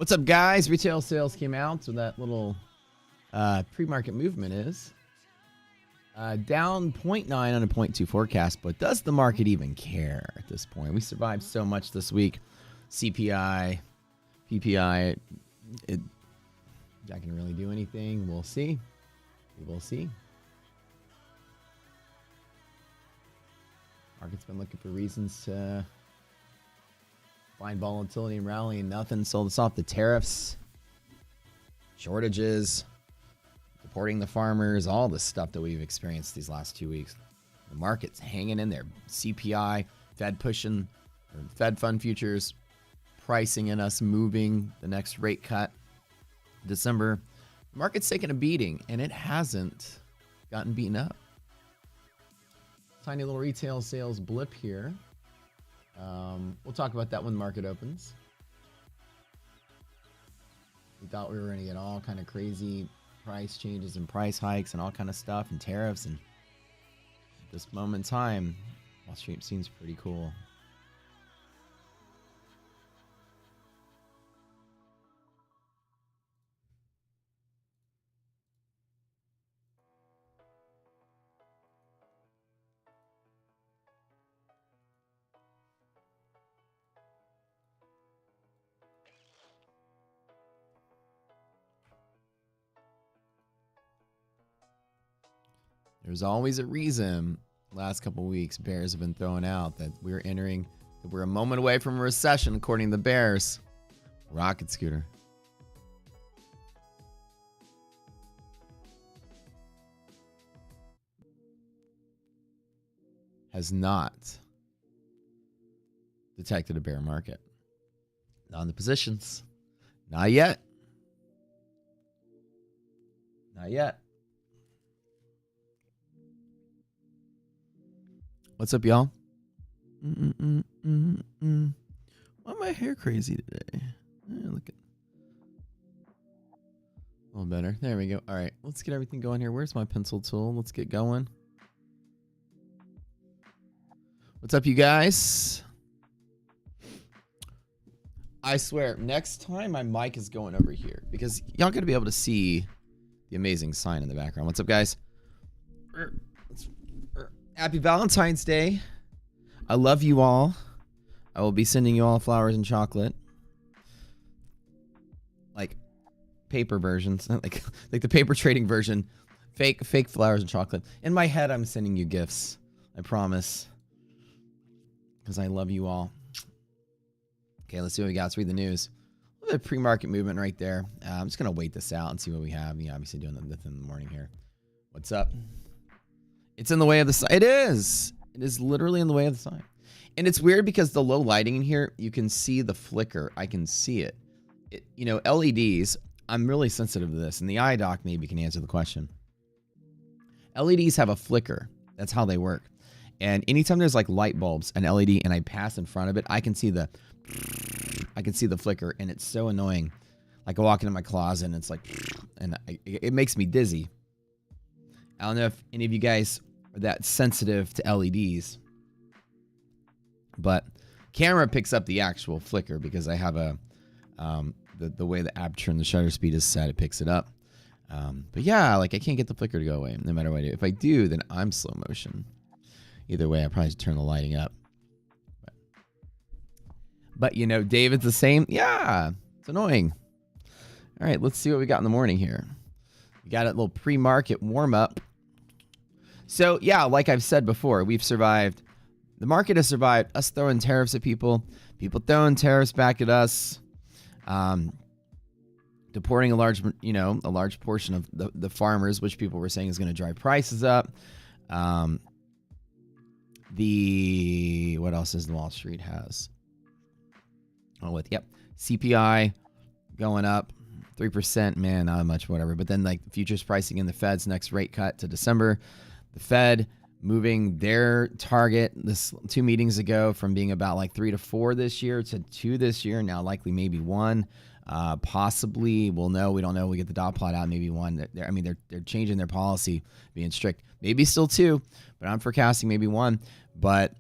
What's up, guys? Retail sales came out, so that little pre-market movement is down 0.9 on a 0.2 forecast, but does the market even care at this point? We survived so much this week. CPI, PPI, is that going to really do anything? We'll see. We will see. Market's been looking for reasons to find volatility and rally, and nothing sold us off. The tariffs, shortages, supporting the farmers, all the stuff that we've experienced these last 2 weeks. The market's hanging in there. CPI, Fed pushing, or Fed fund futures, pricing in us moving the next rate cut. December, the market's taking a beating, and it hasn't gotten beaten up. Tiny little retail sales blip here. We'll talk about that when the market opens. We thought we were going to get all kind of crazy price changes and price hikes and all kind of stuff and tariffs. And at this moment in time, Wall Street seems pretty cool. There's always a reason last couple of weeks bears have been throwing out that we're a moment away from a recession, according to the bears. Rocket scooter. Has not detected a bear market. Not in the positions. Not yet. Not yet. What's up, y'all? Why my hair crazy today? Look at a little better. There we go. All right, let's get everything going here. Where's my pencil tool? Let's get going. What's up, you guys? I swear, next time my mic is going over here because y'all gotta be able to see the amazing sign in the background. What's up, guys? Happy Valentine's Day. I love you all. I will be sending you all flowers and chocolate. Like paper versions. like the paper trading version. Fake flowers and chocolate. In my head, I'm sending you gifts. I promise. Because I love you all. Okay, let's see what we got. Let's read the news. A little bit of pre-market movement right there. I'm just going to wait this out and see what we have. Yeah, obviously doing this in the morning here. What's up? It's in the way of the sign. It is. It is literally in the way of the sign. And it's weird because the low lighting in here, you can see the flicker. I can see it. You know, LEDs, I'm really sensitive to this. And the eye doc maybe can answer the question. LEDs have a flicker. That's how they work. And anytime there's like light bulbs, an LED, and I pass in front of it, I can see the flicker. And it's so annoying. Like I walk into my closet and it's like, and it makes me dizzy. I don't know if any of you guys are that sensitive to LEDs, but camera picks up the actual flicker because I have a the way the aperture and the shutter speed is set, it picks it up. But yeah, like I can't get the flicker to go away no matter what I do. If I do, then I'm slow motion. Either way, I probably should turn the lighting up. But you know, David's the same. Yeah, it's annoying. All right, let's see what we got in the morning here. We got a little pre-market warm-up. So, yeah, like I've said before, we've survived. The market has survived us throwing tariffs at people, people throwing tariffs back at us, deporting a large portion of the farmers, which people were saying is going to drive prices up. What else does the Wall Street has? CPI going up 3%. Man, not much, whatever. But then like futures pricing in the Fed's next rate cut to December. The Fed moving their target this 2 meetings ago from being about like 3 to 4 this year to 2 this year. Now likely maybe 1, possibly. We'll know. We don't know. We get the dot plot out. Maybe 1. They're changing their policy, being strict. Maybe still 2, but I'm forecasting maybe 1. But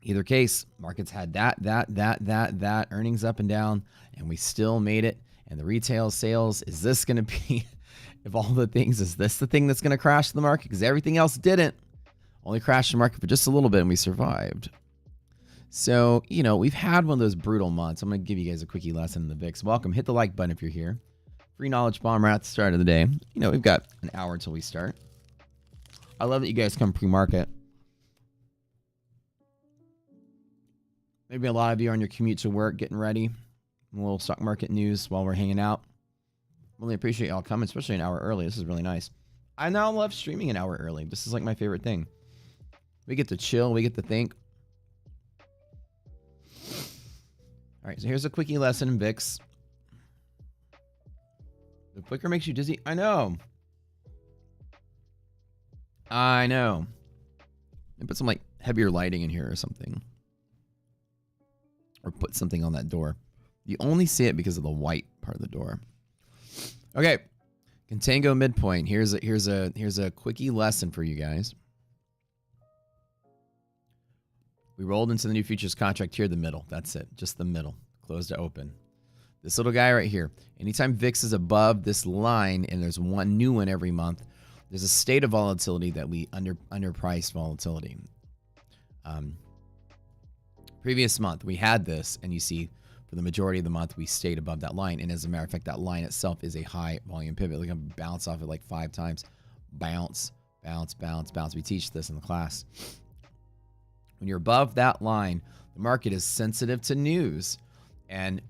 Either case, markets had that earnings up and down, and we still made it. And the retail sales, is this going to be, of all the things, is this the thing that's going to crash the market? Because everything else didn't. Only crashed the market for just a little bit, and we survived. So, you know, we've had one of those brutal months. I'm going to give you guys a quickie lesson in the VIX. Welcome. Hit the like button if you're here. Free knowledge bomb right at the start of the day. You know, we've got an hour until we start. I love that you guys come pre-market. Maybe a lot of you are on your commute to work, getting ready. A little stock market news while we're hanging out. Really appreciate y'all coming, especially an hour early. This is really nice. I now love streaming an hour early. This is like my favorite thing. We get to chill. We get to think. All right, so here's a quickie lesson in VIX. The clicker makes you dizzy. I know. I know. And put some like heavier lighting in here or something. Or put something on that door. You only see it because of the white part of the door. Okay. Contango midpoint. Here's a quickie lesson for you guys. We rolled into the new futures contract here, the middle. That's it. Just the middle. Closed to open. This little guy right here. Anytime VIX is above this line, and there's one new one every month, there's a state of volatility that we underpriced volatility. Previous month, we had this, and you see for the majority of the month, we stayed above that line. And as a matter of fact, that line itself is a high volume pivot. Look, I'm bounce off it like 5 times. Bounce, bounce, bounce, bounce. We teach this in the class. When you're above that line, the market is sensitive to news. And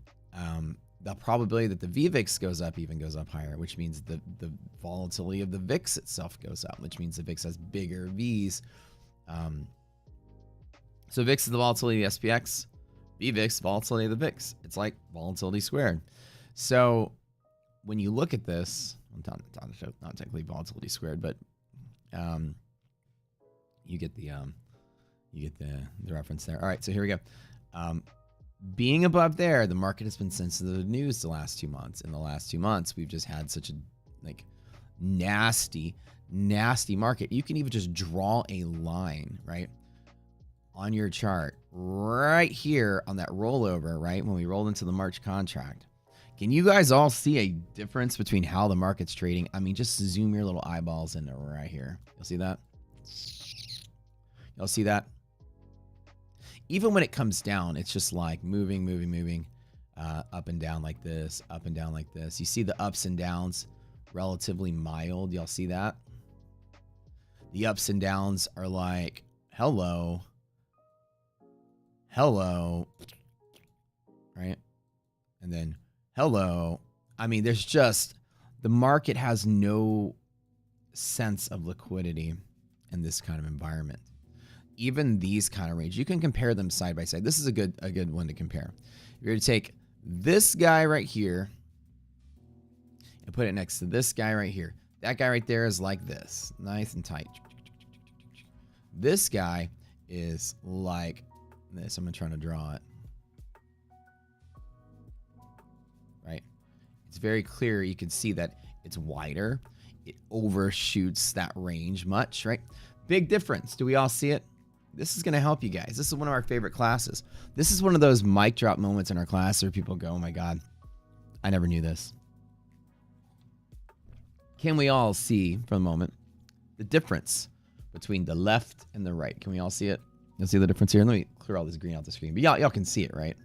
the probability that the VVIX goes up even goes up higher, which means the volatility of the VIX itself goes up, which means the VIX has bigger Vs. So VIX is the volatility of the SPX. VVIX, volatility of the VIX. It's like volatility squared. So when you look at this, not technically volatility squared, but you get the reference there. All right, so here we go. Being above there, the market has been sensitive to news the last 2 months. In the last 2 months, we've just had such a nasty market. You can even just draw a line, right, on your chart right here on that rollover, right, when we rolled into the March contract. Can you guys all see a difference between how the market's trading? I mean, just zoom your little eyeballs into right here. You'll see that? You'll see that? Even when it comes down, it's just like moving, up and down like this, up and down like this. You see the ups and downs relatively mild. Y'all see that? The ups and downs are like, hello, right? And then, hello. I mean, there's just, the market has no sense of liquidity in this kind of environment. Even these kind of range, you can compare them side by side. This is a good one to compare. If you're to take this guy right here and put it next to this guy right here, that guy right there is like this, nice and tight. This guy is like this. I'm trying to draw it. Right? It's very clear. You can see that it's wider. It overshoots that range much, right? Big difference. Do we all see it? This is going to help you guys. This is one of our favorite classes. This is one of those mic drop moments in our class where people go, oh my God, I never knew this. Can we all see for the moment the difference between the left and the right? Can we all see it? You'll see the difference here. Let me clear all this green out the screen. But y'all can see it, right?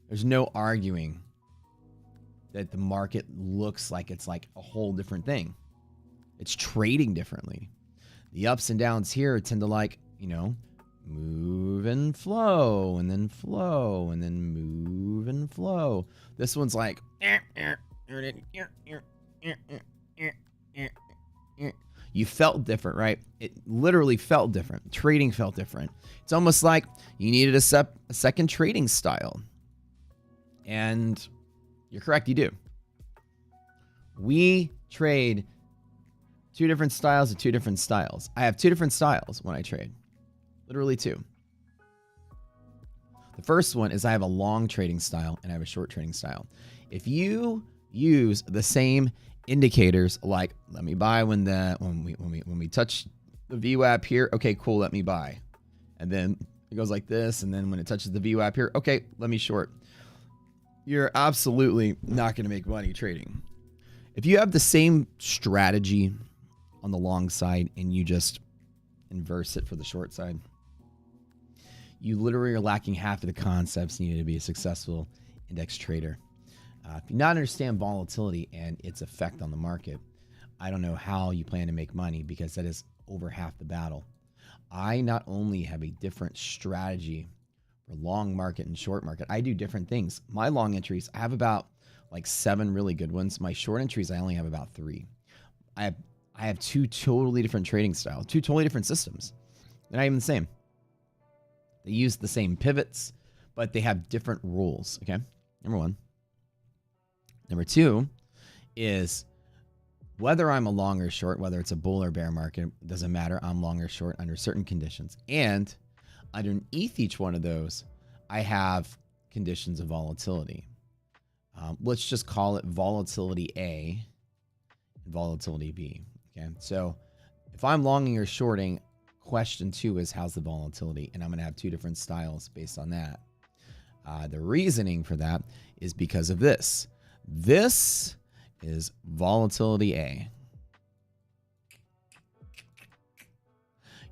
There's no arguing that the market looks like it's like a whole different thing. It's trading differently. The ups and downs here tend to like, you know, move and flow and then flow and then move and flow. This one's like, you felt different, right? It literally felt different. Trading felt different. It's almost like you needed a second trading style. And you're correct, you do. We trade 2 different styles of 2 different styles. I have 2 different styles when I trade. Literally 2. The first one is I have a long trading style and I have a short trading style. If you use the same indicators, like let me buy when we touch the VWAP here, okay, cool, let me buy. And then it goes like this. And then when it touches the VWAP here, okay, let me short. You're absolutely not going to make money trading. If you have the same strategy on the long side and you just inverse it for the short side, you literally are lacking half of the concepts needed to be a successful index trader. If you not understand volatility and its effect on the market, I don't know how you plan to make money, because that is over half the battle. I not only have a different strategy for long market and short market, I do different things. My long entries, I have about like 7 really good ones. My short entries, I only have about 3. I have 2 totally different trading styles, 2 totally different systems. They're not even the same. They use the same pivots, but they have different rules, okay? Number 1. Number 2 is whether I'm a long or short, whether it's a bull or bear market, doesn't matter. I'm long or short under certain conditions. And underneath each one of those, I have conditions of volatility. Let's just call it volatility A and volatility B. Okay, so if I'm longing or shorting, question 2 is how's the volatility? And I'm going to have 2 different styles based on that. The reasoning for that is because of this. This is volatility A.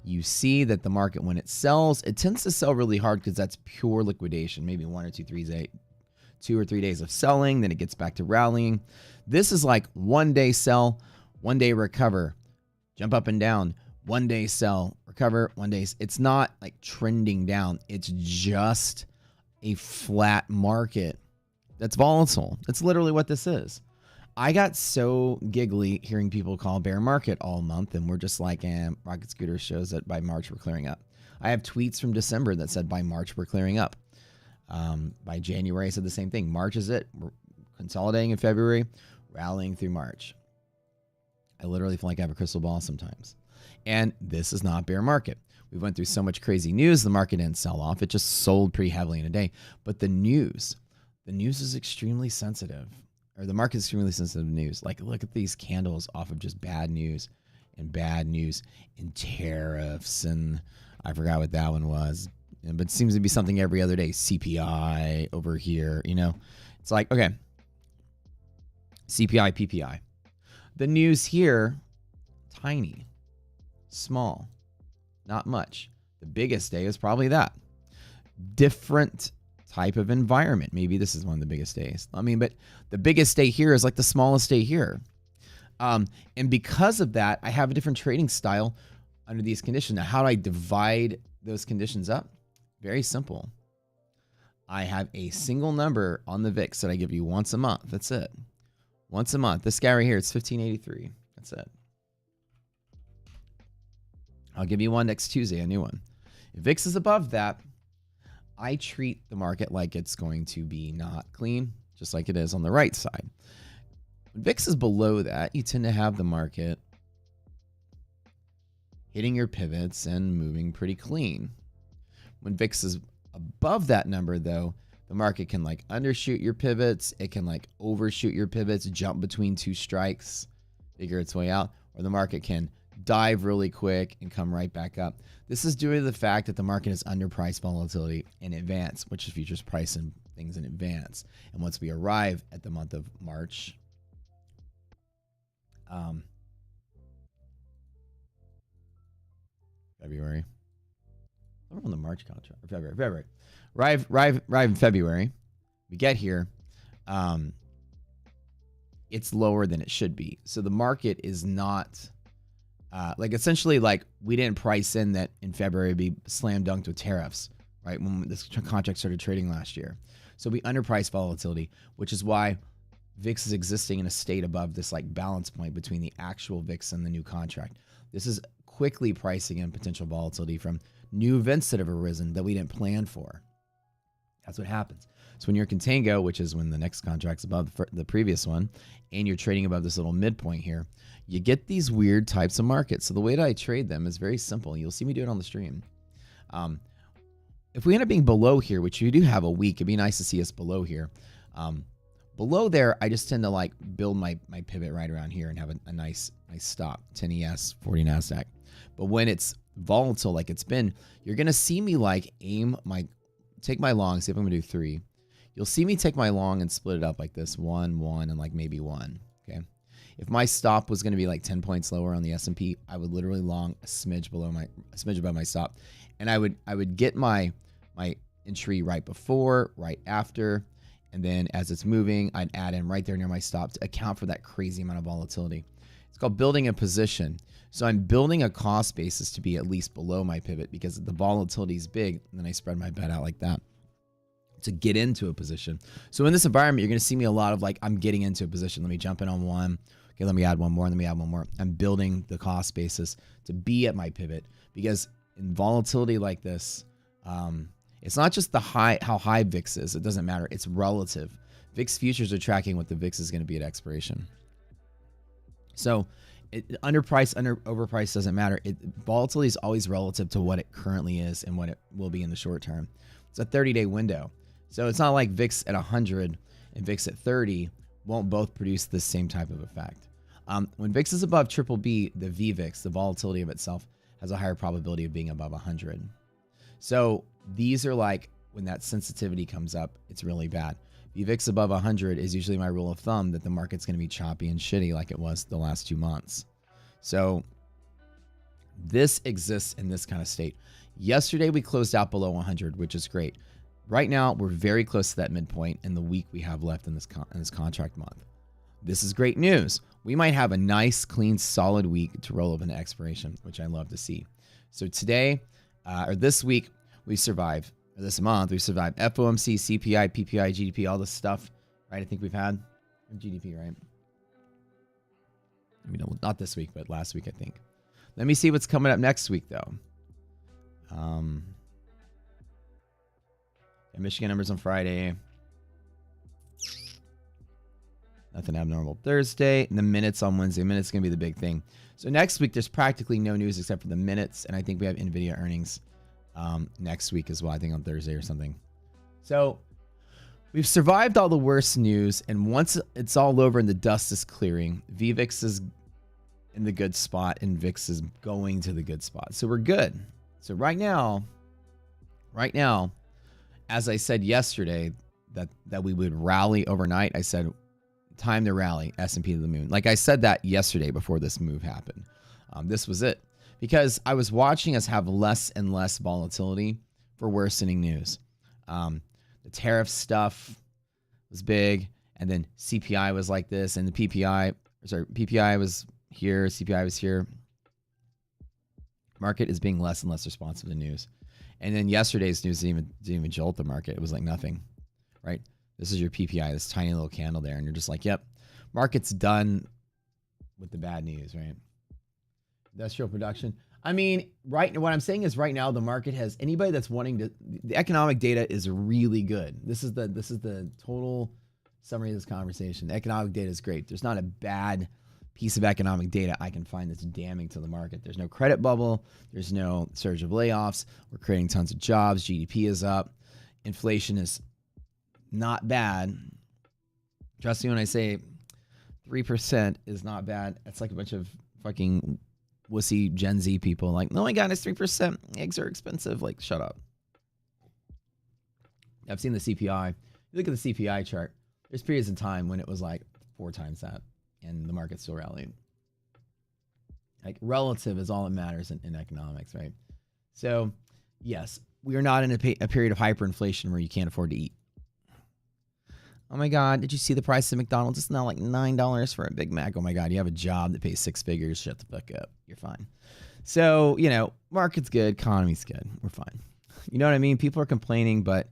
You see that the market, when it sells, it tends to sell really hard because that's pure liquidation. Maybe 1 or 2 or 3 days of selling, then it gets back to rallying. This is like 1 day sell, 1 day recover, jump up and down, 1 day sell, recover, 1 day. It's not like trending down. It's just a flat market that's volatile. That's literally what this is. I got so giggly hearing people call bear market all month, and we're just like, Rocket Scooter shows that by March we're clearing up. I have tweets from December that said by March we're clearing up. By January I said the same thing. March is it. We're consolidating in February, rallying through March. I literally feel like I have a crystal ball sometimes. And this is not bear market. We went through so much crazy news. The market didn't sell off. It just sold pretty heavily in a day. But the news is extremely sensitive. Or the market is extremely sensitive to news. Like, look at these candles off of just bad news and tariffs. And I forgot what that one was. But it seems to be something every other day. CPI over here, you know. It's like, okay. CPI, PPI. The news here, tiny, small, not much. The biggest day is probably that. Different type of environment. Maybe this is one of the biggest days. I mean, but the biggest day here is like the smallest day here. And because of that, I have a different trading style under these conditions. Now, how do I divide those conditions up? Very simple. I have a single number on the VIX that I give you once a month. That's it. Once a month. This guy right here, it's 1583. That's it. I'll give you one next Tuesday, a new one. If VIX is above that, I treat the market like it's going to be not clean, just like it is on the right side. When VIX is below that, you tend to have the market hitting your pivots and moving pretty clean. When VIX is above that number, though, the market can like undershoot your pivots. It can like overshoot your pivots, jump between 2 strikes, figure its way out, or the market can dive really quick and come right back up. This is due to the fact that the market is underpriced volatility in advance, which is futures pricing things in advance. And once we arrive at the month of March, February. I'm on the March contract. Or February. Arrive in February. We get here. It's lower than it should be. So the market is not like essentially like we didn't price in that in February it'd be slam dunked with tariffs, right? When this contract started trading last year. So we underpriced volatility, which is why VIX is existing in a state above this like balance point between the actual VIX and the new contract. This is quickly pricing in potential volatility from new events that have arisen that we didn't plan for. That's what happens. So when you're contango, which is when the next contract's above the previous one, and you're trading above this little midpoint here, you get these weird types of markets. So the way that I trade them is very simple. You'll see me do it on the stream. If we end up being below here, which you do have a week, it'd be nice to see us below here. Below there, I just tend to like build my pivot right around here and have a nice stop, 10 ES, 40 NASDAQ. But when it's volatile like it's been, you're going to see me like take my long, see if I'm going to do 3. You'll see me take my long and split it up like this, 1, 1, and like maybe 1, okay? If my stop was going to be like 10 points lower on the S&P, I would literally long a smidge above my stop, and I would get my entry right before, right after, and then as it's moving, I'd add in right there near my stop to account for that crazy amount of volatility. It's called building a position. So I'm building a cost basis to be at least below my pivot because the volatility is big, and then I spread my bet out like that to get into a position. So in this environment, you're going to see me a lot of like, I'm getting into a position. Let me jump in on one. Okay, let me add one more. Let me add one more. I'm building the cost basis to be at my pivot because in volatility like this, it's not just how high VIX is. It doesn't matter. It's relative. VIX futures are tracking what the VIX is going to be at expiration. So underpriced, overpriced doesn't matter. Volatility is always relative to what it currently is and what it will be in the short term. It's a 30-day window. So it's not like VIX at 100 and VIX at 30 won't both produce the same type of effect. When VIX is above triple B, the VVIX, the volatility of itself, has a higher probability of being above 100. So these are like when that sensitivity comes up, it's really bad. VVIX above 100 is usually my rule of thumb that the market's going to be choppy and shitty like it was the last 2 months. So this exists in this kind of state. Yesterday, we closed out below 100, which is great. Right now, we're very close to that midpoint in the week we have left in this contract month. This is great news. We might have a nice, clean, solid week to roll over into expiration, which I love to see. So today, or this week, we survived. Or this month, we survived FOMC, CPI, PPI, GDP, all this stuff, right? I think we've had GDP, right? I mean, not this week, but last week, I think. Let me see what's coming up next week, though. Michigan numbers on Friday. Nothing abnormal Thursday. And the minutes on Wednesday. Minutes going to be the big thing. So next week, there's practically no news except for the minutes. And I think we have NVIDIA earnings next week as well. I think on Thursday or something. So we've survived all the worst news. And once it's all over and the dust is clearing, VVIX is in the good spot and VIX is going to the good spot. So we're good. So right now, as I said yesterday, that we would rally overnight, I said, time to rally, S&P to the moon. Like I said that yesterday before this move happened. This was it. Because I was watching us have less and less volatility for worsening news. The tariff stuff was big, and then CPI was like this, and the PPI was here, CPI was here. Market is being less and less responsive to news. And then yesterday's news didn't even jolt the market. It was like nothing, right? This is your PPI, this tiny little candle there. And you're just like, yep, market's done with the bad news, right? Industrial production. I mean, what I'm saying is right now, the market has anybody that's wanting to, the economic data is really good. This is the total summary of this conversation. The economic data is great. There's not a bad piece of economic data I can find that's damning to the market. There's no credit bubble. There's no surge of layoffs. We're creating tons of jobs. GDP is up. Inflation is not bad. Trust me when I say 3% is not bad. It's like a bunch of fucking wussy Gen Z people like, oh my God, it's 3%. Eggs are expensive. Like, shut up. I've seen the CPI. You look at the CPI chart. There's periods in time when it was like 4 times that. And the market's still rallying. Like relative is all that matters in economics, right? So, yes, we are not in a period of hyperinflation where you can't afford to eat. Oh my God, did you see the price of McDonald's? It's now like $9 for a Big Mac. Oh my God, you have a job that pays 6 figures. Shut the fuck up. You're fine. So, market's good. Economy's good. We're fine. You know what I mean? People are complaining, but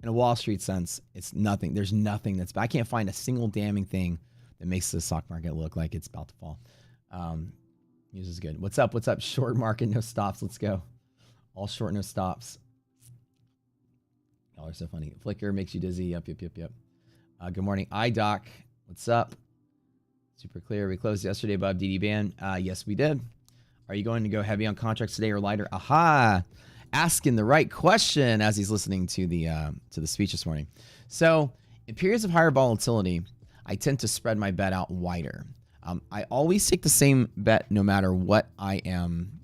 in a Wall Street sense, it's nothing. There's nothing that's bad. I can't find a single damning thing that makes the stock market look like it's about to fall. News is good. What's up? What's up? Short market, no stops. Let's go. All short, no stops. Y'all are so funny. Flicker makes you dizzy. Yep. Good morning, iDoc. What's up? Super clear. We closed yesterday above DD band. Yes, we did. Are you going to go heavy on contracts today or lighter? Aha! Asking the right question as he's listening to the speech this morning. So, in periods of higher volatility, I tend to spread my bet out wider. I always take the same bet no matter what I am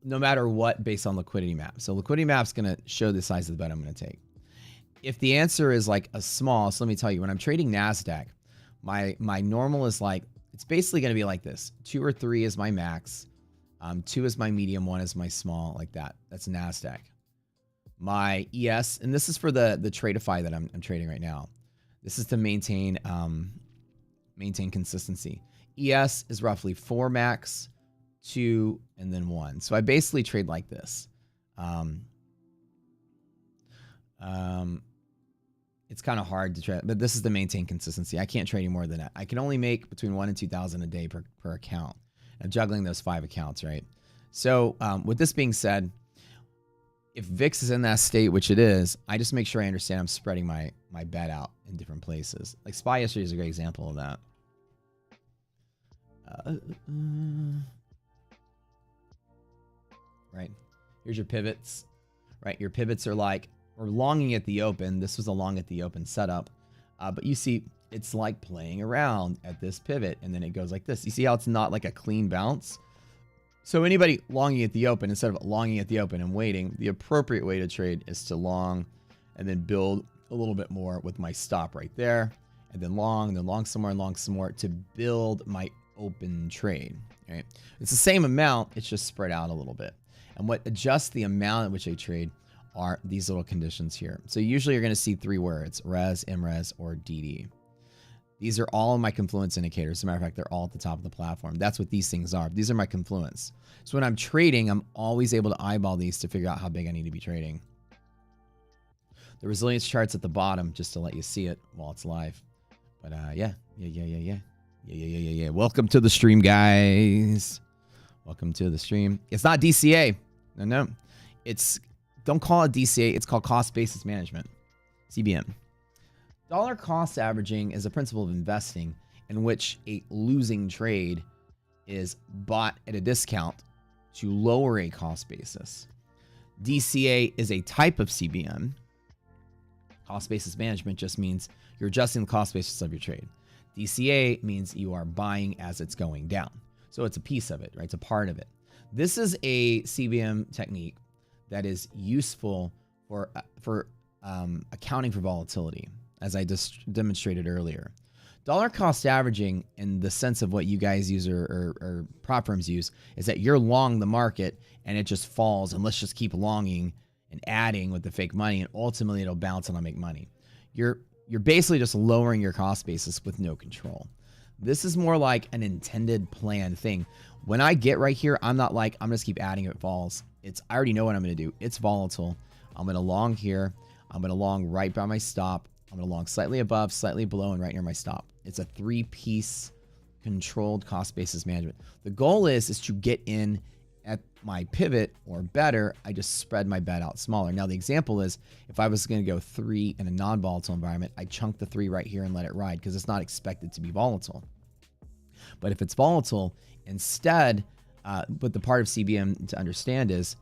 no matter what, based on liquidity map. So liquidity map's going to show the size of the bet I'm going to take. If the answer is like a small, so let me tell you, when I'm trading NASDAQ, my normal is like, it's basically going to be like this. 2 or 3 is my max. 2 is my medium, 1 is my small, like that. That's NASDAQ. My ES, and this is for the Tradeify that I'm trading right now. This is to maintain consistency. ES is roughly 4 max, 2, and then 1. So I basically trade like this. It's kind of hard to trade, but this is to maintain consistency. I can't trade any more than that. I can only make between 1 and 2,000 a day per account. I'm juggling those 5 accounts, right? So with this being said, if VIX is in that state, which it is, I just make sure I understand I'm spreading my bet out in different places. Like SPY yesterday is a great example of that. Right. Here's your pivots. Right. Your pivots are like, we're longing at the open. This was a long at the open setup. But you see, it's like playing around at this pivot. And then it goes like this. You see how it's not like a clean bounce? So anybody longing at the open, instead of longing at the open and waiting, the appropriate way to trade is to long and then build a little bit more with my stop right there. And then long some more, and long some more to build my open trade. Right? It's the same amount. It's just spread out a little bit. And what adjusts the amount at which I trade are these little conditions here. So usually you're going to see 3 words: res, mres, or DD. These are all my confluence indicators. As a matter of fact, they're all at the top of the platform. That's what these things are. These are my confluence. So when I'm trading, I'm always able to eyeball these to figure out how big I need to be trading. The resilience chart's at the bottom just to let you see it while it's live. But yeah. Welcome to the stream, guys. Welcome to the stream. It's not DCA. No. It's, don't call it DCA. It's called cost basis management, CBM. Dollar cost averaging is a principle of investing in which a losing trade is bought at a discount to lower a cost basis. DCA is a type of CBM. Cost basis management just means you're adjusting the cost basis of your trade. DCA means you are buying as it's going down. So it's a piece of it, right? It's a part of it. This is a CBM technique that is useful for accounting for volatility, as I just demonstrated earlier. Dollar cost averaging, in the sense of what you guys use or prop firms use, is that you're long the market and it just falls, and let's just keep longing and adding with the fake money, and ultimately it'll bounce and I'll make money. You're basically just lowering your cost basis with no control. This is more like an intended planned thing. When I get right here, I'm not like, I'm just keep adding if it falls. I already know what I'm going to do. It's volatile. I'm going to long here. I'm going to long right by my stop. I'm going to long slightly above, slightly below, and right near my stop. It's a 3-piece controlled cost basis management. The goal is to get in at my pivot, or better, I just spread my bet out smaller. Now, the example is, if I was going to go 3 in a non-volatile environment, I chunk the 3 right here and let it ride because it's not expected to be volatile. But if it's volatile, instead, but the part of CBM to understand is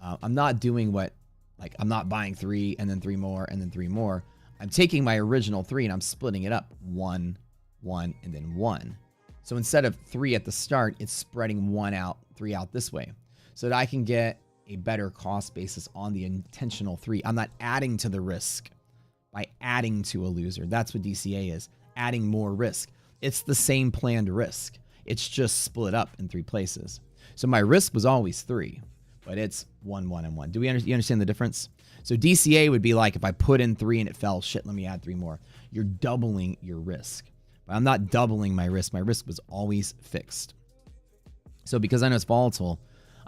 I'm not doing what, like, I'm not buying 3 and then 3 more and then 3 more. I'm taking my original 3 and I'm splitting it up 1, 1, and then 1. So instead of 3 at the start, it's spreading 1 out, 3 out this way, so that I can get a better cost basis on the intentional 3. I'm not adding to the risk by adding to a loser. That's what DCA is, adding more risk. It's the same planned risk. It's just split up in 3 places. So my risk was always 3, but it's 1, 1, and 1. Do you understand the difference? So DCA would be like, if I put in 3 and it fell, shit, let me add 3 more. You're doubling your risk. But I'm not doubling my risk. My risk was always fixed. So because I know it's volatile,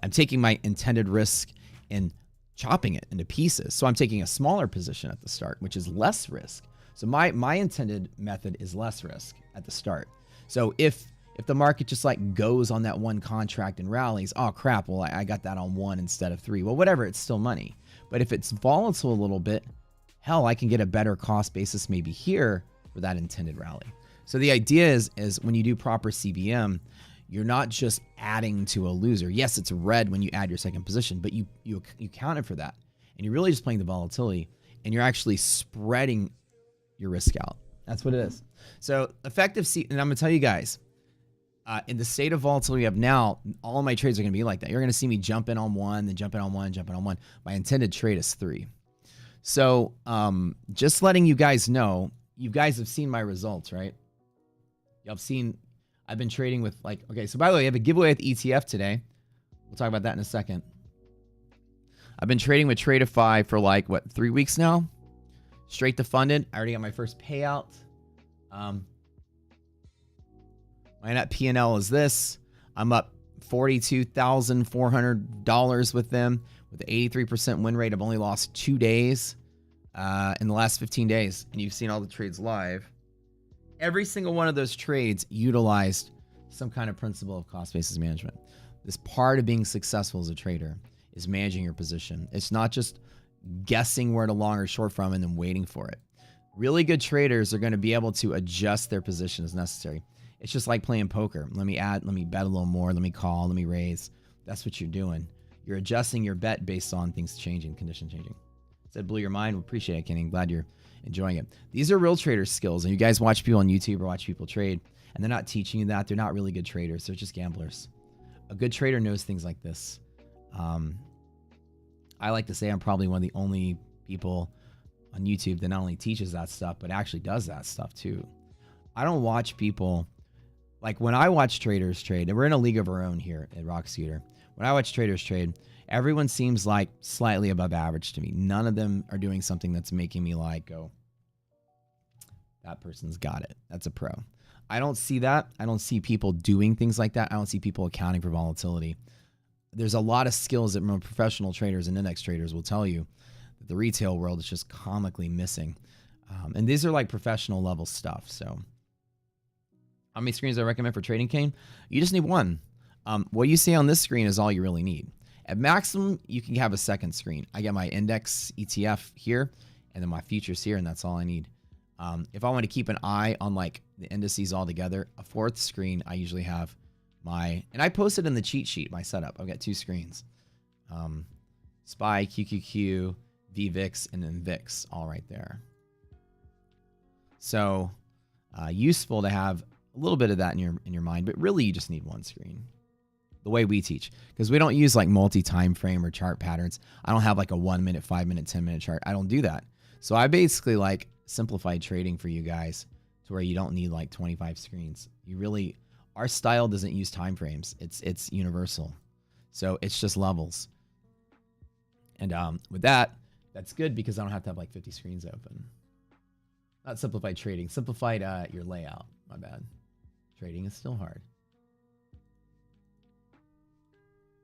I'm taking my intended risk and chopping it into pieces. So I'm taking a smaller position at the start, which is less risk. So my intended method is less risk at the start. So if the market just like goes on that one contract and rallies, oh crap, well, I got that on 1 instead of 3. Well, whatever, it's still money. But if it's volatile a little bit, hell, I can get a better cost basis maybe here for that intended rally. So the idea is when you do proper CBM, you're not just adding to a loser. Yes, it's red when you add your second position, but you counted for that. And you're really just playing the volatility, and you're actually spreading your risk out. That's what it is. So effective and I'm going to tell you guys, In the state of volatility we have now, all of my trades are going to be like that. You're going to see me jump in on one, then jump in on one, jump in on one. My intended trade is 3. So just letting you guys know, you guys have seen my results, right? Y'all have seen, I've been trading with like, okay, so by the way, I have a giveaway with ETF today. We'll talk about that in a second. I've been trading with Tradeify for like, what, 3 weeks now? Straight to funded. I already got my first payout. My net P&L is this. I'm up $42,400 with them with an 83% win rate. I've only lost 2 days in the last 15 days. And you've seen all the trades live. Every single one of those trades utilized some kind of principle of cost basis management. This part of being successful as a trader is managing your position. It's not just guessing where to long or short from and then waiting for it. Really good traders are going to be able to adjust their position as necessary. It's just like playing poker. Let me bet a little more. Let me call. Let me raise. That's what you're doing. You're adjusting your bet based on things changing, condition changing. Said blew your mind. We appreciate it, Kenny. Glad you're enjoying it. These are real trader skills. And you guys watch people on YouTube or watch people trade, and they're not teaching you that. They're not really good traders. They're just gamblers. A good trader knows things like this. I like to say I'm probably one of the only people on YouTube that not only teaches that stuff, but actually does that stuff too. I don't watch people. Like when I watch traders trade, and we're in a league of our own here at Rock Scooter. When I watch traders trade, everyone seems like slightly above average to me. None of them are doing something that's making me like go, that person's got it. That's a pro. I don't see that. I don't see people doing things like that. I don't see people accounting for volatility. There's a lot of skills that professional traders and index traders will tell you that the retail world is just comically missing. And these are like professional level stuff. So how many screens do I recommend for trading, Kane? You just need one. What you see on this screen is all you really need. At maximum, you can have a second screen. I get my index ETF here and then my futures here, and that's all I need. If I want to keep an eye on like the indices all together, a fourth screen, I usually have my, and I posted in the cheat sheet, my setup. I've got 2 screens. SPY, QQQ, VVIX, and then VIX all right there. So useful to have a little bit of that in your mind, but really you just need one screen. The way we teach, because we don't use like multi-time frame or chart patterns. I don't have like a 1 minute, 5 minute, 10 minute chart. I don't do that. So I basically like simplified trading for you guys to where you don't need like 25 screens. You really, our style doesn't use time frames. It's universal. So it's just levels. And with that, that's good because I don't have to have like 50 screens open. Not simplified trading, simplified your layout. My bad. Trading is still hard.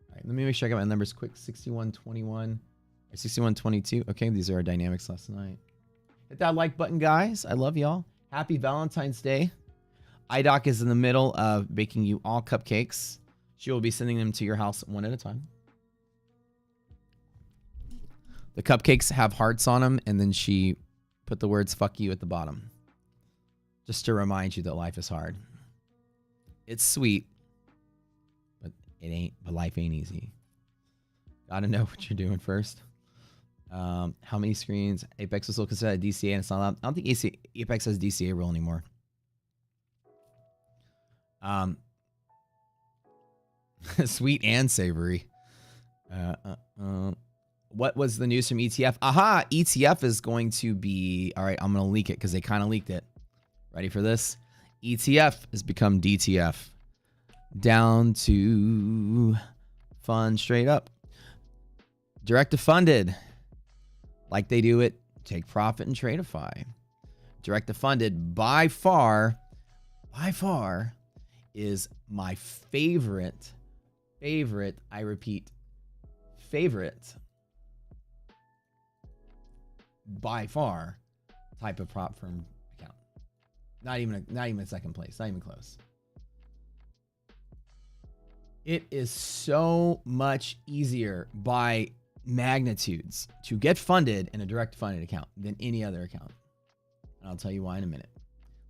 All right, let me make sure I got my numbers quick. 6121 or 6122. Okay, these are our dynamics last night. Hit that like button, guys. I love y'all. Happy Valentine's Day. IDOC is in the middle of baking you all cupcakes. She will be sending them to your house one at a time. The cupcakes have hearts on them, and then she put the words "fuck you" at the bottom. Just to remind you that life is hard. It's sweet, but life ain't easy. Gotta know what you're doing first. How many screens? Apex is still considered a DCA and it's not allowed. I don't think Apex has DCA rule anymore. Sweet and savory. What was the news from ETF? Aha! ETF is going to be... All right, I'm going to leak it because they kind of leaked it. Ready for this? ETF has become DTF. Down to fund straight up. Direct to funded. Like they do it, Take Profit and Tradeify. Direct to funded by far, is my favorite, I repeat, favorite, by far, type of prop firm account. Not even second place, not even close. It is so much easier by magnitudes to get funded in a direct funded account than any other account. And I'll tell you why in a minute.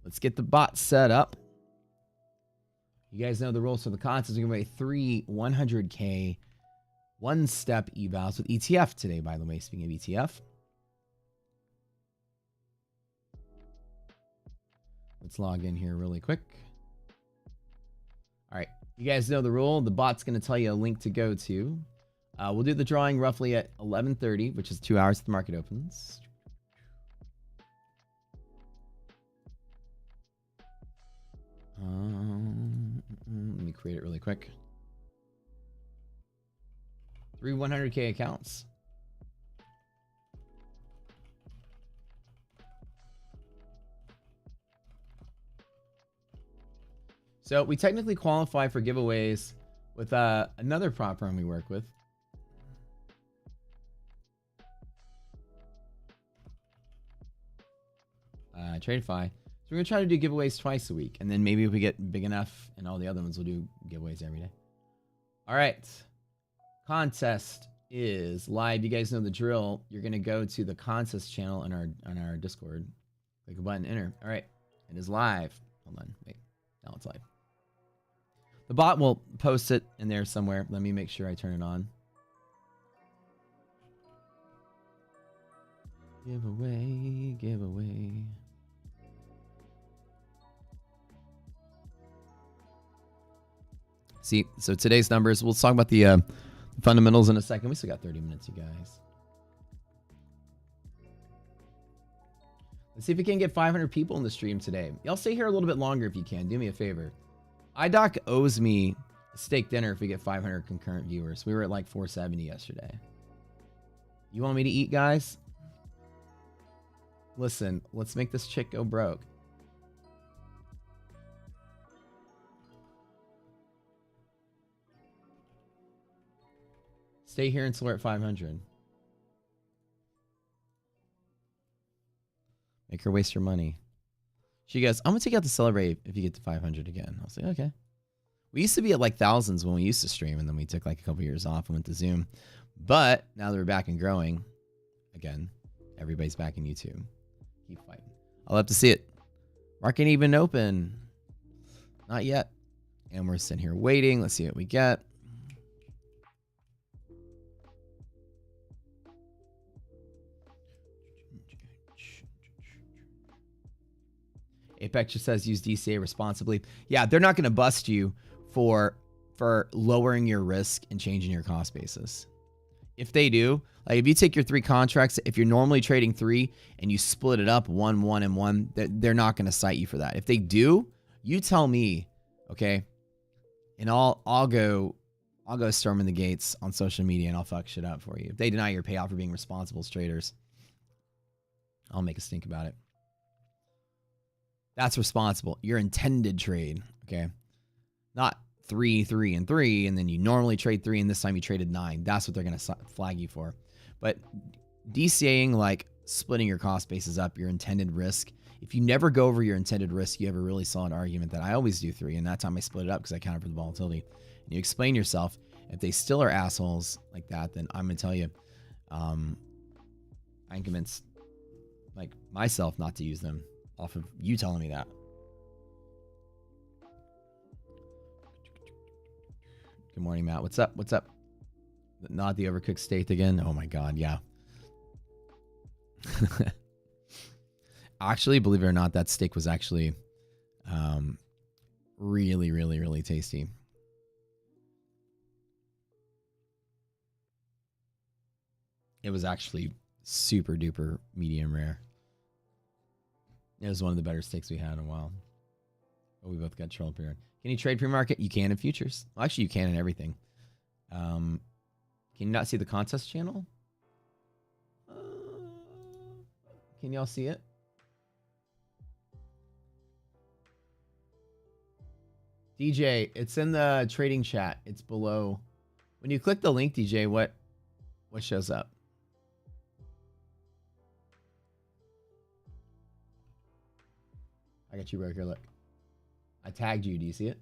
Let's get the bot set up. You guys know the rules for the contests. We're going to give away 3 100K one-step evals with ETF today, by the way, speaking of ETF. Let's log in here really quick. You guys know the rule. The bot's going to tell you a link to go to. We'll do the drawing roughly at 11:30, which is 2 hours till the market opens. Let me create it really quick. 3 100K accounts. So we technically qualify for giveaways with another prop firm we work with. TradeFi. So we're going to try to do giveaways twice a week. And then maybe if we get big enough and all the other ones, we'll do giveaways every day. All right. Contest is live. You guys know the drill. You're going to go to the contest channel on our Discord. Click a button, enter. All right. It is live. Hold on. Wait. Now it's live. The bot will post it in there somewhere. Let me make sure I turn it on. Giveaway, giveaway. See, so today's numbers, we'll talk about the fundamentals in a second. We still got 30 minutes, you guys. Let's see if we can get 500 people in the stream today. Y'all stay here a little bit longer if you can. Do me a favor. iDoc owes me a steak dinner if we get 500 concurrent viewers. We were at like 470 yesterday. You want me to eat, guys? Listen, let's make this chick go broke. Stay here until we're at 500. Make her waste her money. She goes, I'm going to take you out to celebrate if you get to 500 again. I was like, okay. We used to be at like thousands when we used to stream, and then we took like a couple years off and went to Zoom. But now that we're back and growing, again, everybody's back in YouTube. Keep fighting. I'll have to see it. Market ain't even open. Not yet. And we're sitting here waiting. Let's see what we get. Apex just says use DCA responsibly. Yeah, they're not going to bust you for lowering your risk and changing your cost basis. If they do, like if you take your 3 contracts, if you're normally trading 3 and you split it up 1, 1, and 1, they're not going to cite you for that. If they do, you tell me, okay? And I'll go storming the gates on social media and I'll fuck shit up for you. If they deny your payout for being responsible traders, I'll make a stink about it. That's responsible. Your intended trade, okay? Not 3, 3, and 3, and then you normally trade 3, and this time you traded 9. That's what they're going to flag you for. But DCAing, like splitting your cost bases up, your intended risk. If you never go over your intended risk, you have a really solid argument that I always do 3, and that time I split it up because I counted for the volatility. And you explain yourself. If they still are assholes like that, then I'm going to tell you, I'm convinced, like myself, not to use them. Off of you telling me that. Good morning, Matt. What's up? What's up? Not the overcooked steak again. Oh my God, yeah. Actually, believe it or not, that steak was actually really, really, really tasty. It was actually super duper medium rare. It was one of the better steaks we had in a while. But we both got trolled period. Can you trade pre-market? You can in futures. Well, actually, you can in everything. Can you not see the contest channel? Can y'all see it? DJ, it's in the trading chat. It's below. When you click the link, DJ, what shows up? I got you right here, look. I tagged you, do you see it?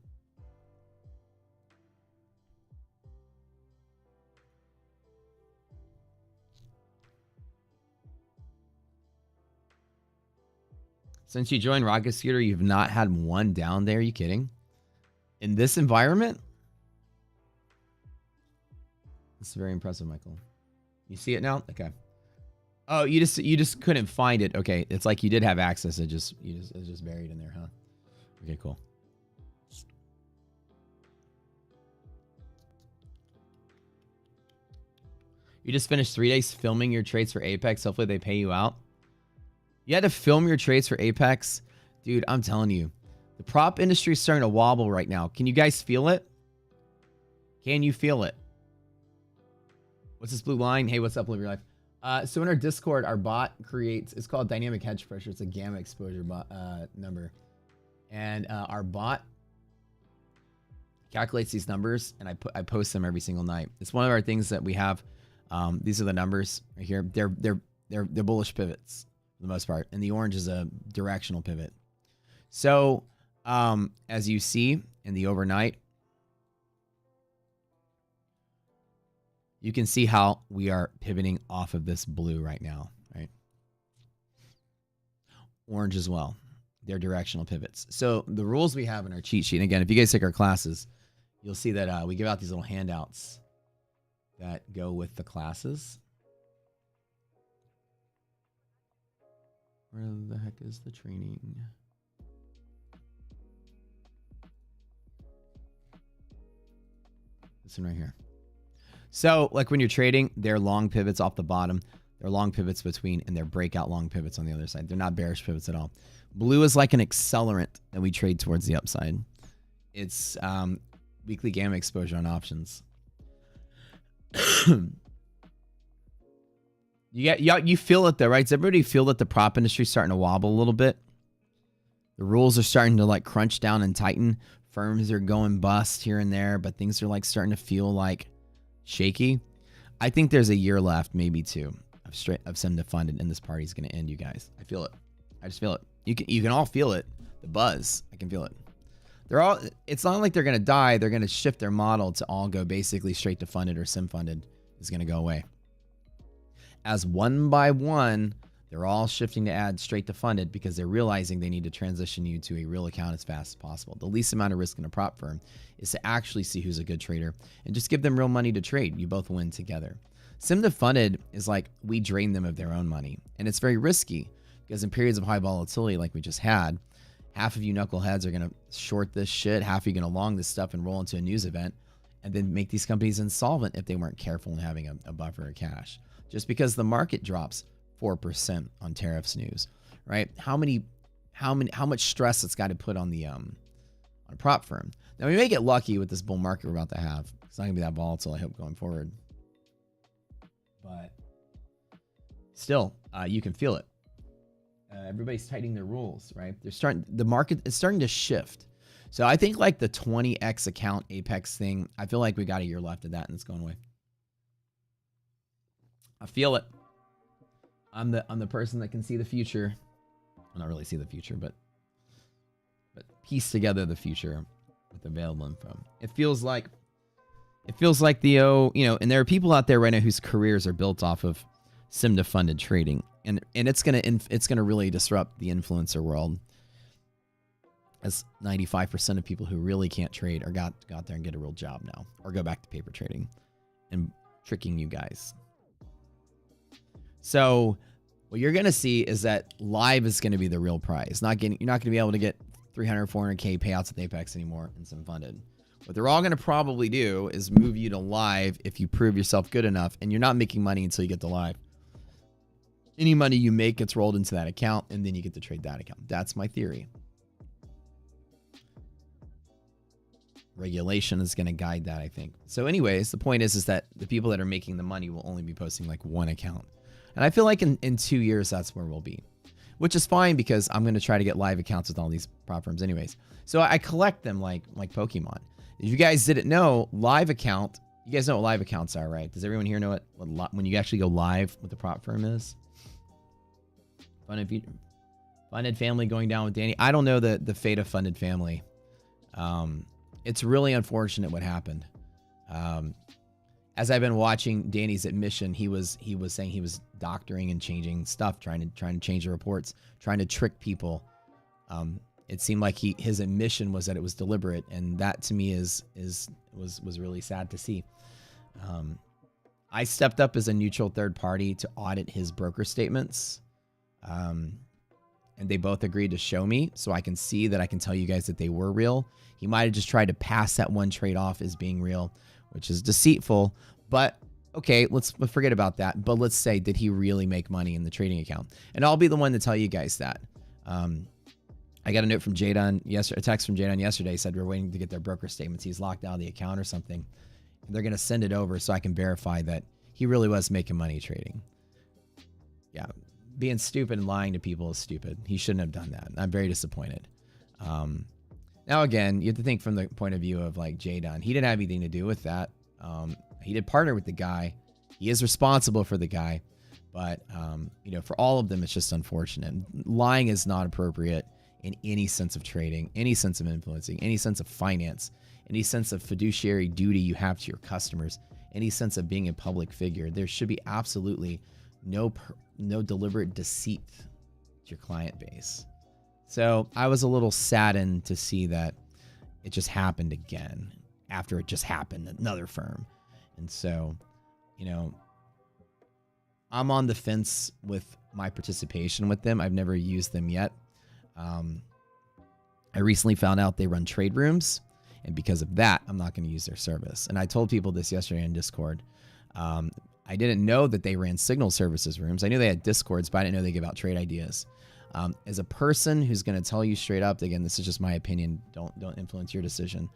Since you joined Rocket Scooter, you've not had one down there, are you kidding? In this environment? This is very impressive, Michael. You see it now? Okay. Oh, you just couldn't find it. Okay, it's like you did have access. It's just buried in there, huh? Okay, cool. You just finished 3 days filming your trades for Apex. Hopefully they pay you out. You had to film your trades for Apex. Dude, I'm telling you, the prop industry is starting to wobble right now. Can you guys feel it? Can you feel it? What's this blue line? Hey, what's up, Live Your Life? So in our Discord, our bot creates, it's called dynamic hedge pressure. It's a gamma exposure number. And our bot calculates these numbers, and I post them every single night. It's one of our things that we have. These are the numbers right here. They're bullish pivots for the most part, and the orange is a directional pivot. So as you see in the overnight, you can see how we are pivoting off of this blue right now, right? Orange as well. They're directional pivots. So the rules we have in our cheat sheet, and again, if you guys take our classes, you'll see that we give out these little handouts that go with the classes. Where the heck is the training? This one right here. So like when you're trading, they're long pivots off the bottom. They're long pivots between, and they're breakout long pivots on the other side. They're not bearish pivots at all. Blue is like an accelerant that we trade towards the upside. It's weekly gamma exposure on options. You feel it though, right? Does everybody feel that the prop industry is starting to wobble a little bit? The rules are starting to like crunch down and tighten. Firms are going bust here and there, but things are like starting to feel like shaky. I think there's a year left, maybe 2, of SIM funded, and this party's going to end, you guys. I feel it. I just feel it. You can all feel it. The buzz. I can feel it. It's not like they're going to die. They're going to shift their model to all go basically straight to funded, or SIM funded is going to go away. As one by one, they're all shifting to add straight to funded because they're realizing they need to transition you to a real account as fast as possible. The least amount of risk in a prop firm is to actually see who's a good trader and just give them real money to trade. You both win together. SIM to funded is like we drain them of their own money, and it's very risky because in periods of high volatility like we just had, half of you knuckleheads are going to short this shit, half of you going to long this stuff and roll into a news event and then make these companies insolvent if they weren't careful in having a buffer of cash. Just because the market drops 4% on tariffs news, right? How much stress it's got to put on the on a prop firm. Now we may get lucky with this bull market we're about to have. It's not gonna be that volatile, I hope, going forward. But still, you can feel it. Everybody's tightening their rules, right? The market is starting to shift. So I think like the 20x account Apex thing, I feel like we got a year left of that and it's going away. I feel it. I'm the person that can see the future. Well, not really see the future, but piece together the future with available info. It feels like the and there are people out there right now whose careers are built off of SIM to funded trading, and it's gonna really disrupt the influencer world, as 95% of people who really can't trade or got there and get a real job now, or go back to paper trading and tricking you guys. So what you're going to see is that live is going to be the real prize. You're not going to be able to get 300, 400K payouts at Apex anymore in some funded. What they're all going to probably do is move you to live if you prove yourself good enough, and you're not making money until you get to live. Any money you make gets rolled into that account, and then you get to trade that account. That's my theory. Regulation is going to guide that, I think. So anyways, the point is that the people that are making the money will only be posting like one account. And I feel like in 2 years, that's where we'll be, which is fine because I'm going to try to get live accounts with all these prop firms anyways. So I collect them like Pokemon. If you guys didn't know, live account, you guys know what live accounts are, right? Does everyone here know what when you actually go live, what the prop firm is? Funded family going down with Danny. I don't know the fate of funded family. It's really unfortunate what happened. As I've been watching Danny's admission, he was saying he was doctoring and changing stuff, trying to change the reports, trying to trick people. It seemed like his admission was that it was deliberate, and that to me was really sad to see. I stepped up as a neutral third party to audit his broker statements, and they both agreed to show me so I can see that I can tell you guys that they were real. He might have just tried to pass that one trade off as being real, which is deceitful, but Okay, let's forget about that. But let's say, did he really make money in the trading account? And I'll be the one to tell you guys that. I got a note from Jadon yesterday, a text from Jadon yesterday, said we're waiting to get their broker statements. He's locked out of the account or something. And they're going to send it over so I can verify that he really was making money trading. Yeah, being stupid and lying to people is stupid. He shouldn't have done that. I'm very disappointed. Now, again, you have to think from the point of view of like Jadon. He didn't have anything to do with that. He did partner with the guy. He is responsible for the guy. But, you know, for all of them, it's just unfortunate. Lying is not appropriate in any sense of trading, any sense of influencing, any sense of finance, any sense of fiduciary duty you have to your customers, any sense of being a public figure. There should be absolutely no deliberate deceit to your client base. So I was a little saddened to see that it just happened again after it just happened at another firm. And so, you know, I'm on the fence with my participation with them. I've never used them yet. I recently found out they run trade rooms, and because of that, I'm not going to use their service. And I told people this yesterday in Discord. I didn't know that they ran signal services rooms. I knew they had Discords, but I didn't know they give out trade ideas. As a person who's going to tell you straight up, again, this is just my opinion. Don't influence your decision.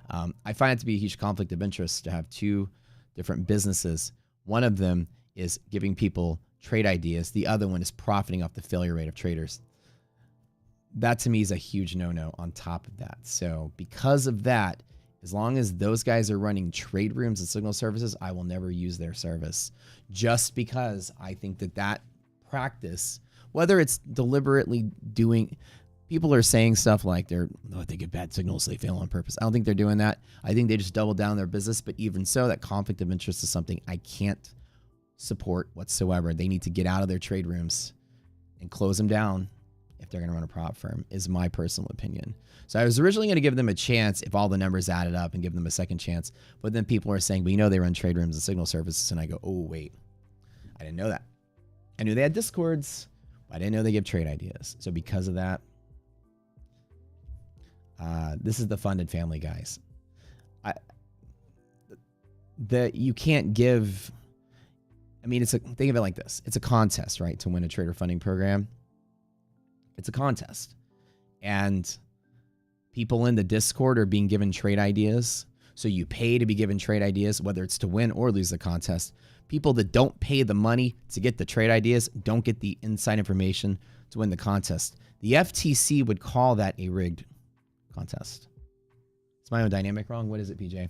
I find it to be a huge conflict of interest to have two different businesses. One of them is giving people trade ideas. The other one is profiting off the failure rate of traders. That to me is a huge no-no on top of that. So because of that, as long as those guys are running trade rooms and signal services, I will never use their service, just because I think that practice, whether it's deliberately doing, people are saying stuff like they get bad signals, they fail on purpose. I don't think they're doing that. I think they just double down their business. But even so, that conflict of interest is something I can't support whatsoever. They need to get out of their trade rooms and close them down if they're going to run a prop firm, is my personal opinion. So I was originally going to give them a chance if all the numbers added up and give them a second chance. But then people are saying, but you know, they run trade rooms and signal services. And I go, oh, wait, I didn't know that. I knew they had Discords, but I didn't know they give trade ideas. So because of that, this is the funded family, guys. You can't give, I mean, think of it like this. It's a contest, right? To win a trader funding program. It's a contest. And people in the Discord are being given trade ideas. So you pay to be given trade ideas, whether it's to win or lose the contest. People that don't pay the money to get the trade ideas don't get the inside information to win the contest. The FTC would call that a rigged contest. Is my own dynamic wrong? What is it, PJ?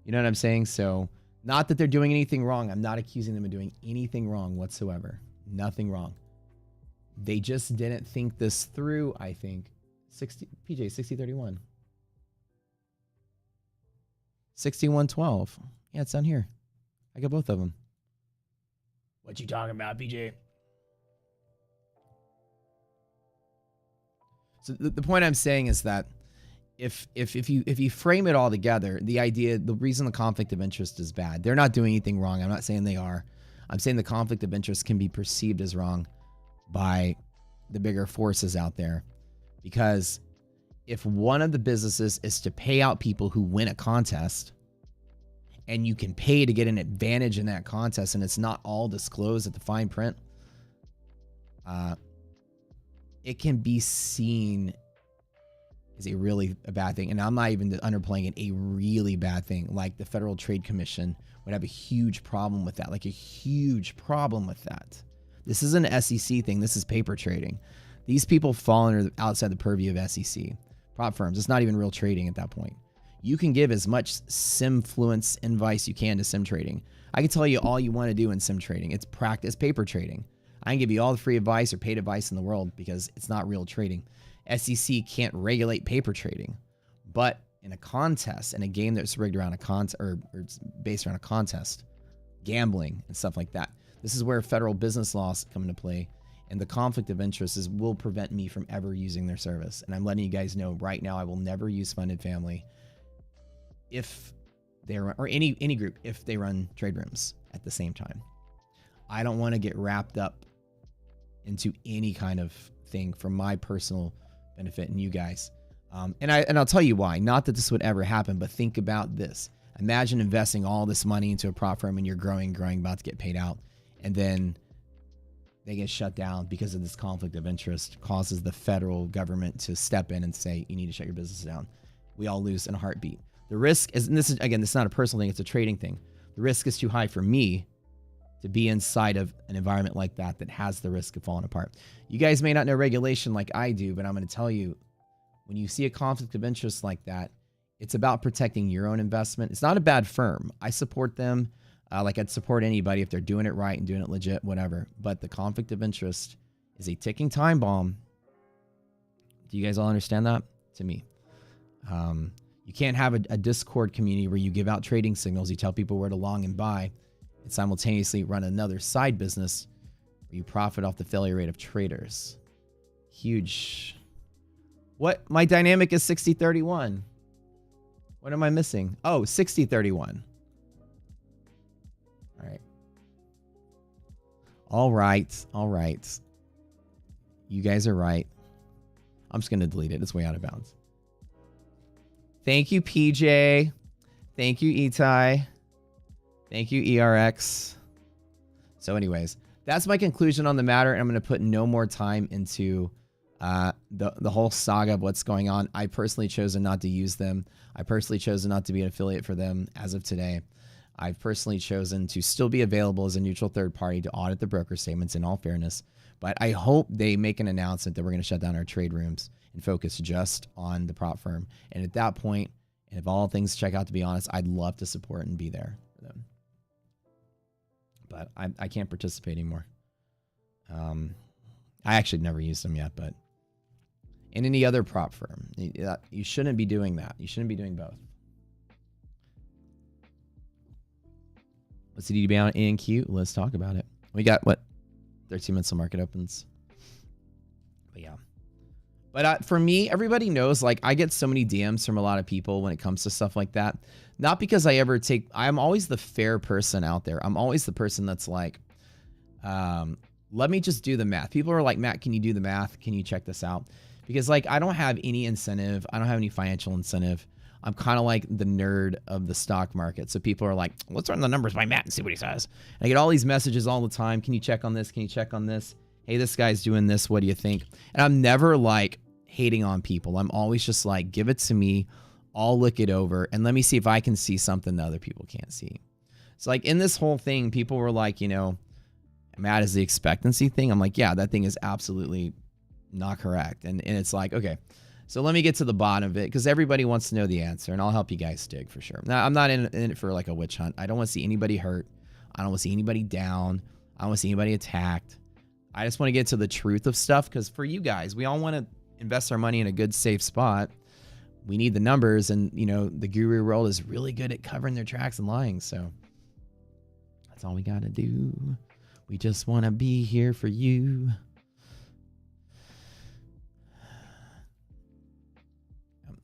You know what I'm saying? So not that they're doing anything wrong. I'm not accusing them of doing anything wrong whatsoever. Nothing wrong. They just didn't think this through, I think. PJ, 6031. 6112. Yeah, it's down here. I got both of them. What you talking about, PJ? So the point I'm saying is that if you frame it all together, the reason the conflict of interest is bad, they're not doing anything wrong. I'm not saying they are. I'm saying the conflict of interest can be perceived as wrong by the bigger forces out there. Because if one of the businesses is to pay out people who win a contest, and you can pay to get an advantage in that contest, and it's not all disclosed at the fine print, it can be seen as a bad thing. And I'm not even underplaying it, a really bad thing. Like the Federal Trade Commission would have a huge problem with that, like a huge problem with that. This isn't an SEC thing. This is paper trading. These people fall outside the purview of SEC. Prop firms, it's not even real trading at that point. You can give as much simfluence advice you can to sim trading. I can tell you all you want to do in sim trading. It's practice paper trading. I can give you all the free advice or paid advice in the world because it's not real trading. SEC can't regulate paper trading. But in a contest, in a game that's rigged around a contest, or it's based around a contest, gambling and stuff like that, this is where federal business laws come into play, and the conflict of interest will prevent me from ever using their service. And I'm letting you guys know right now, I will never use Funded Family if they run, or any group, if they run trade rooms at the same time. I don't want to get wrapped up into any kind of thing for my personal benefit and you guys. And I'll tell you why. Not that this would ever happen, but think about this. Imagine investing all this money into a prop firm and you're growing, about to get paid out. And then they get shut down because of this conflict of interest, causes the federal government to step in and say, you need to shut your business down. We all lose in a heartbeat. The risk is, and this is not a personal thing, it's a trading thing. The risk is too high for me to be inside of an environment like that has the risk of falling apart. You guys may not know regulation like I do, but I'm going to tell you, when you see a conflict of interest like that, it's about protecting your own investment. It's not a bad firm. I support them like I'd support anybody if they're doing it right and doing it legit, whatever. But the conflict of interest is a ticking time bomb. Do you guys all understand that? To me. You can't have a Discord community where you give out trading signals, you tell people where to long and buy, and simultaneously run another side business where you profit off the failure rate of traders. Huge. What? My dynamic is 60-31. What am I missing? Oh, 60-31. All right. All right. All right. You guys are right. I'm just going to delete it. It's way out of bounds. Thank you, PJ. Thank you, Itai. Thank you, ERX. So anyways, that's my conclusion on the matter. And I'm going to put no more time into the whole saga of what's going on. I personally chosen not to use them. I personally chosen not to be an affiliate for them as of today. I've personally chosen to still be available as a neutral third party to audit the broker statements in all fairness. But I hope they make an announcement that we're going to shut down our trade rooms and focus just on the prop firm. And at that point, and if all things check out to be honest, I'd love to support and be there for them. But I can't participate anymore. I actually never used them yet, but in any other prop firm, you shouldn't be doing that. You shouldn't be doing both. What's the DDB on ANQ? Let's talk about it. We got, what, 13 minutes till market opens. But yeah. But for me, everybody knows, like, I get so many DMs from a lot of people when it comes to stuff like that. Not because I'm always the fair person out there. I'm always the person that's like, let me just do the math. People are like, Matt, can you do the math? Can you check this out? Because, like, I don't have any incentive. I don't have any financial incentive. I'm kind of like the nerd of the stock market. So people are like, let's run the numbers by Matt and see what he says. And I get all these messages all the time. Can you check on this? Can you check on this? Hey, this guy's doing this. What do you think? And I'm never like hating on people. I'm always just like, give it to me. I'll look it over and let me see if I can see something that other people can't see. So like in this whole thing, people were like, you know, Matt, is the expectancy thing? I'm like, yeah, that thing is absolutely not correct. And it's like, okay, so let me get to the bottom of it because everybody wants to know the answer and I'll help you guys dig for sure. Now, I'm not in it for like a witch hunt. I don't want to see anybody hurt. I don't want to see anybody down. I don't want to see anybody attacked. I just want to get to the truth of stuff because for you guys, we all want to invest our money in a good, safe spot. We need the numbers and, you know, the guru world is really good at covering their tracks and lying. So that's all we got to do. We just want to be here for you.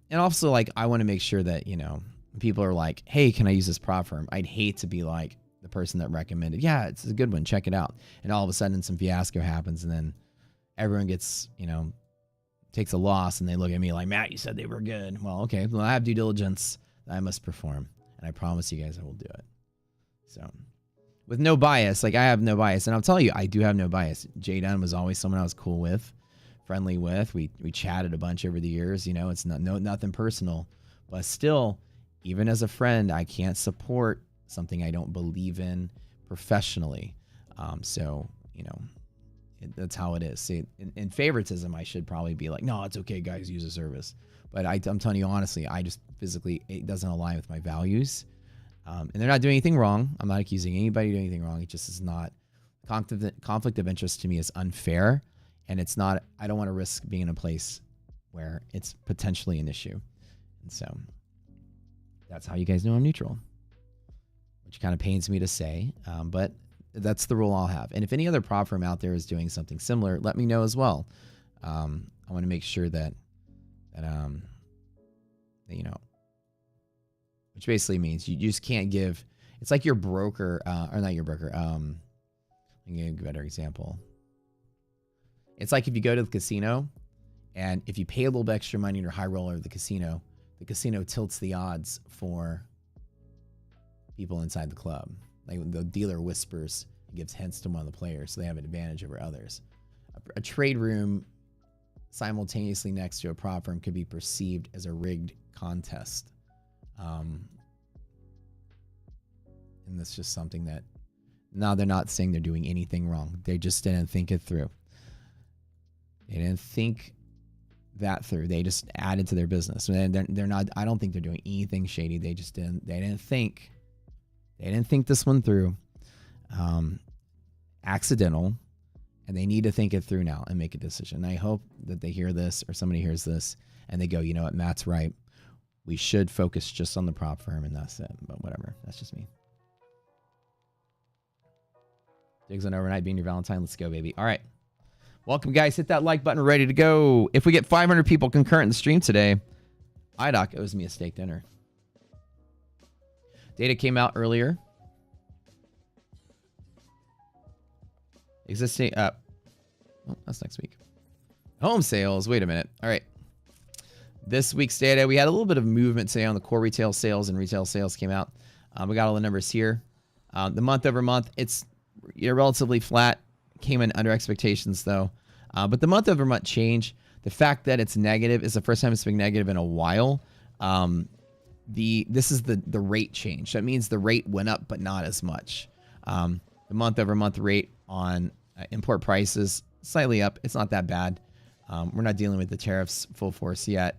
And also, like, I want to make sure that, you know, people are like, hey, can I use this prop firm? I'd hate to be like the person that recommended, yeah, it's a good one. Check it out. And all of a sudden some fiasco happens and then everyone gets, you know, takes a loss and they look at me like, Matt, you said they were good. Well, okay. Well, I have due diligence that I must perform. And I promise you guys I will do it. So with no bias, like I have no bias. And I'll tell you, I do have no bias. Jay Dunn was always someone I was cool with. Friendly with. We chatted a bunch over the years. You know, it's nothing personal, but still, even as a friend, I can't support something I don't believe in professionally. So you know, that's how it is. See, in favoritism, I should probably be like, no, it's okay, guys, use the service. But I'm telling you honestly, I just physically it doesn't align with my values. And they're not doing anything wrong. I'm not accusing anybody of doing anything wrong. It just is not conflict of interest to me is unfair. And it's not, I don't want to risk being in a place where it's potentially an issue. And so that's how you guys know I'm neutral, which kind of pains me to say, but that's the rule I'll have. And if any other prop firm out there is doing something similar, let me know as well. I want to make sure that you know, which basically means you just can't give, it's like your broker, or not your broker. Let me give you a better example. It's like if you go to the casino and if you pay a little bit extra money in your high roller at the casino tilts the odds for people inside the club. Like the dealer whispers and gives hints to one of the players, so they have an advantage over others. A trade room simultaneously next to a prop firm could be perceived as a rigged contest. And that's just something that, now they're not saying they're doing anything wrong. They just didn't think it through. They didn't think that through. They just added to their business. And they're not, I don't think they're doing anything shady. They just didn't think this one through. Accidental. And they need to think it through now and make a decision. I hope that they hear this, or somebody hears this and they go, you know what, Matt's right. We should focus just on the prop firm and that's it. But whatever. That's just me. Digs on overnight being your Valentine. Let's go, baby. All right. Welcome, guys. Hit that like button. Ready to go. If we get 500 people concurrent in the stream today, IDOC owes me a steak dinner. Data came out earlier. Existing. Oh, that's next week. Home sales. Wait a minute. All right. This week's data, we had a little bit of movement today on the core retail sales, and retail sales came out. We got all the numbers here. The month over month, it's relatively flat. Came in under expectations though. But the month over month change, the fact that it's negative is the first time it's been negative in a while. This is the rate change. That means the rate went up, but not as much. The month over month rate on import prices slightly up. It's not that bad. We're not dealing with the tariffs full force yet.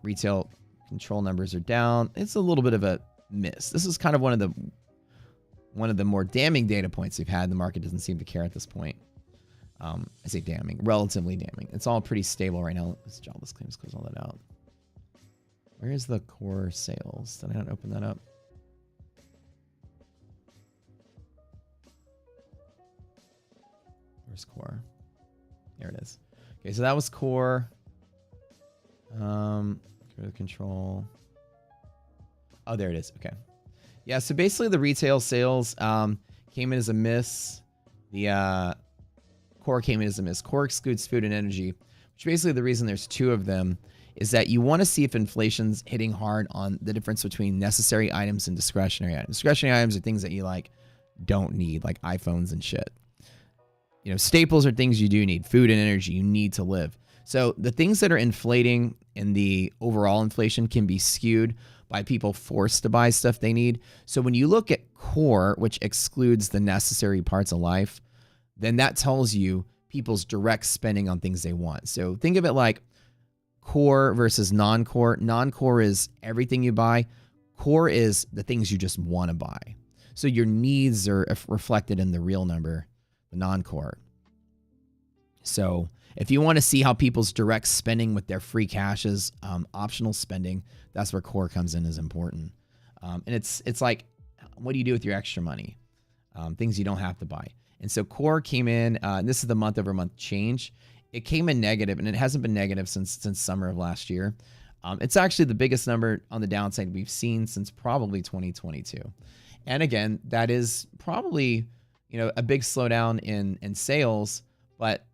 Retail control numbers are down. It's a little bit of a miss. This is kind of one of the more damning data points we've had. The market doesn't seem to care at this point. I say damning, relatively damning. It's all pretty stable right now. Let's jobless claims, close all that out. Where is the core sales? Did I not open that up? Where's core? There it is. Okay, so that was core. Control. Oh, there it is. Okay. Yeah, so basically the retail sales came in as a miss. The core came in as a miss. Core excludes food and energy, which basically the reason there's two of them is that you want to see if inflation's hitting hard on the difference between necessary items and discretionary items. Discretionary items are things that you don't need, like iPhones and shit. You know, staples are things you do need. Food and energy, you need to live. So the things that are inflating in the overall inflation can be skewed by people forced to buy stuff they need. So when you look at core, which excludes the necessary parts of life, then that tells you people's direct spending on things they want. So think of it like core versus non-core. Non-core is everything you buy. Core is the things you just want to buy. So your needs are reflected in the real number, the non-core. So if you want to see how people's direct spending with their free cash is, optional spending, that's where core comes in as important. And it's like, what do you do with your extra money? Things you don't have to buy. And so core came in, this is the month over month change. It came in negative, and it hasn't been negative since summer of last year. It's actually the biggest number on the downside we've seen since probably 2022. And again, that is probably, a big slowdown in sales, but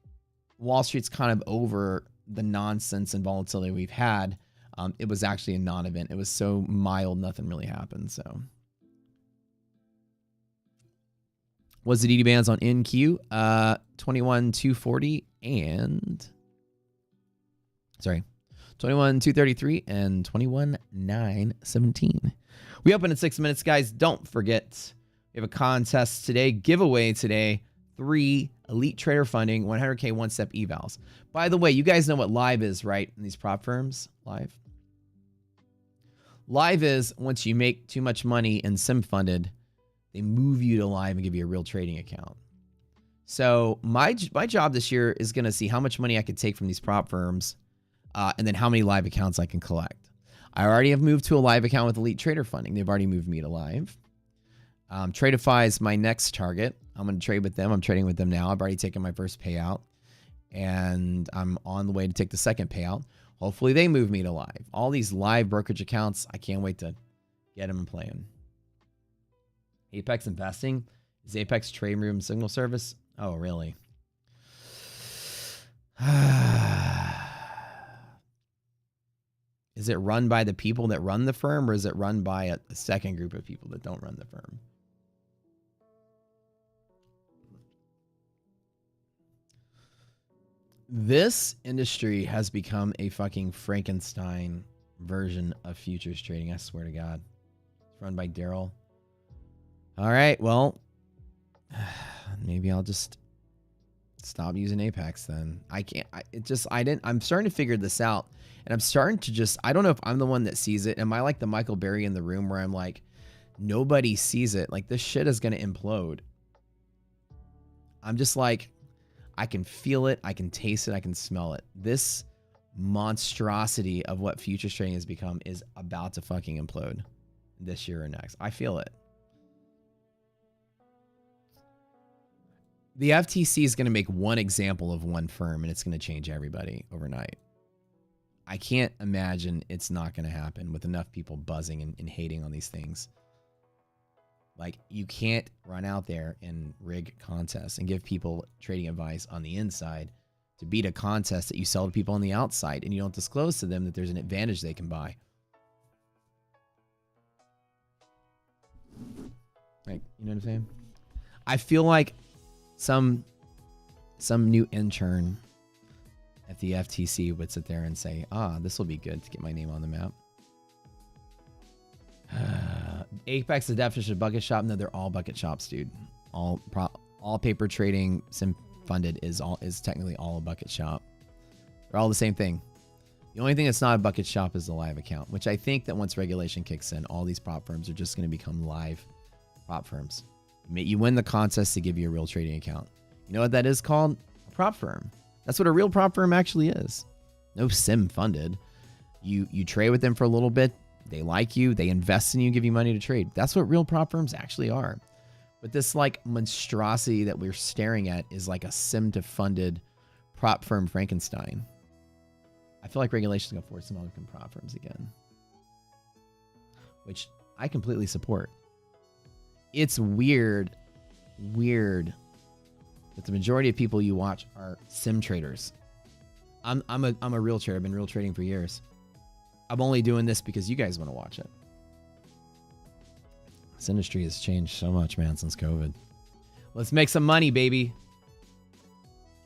Wall Street's kind of over the nonsense and volatility we've had. It was actually a non-event. It was so mild, nothing really happened. So, was the DD bands on NQ? 21,240 and 21,233 and 21,917. We open in 6 minutes, guys. Don't forget, we have a contest today, giveaway today. 3 Elite Trader Funding 100K one-step evals. By the way, you guys know what live is, right? In these prop firms, live. Live is once you make too much money in sim funded, they move you to live and give you a real trading account. So my job this year is going to see how much money I could take from these prop firms, and then how many live accounts I can collect. I already have moved to a live account with Elite Trader Funding. They've already moved me to live. Tradeify is my next target. I'm going to trade with them. I'm trading with them now. I've already taken my first payout, and I'm on the way to take the second payout. Hopefully they move me to live. All these live brokerage accounts, I can't wait to get them playing. Apex Investing? Is Apex Trade Room Signal Service? Oh, really? Is it run by the people that run the firm, or is it run by a second group of people that don't run the firm? This industry has become a fucking Frankenstein version of futures trading. I swear to God. It's run by Daryl. All right, well, maybe I'll just stop using Apex then. I can't. I'm starting to figure this out, and I'm starting to just. I don't know if I'm the one that sees it. Am I like the Michael Berry in The Room, where I'm like, nobody sees it? Like, this shit is gonna implode. I'm just like, I can feel it, I can taste it, I can smell it. This monstrosity of what futures trading has become is about to fucking implode this year or next. I feel it. The FTC is going to make one example of one firm, and it's going to change everybody overnight. I can't imagine it's not going to happen with enough people buzzing and hating on these things. Like, you can't run out there and rig contests and give people trading advice on the inside to beat a contest that you sell to people on the outside, and you don't disclose to them that there's an advantage they can buy. Like, you know what I'm saying? I feel like some new intern at the FTC would sit there and say, this will be good to get my name on the map. Apex, the definition of bucket shop. No, they're all bucket shops, dude. All paper trading sim funded is technically all a bucket shop. They're all the same thing. The only thing that's not a bucket shop is the live account, which I think that once regulation kicks in, all these prop firms are just going to become live prop firms. You win the contest to give you a real trading account. You know what that is called? A prop firm. That's what a real prop firm actually is. No sim funded. You trade with them for a little bit. They like you. They invest in you, give you money to trade. That's what real prop firms actually are. But this like monstrosity that we're staring at is like a sim to funded prop firm Frankenstein. I feel like regulations are going to force them all to become prop firms again, which I completely support. It's weird that the majority of people you watch are sim traders. I'm a real trader. I've been real trading for years. I'm only doing this because you guys want to watch it. This industry has changed so much, man, since COVID. Let's make some money, baby.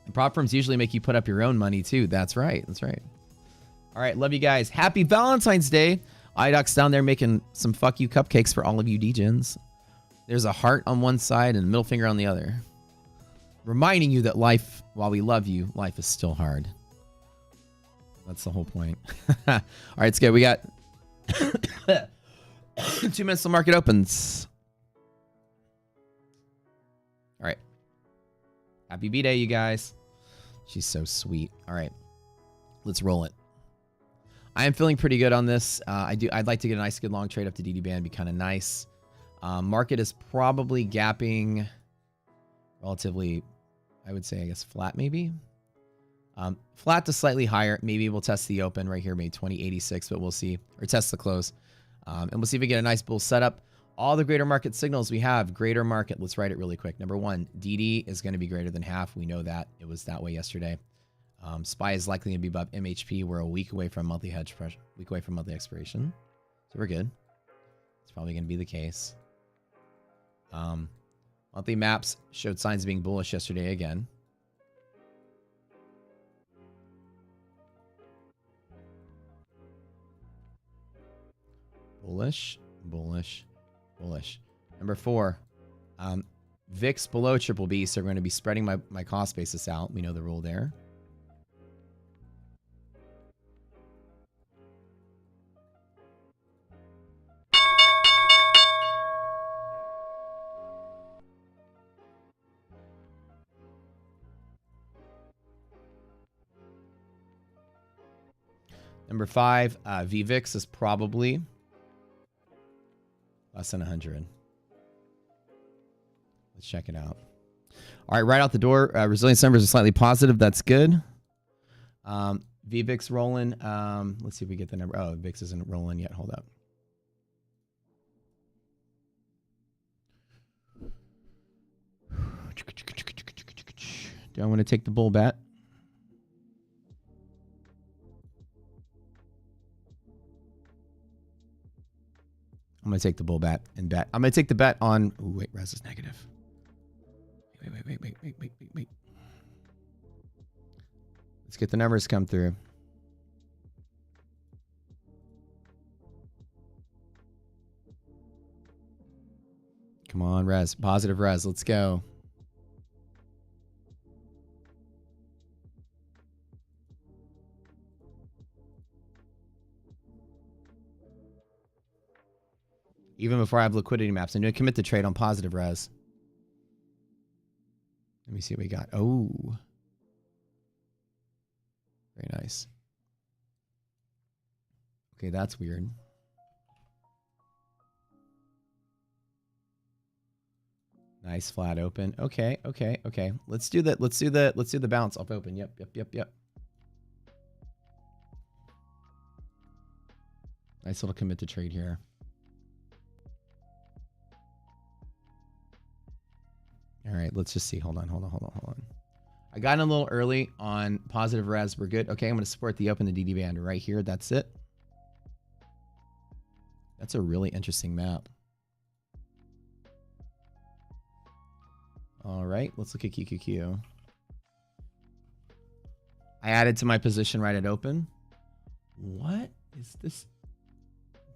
And prop firms usually make you put up your own money too. That's right. That's right. All right. Love you guys. Happy Valentine's Day. IDOC's down there making some fuck you cupcakes for all of you DGens. There's a heart on one side and a middle finger on the other. Reminding you that life, while we love you, life is still hard. That's the whole point. All right, it's good. We got 2 minutes till market opens. All right. Happy B-Day, you guys. She's so sweet. All right. Let's roll it. I am feeling pretty good on this. I'd like to get a nice, good long trade up to DD band. Be kind of nice. Market is probably gapping relatively, I would say, I guess, flat maybe. Flat to slightly higher. Maybe we'll test the open right here, maybe 2086, but we'll see. Or test the close. And we'll see if we get a nice bull setup. All the greater market signals we have. Greater market. Let's write it really quick. Number one, DD is going to be greater than half. We know that. It was that way yesterday. SPY is likely to be above MHP. We're a week away from monthly hedge pressure. Week away from monthly expiration. So we're good. It's probably going to be the case. Monthly maps showed signs of being bullish yesterday again. Bullish, bullish, bullish. Number 4, VIX below triple B, so we're going to be spreading my cost basis out. We know the rule there. Number 5, VVIX is probably less than 100. Let's check it out. All right, right out the door, resilience numbers are slightly positive. That's good. VVIX rolling. Let's see if we get the number. Oh, VIX isn't rolling yet. Hold up. Do I want to take the bull bet? I'm going to take the bull bet and bet. I'm going to take the bet on... Ooh, wait, res is negative. Wait. Let's get the numbers come through. Come on, res. Positive res. Let's go. Even before I have liquidity maps, I'm going to commit the trade on positive res. Let me see what we got. Oh. Very nice. Okay, that's weird. Nice flat open. Okay. Let's do that. Let's do the bounce off open. Yep. Nice little commit to trade here. All right, let's just see. Hold on. I got in a little early on positive res. We're good. Okay, I'm going to support the open, the DD band right here. That's it. That's a really interesting map. All right, let's look at QQQ. I added to my position right at open. What is this?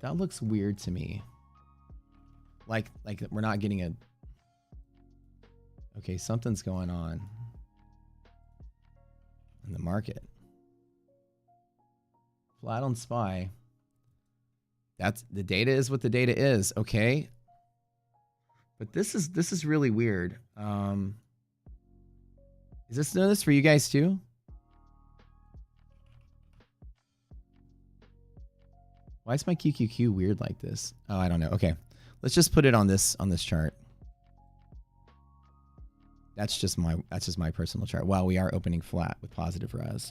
That looks weird to me. Like we're not getting a... Okay, something's going on in the market. Flat on SPY. That's the data is what the data is. Okay. But this is really weird. Is this notice for you guys too? Why is my QQQ weird like this? Oh, I don't know. Okay. Let's just put it on this chart. That's just my personal chart. Wow, we are opening flat with positive res.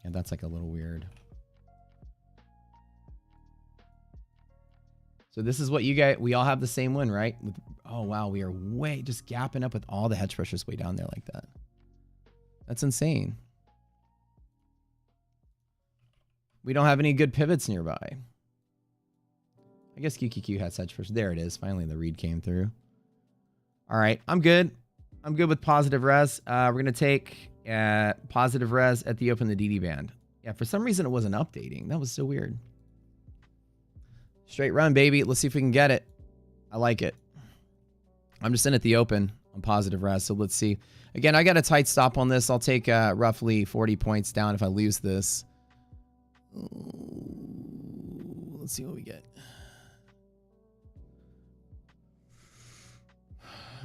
Yeah, that's like a little weird. So this is what you guys, we all have the same one, right? Oh, wow, we are way just gapping up with all the hedge pressures way down there like that. That's insane. We don't have any good pivots nearby. I guess QQQ has hedge pressure. There it is. Finally, the read came through. All right, I'm good. I'm good with positive res. We're going to take positive res at the open, the DD band. Yeah, for some reason it wasn't updating. That was so weird. Straight run, baby. Let's see if we can get it. I like it. I'm just in at the open on positive res, so let's see. Again, I got a tight stop on this. I'll take roughly 40 points down if I lose this. Let's see what we get.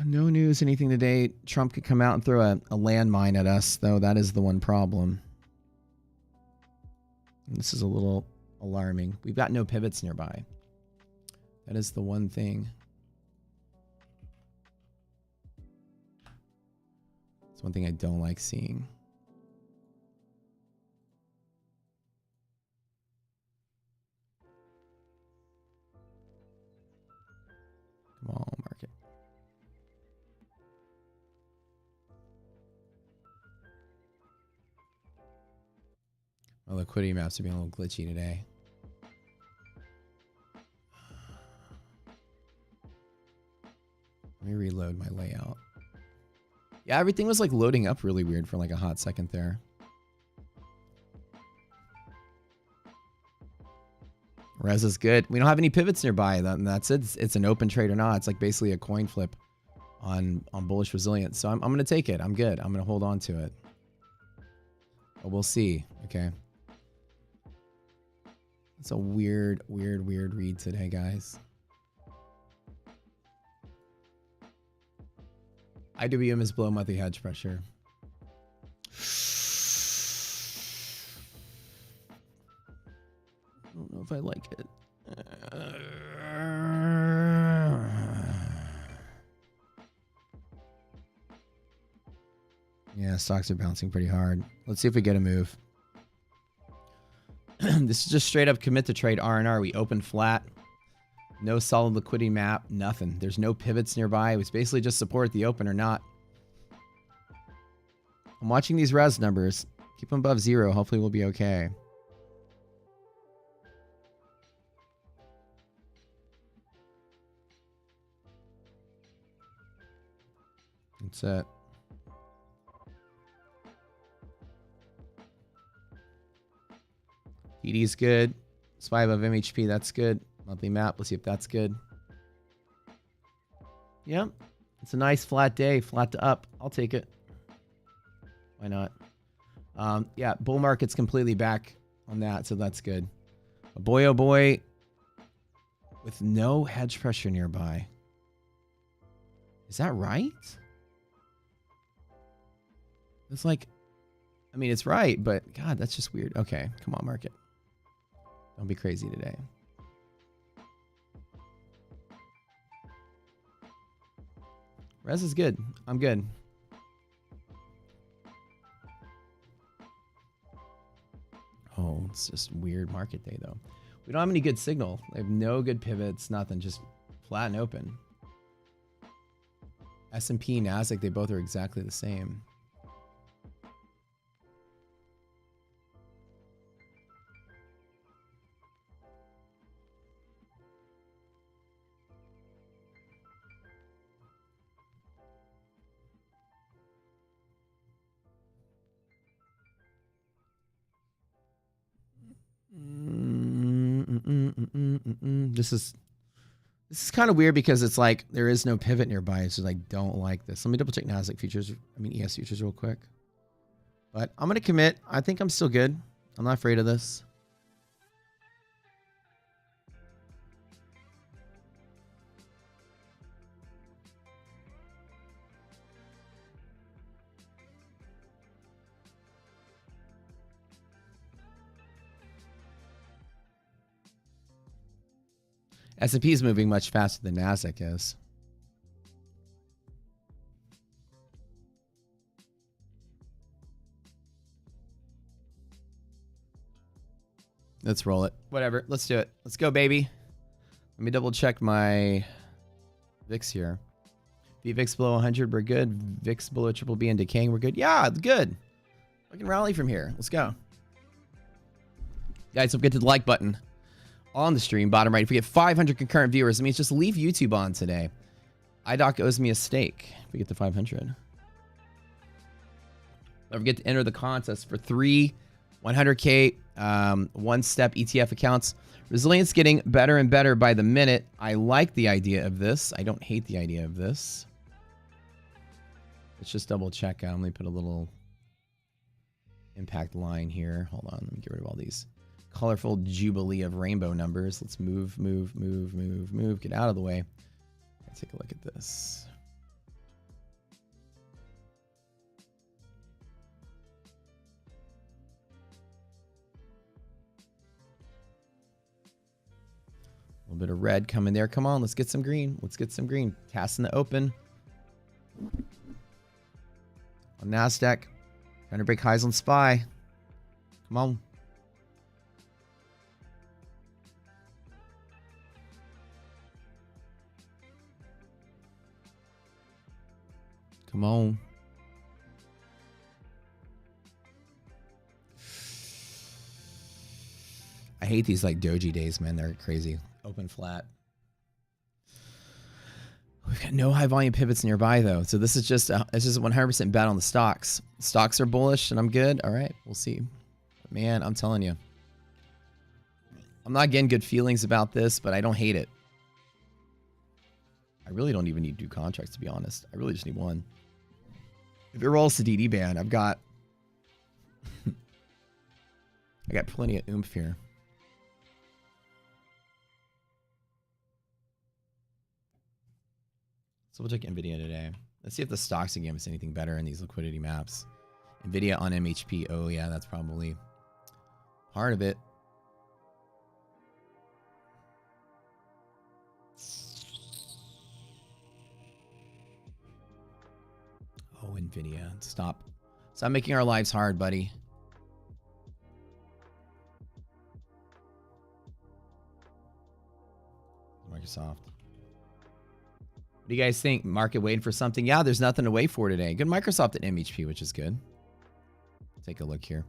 No news, anything today. Trump could come out and throw a landmine at us, though. That is the one problem. And this is a little alarming. We've got no pivots nearby. That is the one thing. It's one thing I don't like seeing. Come on, market. My liquidity maps are being a little glitchy today. Let me reload my layout. Yeah, everything was like loading up really weird for like a hot second there. Res is good. We don't have any pivots nearby. That's it. It's an open trade or not. It's like basically a coin flip on bullish resilience. So I'm going to take it. I'm good. I'm going to hold on to it. But we'll see. Okay. It's a weird read today, guys. IWM is below monthly hedge pressure. I don't know if I like it. Yeah, stocks are bouncing pretty hard. Let's see if we get a move. This is just straight up commit to trade R&R. We open flat. No solid liquidity map. Nothing. There's no pivots nearby. It was basically just support at the open or not. I'm watching these res numbers. Keep them above 0. Hopefully we'll be okay. That's it. TD's good. SPY above MHP, that's good. Monthly map, let's see if that's good. Yep. It's a nice flat day, flat to up. I'll take it. Why not? Yeah, bull market's completely back on that, so that's good. But boy, oh boy, with no hedge pressure nearby. Is that right? It's like, I mean, it's right, but God, that's just weird. Okay, come on, market. Don't be crazy today. Res is good. I'm good. Oh, it's just weird market day, though. We don't have any good signal. We have no good pivots, nothing. Just flat and open. S&P, NASDAQ, they both are exactly the same. This is kind of weird because it's like there is no pivot nearby, so I don't like this. Let me double check NASDAQ futures. I mean ES futures real quick. But I'm gonna commit. I think I'm still good. I'm not afraid of this. S&P is moving much faster than NASDAQ is. Let's roll it. Whatever. Let's do it. Let's go, baby. Let me double check my VIX here. VIX below 100, we're good. VIX below triple B and decaying, we're good. Yeah, good. I can rally from here. Let's go. Guys, don't forget to the like button on the stream, bottom right. If we get 500 concurrent viewers, it means just leave YouTube on today. iDoc owes me a steak if we get to 500. Don't forget to enter the contest for 3 100K one-step ETF accounts. Resilience getting better and better by the minute. I like the idea of this. I don't hate the idea of this. Let's just double check. Let me put a little impact line here. Hold on. Let me get rid of all these colorful jubilee of rainbow numbers. Let's move. Get out of the way. Let's take a look at this. A little bit of red coming there. Come on, let's get some green. Let's get some green. Tasks in the open. On NASDAQ. Trying to break highs on SPY. Come on. Come on. I hate these like doji days, man. They're crazy. Open flat. We've got no high volume pivots nearby though. So this is just it's just 100% bet on the stocks. Stocks are bullish and I'm good. All right, we'll see. But man, I'm telling you. I'm not getting good feelings about this, but I don't hate it. I really don't even need to do contracts, to be honest. I really just need one. If it rolls to DD band, I've got I got plenty of oomph here. So we'll check NVIDIA today. Let's see if the stocks can give us anything better in these liquidity maps. NVIDIA on MHP. Oh yeah, that's probably part of it. Oh, NVIDIA. Stop. Stop making our lives hard, buddy. Microsoft. What do you guys think? Market waiting for something? Yeah, there's nothing to wait for today. Good Microsoft at MHP, which is good. Take a look here.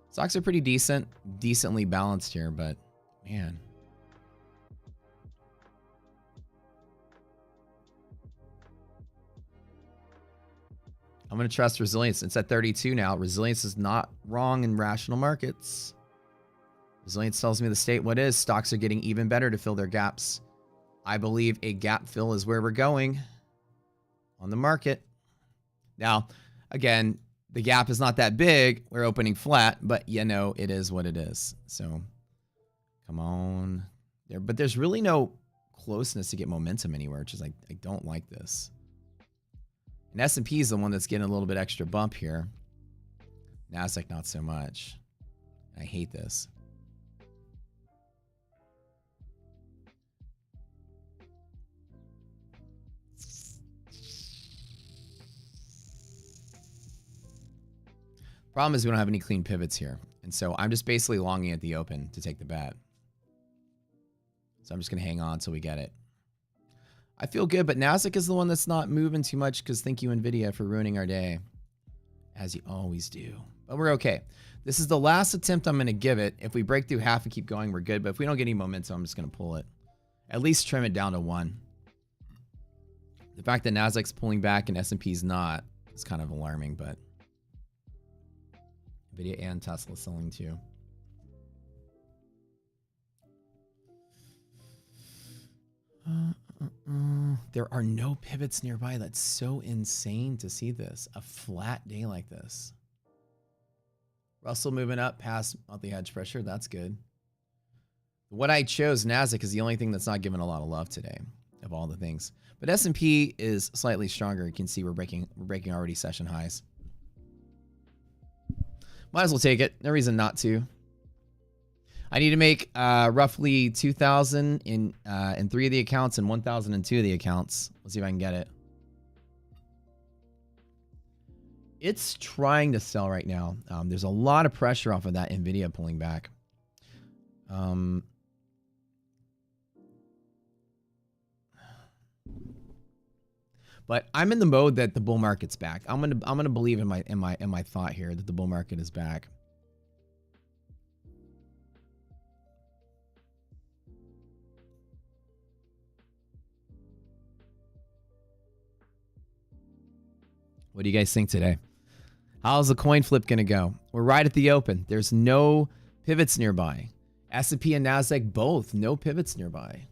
Stocks are pretty decent, decently balanced here, but man. I'm going to trust resilience. It's at 32 now. Resilience is not wrong in rational markets. Resilience tells me the state what is. Stocks are getting even better to fill their gaps. I believe a gap fill is where we're going on the market. Now, again, the gap is not that big. We're opening flat, but you know, it is what it is. So come on there. But there's really no closeness to get momentum anywhere, which is like, I don't like this. And S&P is the one that's getting a little bit extra bump here. NASDAQ, not so much. I hate this. Problem is we don't have any clean pivots here. And so I'm just basically longing at the open to take the bet. So I'm just going to hang on until we get it. I feel good, but NASDAQ is the one that's not moving too much because thank you, NVIDIA, for ruining our day. As you always do. But we're okay. This is the last attempt I'm going to give it. If we break through half and keep going, we're good. But if we don't get any momentum, I'm just going to pull it. At least trim it down to 1. The fact that NASDAQ's pulling back and S&P's not is kind of alarming, but NVIDIA and Tesla selling too. There are no pivots nearby. That's so insane to see this. A flat day like this. Russell moving up past monthly hedge pressure. That's good. What I chose, NASDAQ, is the only thing that's not given a lot of love today of all the things. But S&P is slightly stronger. You can see we're breaking already session highs. Might as well take it. No reason not to. I need to make roughly 2,000 in 3 of the accounts and 1,000 in 2 of the accounts. Let's see if I can get it. It's trying to sell right now. There's a lot of pressure off of that NVIDIA pulling back. But I'm in the mode that the bull market's back. I'm gonna believe in my thought here that the bull market is back. What do you guys think today? How's the coin flip going to go? We're right at the open. There's no pivots nearby. S&P and NASDAQ both, no pivots nearby.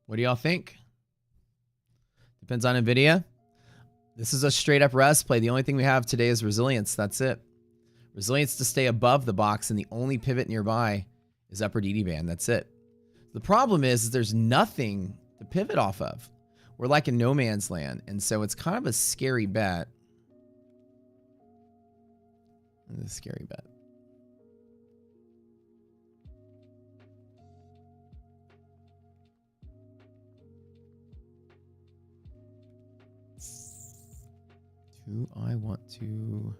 What do y'all think? Depends on NVIDIA. This is a straight up rest play. The only thing we have today is resilience. That's it. Resilience to stay above the box, and the only pivot nearby is upper DD band. That's it. The problem is there's nothing to pivot off of. We're like in no man's land, and so it's kind of a scary bet. It's a scary bet. Do I want to...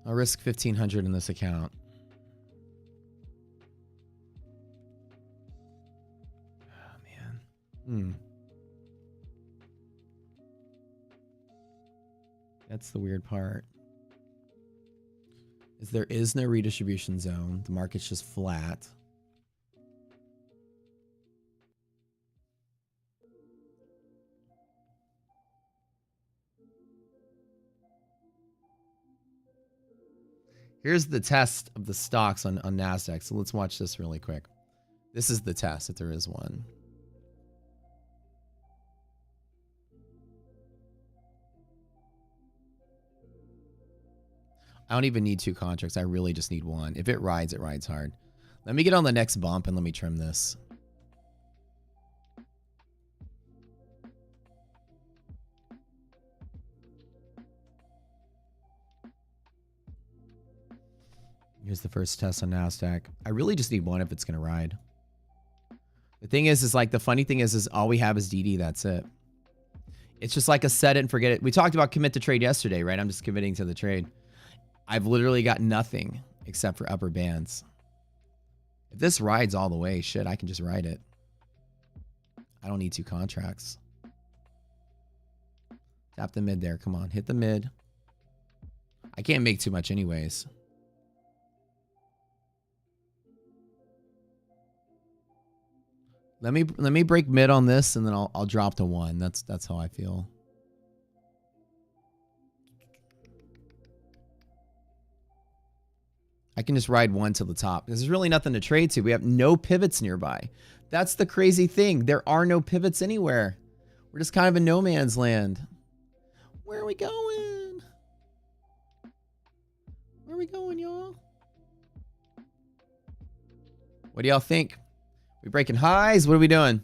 I'll risk 1,500 in this account. Oh, man. That's the weird part. Is there is no redistribution zone. The market's just flat. Here's the test of the stocks on NASDAQ. So let's watch this really quick. This is the test, if there is one. I don't even need 2 contracts. I really just need 1. If it rides hard. Let me get on the next bump and let me trim this. Here's the first test on NASDAQ. I really just need 1 if it's going to ride. The thing is like the funny thing is all we have is DD. That's it. It's just like a set it and forget it. We talked about commit to trade yesterday, right? I'm just committing to the trade. I've literally got nothing except for upper bands. If this rides all the way, shit, I can just ride it. I don't need 2 contracts. Tap the mid there. Come on, hit the mid. I can't make too much anyways. Let me break mid on this, and then I'll drop to 1. That's how I feel. I can just ride 1 to the top because there's really nothing to trade to. We have no pivots nearby. That's the crazy thing. There are no pivots anywhere. We're just kind of in no man's land. Where are we going? Where are we going, y'all? What do y'all think? We breaking highs? What are we doing?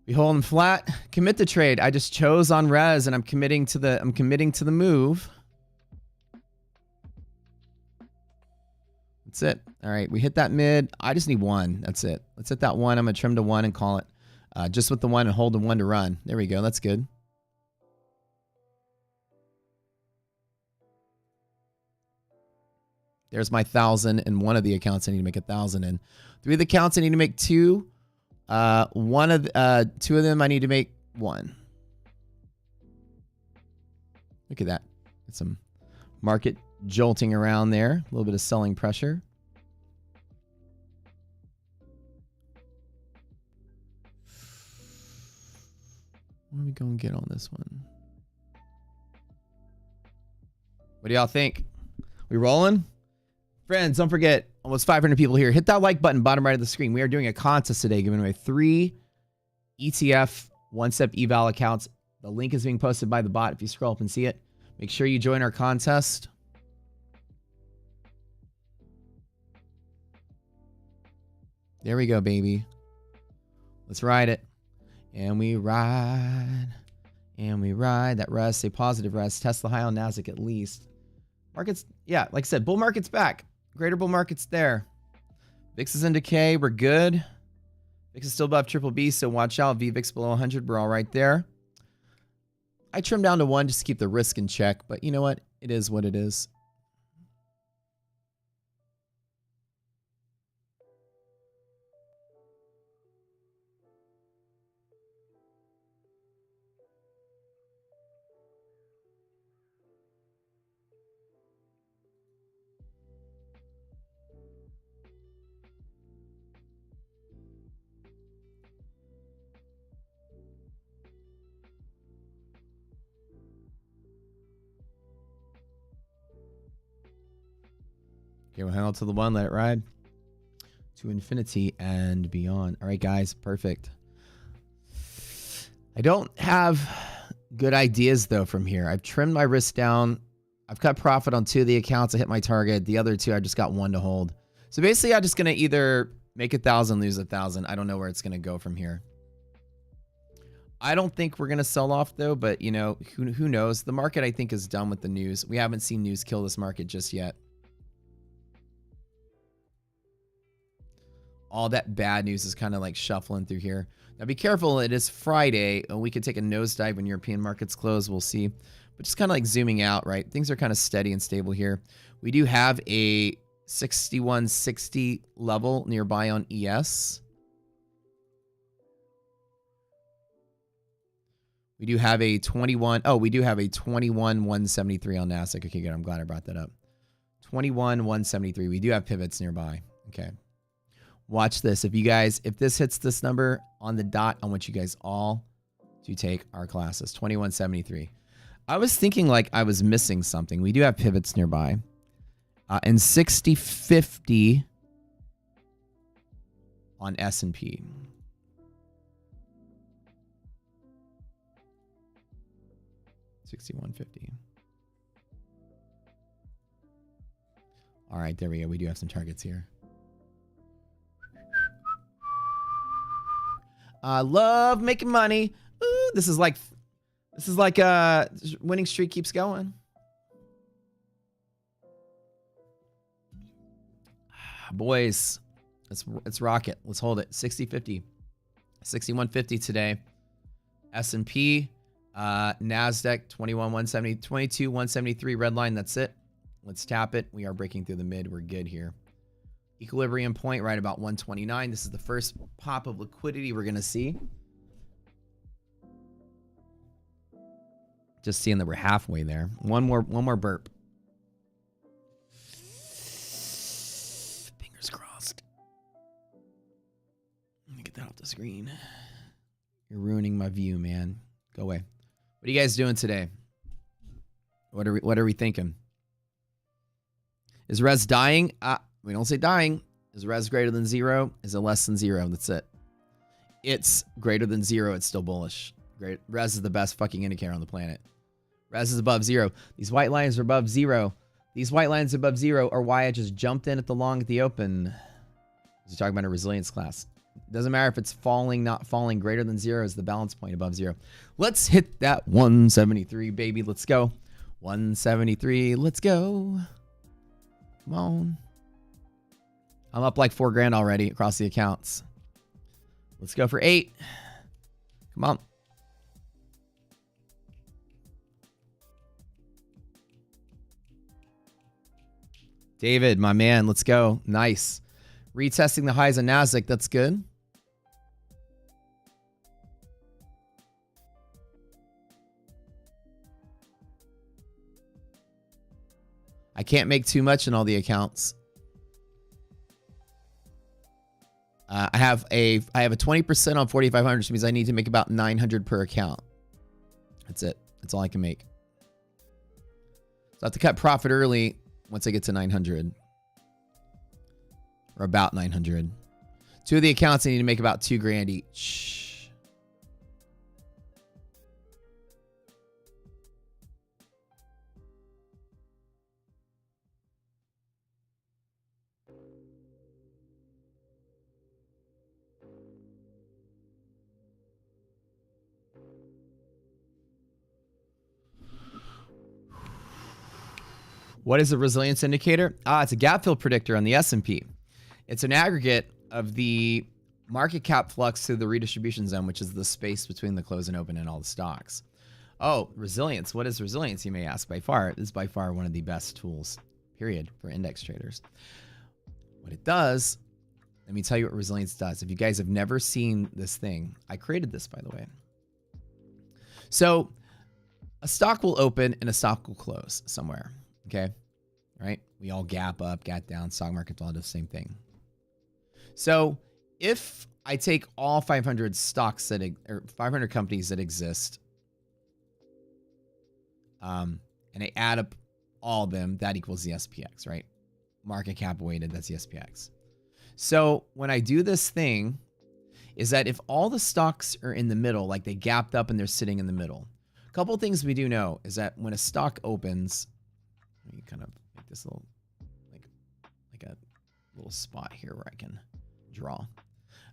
We holding flat? Commit the trade. I just chose on res, and I'm committing to the move. That's it. All right, we hit that mid. I just need 1. That's it. Let's hit that 1. I'm gonna trim to 1 and call it. Just with the 1 and hold the 1 to run. There we go. That's good. There's my 1,000 in one of the accounts. I need to make 1,000 in. 3 of the accounts I need to make 2. 2 of them I need to make 1. Look at that. Get some market jolting around there. A little bit of selling pressure. What are we going to get on this one? What do y'all think? We rolling? Friends, don't forget, almost 500 people here. Hit that like button, bottom right of the screen. We are doing a contest today, giving away 3 ETF one-step eval accounts. The link is being posted by the bot. If you scroll up and see it, make sure you join our contest. There we go, baby. Let's ride it. And we ride. And we ride. That rest, a positive rest. Test the high on NASDAQ at least. Markets, yeah, like I said, bull market's back. Greater bull market's there. VIX is in decay. We're good. VIX is still above triple B, so watch out. VVIX below 100. We're all right there. I trimmed down to 1 just to keep the risk in check, but you know what? It is what it is. Okay, we'll hang on to the 1, let it ride to infinity and beyond. All right, guys, perfect. I don't have good ideas, though, from here. I've trimmed my risk down. I've cut profit on 2 of the accounts. I hit my target. The other 2, I just got 1 to hold. So basically, I'm just going to either make 1,000, lose 1,000. I don't know where it's going to go from here. I don't think we're going to sell off, though, but, you know, who knows? The market, I think, is done with the news. We haven't seen news kill this market just yet. All that bad news is kind of like shuffling through here. Now be careful, it is Friday. We could take a nosedive when European markets close. We'll see. But just kind of like zooming out, right? Things are kind of steady and stable here. We do have a 6160 level nearby on ES. We do have a 21. Oh, we do have a 21,173 on NASDAQ. Okay, good. I'm glad I brought that up. 21,173. We do have pivots nearby. Okay. Watch this. If this hits this number on the dot, I want you guys all to take our classes. 2173. I was thinking like I was missing something. We do have pivots nearby. And 6050 on S&P. $61.50. All right, there we go. We do have some targets here. I love making money. Ooh, this is like winning streak keeps going. Boys, let's rock it. Let's hold it. 60.50, 61.50 today. S&P, NASDAQ 21,170, 22,173 red line. That's it. Let's tap it. We are breaking through the mid. We're good here. Equilibrium point right about 129. This is the first pop of liquidity we're going to see. Just seeing that we're halfway there. One more burp. Fingers crossed. Let me get that off the screen. You're ruining my view, man. Go away. What are you guys doing today? What are we thinking? Is res dying? We don't say dying. Is res greater than 0? Is it less than 0? That's it. It's greater than 0. It's still bullish. Great. Res is the best fucking indicator on the planet. Res is above 0. These white lines are above 0. These white lines above 0 are why I just jumped in at the long at the open. We're talking about a resilience class. Doesn't matter if it's falling, not falling. Greater than 0 is the balance point above 0. Let's hit that 173, baby. Let's go. 173. Let's go. Come on. I'm up like 4 grand already across the accounts. Let's go for 8. Come on. David, my man, let's go. Nice. Retesting the highs on NASDAQ. That's good. I can't make too much in all the accounts. I have a 20% on 4,500, which means I need to make about 900 per account. That's it. That's all I can make. So I have to cut profit early once I get to 900. Or about 900. 2 of the accounts I need to make about 2 grand each. What is a resilience indicator? It's a gap fill predictor on the S&P. It's an aggregate of the market cap flux to the redistribution zone, which is the space between the close and open and all the stocks. Oh, resilience. What is resilience, you may ask? By far, it is by far one of the best tools, period, for index traders. What it does, let me tell you what resilience does. If you guys have never seen this thing, I created this, by the way. So a stock will open and a stock will close somewhere. Okay, right? We all gap up, gap down. Stock markets all do the same thing. So if I take all 500 stocks or 500 companies that exist, and I add up all of them, that equals the SPX, right? Market cap weighted, that's the SPX. So when I do this thing, is that if all the stocks are in the middle, like they gapped up and they're sitting in the middle, a couple of things we do know is that when a stock opens, let me kind of make this little, like a little spot here where I can draw.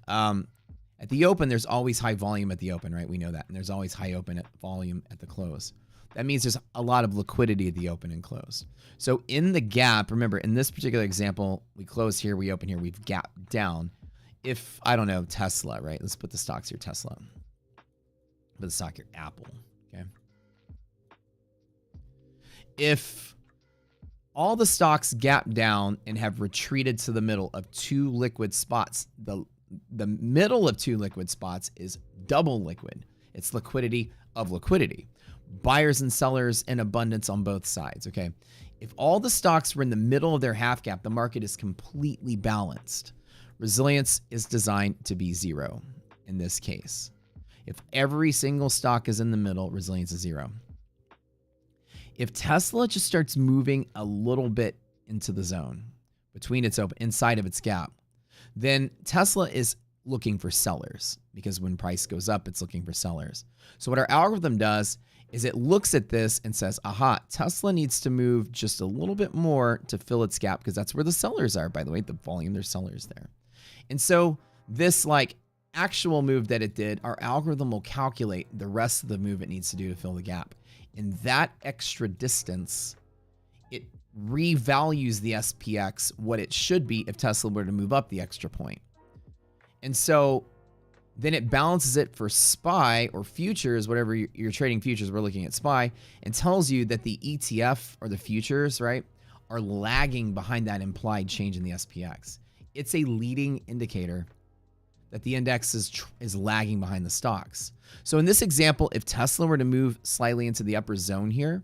At the open, there's always high volume at the open, right? We know that. And there's always high open volume at the close. That means there's a lot of liquidity at the open and close. So in the gap, remember, in this particular example, we close here, we open here, we've gapped down. If, I don't know, Tesla, right? Let's put the stocks here, Tesla. Put the stock here, Apple, okay? If all the stocks gap down and have retreated to the middle of 2 liquid spots, the middle of 2 liquid spots is double liquid. It's liquidity of liquidity. Buyers and sellers in abundance on both sides, okay? If all the stocks were in the middle of their half gap, the market is completely balanced. Resilience is designed to be 0 in this case. If every single stock is in the middle, resilience is 0. If Tesla just starts moving a little bit into the zone between its open, inside of its gap, then Tesla is looking for sellers, because when price goes up, it's looking for sellers. So what our algorithm does is it looks at this and says, aha, Tesla needs to move just a little bit more to fill its gap, because that's where the sellers are. By the way, the volume, there's sellers there. And so this like actual move that it did, our algorithm will calculate the rest of the move it needs to do to fill the gap. In that extra distance, it revalues the SPX what it should be if Tesla were to move up the extra point. And so then it balances it for SPY or futures, whatever you're trading futures, we're looking at SPY, and tells you that the ETF or the futures, right, are lagging behind that implied change in the SPX. it's a leading indicator that the index is lagging behind the stocks. So in this example, if Tesla were to move slightly into the upper zone here,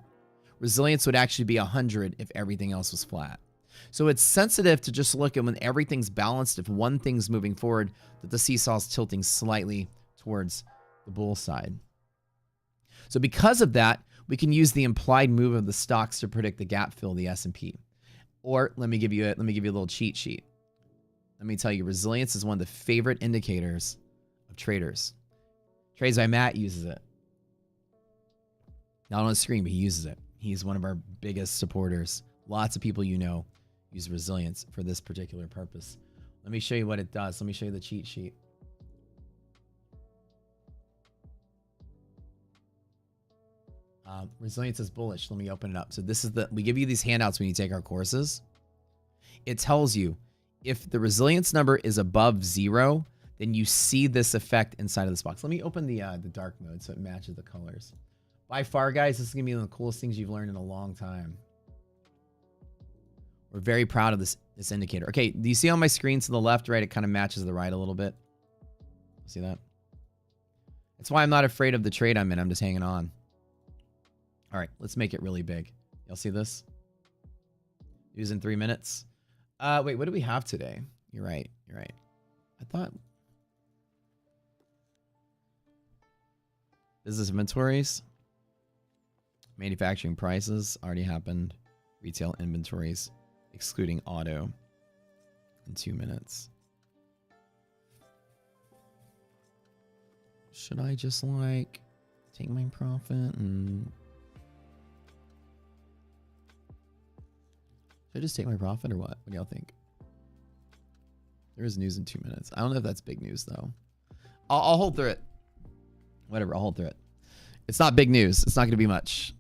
resilience would actually be 100 if everything else was flat. So it's sensitive to just look at when everything's balanced, if one thing's moving forward, that the seesaw's tilting slightly towards the bull side. So because of that, we can use the implied move of the stocks to predict the gap fill of the S&P. Or let me give you a little cheat sheet. Let me tell you, resilience is one of the favorite indicators of traders. Trades by Matt uses it. Not on the screen, but he uses it. He's one of our biggest supporters. Lots of people you know use resilience for this particular purpose. Let me show you what it does. Let me show you the cheat sheet. Resilience is bullish. Let me open it up. So this is we give you these handouts when you take our courses. It tells you if the resilience number is above 0, then you see this effect inside of this box. Let me open the dark mode so it matches the colors. By far, guys, this is going to be one of the coolest things you've learned in a long time. We're very proud of this indicator. Okay, do you see on my screen to the left, right? It kind of matches the right a little bit. See that? That's why I'm not afraid of the trade I'm in. I'm just hanging on. All right, let's make it really big. Y'all see this? News in 3 minutes. Wait, what do we have today? You're right. You're right. I thought business inventories, manufacturing prices already happened. Retail inventories, excluding auto, in 2 minutes. Should I just like take my profit and should I just take my profit or what? What do y'all think? There is news in 2 minutes. I don't know if that's big news though. I'll hold through it. Whatever, I'll hold through it. It's not big news. It's not going to be much.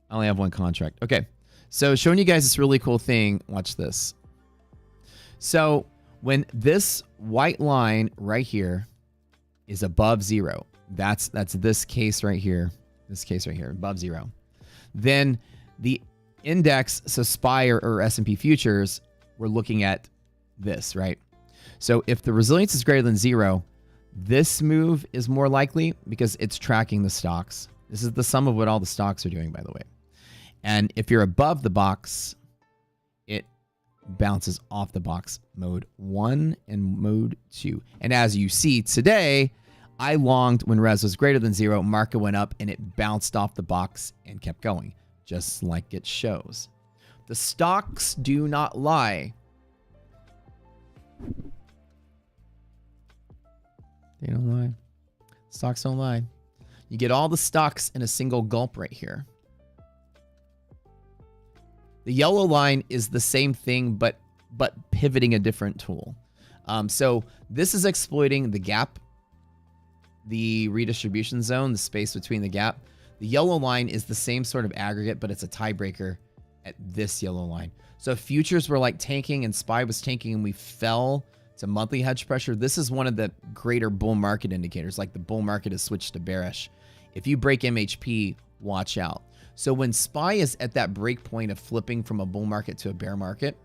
I only have one contract. Okay, so showing you guys this really cool thing. Watch this. So when this white line right here is above 0, that's this case right here. This case right here, above 0. Then the index, so SPY or S&P futures, we're looking at this, right? So if the resilience is greater than 0, this move is more likely because it's tracking the stocks. This is the sum of what all the stocks are doing, by the way. And if you're above the box, it bounces off the box, mode 1 and mode 2. And as you see today, I longed when res was greater than 0, market went up and it bounced off the box and kept going, just like it shows. The stocks do not lie. They don't lie. Stocks don't lie. You get all the stocks in a single gulp right here. The yellow line is the same thing, but pivoting a different tool. So this is exploiting the gap, the redistribution zone, the space between the gap. The yellow line is the same sort of aggregate, but it's a tiebreaker at this yellow line. So if futures were like tanking and SPY was tanking and we fell to monthly hedge pressure, this is one of the greater bull market indicators, like the bull market has switched to bearish. If you break MHP, watch out. So when SPY is at that break point of flipping from a bull market to a bear market,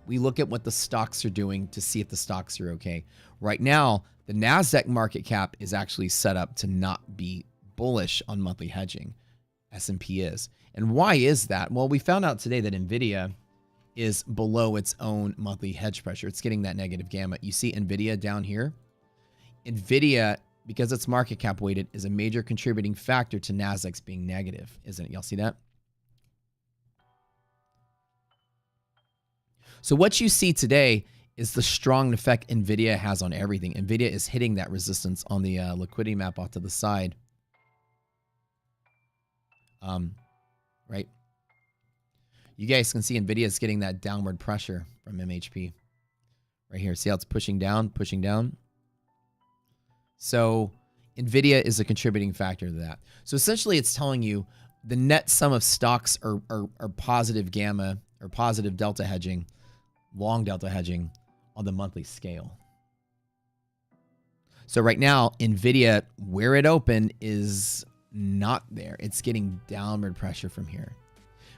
we look at what the stocks are doing to see if the stocks are okay. Right now, the NASDAQ market cap is actually set up to not be bullish on monthly hedging. S&P is. And why is that? Well, we found out today that NVIDIA is below its own monthly hedge pressure. It's getting that negative gamma. You see NVIDIA down here? NVIDIA, because it's market cap weighted, is a major contributing factor to NASDAQ's being negative, isn't it? Y'all see that? So what you see today is the strong effect NVIDIA has on everything. NVIDIA is hitting that resistance on the liquidity map off to the side. Right? You guys can see NVIDIA is getting that downward pressure from MHP. Right here. See how it's pushing down, pushing down? So NVIDIA is a contributing factor to that. So essentially it's telling you the net sum of stocks are positive gamma or positive delta hedging, long delta hedging on the monthly scale. So right now, NVIDIA, where it opened, is not there. It's getting downward pressure from here.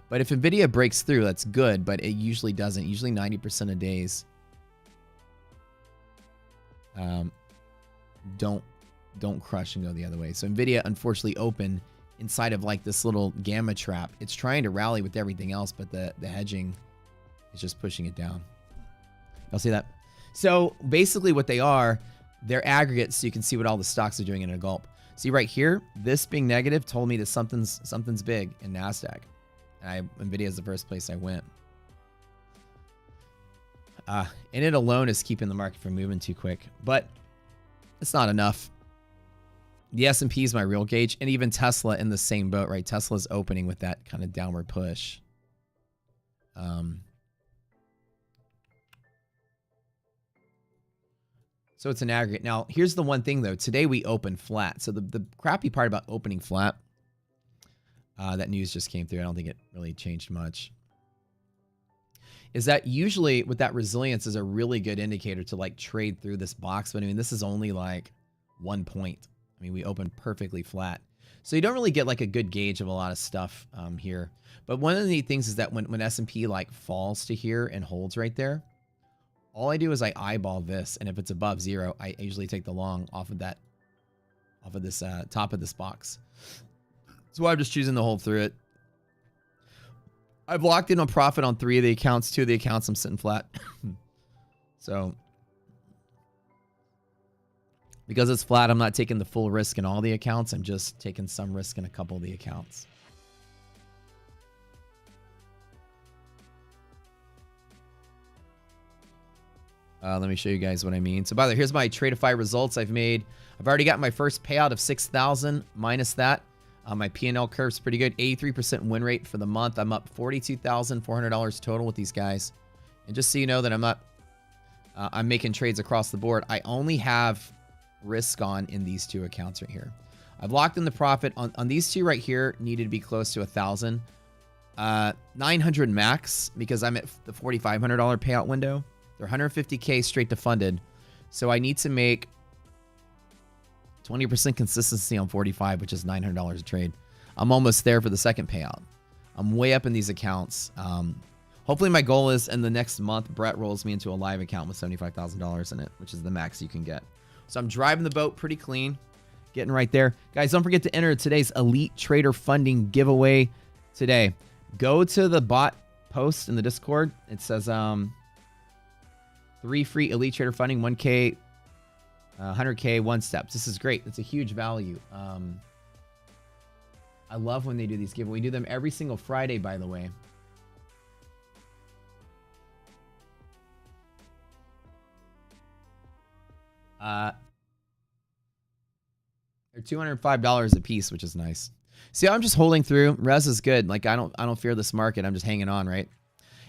But if NVIDIA breaks through, that's good, but it usually doesn't. Usually 90% of days don't crush and go the other way. So NVIDIA unfortunately opened inside of like this little gamma trap. It's trying to rally with everything else, but the hedging is just pushing it down. Y'all see that? So basically what they are, they're aggregates, so you can see what all the stocks are doing in a gulp. See right here, this being negative told me that something's big in NASDAQ. And NVIDIA is the first place I went. And it alone is keeping the market from moving too quick. But it's not enough. The S&P is my real gauge. And even Tesla in the same boat, right? Tesla's opening with that kind of downward push. So it's an aggregate. Now, here's the one thing, though. Today we opened flat. So the crappy part about opening flat, that news just came through. I don't think it really changed much. Is that usually with that resilience is a really good indicator to like trade through this box. But I mean, this is only like 1 point. I mean, we opened perfectly flat. So you don't really get like a good gauge of a lot of stuff here. But one of the neat things is that when S&P like falls to here and holds right there, all I do is I eyeball this, and if it's above 0, I usually take the long off of this top of this box. So I'm just choosing to hold through it. I've locked in on profit on 3 of the accounts. 2 of the accounts I'm sitting flat. So because it's flat, I'm not taking the full risk in all the accounts. I'm just taking some risk in a couple of the accounts. Let me show you guys what I mean. So by the way, here's my Tradeify results I've made. I've already got my first payout of 6,000 minus that. My P&L curve's pretty good. 83% win rate for the month. I'm up $42,400 total with these guys. And just so you know that I'm not, I'm making trades across the board. I only have risk on in these 2 accounts right here. I've locked in the profit on these 2 right here. Needed to be close to 1,000. 900 max because I'm at the $4,500 payout window. They're 150K straight to funded. So I need to make 20% consistency on 45, which is $900 a trade. I'm almost there for the second payout. I'm way up in these accounts. Hopefully my goal is in the next month, Brett rolls me into a live account with $75,000 in it, which is the max you can get. So I'm driving the boat pretty clean, getting right there. Guys, don't forget to enter today's Elite Trader Funding giveaway today. Go to the bot post in the Discord. It says 3 free Elite Trader Funding, 1K, 100K, 1 steps. This is great. It's a huge value. I love when they do these giveaways. We do them every single Friday, by the way. They're $205 a piece, which is nice. See, I'm just holding through. Res is good. Like I don't fear this market. I'm just hanging on, right?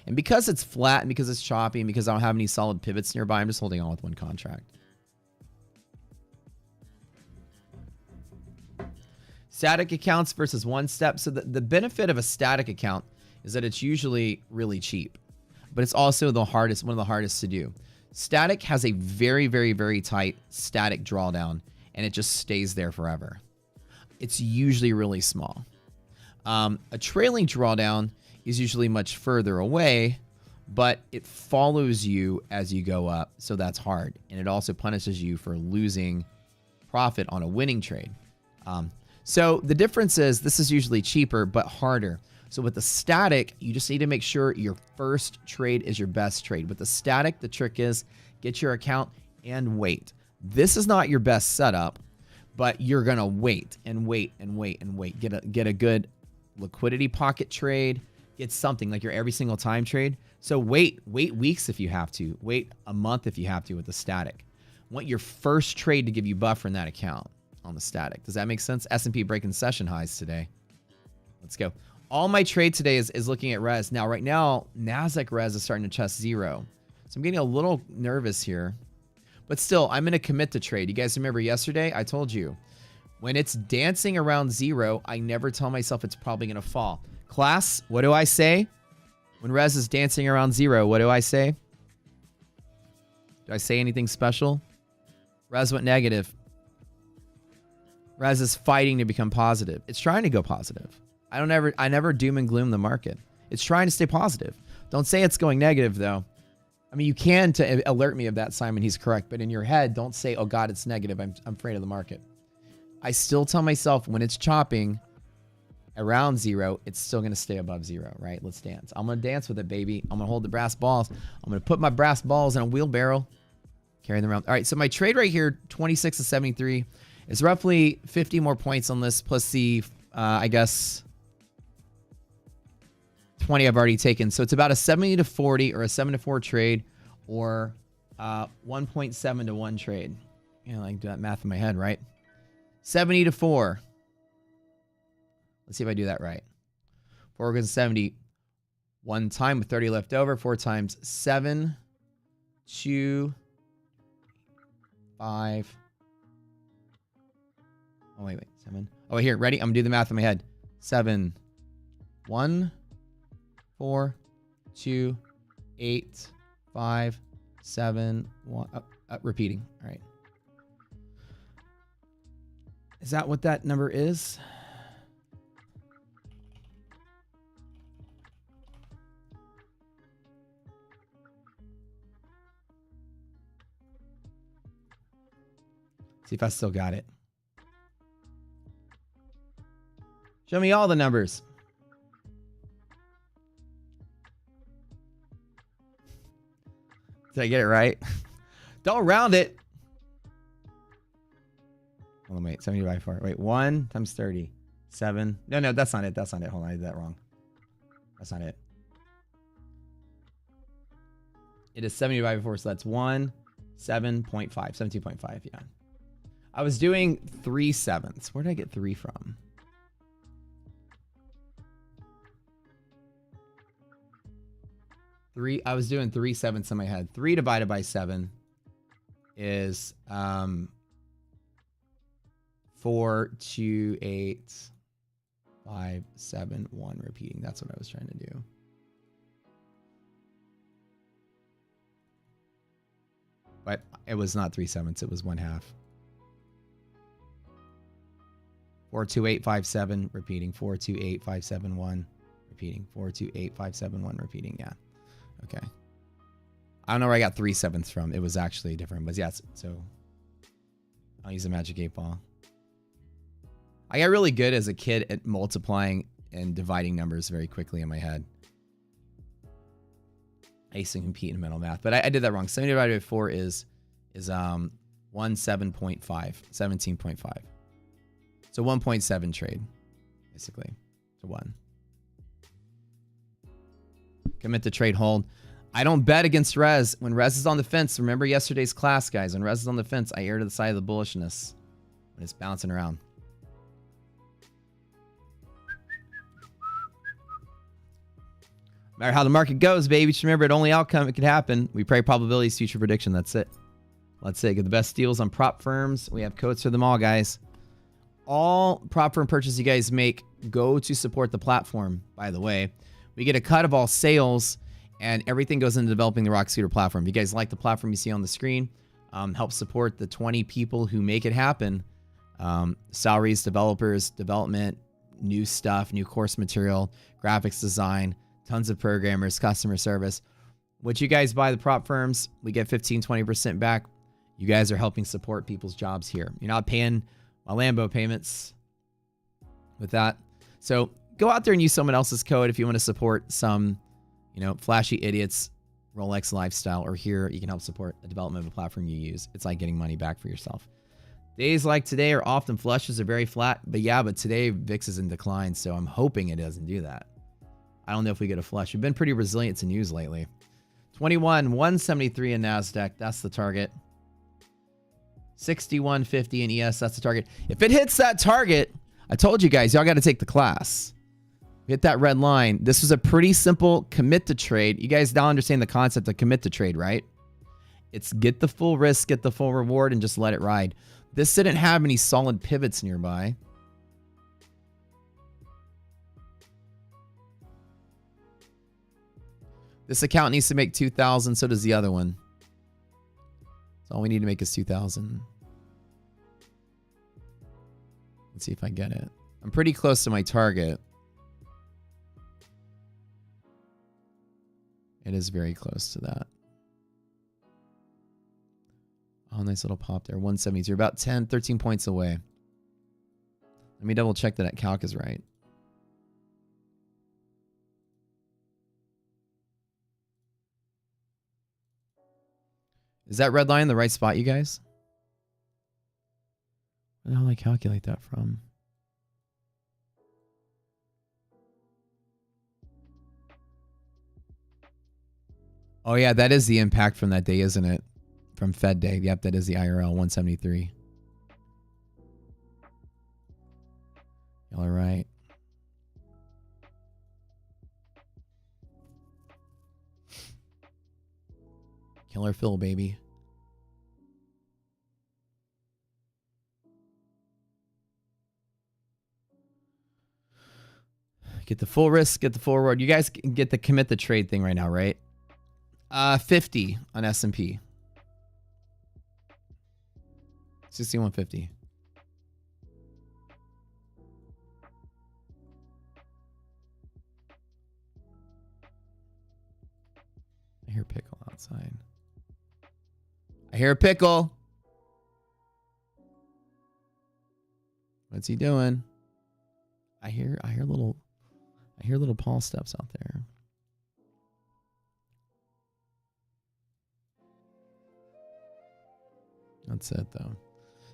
And because it's flat and because it's choppy and because I don't have any solid pivots nearby, I'm just holding on with 1 contract. Static accounts versus 1 step. So the benefit of a static account is that it's usually really cheap, but it's also one of the hardest to do. Static has a very, very, very tight static drawdown, and it just stays there forever. It's usually really small. A trailing drawdown is usually much further away, but it follows you as you go up, so that's hard. And it also punishes you for losing profit on a winning trade. So the difference is this is usually cheaper, but harder. So with the static, you just need to make sure your first trade is your best trade. With the static, the trick is get your account and wait. This is not your best setup, but you're going to wait and wait and wait and wait. Get a good liquidity pocket trade. Get something like your every single time trade. So wait weeks if you have to. Wait a month if you have to with the static. Want your first trade to give you buffer in that account on the static. Does that make sense? S&P breaking session highs today. Let's go. All my trade today is looking at res. Now, right now, NASDAQ res is starting to test 0. So I'm getting a little nervous here. But still, I'm going to commit to trade. You guys remember yesterday? I told you. When it's dancing around 0, I never tell myself it's probably going to fall. Class, what do I say? When res is dancing around 0, what do I say? Do I say anything special? Res went negative. Res is fighting to become positive. It's trying to go positive. I never doom and gloom the market. It's trying to stay positive. Don't say it's going negative though. I mean, you can to alert me of that, Simon. He's correct. But in your head, don't say, oh God, it's negative. I'm afraid of the market. I still tell myself when it's chopping around 0, it's still going to stay above 0, right? Let's dance. I'm going to dance with it, baby. I'm going to hold the brass balls. I'm going to put my brass balls in a wheelbarrow, carry them around. All right, so my trade right here, 26 to 73, is roughly 50 more points on this, plus the, I guess, 20 I've already taken. So it's about a 70 to 40 or a 7 to 4 trade or 1.7 to 1 trade. You know, I can do that math in my head, right? 70 to 4. Let's see if I do that right. 4 goes to 70 one time with 30 left over. 4 times 7, 2, 5. Oh, wait. 7. Oh, here. Ready? I'm going to do the math in my head. 7, 1, 4, 2, 8, 5, 7, 1. Repeating. All right. Is that what that number is? See if I still got it. Show me all the numbers. Did I get it right? Don't round it. Hold on, wait. 70 by 4. Wait, 1 times 30. 7. No, that's not it. That's not it. Hold on, I did that wrong. That's not it. It is 70 by 4, so that's 1, 7.5. 17.5, yeah. I was doing 3/7. Where did I get 3 from? I was doing 3/7 in my head. 3 divided by 7 is 4, 2, 8, 5, 7, 1 repeating. That's what I was trying to do. But it was not 3/7. It was 1/2. 4, 2, 8, 5, 7 repeating. 4, 2, 8, 5, 7, 1 repeating. 4, 2, 8, 5, 7, 1 repeating. Yeah. Okay. I don't know where I got 3/7 from. It was actually different, but yeah. So I'll use a magic 8 ball. I got really good as a kid at multiplying and dividing numbers very quickly in my head. I used to compete in mental math, but I did that wrong. 70 divided by 4 is 17.5. 17.5. So 1.7 trade, basically, to 1. Commit to trade hold. I don't bet against Rez. When Rez is on the fence, remember yesterday's class, guys. When Rez is on the fence, I err to the side of the bullishness when it's bouncing around. No matter how the market goes, baby, just remember, it only outcome it could happen. We pray probabilities, future prediction. That's it. Let's say get the best deals on prop firms. We have codes for them all, guys. All prop firm purchases you guys make go to support the platform, by the way. We get a cut of all sales, and everything goes into developing the Rock Scooter platform. If you guys like the platform you see on the screen, help support the 20 people who make it happen. Salaries, developers, development, new stuff, new course material, graphics design, tons of programmers, customer service. What you guys buy the prop firms, we get 15, 20% back. You guys are helping support people's jobs here. You're not paying my Lambo payments with that. So go out there and use someone else's code if you want to support some, flashy idiots, Rolex lifestyle, or here you can help support the development of a platform you use. It's like getting money back for yourself. Days like today are often flushes are very flat, but today VIX is in decline, so I'm hoping it doesn't do that. I don't know if we get a flush. We've been pretty resilient to news lately. 21,173 in NASDAQ. That's the target. 61.50 in ES. That's the target. If it hits that target, I told you guys, y'all got to take the class. Hit that red line. This was a pretty simple commit to trade. You guys now understand the concept of commit to trade, right? It's get the full risk, get the full reward, and just let it ride. This didn't have any solid pivots nearby. This account needs to make 2,000, so does the other one. So all we need to make is 2,000. Let's see if I get it. I'm pretty close to my target. It is very close to that. Oh, nice little pop there. 172. About 10, 13 points away. Let me double check that calc is right. Is that red line the right spot, you guys? Where the hell do I calculate that from? Oh, yeah, that is the impact from that day, isn't it? From Fed day. Yep, that is the IRL 173. Y'all are right. Killer Phil, baby. Get the full risk, get the full reward. You guys get the commit the trade thing right now, right? 50 on S&P. 6150. I hear pickle outside. I hear a pickle. What's he doing? I hear little Paul steps out there. That's it though.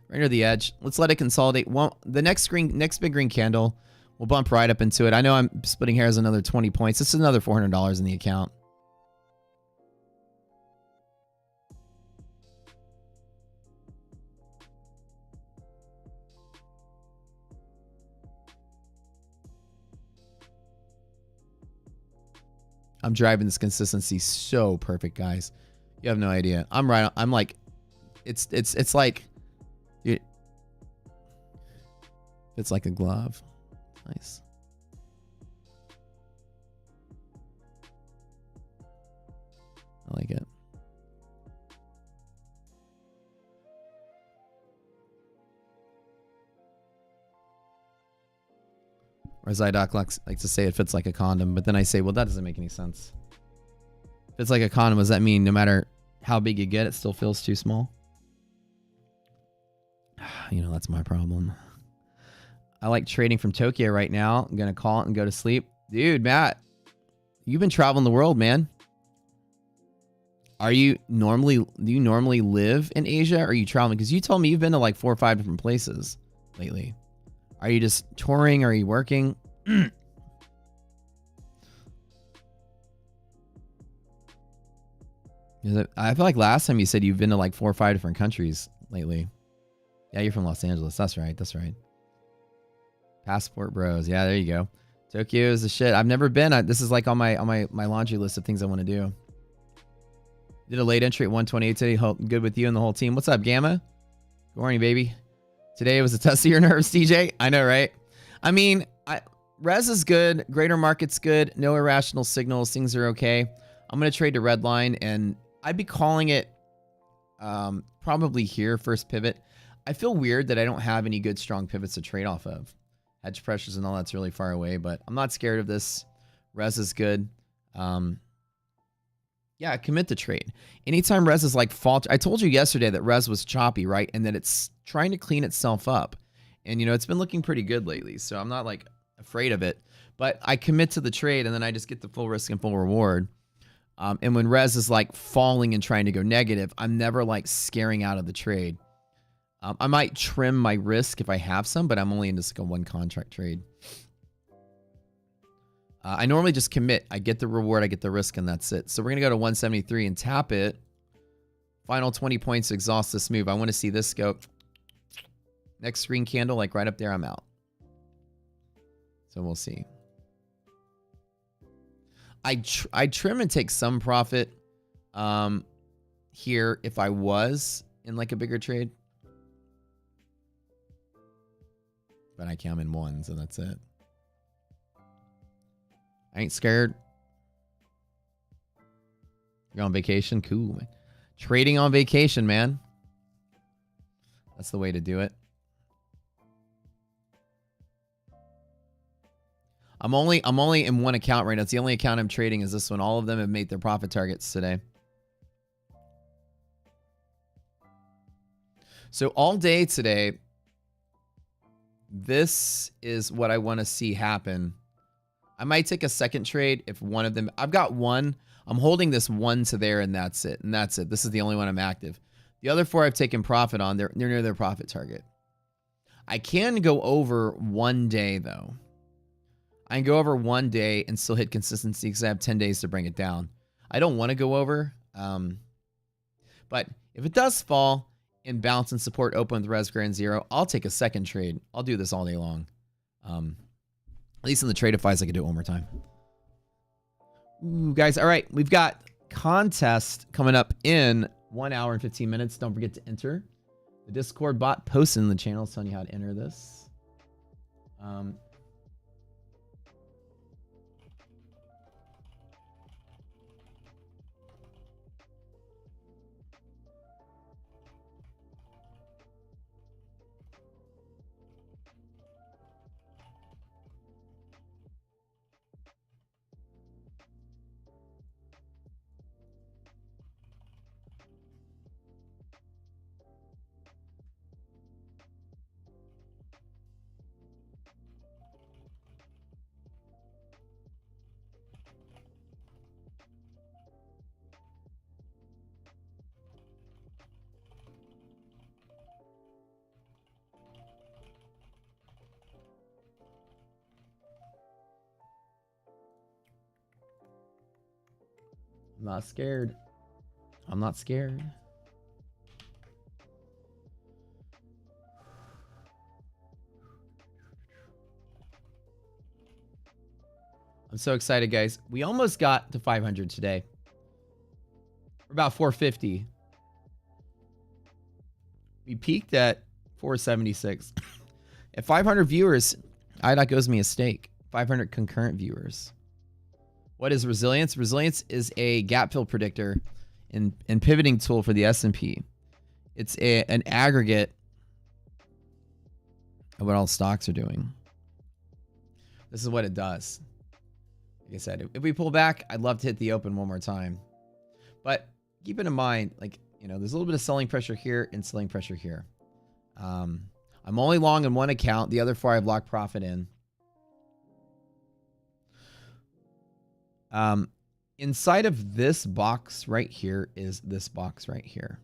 Right near the edge. Let's let it consolidate. Well, the next big green candle, we'll bump right up into it. I know I'm splitting hairs another 20 points. This is another $400 in the account. I'm driving this consistency so perfect, guys. You have no idea. I'm right. I'm like, it's like, it's like a glove. Nice. I like it. Or as iDoc likes to say, it fits like a condom. But then I say, well, that doesn't make any sense. If it's like a condom, does that mean no matter how big you get, it still feels too small? You know, that's my problem. I like trading from Tokyo right now. I'm going to call it and go to sleep. Dude, Matt, you've been traveling the world, man. Do you normally live in Asia, or are you traveling? Because you told me you've been to like 4 or 5 different places lately. Are you just touring? Are you working? I feel like last time you said you've been to like 4 or 5 different countries lately. Yeah, you're from Los Angeles. That's right. That's right. Passport bros. Yeah, there you go. Tokyo is the shit. I've never been. This is like on my laundry list of things I want to do. Did a late entry at 128 today. Good with you and the whole team. What's up, Gamma? Good morning, baby. Today was a test of your nerves, TJ. I know, right? I mean, Res is good. Greater market's good. No irrational signals. Things are okay. I'm going to trade to red line, and I'd be calling it probably here, first pivot. I feel weird that I don't have any good, strong pivots to trade off of. Hedge pressures and all that's really far away, but I'm not scared of this. Res is good. Yeah, commit the trade. Anytime Res is like fault, I told you yesterday that Res was choppy, right? And that it's trying to clean itself up. And, you know, it's been looking pretty good lately. So I'm not like afraid of it. But I commit to the trade and then I just get the full risk and full reward. And when Res is like falling and trying to go negative, I'm never like scaring out of the trade. I might trim my risk if I have some, but I'm only in just like a 1 contract trade. I normally just commit. I get the reward, I get the risk, and that's it. So we're going to go to 173 and tap it. Final 20 points to exhaust this move. I want to see this go. Next green candle, like right up there, I'm out. So we'll see. I trim and take some profit here if I was in like a bigger trade. But I count in 1, so that's it. I ain't scared. You're on vacation? Cool, man. Trading on vacation, man. That's the way to do it. I'm only in one account right now. It's the only account I'm trading is this one. All of them have made their profit targets today. So all day today, this is what I want to see happen. I might take a second trade if one of them, I've got one. I'm holding this one to there and that's it. And that's it. This is the only one I'm active. The other four I've taken profit on. They're near their profit target. I can go over one day though. I can go over one day and still hit consistency because I have 10 days to bring it down. I don't want to go over. But if it does fall and bounce and support open with res greater than 0, I'll take a second trade. I'll do this all day long. At least in the Tradeifys, I can do it one more time. Ooh, guys. All right. We've got contest coming up in 1 hour and 15 minutes. Don't forget to enter. The Discord bot posted in the channel is telling you how to enter this. I'm not scared. I'm not scared. I'm so excited, guys. We almost got to 500 today. We're about 450. We peaked at 476. At 500 viewers, IDOT owes me a steak. 500 concurrent viewers. What is resilience? Resilience is a gap fill predictor and pivoting tool for the S&P. It's an aggregate of what all stocks are doing. This is what it does. Like I said, if we pull back, I'd love to hit the open one more time. But keep it in mind, like, you know, there's a little bit of selling pressure here and selling pressure here. I'm only long in one account. The other four I've locked profit in. Inside of this box right here is this box right here.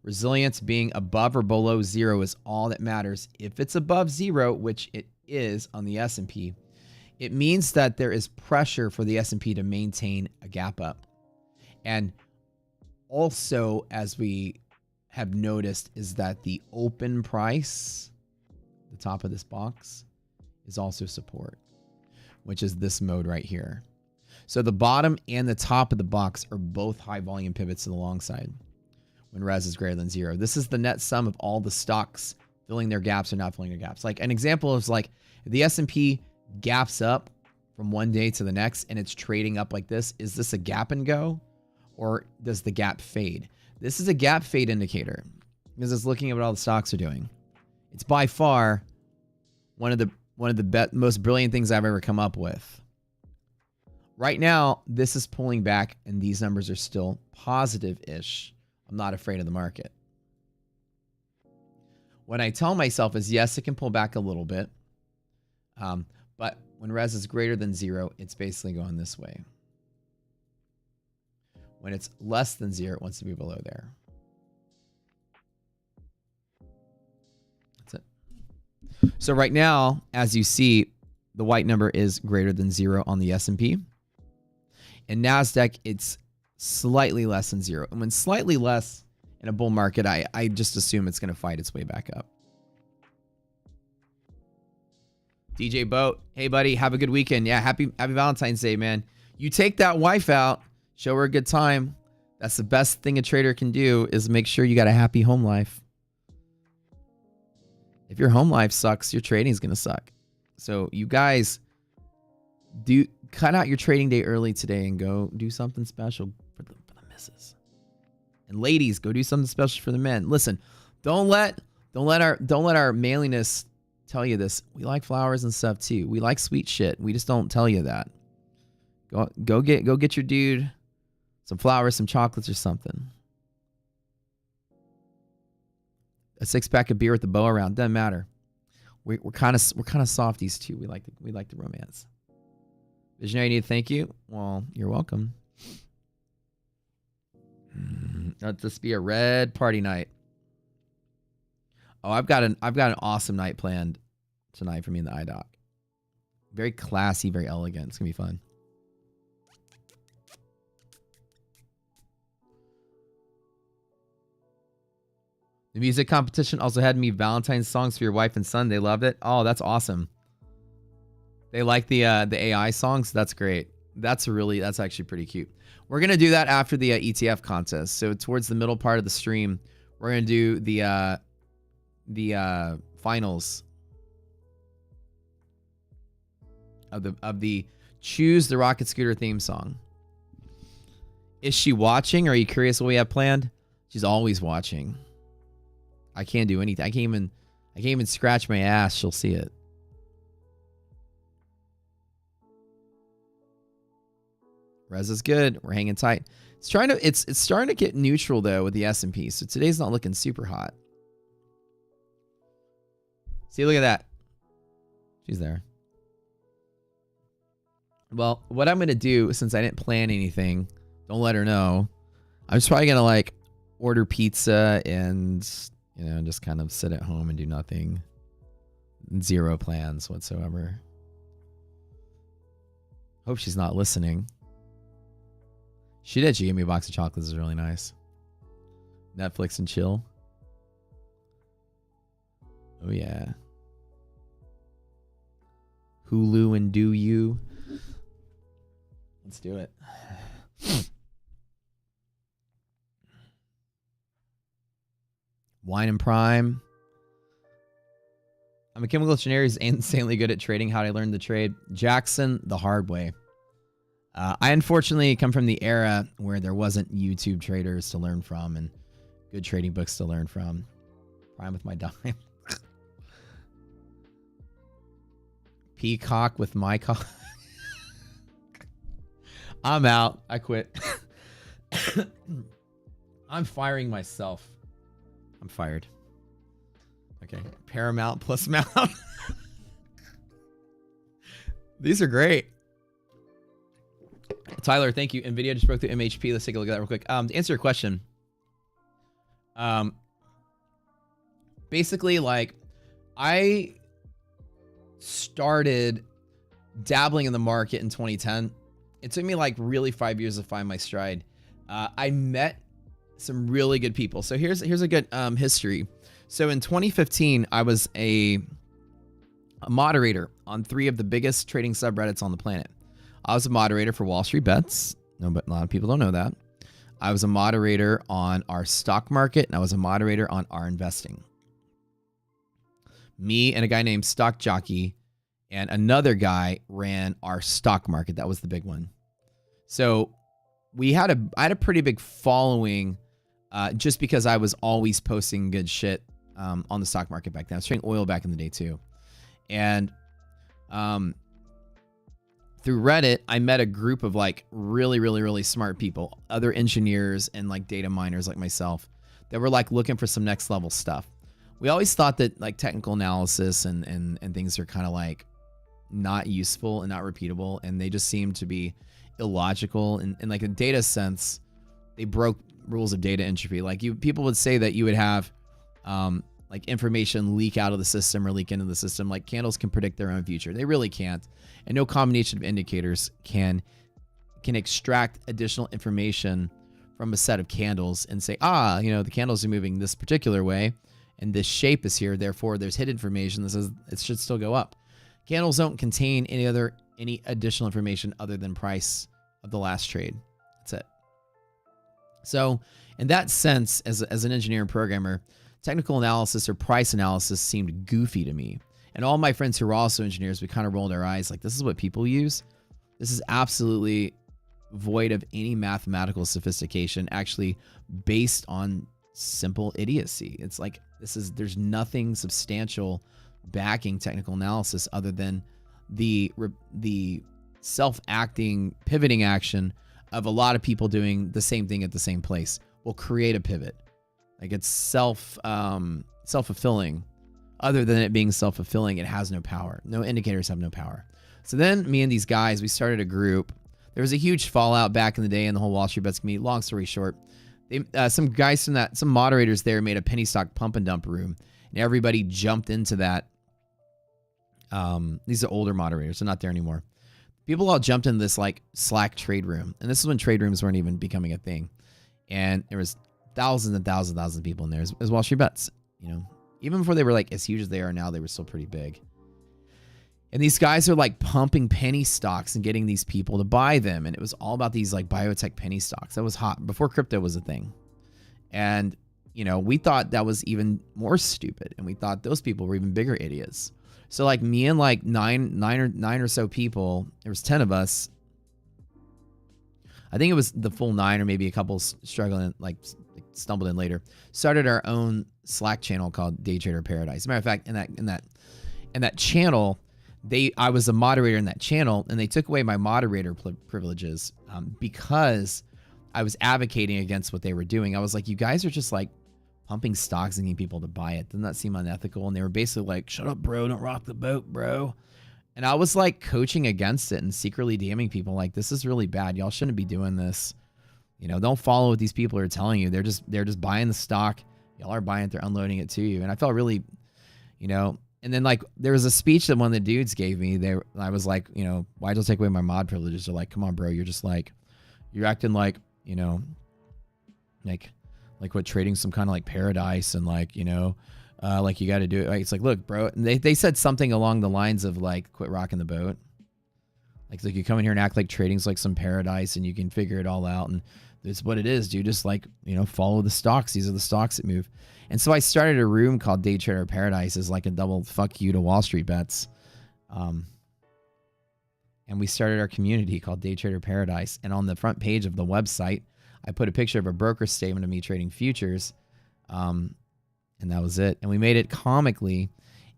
Resilience being above or below 0 is all that matters. If it's above 0, which it is on the S&P, it means that there is pressure for the S&P to maintain a gap up. And also, as we have noticed, is that the open price, the top of this box, is also support, which is this mode right here. So the bottom and the top of the box are both high volume pivots to the long side when res is greater than 0. This is the net sum of all the stocks filling their gaps or not filling their gaps. Like an example is like if the S&P gaps up from one day to the next and it's trading up like this, is this a gap and go or does the gap fade? This is a gap fade indicator because it's looking at what all the stocks are doing. It's by far one of the most brilliant things I've ever come up with. Right now, this is pulling back and these numbers are still positive-ish. I'm not afraid of the market. What I tell myself is, yes, it can pull back a little bit. But when res is greater than 0, it's basically going this way. When it's less than 0, it wants to be below there. That's it. So right now, as you see, the white number is greater than 0 on the S&P. In NASDAQ, it's slightly less than 0. And when slightly less in a bull market, I just assume it's going to fight its way back up. DJ Boat, hey, buddy, have a good weekend. Yeah, happy Valentine's Day, man. You take that wife out, show her a good time. That's the best thing a trader can do is make sure you got a happy home life. If your home life sucks, your trading is going to suck. So you guys cut out your trading day early today and go do something special for the missus. And ladies, go do something special for the men. Listen, don't let our manliness tell you this. We like flowers and stuff too. We like sweet shit. We just don't tell you that. Go get your dude some flowers, some chocolates or something. A 6-pack of beer with the bow around. Doesn't matter. We're kind of softies too. We like the romance. Visionary need to thank you. Well, you're welcome. Let this be a red party night. Oh, I've got an awesome night planned tonight for me and the iDoc. Very classy, very elegant. It's gonna be fun. The music competition also had me Valentine's songs for your wife and son. They loved it. Oh, that's awesome. They like the AI songs. That's great. That's actually pretty cute. We're gonna do that after the ETF contest. So towards the middle part of the stream, we're gonna do the finals of the Choose the Rocket Scooter theme song. Is she watching? Or are you curious what we have planned? She's always watching. I can't do anything. I can't even scratch my ass. She'll see it. Res is good. We're hanging tight. It's starting to get neutral though with the S&P. So today's not looking super hot. See, look at that. She's there. Well, what I'm going to do, since I didn't plan anything, don't let her know. I'm just probably going to like order pizza and, you know, just kind of sit at home and do nothing. Zero plans whatsoever. Hope she's not listening. She did. She gave me a box of chocolates. It's really nice. Netflix and chill. Oh, yeah. Hulu and do you. Let's do it. Wine and Prime. I'm a chemical engineer who's insanely good at trading. How did I learn the trade? Jackson, the hard way. I unfortunately come from the era where there wasn't YouTube traders to learn from and good trading books to learn from. Prime with my dime. Peacock with my cock. I'm out. I quit. I'm firing myself. I'm fired. Okay. Paramount plus Mount. These are great. Tyler, thank you. NVIDIA just broke through MHP. Let's take a look at that real quick. To answer your question. Basically, like, I started dabbling in the market in 2010. It took me like really 5 years to find my stride. I met some really good people. So here's a good history. So in 2015, I was a moderator on 3 of the biggest trading subreddits on the planet. I was a moderator for Wall Street Bets. No, but a lot of people don't know that. I was a moderator on our stock market, and I was a moderator on our investing. Me and a guy named Stock Jockey and another guy ran our stock market. That was the big one. So I had a pretty big following just because I was always posting good shit on the stock market back then. I was trading oil back in the day too. And through Reddit, I met a group of like really smart people, other engineers and like data miners like myself that were like looking for some next level stuff. We always thought that like technical analysis and things are kind of like not useful and not repeatable, and they just seemed to be illogical. And in like a data sense, they broke rules of data entropy. Like people would say that you would have like information leak out of the system or leak into the system. Like candles can predict their own future. They really can't. And no combination of indicators can extract additional information from a set of candles and say, you know, the candles are moving this particular way and this shape is here. Therefore, there's hidden information that says it should still go up. Candles don't contain any additional information other than price of the last trade. That's it. So in that sense, as an engineer and programmer, technical analysis or price analysis seemed goofy to me. And all my friends who were also engineers, we kind of rolled our eyes like, this is what people use. This is absolutely void of any mathematical sophistication, actually based on simple idiocy. It's like, there's nothing substantial backing technical analysis other than the self-acting pivoting action of a lot of people doing the same thing at the same place will create a pivot. Like it's self-fulfilling. Other than it being self-fulfilling, it has no power. No indicators have no power. So then me and these guys, we started a group. There was a huge fallout back in the day in the whole Wall Street Bets community. Long story short, some guys from some moderators there made a penny stock pump and dump room, and everybody jumped into that. These are older moderators, so not there anymore. People all jumped in this like Slack trade room, and this is when trade rooms weren't even becoming a thing. And there was thousands and thousands and thousands of people in there. It was Wall Street Bets, you know. Even before they were like as huge as they are now, they were still pretty big. And these guys are like pumping penny stocks and getting these people to buy them. And it was all about these like biotech penny stocks. That was hot before crypto was a thing. And, you know, we thought that was even more stupid. And we thought those people were even bigger idiots. So like me and like nine or so people, there was 10 of us. I think it was the full 9 or maybe a couple struggling, like stumbled in later, started our own Slack channel called Day Trader Paradise. As a matter of fact, in that channel, I was a moderator in that channel, and they took away my moderator privileges because I was advocating against what they were doing. I was like, you guys are just like pumping stocks and getting people to buy it. Doesn't that seem unethical? And they were basically like, shut up, bro. Don't rock the boat, bro. And I was like coaching against it and secretly DMing people like, this is really bad. Y'all shouldn't be doing this. You know, don't follow what these people are telling you. They're just buying the stock. Y'all are buying it. They're unloading it to you. And I felt really, you know, and then like there was a speech that one of the dudes gave me. I was like, you know, why'd you take away my mod privileges? They're like, come on, bro. You're just like, you're acting like, you know, like what trading some kind of like paradise and like, you know, like you got to do it. Like, it's like, look, bro. And they said something along the lines of like, quit rocking the boat. Like you come in here and act like trading's like some paradise and you can figure it all out. And it's what it is, dude. Just like, you know, follow the stocks. These are the stocks that move. And so I started a room called Day Trader Paradise as like a double fuck you to Wall Street Bets. And we started our community called Day Trader Paradise. And on the front page of the website, I put a picture of a broker statement of me trading futures. And that was it. And we made it comically.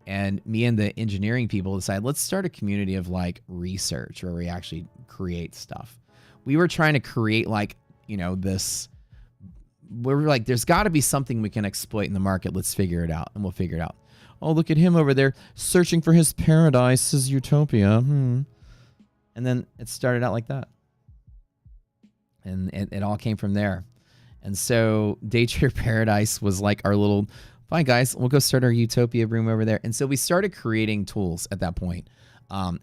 And me and the engineering people decided, let's start a community of like research where we actually create stuff. We were trying to create like, you know, we're like, there's got to be something we can exploit in the market. Let's figure it out. And we'll figure it out. Oh, look at him over there searching for his paradise, his utopia. And then it started out like that. And it all came from there. And so Day Trader Paradise was like our little, fine guys, we'll go start our utopia room over there. And so we started creating tools at that point. And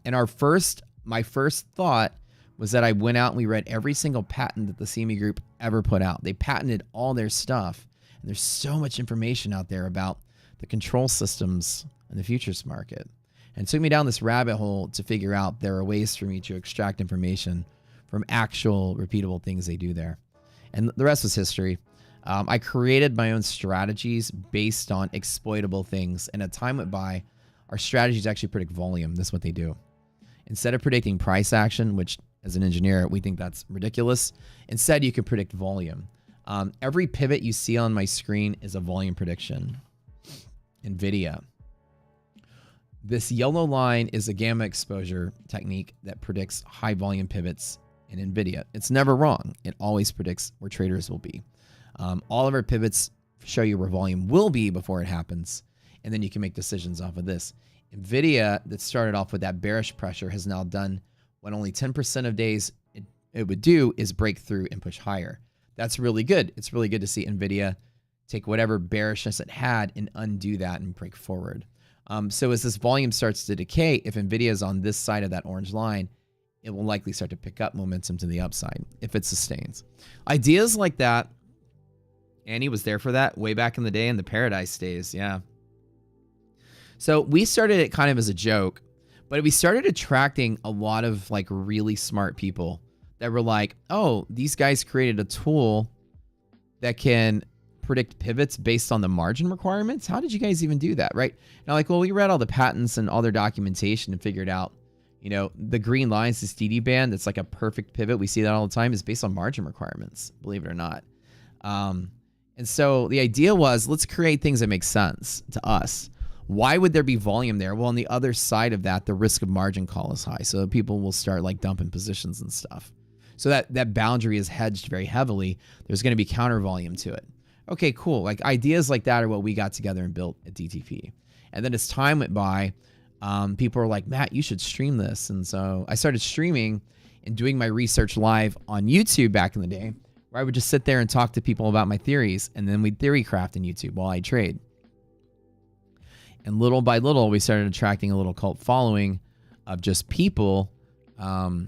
my first thought was that I went out and we read every single patent that the CME Group ever put out. They patented all their stuff. And there's so much information out there about the control systems in the futures market. And it took me down this rabbit hole to figure out there are ways for me to extract information from actual repeatable things they do there. And the rest was history. I created my own strategies based on exploitable things. And as time went by, our strategies actually predict volume. That's what they do. Instead of predicting price action, which as an engineer, we think that's ridiculous. Instead, you can predict volume. Every pivot you see on my screen is a volume prediction. NVIDIA. This yellow line is a gamma exposure technique that predicts high volume pivots in NVIDIA. It's never wrong. It always predicts where traders will be. All of our pivots show you where volume will be before it happens. And then you can make decisions off of this. NVIDIA, that started off with that bearish pressure, has now done what only 10% of days it would do is break through and push higher. That's really good. It's really good to see NVIDIA take whatever bearishness it had and undo that and break forward. So as this volume starts to decay, if NVIDIA is on this side of that orange line, it will likely start to pick up momentum to the upside if it sustains. Ideas like that, Annie was there for that way back in the day in the Paradise days. Yeah. So we started it kind of as a joke, but we started attracting a lot of like really smart people that were like, oh, these guys created a tool that can predict pivots based on the margin requirements. How did you guys even do that? Right. And I'm like, well, we read all the patents and all their documentation and figured out, you know, the green lines, this DD band, that's like a perfect pivot. We see that all the time, is based on margin requirements, believe it or not. And so the idea was, let's create things that make sense to us Why would there be volume there? Well, on the other side of that, the risk of margin call is high. So people will start like dumping positions and stuff. So that boundary is hedged very heavily. There's going to be counter volume to it. Okay, cool. Like ideas like that are what we got together and built at DTP. And then as time went by, people were like, Matt, you should stream this. And so I started streaming and doing my research live on YouTube back in the day, where I would just sit there and talk to people about my theories. And then we'd theory craft in YouTube while I trade. And little by little, we started attracting a little cult following of just people, you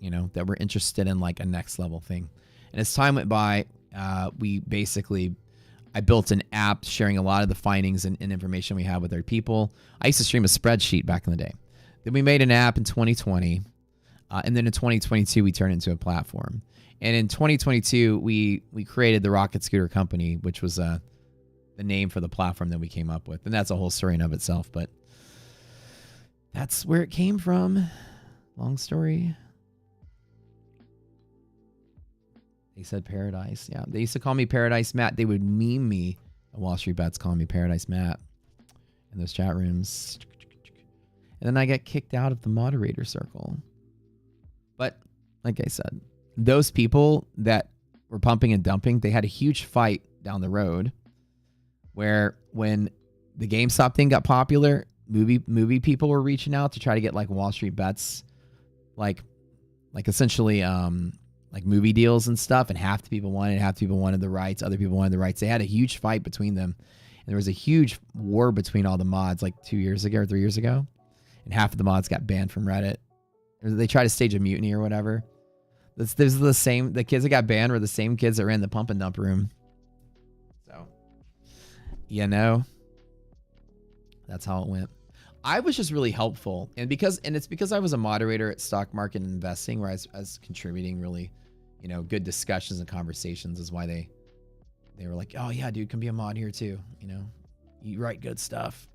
know, that were interested in like a next level thing. And as time went by, I built an app sharing a lot of the findings and information we had with our people. I used to stream a spreadsheet back in the day. Then we made an app in 2020. And then in 2022, we turned it into a platform. And in 2022, we created the Rocket Scooter Company, which was the name for the platform that we came up with. And that's a whole story in of itself. But that's where it came from. Long story. They said Paradise. Yeah, they used to call me Paradise Matt. They would meme me at Wall Street Bets calling me Paradise Matt in those chat rooms. And then I got kicked out of the moderator circle. But like I said, those people that were pumping and dumping, they had a huge fight down the road where when the GameStop thing got popular, movie people were reaching out to try to get like Wall Street Bets, like essentially like movie deals and stuff, and half the people wanted the rights, other people wanted the rights. They had a huge fight between them. And there was a huge war between all the mods like 2 years ago or 3 years ago. And half of the mods got banned from Reddit. They tried to stage a mutiny or whatever. The kids that got banned were the same kids that ran the pump and dump room. So, you know, that's how it went. I was just really helpful. And it's because I was a moderator at Stock Market and Investing, where I was contributing really, you know, good discussions and conversations is why they were like, oh yeah, dude, come be a mod here too. You know, you write good stuff.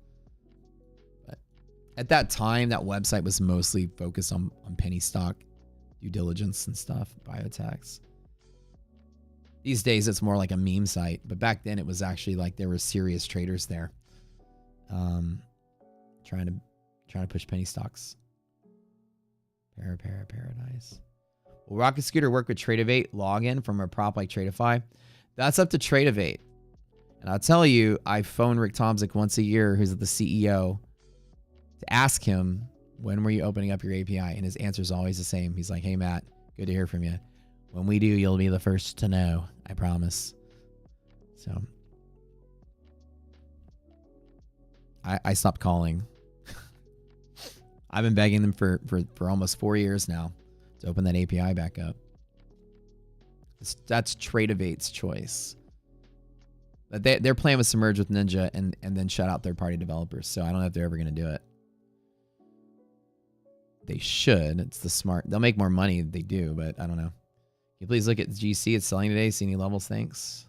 But at that time, that website was mostly focused on penny stock due diligence and stuff, biotechs. These days, it's more like a meme site. But back then, it was actually like there were serious traders there. Trying to push penny stocks. Paradise. Will Rocket Scooter work with Tradeovate login from a prop like Tradeify? That's up to Tradeovate. And I'll tell you, I phone Rick Tomczyk once a year, who's the CEO, to ask him, when were you opening up your API? And his answer is always the same. He's like, hey, Matt, good to hear from you. When we do, you'll be the first to know. I promise. So I stopped calling. I've been begging them for almost 4 years now to open that API back up. That's Tradeovate's choice. But their plan was to merge with Ninja and then shut out third-party developers. So I don't know if they're ever going to do it. They should. It's the smart. They'll make more money if they do, but I don't know. Can you please look at GC? It's selling today. See any levels? Thanks.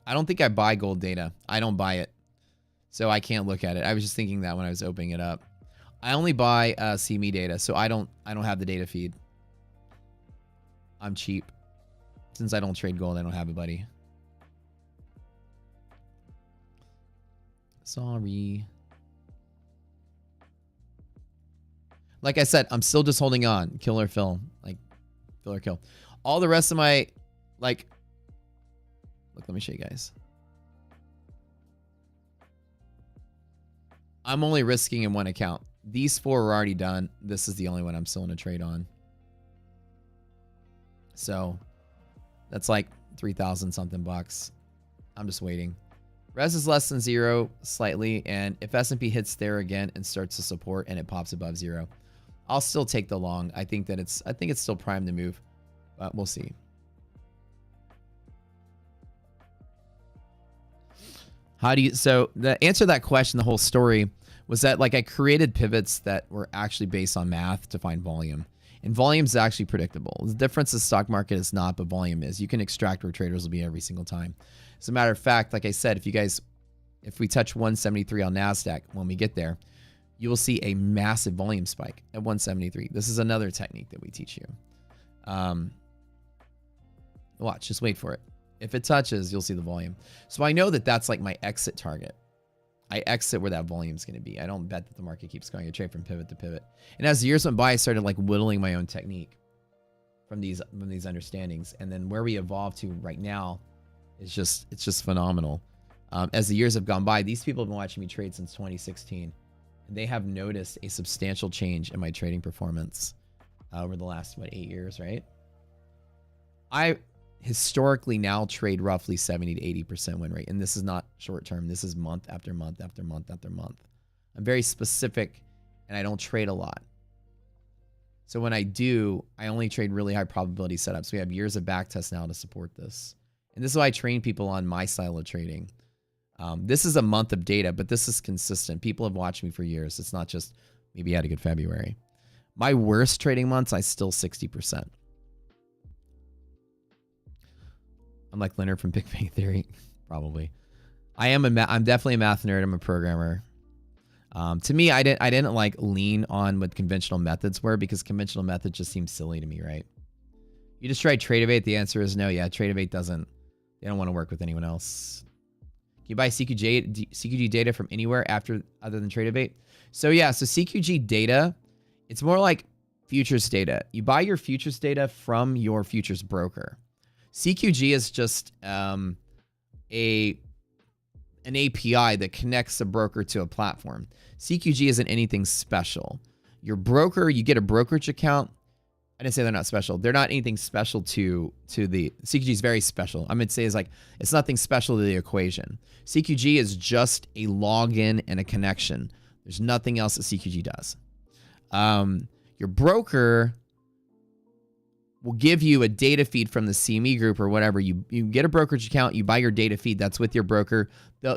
I don't think I buy gold data. I don't buy it. So I can't look at it. I was just thinking that when I was opening it up. I only buy CME data, so I don't have the data feed. I'm cheap. Since I don't trade gold, I don't have it, buddy. Sorry. Like I said, I'm still just holding on. Kill or fill. Like, fill or kill. All the rest of my, like... Look, let me show you guys. I'm only risking in one account. These 4 are already done. This is the only one I'm still in a trade on. So that's like 3,000 something bucks. I'm just waiting. Res is less than 0 slightly, and if S&P hits there again and starts to support and it pops above 0, I'll still take the long. I think it's still primed to move, but we'll see. So the answer to that question, the whole story, was that like I created pivots that were actually based on math to find volume. And volume is actually predictable. The difference in the stock market is not, but volume is. You can extract where traders will be every single time. As a matter of fact, like I said, if we touch 173 on NASDAQ when we get there, you will see a massive volume spike at 173. This is another technique that we teach you. Watch, just wait for it. If it touches, you'll see the volume. So I know that that's like my exit target. I exit where that volume is going to be. I don't bet that the market keeps going. I trade from pivot to pivot. And as the years went by, I started like whittling my own technique from these understandings. And then where we evolve to right now is it's just phenomenal. As the years have gone by, these people have been watching me trade since 2016. And they have noticed a substantial change in my trading performance over the last, 8 years, right? I historically now trade roughly 70 to 80% win rate. And this is not short term. This is month after month after month after month. I'm very specific and I don't trade a lot. So when I do, I only trade really high probability setups. We have years of back tests now to support this. And this is why I train people on my style of trading. This is a month of data, but this is consistent. People have watched me for years. It's not just maybe I had a good February. My worst trading months, I still 60%. I'm like Leonard from Big Bang Theory, probably. I'm definitely a math nerd. I'm a programmer. To me, I didn't like lean on what conventional methods were because conventional methods just seem silly to me, right? You just try Tradeovate. The answer is no. Yeah, Tradeovate they don't want to work with anyone else. Can you buy CQG data from anywhere other than Tradeovate? So yeah, so CQG data, it's more like futures data. You buy your futures data from your futures broker. CQG is just an API that connects a broker to a platform. CQG isn't anything special. Your broker, you get a brokerage account. I didn't say they're not special. They're not anything special to the CQG is very special. I'm gonna say it's nothing special to the equation. CQG is just a login and a connection. There's nothing else that CQG does. Your broker will give you a data feed from the CME group or whatever. You get a brokerage account, you buy your data feed, that's with your broker.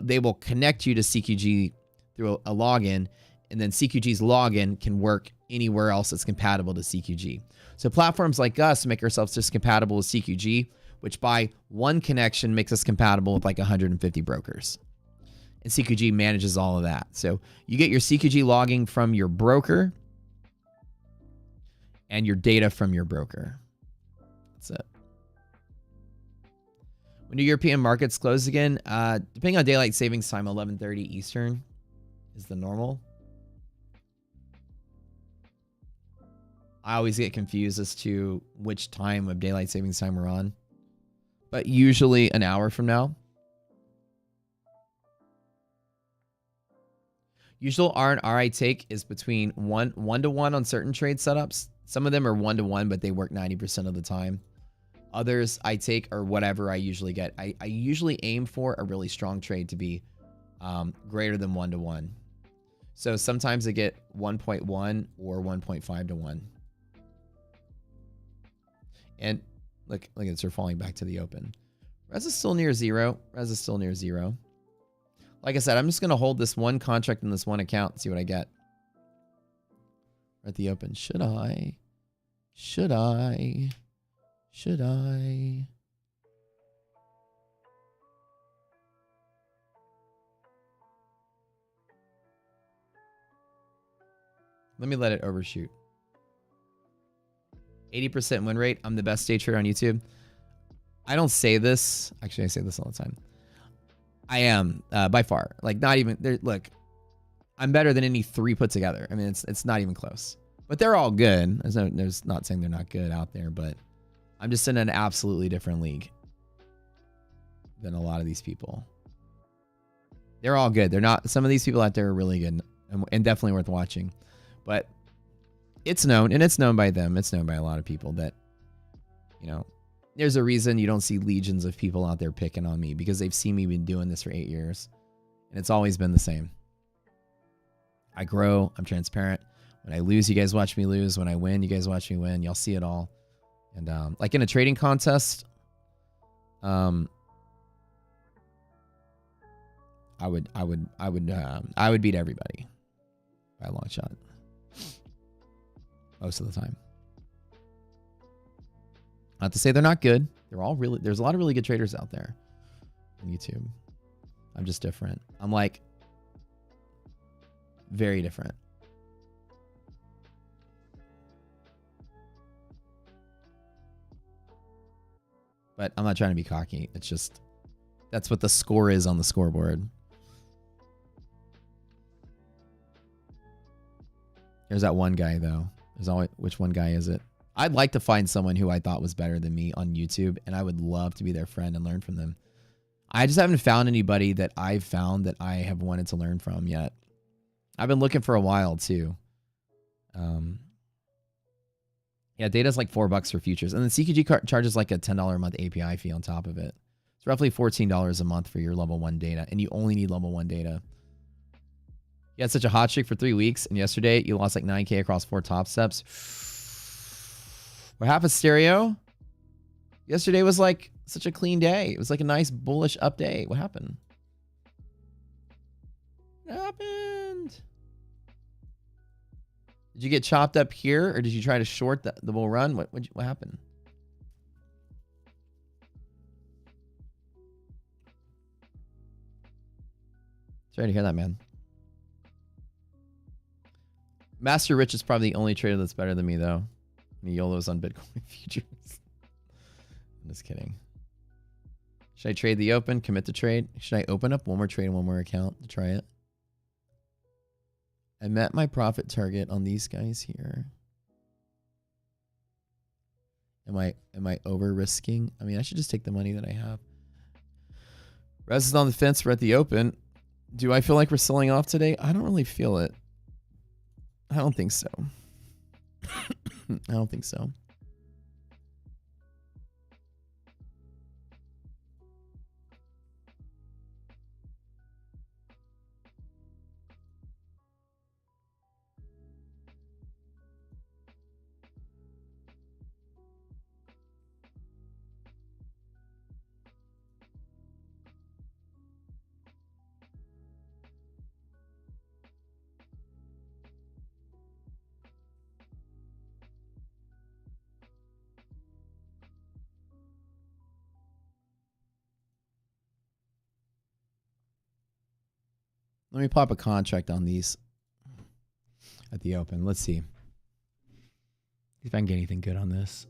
They will connect you to CQG through a login, and then CQG's login can work anywhere else that's compatible to CQG. So platforms like us make ourselves just compatible with CQG, which by one connection makes us compatible with like 150 brokers. And CQG manages all of that. So you get your CQG logging from your broker and your data from your broker. That's it. When do European markets close again? Depending on daylight savings time, 11:30 Eastern is the normal. I always get confused as to which time of daylight savings time we're on. But usually an hour from now. Usual R&R I take is between 1 to 1 on certain trade setups. Some of them are 1 to 1, but they work 90% of the time. Others I take are whatever I usually get. I usually aim for a really strong trade to be greater than 1 to 1. So sometimes I get 1.1 or 1.5 to 1. And look, it's falling back to the open. Res is still near zero. Like I said, I'm just going to hold this one contract in this one account and see what I get. We're at the open. Should I? Let me let it overshoot. 80% win rate. I'm the best day trader on YouTube. I don't say this. Actually, I say this all the time. I am by far. Like not even there. Look, I'm better than any 3 put together. I mean, it's not even close. But they're all good. There's not saying they're not good out there, but I'm just in an absolutely different league than a lot of these people. They're all good. They're not. Some of these people out there are really good and definitely worth watching. But it's known, and it's known by them. It's known by a lot of people that, there's a reason you don't see legions of people out there picking on me because they've seen me been doing this for 8 years. And it's always been the same. I grow. I'm transparent. When I lose, you guys watch me lose. When I win, you guys watch me win. Y'all see it all. And like in a trading contest, I would beat everybody by a long shot. Most of the time. Not to say they're not good. There's a lot of really good traders out there on YouTube. I'm just different. I'm like very different. But I'm not trying to be cocky. It's just, that's what the score is on the scoreboard. There's that one guy, though. There's always, which one guy is it? I'd like to find someone who I thought was better than me on YouTube, and I would love to be their friend and learn from them. I just haven't found anybody that I've found that I have wanted to learn from yet. I've been looking for a while, too. Yeah, data's like $4 for futures. And then CQG charges like a $10 a month API fee on top of it. It's roughly $14 a month for your level 1 data, and you only need level 1 data. You had such a hot streak for 3 weeks, and yesterday you lost like 9K across 4 top steps. What happened, Stereo? Yesterday was like such a clean day. It was like a nice bullish up day. What happened? What happened? Did you get chopped up here, or did you try to short the bull run? What happened? Sorry to hear that, man. Master Rich is probably the only trader that's better than me, though. YOLO's on Bitcoin futures. I'm just kidding. Should I trade the open? Commit to trade? Should I open up one more trade and one more account to try it? I met my profit target on these guys here. Am I over risking? I mean, I should just take the money that I have. Rez is on the fence. We're at the open. Do I feel like we're selling off today? I don't really feel it. I don't think so. I don't think so. Let me pop a contract on these at the open. Let's see. If I can get anything good on this.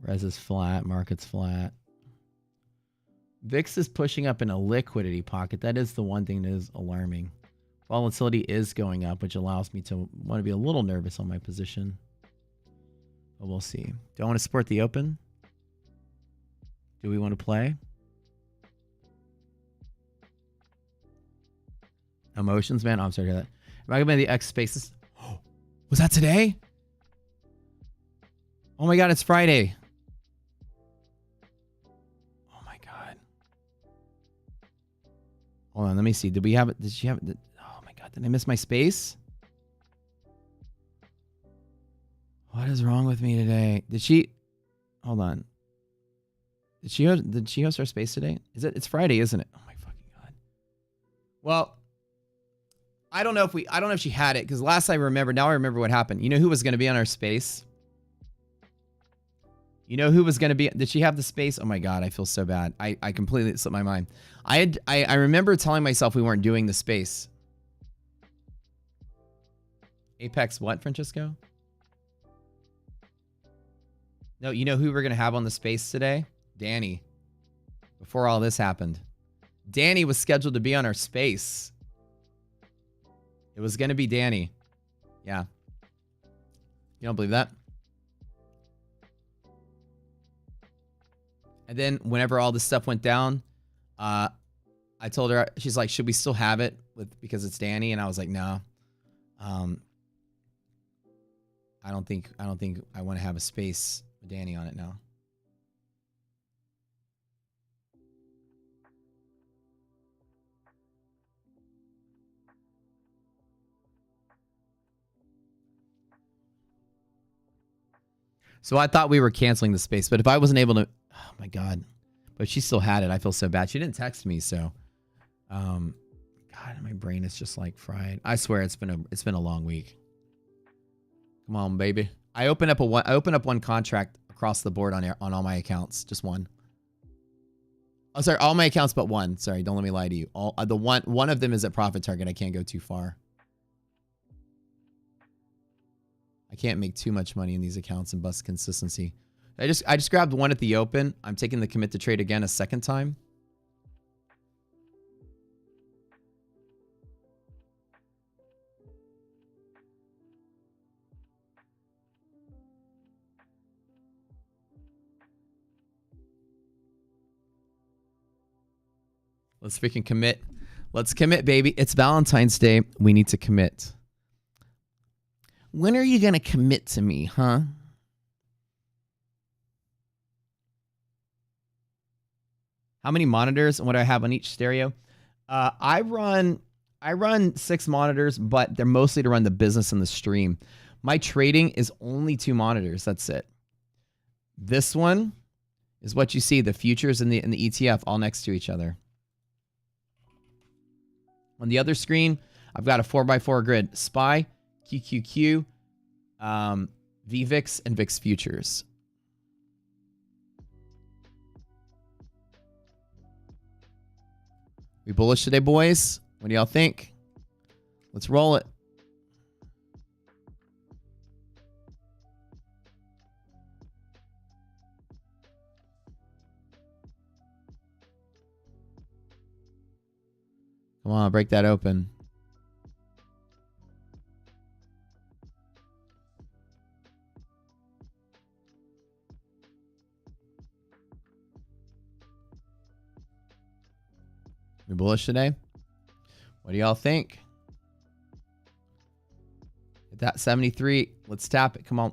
Res is flat. Market's flat. VIX is pushing up in a liquidity pocket. That is the one thing that is alarming. Volatility is going up, which allows me to want to be a little nervous on my position. But we'll see. Do I want to support the open? Do we want to play? Emotions, man. Oh, I'm sorry to hear that. Am I going to be the X spaces? Oh, was that today? Oh my God, it's Friday. Oh my God. Hold on, let me see. Did we have it? Did she have it? Oh my God, did I miss my space? What is wrong with me today? Did she? Hold on. Did she host our space today? It's Friday, isn't it? Oh my fucking God. Well, I don't know if she had it, because last I remember, now I remember what happened. You know who was going to be on our space? You know who was going to be? Did she have the space? Oh my God, I feel so bad. I completely slipped my mind. I remember telling myself we weren't doing the space. Apex what, Francisco? No, you know who we're going to have on the space today? Danny. Before all this happened. Danny was scheduled to be on our space. It was going to be Danny. Yeah. You don't believe that? And then whenever all this stuff went down, I told her, she's like, should we still have it because it's Danny? And I was like, no. I don't think I want to have a space with Danny on it now. So I thought we were canceling the space, but if I wasn't able to, oh my God, but she still had it. I feel so bad. She didn't text me. So, God, my brain is just like fried. I swear it's been a long week. Come on, baby. I opened up one contract across the board on all my accounts. Just one. Oh, sorry. All my accounts, but one. Sorry. Don't let me lie to you. One of them is at profit target. I can't go too far. I can't make too much money in these accounts and bust consistency. I just grabbed one at the open. I'm taking the commit to trade again a second time. Let's freaking commit. Let's commit, baby. It's Valentine's Day. We need to commit. When are you going to commit to me, huh? How many monitors and what do I have on each stereo? I run 6 monitors, but they're mostly to run the business and the stream. My trading is only 2 monitors. That's it. This one is what you see, the futures and the ETF all next to each other. On the other screen, I've got a 4x4 grid. SPY, QQQ, VVIX, and VIX futures. We bullish today, boys? What do y'all think? Let's roll it. Come on, break that open. We bullish today? What do y'all think? Hit that 73. Let's tap it. Come on.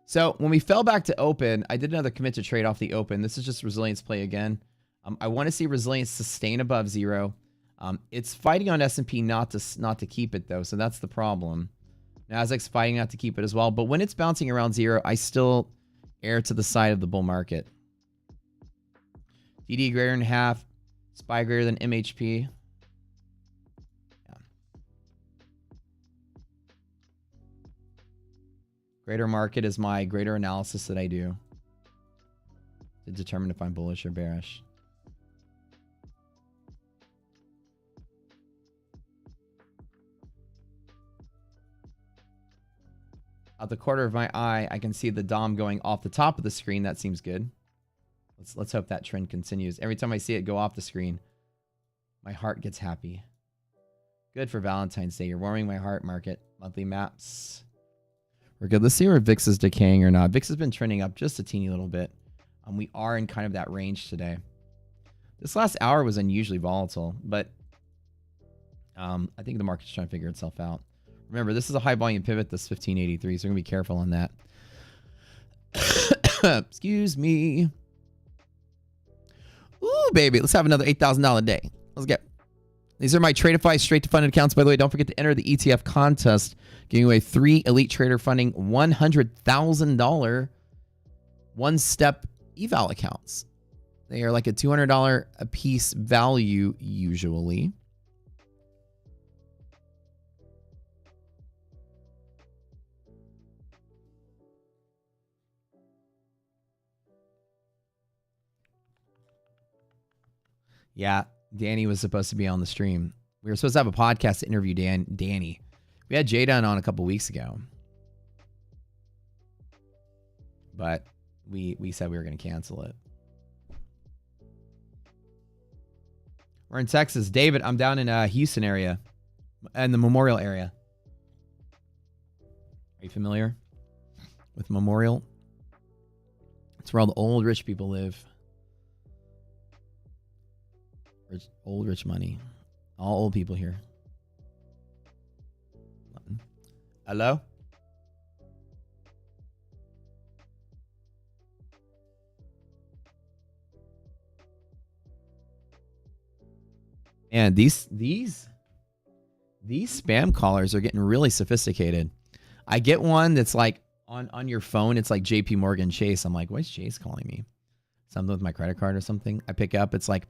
So when we fell back to open, I did another commit to trade off the open. This is just resilience play again. I want to see resilience sustain above 0. It's fighting on S&P not to keep it though, so that's the problem. Nasdaq's fighting not to keep it as well, but when it's bouncing around 0, I still err to the side of the bull market. DD greater than half, SPY greater than MHP. Yeah. Greater market is my greater analysis that I do to determine if I'm bullish or bearish. Out the corner of my eye, I can see the DOM going off the top of the screen. That seems good. Let's hope that trend continues. Every time I see it go off the screen, my heart gets happy. Good for Valentine's Day. You're warming my heart, market. Monthly maps. We're good. Let's see where VIX is decaying or not. VIX has been trending up just a teeny little bit. We are in kind of that range today. This last hour was unusually volatile, but I think the market's trying to figure itself out. Remember, this is a high volume pivot, this 1583, so we're going to be careful on that. Excuse me. Ooh, baby. Let's have another $8,000 day. Let's get. These are my Tradeify straight to funded accounts. By the way, don't forget to enter the ETF contest. Giving away 3 Elite Trader Funding $100,000 one-step eval accounts. They are like a $200 a piece value usually. Yeah, Danny was supposed to be on the stream. We were supposed to have a podcast to interview Danny. We had Jay on a couple weeks ago. But we said we were going to cancel it. We're in Texas. David, I'm down in Houston area. In the Memorial area. Are you familiar with Memorial? It's where all the old rich people live. Old rich money. All old people here. Hello? And these spam callers are getting really sophisticated. I get one that's like on your phone. It's like JP Morgan Chase. I'm like, why is Chase calling me? Something with my credit card or something. I pick up. It's like,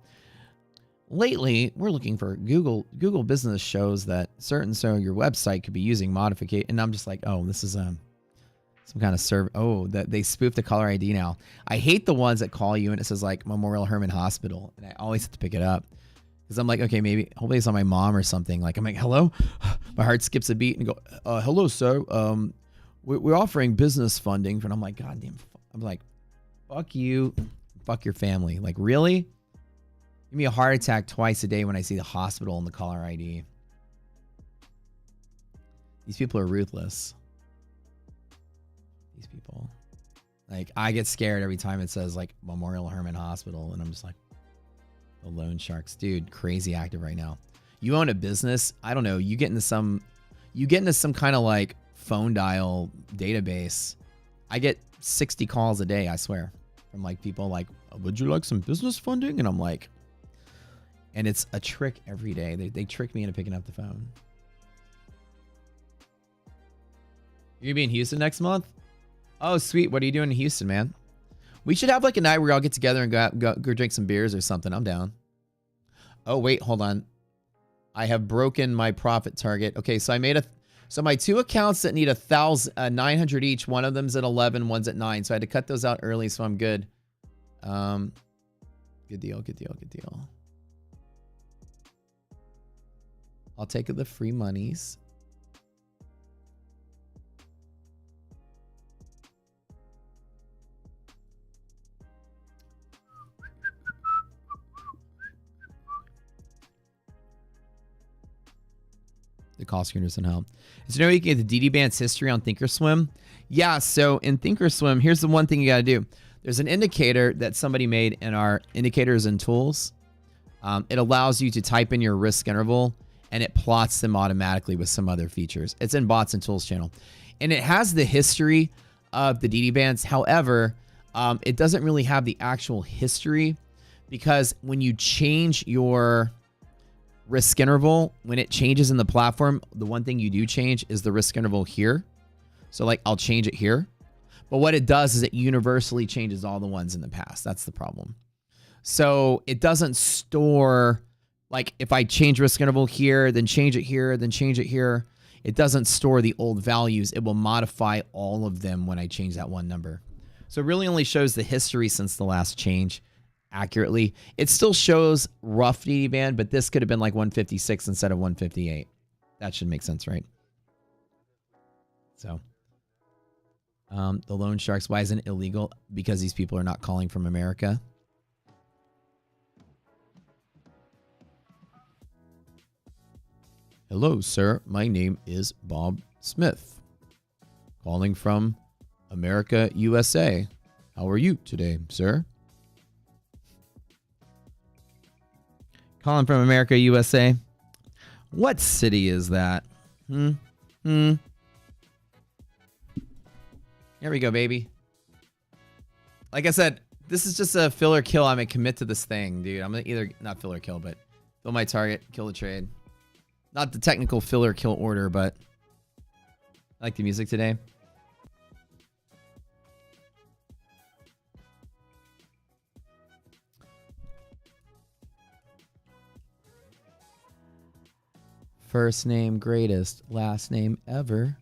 lately, we're looking for Google business shows that so your website could be using modification. And I'm just like, oh, this is some kind of serve. Oh, that they spoofed the caller ID now. I hate the ones that call you and it says like Memorial Hermann Hospital. And I always have to pick it up. Because I'm like, okay, maybe, hopefully it's on my mom or something. Like, I'm like, hello? My heart skips a beat and go, hello, sir. we're offering business funding. And I'm like, God damn. I'm like, fuck you. Fuck your family. Like, really? Give me a heart attack twice a day when I see the hospital and the caller ID. These people are ruthless. These people. Like, I get scared every time it says, like, Memorial Hermann Hospital. And I'm just like, the loan sharks. Dude, crazy active right now. You own a business. I don't know. You get into some kind of, like, phone dial database. I get 60 calls a day, I swear. From, like, people like, would you like some business funding? And I'm like, and it's a trick every day. They trick me into picking up the phone. You're gonna be in Houston next month? Oh, sweet. What are you doing in Houston, man? We should have like a night where we all get together and go drink some beers or something. I'm down. Oh, wait, hold on. I have broken my profit target. Okay, so I made so my two accounts that need 900 each. One of them's at 11, one's at 9. So I had to cut those out early, so I'm good. Good deal, good deal, good deal. I'll take the free monies. The call screen doesn't help. So you know you can get the DD Band's history on Thinkorswim? Yeah, so in Thinkorswim, here's the one thing you got to do. There's an indicator that somebody made in our indicators and tools. It allows you to type in your risk interval and it plots them automatically with some other features. It's in Bots and Tools channel. And it has the history of the DD Bands. However, it doesn't really have the actual history because when you change your risk interval, when it changes in the platform, the one thing you do change is the risk interval here. So like I'll change it here. But what it does is it universally changes all the ones in the past. That's the problem. So it doesn't store, like if I change risk interval here, then change it here, then change it here, it doesn't store the old values. It will modify all of them when I change that one number. So it really only shows the history since the last change accurately. It still shows rough DD band, but this could have been like 156 instead of 158. That should make sense, right? So the loan sharks, why isn't it illegal? Because these people are not calling from America. Hello, sir. My name is Bob Smith, calling from America, USA. How are you today, sir? Calling from America, USA. What city is that? Here we go, baby. Like I said, this is just a fill or kill. I'm going to commit to this thing, dude. I'm going to either, not fill or kill, but fill my target, kill the trade. Not the technical fill or kill order, but I like the music today. First name greatest, last name ever.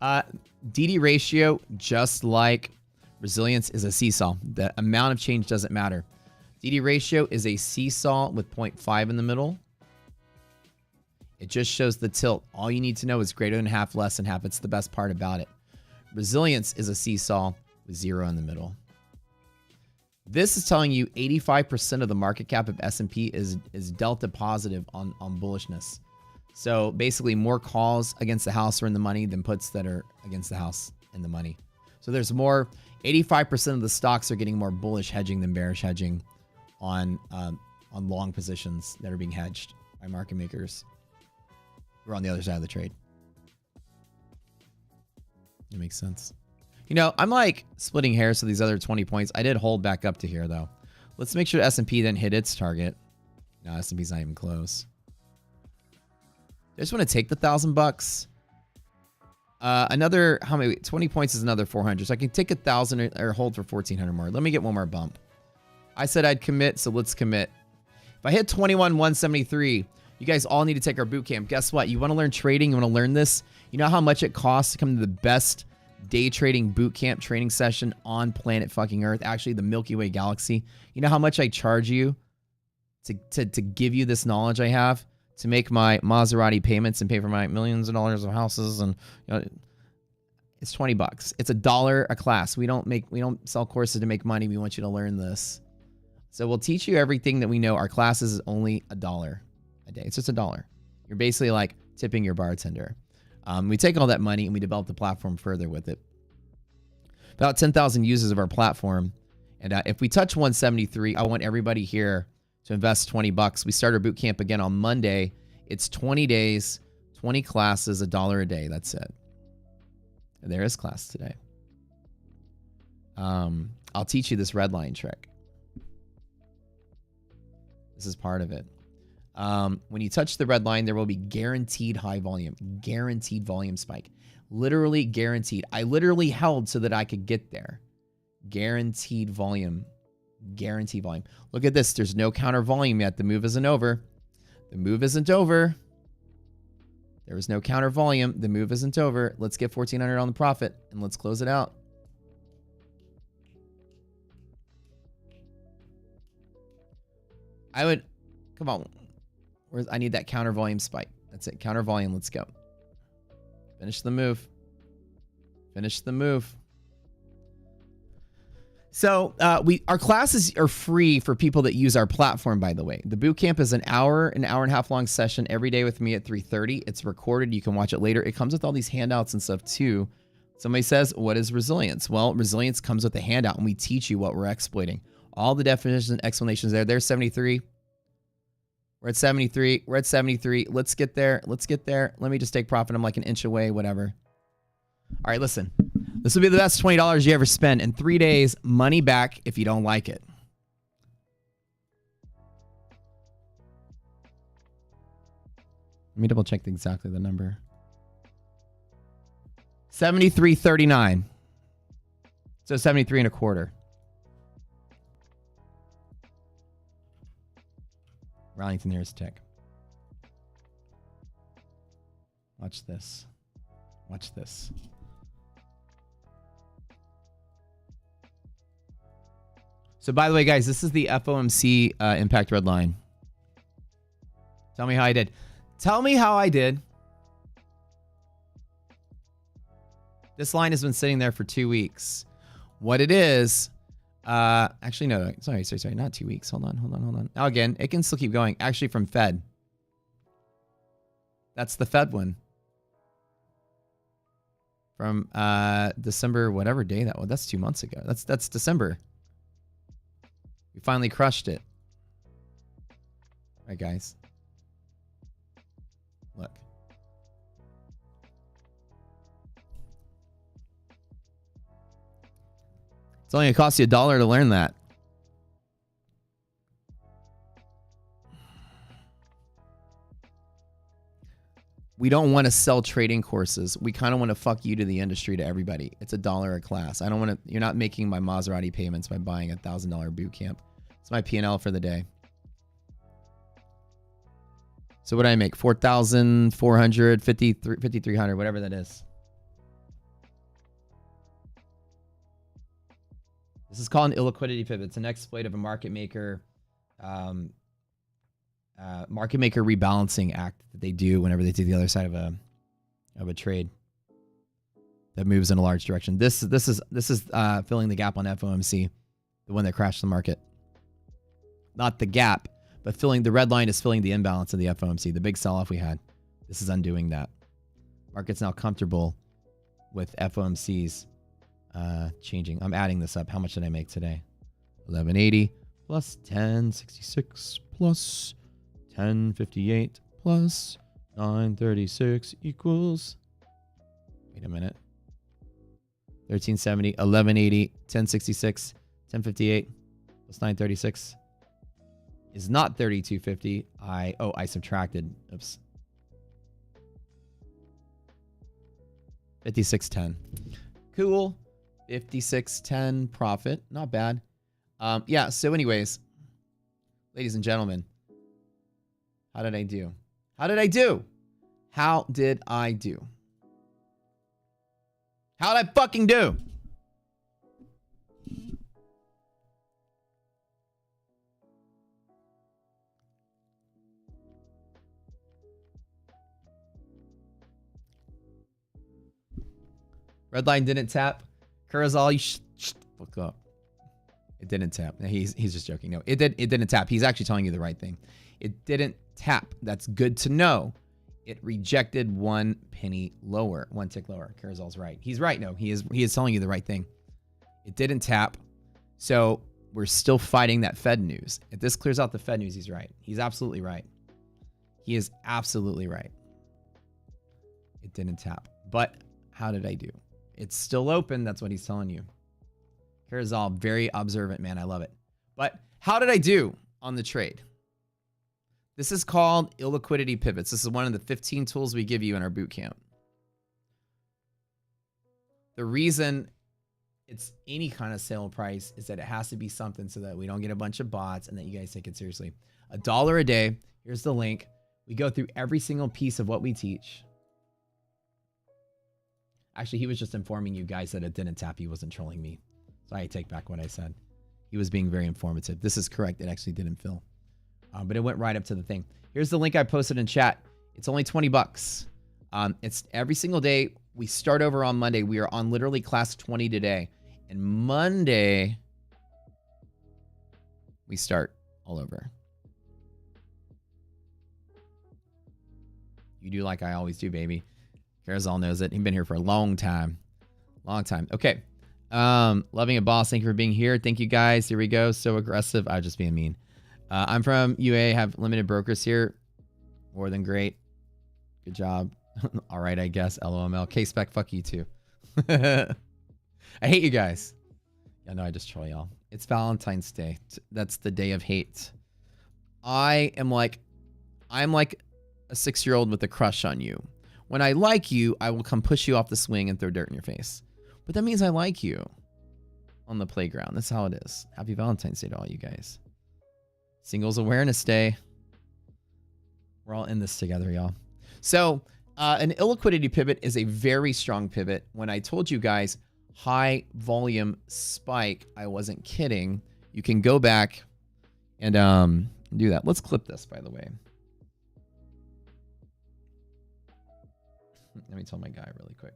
DD ratio, just like resilience, is a seesaw. The amount of change doesn't matter. DD ratio is a seesaw with 0.5 in the middle. It just shows the tilt. All you need to know is greater than half, less than half. It's the best part about it. Resilience is a seesaw with 0 in the middle. This is telling you 85% of the market cap of S&P is delta positive on bullishness. So basically more calls against the house are in the money than puts that are against the house in the money. So there's more, 85% of the stocks are getting more bullish hedging than bearish hedging on long positions that are being hedged by market makers who are on the other side of the trade. It makes sense. You know, I'm like splitting hairs to these other 20 points. I did hold back up to here though. Let's make sure S&P didn't hit its target. No, S&P's not even close. I just want to take the $1,000. Another, how many? 20 points is another 400. So I can take 1,000 or hold for 1,400 more. Let me get one more bump. I said I'd commit, so let's commit. If I hit 21,173, you guys all need to take our boot camp. Guess what? You want to learn trading? You want to learn this? You know how much it costs to come to the best day trading boot camp training session on planet fucking Earth? Actually, the Milky Way galaxy. You know how much I charge you to give you this knowledge I have, to make my Maserati payments and pay for my millions of dollars of houses, and it's $20. It's $1 a class. We don't sell courses to make money. We want you to learn this. So we'll teach you everything that we know. Our classes is only $1 a day. It's just $1. You're basically like tipping your bartender. We take all that money and we develop the platform further with it. About 10,000 users of our platform. And if we touch 173, I want everybody here to invest $20. We start our boot camp again on Monday. It's 20 days, 20 classes, $1 a day. That's it. And there is class today. I'll teach you this red line trick. This is part of it. When you touch the red line, there will be guaranteed high volume, guaranteed volume spike, literally guaranteed. I literally held so that I could get there. Guaranteed volume, guaranteed volume. Look at this. There's no counter volume yet. The move isn't over. The move isn't over. There was no counter volume. The move isn't over. Let's get 1,400 on the profit and let's close it out. I would, come on. I need that counter volume spike. That's it. Counter volume. Let's go. Finish the move. Finish the move. So our classes are free for people that use our platform, by the way. The boot camp is an hour and a half long session every day with me at 3:30. It's recorded. You can watch it later. It comes with all these handouts and stuff too. Somebody says, what is resilience? Well, resilience comes with a handout and we teach you what we're exploiting. All the definitions and explanations there. There's 73. We're at 73. We're at 73. Let's get there. Let's get there. Let me just take profit. I'm like an inch away, whatever. All right, listen. This will be the best $20 you ever spend. In 3 days, money back if you don't like it. Let me double check exactly the number. 73.39. So 73 and a quarter. Rallington, here's a tick. Watch this. Watch this. So by the way, guys, this is the FOMC impact red line. Tell me how I did. Tell me how I did. This line has been sitting there for 2 weeks. What it is, actually, no, sorry, not 2 weeks. Hold on. Now again, it can still keep going. Actually, from Fed. That's the Fed one. From December, whatever day that was. That's 2 months ago. That's December. We finally crushed it. All right, guys. Look. It's only going to cost you $1 to learn that. We don't want to sell trading courses. We kind of want to fuck you to the industry, to everybody. It's $1 a class. I don't want to, you're not making my Maserati payments by buying a $1,000 boot camp. It's my P&L for the day. So what do I make? 4,400, 5,300, whatever that is. This is called an illiquidity pivot. It's an exploit of a market maker rebalancing act that they do whenever they take the other side of a trade that moves in a large direction. This is filling the gap on FOMC, the one that crashed the market. Not the gap, but filling the red line is filling the imbalance of the FOMC, the big sell-off we had. This is undoing that. Market's now comfortable with FOMC's changing. I'm adding this up. How much did I make today? 1180 plus 1066 plus 1058 plus 936 equals, wait a minute, 1370, 1180, 1066, 1058 plus 936 is not 3250. I subtracted. Oops. 5610. Cool. 5610 profit. Not bad. Yeah, so anyways, ladies and gentlemen, how did I do? How did I do? How did I do? How did I fucking do? Red line didn't tap. Kurazal, you fuck up. It didn't tap. He's just joking. No, it didn't tap. He's actually telling you the right thing. It didn't tap. That's good to know. It rejected 1 penny lower, 1 tick lower. Kurazal's right. He's right. No, he is telling you the right thing. It didn't tap. So we're still fighting that Fed news. If this clears out the Fed news, he's right. He's absolutely right. He is absolutely right. It didn't tap. But how did I do? It's still open. That's what he's telling you. Kurazal, very observant, man. I love it. But how did I do on the trade? This is called illiquidity pivots. This is one of the 15 tools we give you in our boot camp. The reason it's any kind of sale price is that it has to be something so that we don't get a bunch of bots and that you guys take it seriously. $1 a day. Here's the link. We go through every single piece of what we teach. Actually, he was just informing you guys that it didn't tap. He wasn't trolling me. So I take back what I said. He was being very informative. This is correct. It actually didn't fill. But it went right up to the thing. Here's the link I posted in chat. It's only 20 bucks. It's every single day. We start over on Monday. We are on literally class 20 today. And Monday, we start all over. You do like I always do, baby. Kurazal knows it. He's been here for a long time. Long time. Okay. Loving it, boss. Thank you for being here. Thank you, guys. Here we go. So aggressive. I was just being mean. I'm from UA. Have limited brokers here. More than great. Good job. All right, I guess. LOML. K-Spec, fuck you too. I hate you guys. Yeah, no, I just troll y'all. It's Valentine's Day. That's the day of hate. I'm like a 6-year-old with a crush on you. When I like you, I will come push you off the swing and throw dirt in your face. But that means I like you on the playground. That's how it is. Happy Valentine's Day to all you guys. Singles Awareness Day. We're all in this together, y'all. So an illiquidity pivot is a very strong pivot. When I told you guys high volume spike, I wasn't kidding. You can go back and do that. Let's clip this, by the way. Let me tell my guy really quick.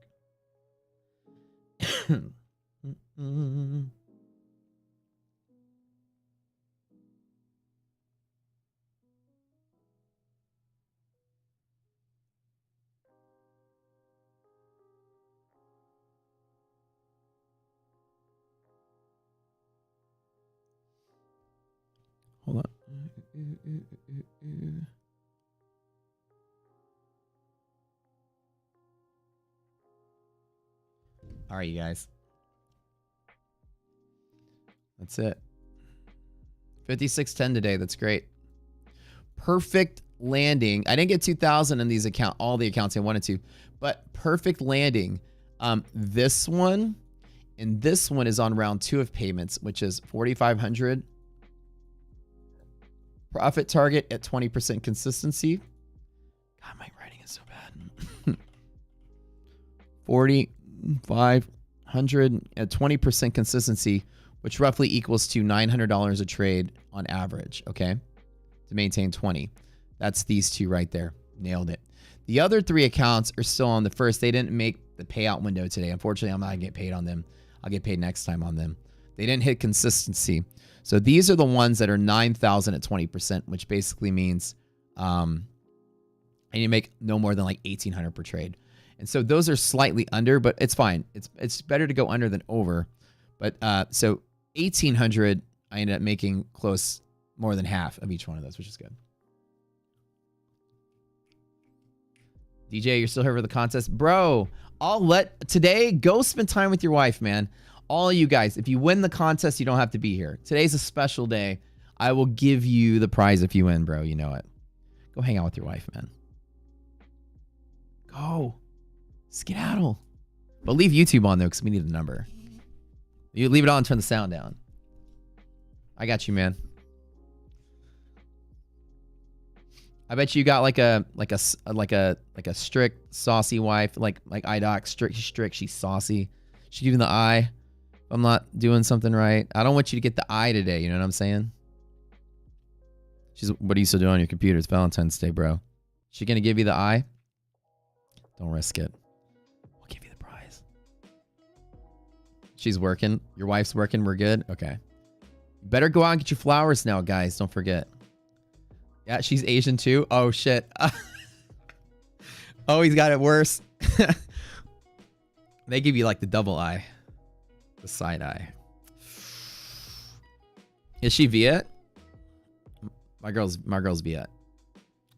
Hold on. All right, you guys. That's it. 5610 today. That's great. Perfect landing. I didn't get 2,000 in these all the accounts I wanted to, but perfect landing. This one and this one is on round 2 of payments, which is 4,500. Profit target at 20% consistency. God, my writing is so bad. 4,500 at 20% consistency, which roughly equals to $900 a trade on average, okay? To maintain 20. That's these two right there. Nailed it. The other 3 accounts are still on the first. They didn't make the payout window today. Unfortunately, I'm not going to get paid on them. I'll get paid next time on them. They didn't hit consistency. So these are the ones that are 9,000 at 20%, which basically means I need to make no more than like 1,800 per trade. And so those are slightly under, but it's fine. It's better to go under than over. But so 1,800, I ended up making close more than half of each one of those, which is good. DJ, you're still here for the contest? Bro, today, go spend time with your wife, man. All of you guys, if you win the contest, you don't have to be here. Today's a special day. I will give you the prize if you win, bro. You know it. Go hang out with your wife, man. Go. Skedaddle. But leave YouTube on, though, because we need the number. You leave it on and turn the sound down. I got you, man. I bet you got like a strict, saucy wife, like iDoc, strict, she's saucy. She giving the eye. I'm not doing something right. I don't want you to get the eye today. You know what I'm saying? What are you still doing on your computer? It's Valentine's Day, bro. She gonna give you the eye? Don't risk it. We'll give you the prize. She's working. Your wife's working. We're good. Okay. Better go out and get your flowers now, guys. Don't forget. Yeah, she's Asian too. Oh, shit. Oh, he's got it worse. They give you like the double eye. The side eye. Is she Viet? My girl's Viet.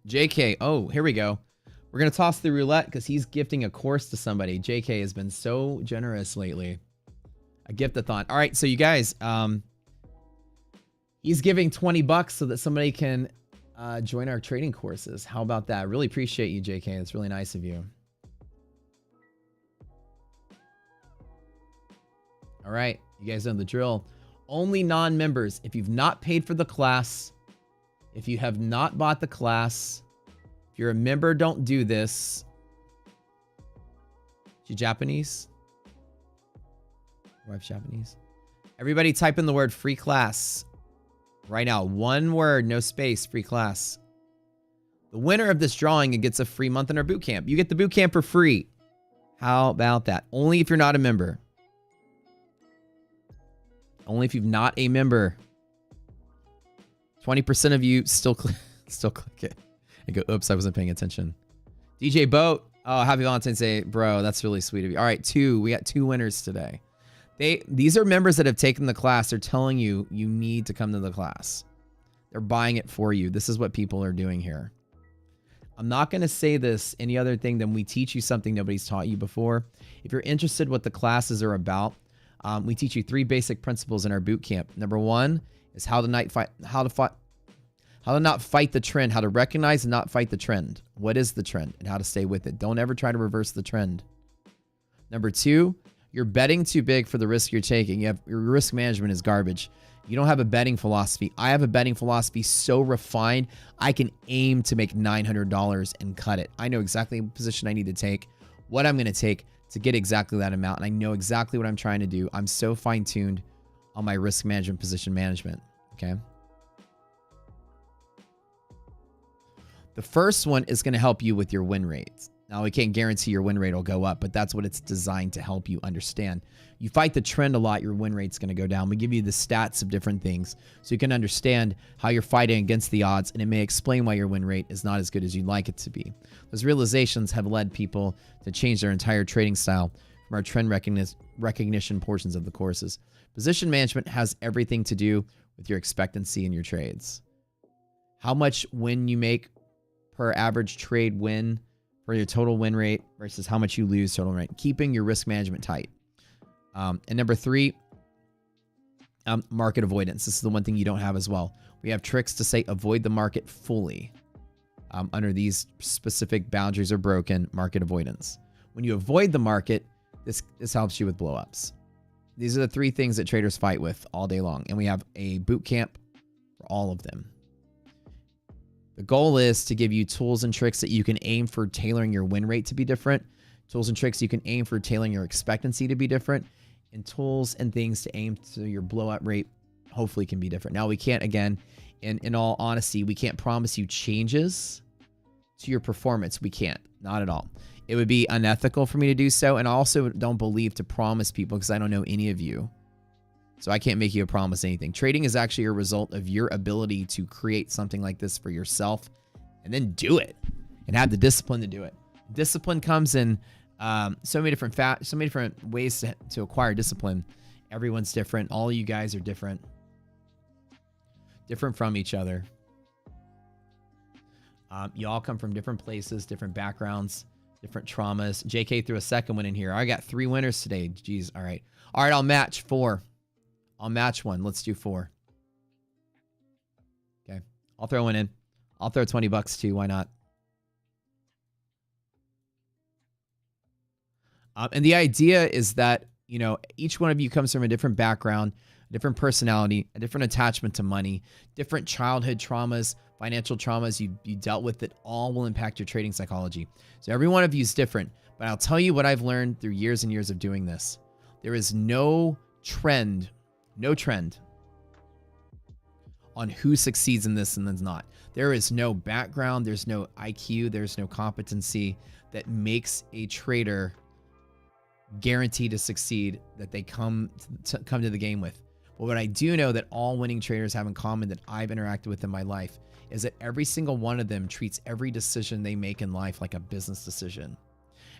JK. Oh, here we go. We're going to toss the roulette because he's gifting a course to somebody. JK has been so generous lately. A gift-a-thon. All right, so you guys, he's giving $20 so that somebody can join our trading courses. How about that? I really appreciate you, JK. It's really nice of you. All right, you guys know the drill. Only non-members. If you've not paid for the class, if you have not bought the class, if you're a member, don't do this. She Japanese? Wife's Japanese. Everybody type in the word free class right now. One word, no space, free class. The winner of this drawing gets a free month in our boot camp. You get the boot camp for free. How about that? Only if you're not a member. Only if you've not a member. 20% of you still click it and go, oops, I wasn't paying attention. DJ Boat. Oh, happy Valentine's Day, bro. That's really sweet of you. All right, we got 2 winners today. These are members that have taken the class. They're telling you you need to come to the class. They're buying it for you. This is what people are doing here. I'm not going to say this any other thing than we teach you something nobody's taught you before. If you're interested what the classes are about, we teach you 3 basic principles in our boot camp. Number 1 is how to not fight the trend, how to recognize and not fight the trend. What is the trend and how to stay with it? Don't ever try to reverse the trend. Number 2, you're betting too big for the risk you're taking. Your risk management is garbage. You don't have a betting philosophy. I have a betting philosophy so refined, I can aim to make $900 and cut it. I know exactly what position I need to take, what I'm going to take to get exactly that amount. And I know exactly what I'm trying to do. I'm so fine-tuned on my risk management, position management. Okay. The first one is going to help you with your win rates. Now, we can't guarantee your win rate will go up, but that's what it's designed to help you understand. You fight the trend a lot, your win rate's going to go down. We give you the stats of different things so you can understand how you're fighting against the odds, and it may explain why your win rate is not as good as you'd like it to be. Those realizations have led people to change their entire trading style from our trend recognition portions of the courses. Position management has everything to do with your expectancy in your trades. How much win you make per average trade win for your total win rate versus how much you lose total rate. Keeping your risk management tight. And number 3, market avoidance. This is the one thing you don't have as well. We have tricks to say avoid the market fully. Under these specific boundaries are broken, market avoidance. When you avoid the market, this helps you with blowups. These are the 3 things that traders fight with all day long. And we have a boot camp for all of them. The goal is to give you tools and tricks that you can aim for tailoring your win rate to be different. Tools and tricks you can aim for tailoring your expectancy to be different. And tools and things to aim to your blowout rate hopefully can be different. Now, we can't, again, in all honesty, we can't promise you changes to your performance. We can't. Not at all. It would be unethical for me to do so. And I also don't believe to promise people because I don't know any of you. So I can't make you a promise anything. Trading is actually a result of your ability to create something like this for yourself and then do it and have the discipline to do it. Discipline comes in so many different ways to acquire discipline. Everyone's different. All of you guys are different. Different from each other. You all come from different places, different backgrounds, different traumas. JK threw a second one in here. I got 3 winners today. Jeez. All right. All right. I'll match 4. I'll match 1. Let's do 4. Okay. I'll throw 1 in. I'll throw $20 too. Why not? And the idea is that, you know, each one of you comes from a different background, a different personality, a different attachment to money, different childhood traumas, financial traumas you dealt with that all will impact your trading psychology. So every one of you is different. But I'll tell you what I've learned through years and years of doing this. There is no trend on who succeeds in this and does not. There is no background, there's no IQ, there's no competency that makes a trader guaranteed to succeed that they come to the game with. But what I do know that all winning traders have in common that I've interacted with in my life is that every single one of them treats every decision they make in life like a business decision.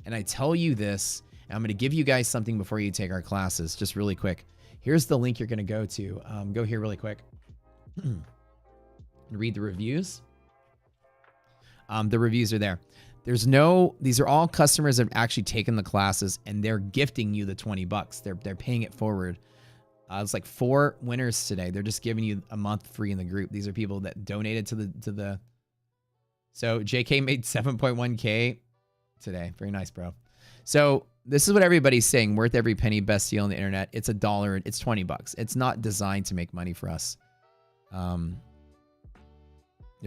And I tell you this, and I'm going to give you guys something before you take our classes, just really quick. Here's the link you're going to go to. Go here really quick. Read the reviews. The reviews are there. These are all customers that have actually taken the classes and they're gifting you the 20 bucks. They're paying it forward. It's like 4 winners today. They're just giving you a month free in the group. These are people that donated to the. So JK made 7.1K today. Very nice, bro. So this is what everybody's saying. Worth every penny, best deal on the internet. It's $1. It's 20 bucks. It's not designed to make money for us. The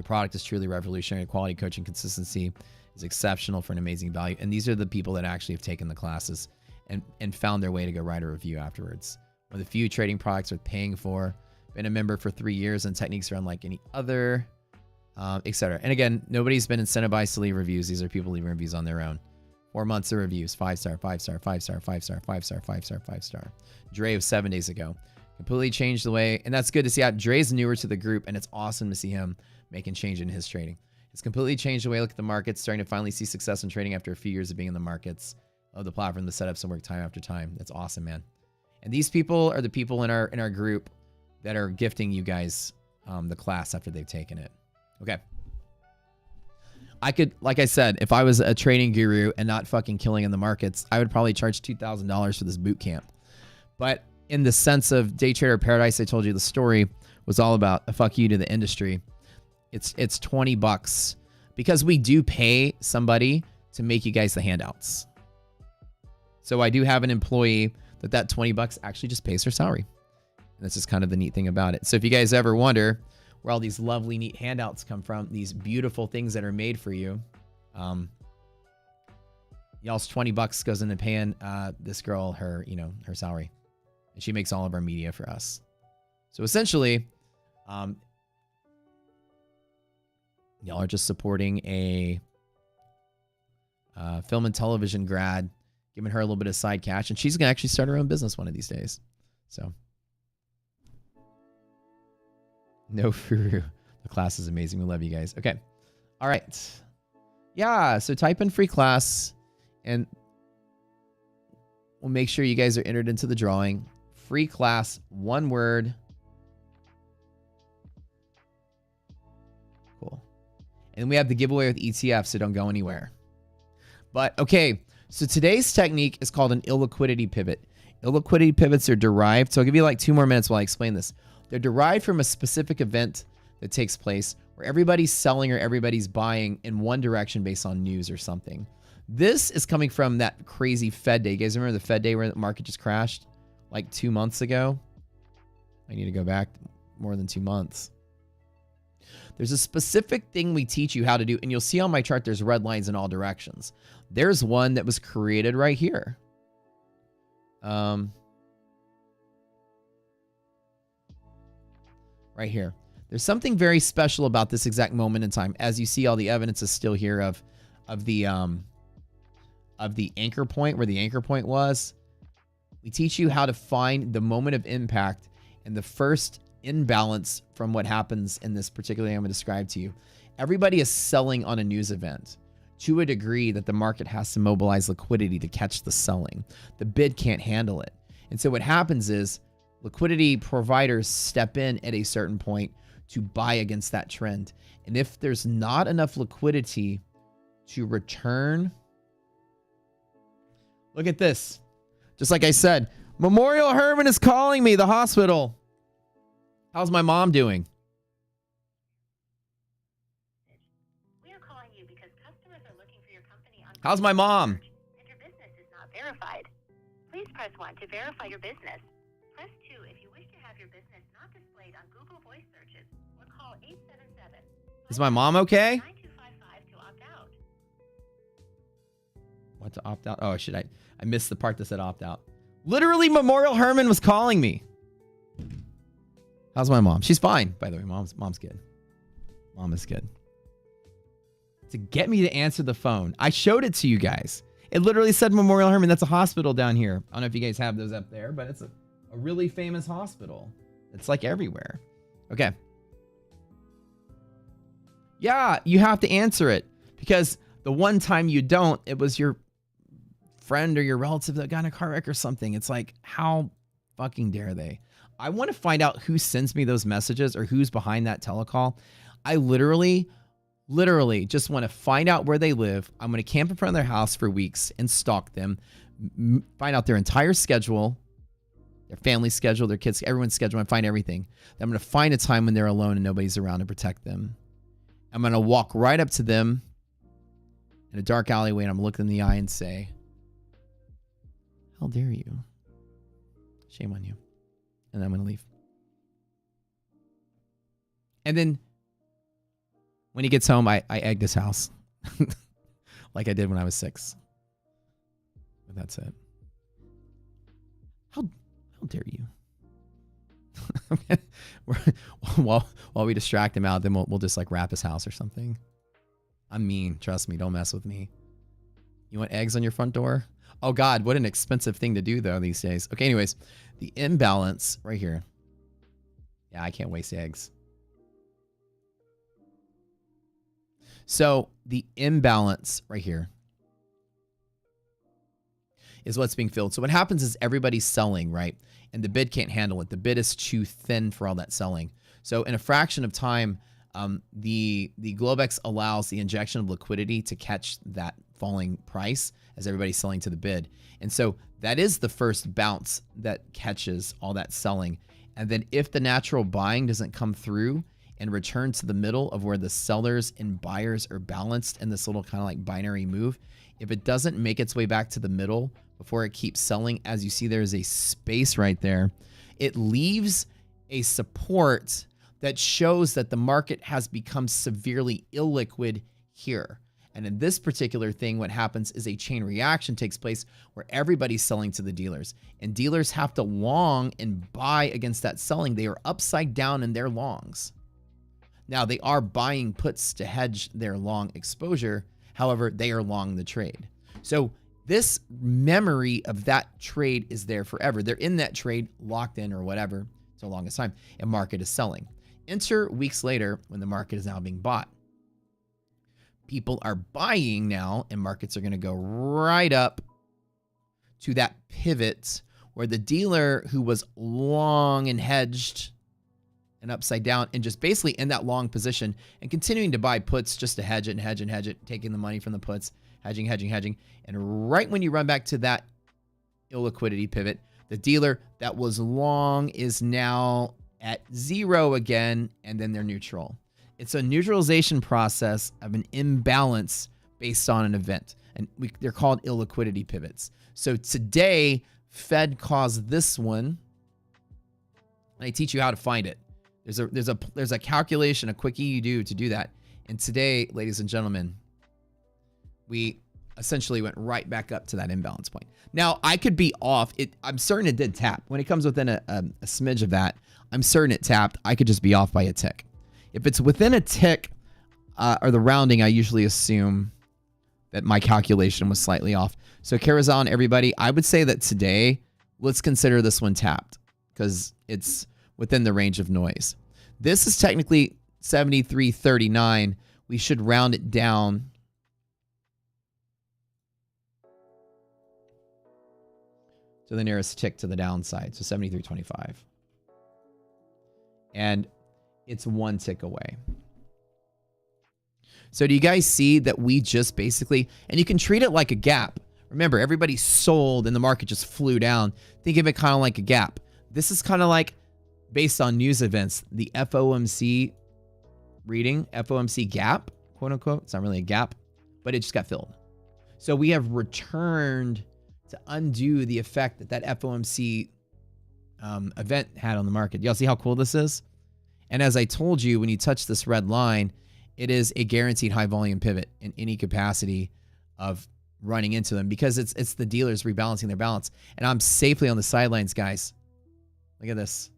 product is truly revolutionary. Quality, coaching, consistency is exceptional for an amazing value. And these are the people that actually have taken the classes and found their way to go write a review afterwards. One of the few trading products worth paying for. Been a member for 3 years and techniques are unlike any other, etc. And again, nobody's been incentivized to leave reviews. These are people leaving reviews on their own. 4 months of reviews. 5-star, 5-star, 5-star, 5-star, 5-star, 5-star, 5-star. Dre of 7 days ago. Completely changed the way, and that's good to see. Dre's newer to the group, and it's awesome to see him making change in his trading. It's completely changed the way I look at the markets, starting to finally see success in trading after a few years of being in the markets. Love the platform, the setups, and work time after time. That's awesome, man. And these people are the people in our group that are gifting you guys the class after they've taken it. Okay. I could, like I said, if I was a trading guru and not fucking killing in the markets, I would probably charge $2,000 for this boot camp. But in the sense of Day Trader Paradise, I told you the story was all about a fuck you to the industry. It's 20 bucks because we do pay somebody to make you guys the handouts. So I do have an employee that 20 bucks actually just pays her salary. And that's just kind of the neat thing about it. So if you guys ever wonder where all these lovely, neat handouts come from, these beautiful things that are made for you, y'all's 20 bucks goes into paying this girl her salary. And she makes all of our media for us. So essentially, y'all are just supporting a film and television grad, giving her a little bit of side cash, and she's going to actually start her own business one of these days. So, no furu. The class is amazing. We love you guys. Okay. All right. Yeah, so type in free class, and we'll make sure you guys are entered into the drawing. Free class, one word. Cool. And we have the giveaway with ETF, so don't go anywhere. But, okay. So today's technique is called an illiquidity pivot. Illiquidity pivots are derived. So I'll give you like 2 more minutes while I explain this. They're derived from a specific event that takes place where everybody's selling or everybody's buying in one direction based on news or something. This is coming from that crazy Fed day. You guys remember the Fed day where the market just crashed like 2 months ago? I need to go back more than 2 months. There's a specific thing we teach you how to do, and you'll see on my chart there's red lines in all directions. There's one that was created right here. Right here. There's something very special about this exact moment in time. As you see, all the evidence is still here of the anchor point, where the anchor point was. We teach you how to find the moment of impact and the first imbalance from what happens in this particular thing I'm going to describe to you. Everybody is selling on a news event to a degree that the market has to mobilize liquidity to catch the selling. The bid can't handle it. And so what happens is liquidity providers step in at a certain point to buy against that trend. And if there's not enough liquidity to return, look at this. Just like I said, Memorial Hermann is calling me, the hospital. How's my mom doing? We are calling you because customers are looking for your company on How's my mom? And your business is not verified. Please press 1 to verify your business. Press 2 if you wish to have your business not displayed on Google Voice searches, or call 877. Is my mom okay? 9255 to opt out. What, to opt out? Oh, shit. I missed the part that said opt out. Literally, Memorial Hermann was calling me. How's my mom? She's fine, by the way. Mom's good. Mom is good. To get me to answer the phone, I showed it to you guys. It literally said Memorial Hermann. That's a hospital down here. I don't know if you guys have those up there, but it's a really famous hospital. It's like everywhere. Okay. Yeah, you have to answer it because the one time you don't, it was your friend or your relative that got in a car wreck or something. It's like, how fucking dare they? I want to find out who sends me those messages or who's behind that telecall. I literally just want to find out where they live. I'm going to camp in front of their house for weeks and stalk them, find out their entire schedule, their family schedule, their kids, everyone's schedule, and find everything. Then I'm going to find a time when they're alone and nobody's around to protect them. I'm going to walk right up to them in a dark alleyway and I'm going to look them in the eye and say, how dare you? Shame on you. And then I'm going to leave. And then when he gets home, I egg his house like I did when I was 6. But that's it. How dare you? while we distract him out, then we'll just like wrap his house or something. I'm mean. Trust me. Don't mess with me. You want eggs on your front door? Oh God, what an expensive thing to do though these days. Okay, anyways, the imbalance right here. Yeah, I can't waste eggs. So the imbalance right here is what's being filled. So what happens is everybody's selling, right? And the bid can't handle it. The bid is too thin for all that selling. So in a fraction of time, the Globex allows the injection of liquidity to catch that falling price as everybody's selling to the bid. And so that is the first bounce that catches all that selling. And then if the natural buying doesn't come through and return to the middle of where the sellers and buyers are balanced in this little kind of like binary move, if it doesn't make its way back to the middle before it keeps selling, as you see there's a space right there, it leaves a support that shows that the market has become severely illiquid here. And in this particular thing, what happens is a chain reaction takes place where everybody's selling to the dealers. And dealers have to long and buy against that selling. They are upside down in their longs. Now, they are buying puts to hedge their long exposure. However, they are long the trade. So this memory of that trade is there forever. They're in that trade, locked in or whatever, so long as time, and market is selling. Enter weeks later when the market is now being bought. People are buying now, and markets are going to go right up to that pivot where the dealer who was long and hedged and upside down and just basically in that long position and continuing to buy puts just to hedge it and hedge and hedge it, taking the money from the puts, hedging. And right when you run back to that illiquidity pivot, the dealer that was long is now at 0 again, and then they're neutral. It's a neutralization process of an imbalance based on an event. And they're called illiquidity pivots. So today, Fed caused this one. And I teach you how to find it. There's a calculation, a quickie you do to do that. And today, ladies and gentlemen, we essentially went right back up to that imbalance point. Now, I could be off. I'm certain it did tap. When it comes within a smidge of that, I'm certain it tapped. I could just be off by a tick. If it's within a tick or the rounding, I usually assume that my calculation was slightly off. So Karazhan, everybody, I would say that today, let's consider this one tapped because it's within the range of noise. This is technically 73.39. We should round it down to the nearest tick to the downside. So 73.25. And it's one tick away. So do you guys see that we just basically, and you can treat it like a gap. Remember, everybody sold and the market just flew down. Think of it kind of like a gap. This is kind of like, based on news events, the FOMC reading, FOMC gap, quote unquote. It's not really a gap, but it just got filled. So we have returned to undo the effect that that FOMC event had on the market. Y'all see how cool this is? And as I told you, when you touch this red line, it is a guaranteed high volume pivot in any capacity of running into them because it's the dealers rebalancing their balance. And I'm safely on the sidelines, guys. Look at this.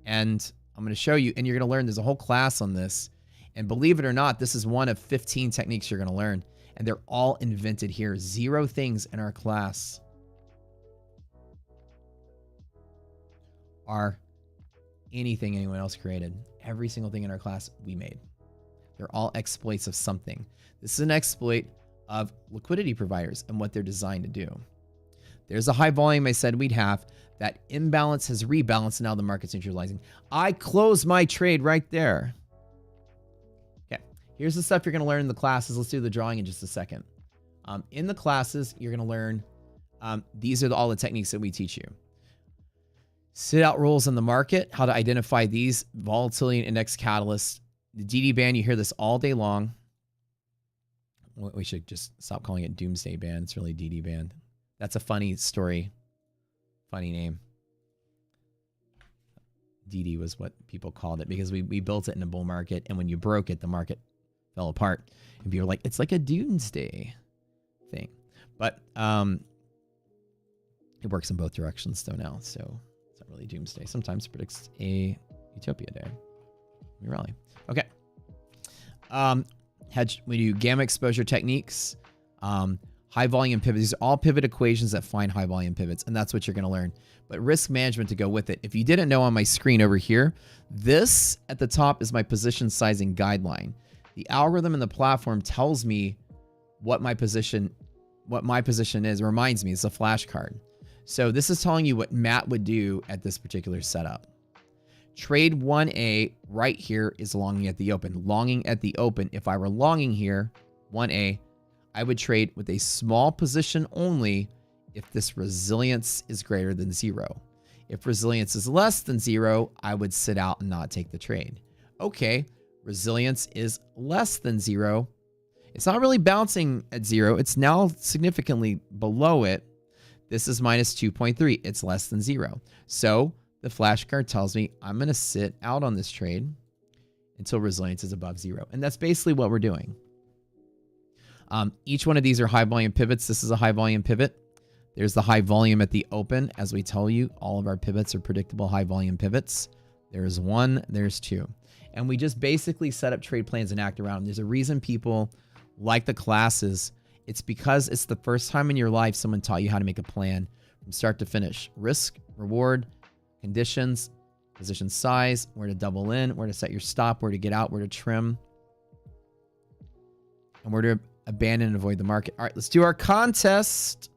And I'm going to show you, and you're going to learn there's a whole class on this. And believe it or not, this is one of 15 techniques you're going to learn. And they're all invented here. 0 things in our class are anything anyone else created. Every single thing in our class we made. They're all exploits of something. This is an exploit of liquidity providers and what they're designed to do. There's a high volume I said we'd have. That imbalance has rebalanced, and now the market's neutralizing. I closed my trade right there. Okay, here's the stuff you're going to learn in the classes. Let's do the drawing in just a second. In the classes, you're going to learn, these are all the techniques that we teach you. Sit out rules in the market, how to identify these, volatility and index catalysts. The DD band, you hear this all day long. We should just stop calling it Doomsday Band. It's really DD Band. That's a funny story. Funny name. DD was what people called it because we built it in a bull market, and when you broke it, the market fell apart. And people were like, it's like a doomsday thing. But it works in both directions though now, so it's not really doomsday. Sometimes it predicts a utopia day. Rally. Okay. Hedge, we do gamma exposure techniques. High volume pivots. These are all pivot equations that find high volume pivots, and that's what you're going to learn. But risk management to go with it. If you didn't know on my screen over here, this at the top is my position sizing guideline. The algorithm in the platform tells me what my position is. It reminds me, it's a flashcard. So this is telling you what Matt would do at this particular setup. Trade 1A right here is longing at the open. Longing at the open. If I were longing here, 1A, I would trade with a small position only if this resilience is greater than 0. If resilience is less than 0, I would sit out and not take the trade. Okay, resilience is less than 0. It's not really bouncing at 0. It's now significantly below it. This is minus 2.3. It's less than 0. So the flashcard tells me I'm going to sit out on this trade until resilience is above 0. And that's basically what we're doing. Each one of these are high volume pivots. This is a high volume pivot. There's the high volume at the open. As we tell you, all of our pivots are predictable high volume pivots. There's 1, there's 2. And we just basically set up trade plans and act around them. There's a reason people like the classes. It's because it's the first time in your life someone taught you how to make a plan from start to finish. Risk, reward, conditions, position size, where to double in, where to set your stop, where to get out, where to trim, and where to abandon and avoid the market. All right, let's do our contest.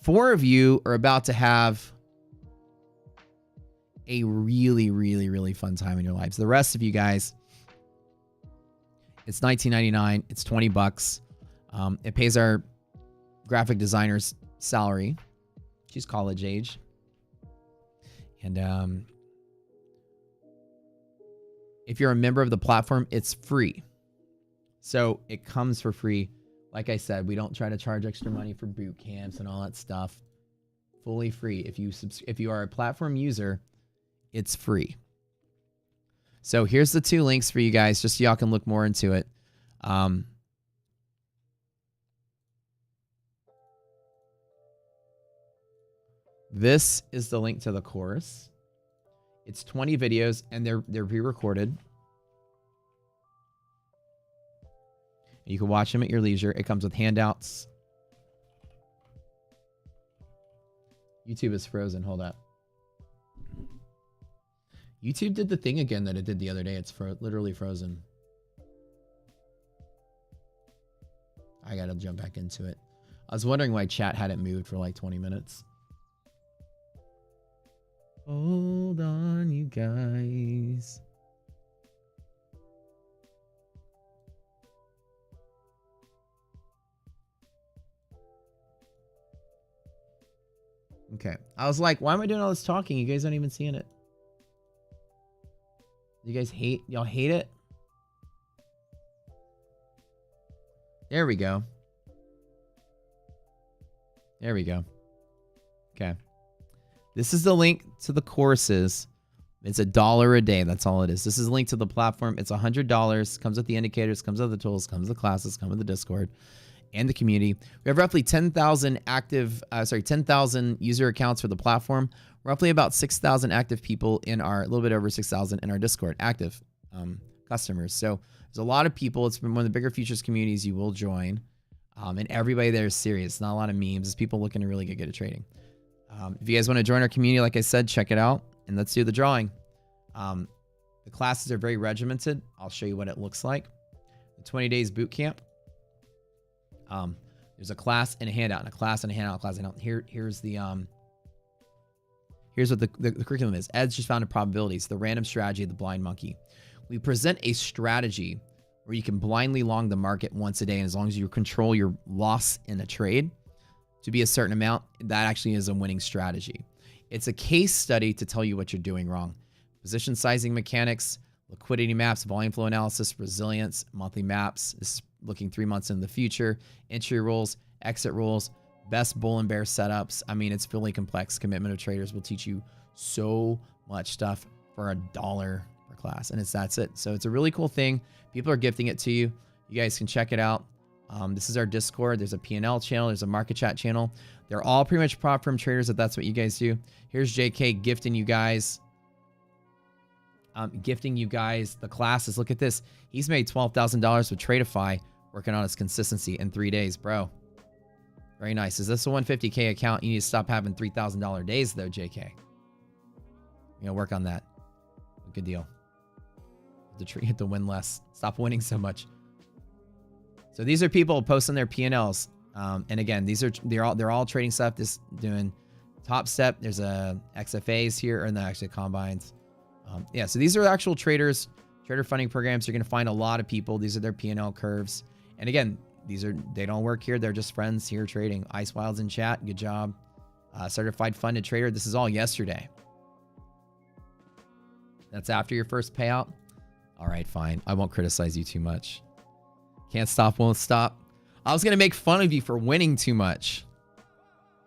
4 of you are about to have a really, really, really fun time in your lives. The rest of you guys, it's $19.99. It's $20. It pays our graphic designer's salary. She's college age. And if you're a member of the platform, it's free. So it comes for free. Like I said, we don't try to charge extra money for boot camps and all that stuff. Fully free. If you are a platform user, it's free. So here's the 2 links for you guys, just so y'all can look more into it. This is the link to the course. It's 20 videos, and they're pre-recorded. You can watch them at your leisure. It comes with handouts. YouTube is frozen. Hold up. YouTube did the thing again that it did the other day. It's literally frozen. I gotta jump back into it. I was wondering why chat hadn't moved for like 20 minutes. Hold on, you guys. Okay. I was like, why am I doing all this talking? You guys aren't even seeing it. You guys hate? Y'all hate it? There we go. There we go. Okay. This is the link to the courses. It's $1 a day. That's all it is. This is a link to the platform. It's $100. Comes with the indicators, comes with the tools, comes with the classes, comes with the Discord and the community. We have roughly 10,000 10,000 user accounts for the platform. Roughly about 6,000 active people in a little bit over 6,000 in our Discord, active customers. So there's a lot of people. It's been one of the bigger futures communities you will join. And everybody there is serious. Not a lot of memes. It's people looking to really get good at trading. If you guys want to join our community, like I said, check it out. And let's do the drawing. The classes are very regimented. I'll show you what it looks like. The 20 days boot camp. There's a class and a handout, and a class and a handout, class and a handout. Here's what the curriculum is. Ed's just found probabilities, the random strategy of the blind monkey. We present a strategy where you can blindly long the market once a day, and as long as you control your loss in a trade to be a certain amount, that actually is a winning strategy. It's a case study to tell you what you're doing wrong. Position sizing mechanics, liquidity maps, volume flow analysis, resilience, monthly maps. This is looking 3 months in the future. Entry rules, exit rules, best bull and bear setups. I mean, it's really complex. Commitment of Traders will teach you so much stuff for $1 per class, and that's it. So it's a really cool thing. People are gifting it to you. You guys can check it out. This is our Discord. There's a P&L channel. There's a market chat channel. They're all pretty much prop firm traders if that's what you guys do. Here's JK gifting you guys. The classes. Look at this. He's made $12,000 with Tradeify working on his consistency in 3 days, bro. Very nice. Is this a 150K account? You need to stop having $3,000 days though, JK. You know, work on that. Good deal. You have to win less. Stop winning so much. So these are people posting their P&Ls. And again, they're all trading stuff. This doing Top Step. There's a XFAs here, or actually combines. Yeah, so these are actual traders, trader funding programs. You're going to find a lot of people. These are their P&L curves. And again, they don't work here. They're just friends here trading. Ice Wilds in chat. Good job. Certified funded trader. This is all yesterday. That's after your first payout. All right, fine. I won't criticize you too much. Can't stop, won't stop. I was going to make fun of you for winning too much.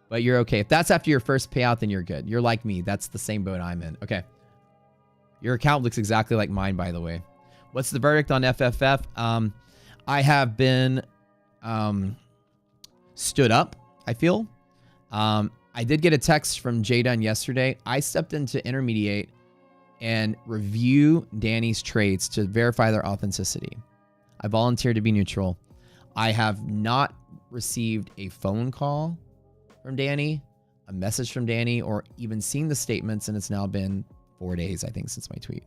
But you're okay. If that's after your first payout, then you're good. You're like me. That's the same boat I'm in. Okay. Your account looks exactly like mine, by the way. What's the verdict on FFF? I have been stood up, I feel. I did get a text from Jay Dunn yesterday. I stepped in to intermediate and review Danny's trades to verify their authenticity. I volunteered to be neutral. I have not received a phone call from Danny, a message from Danny, or even seen the statements, and it's now been 4 days, I think, since my tweet.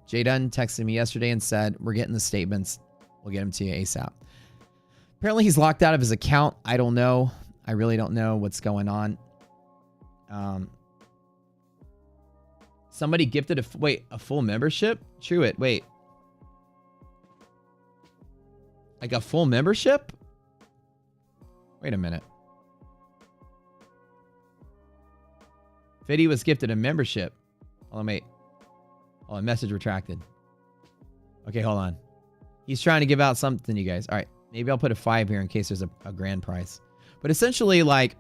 Jay Dunn texted me yesterday and said, we're getting the statements. We'll get them to you ASAP. Apparently, he's locked out of his account. I don't know. I really don't know what's going on. Somebody gifted a full membership? True it. Wait. Like a full membership? Wait a minute. Fiddy was gifted a membership. Hold on, wait. Oh, a message retracted. Okay, hold on. He's trying to give out something, you guys. All right, maybe I'll put a 5 here in case there's a grand prize. But essentially, like,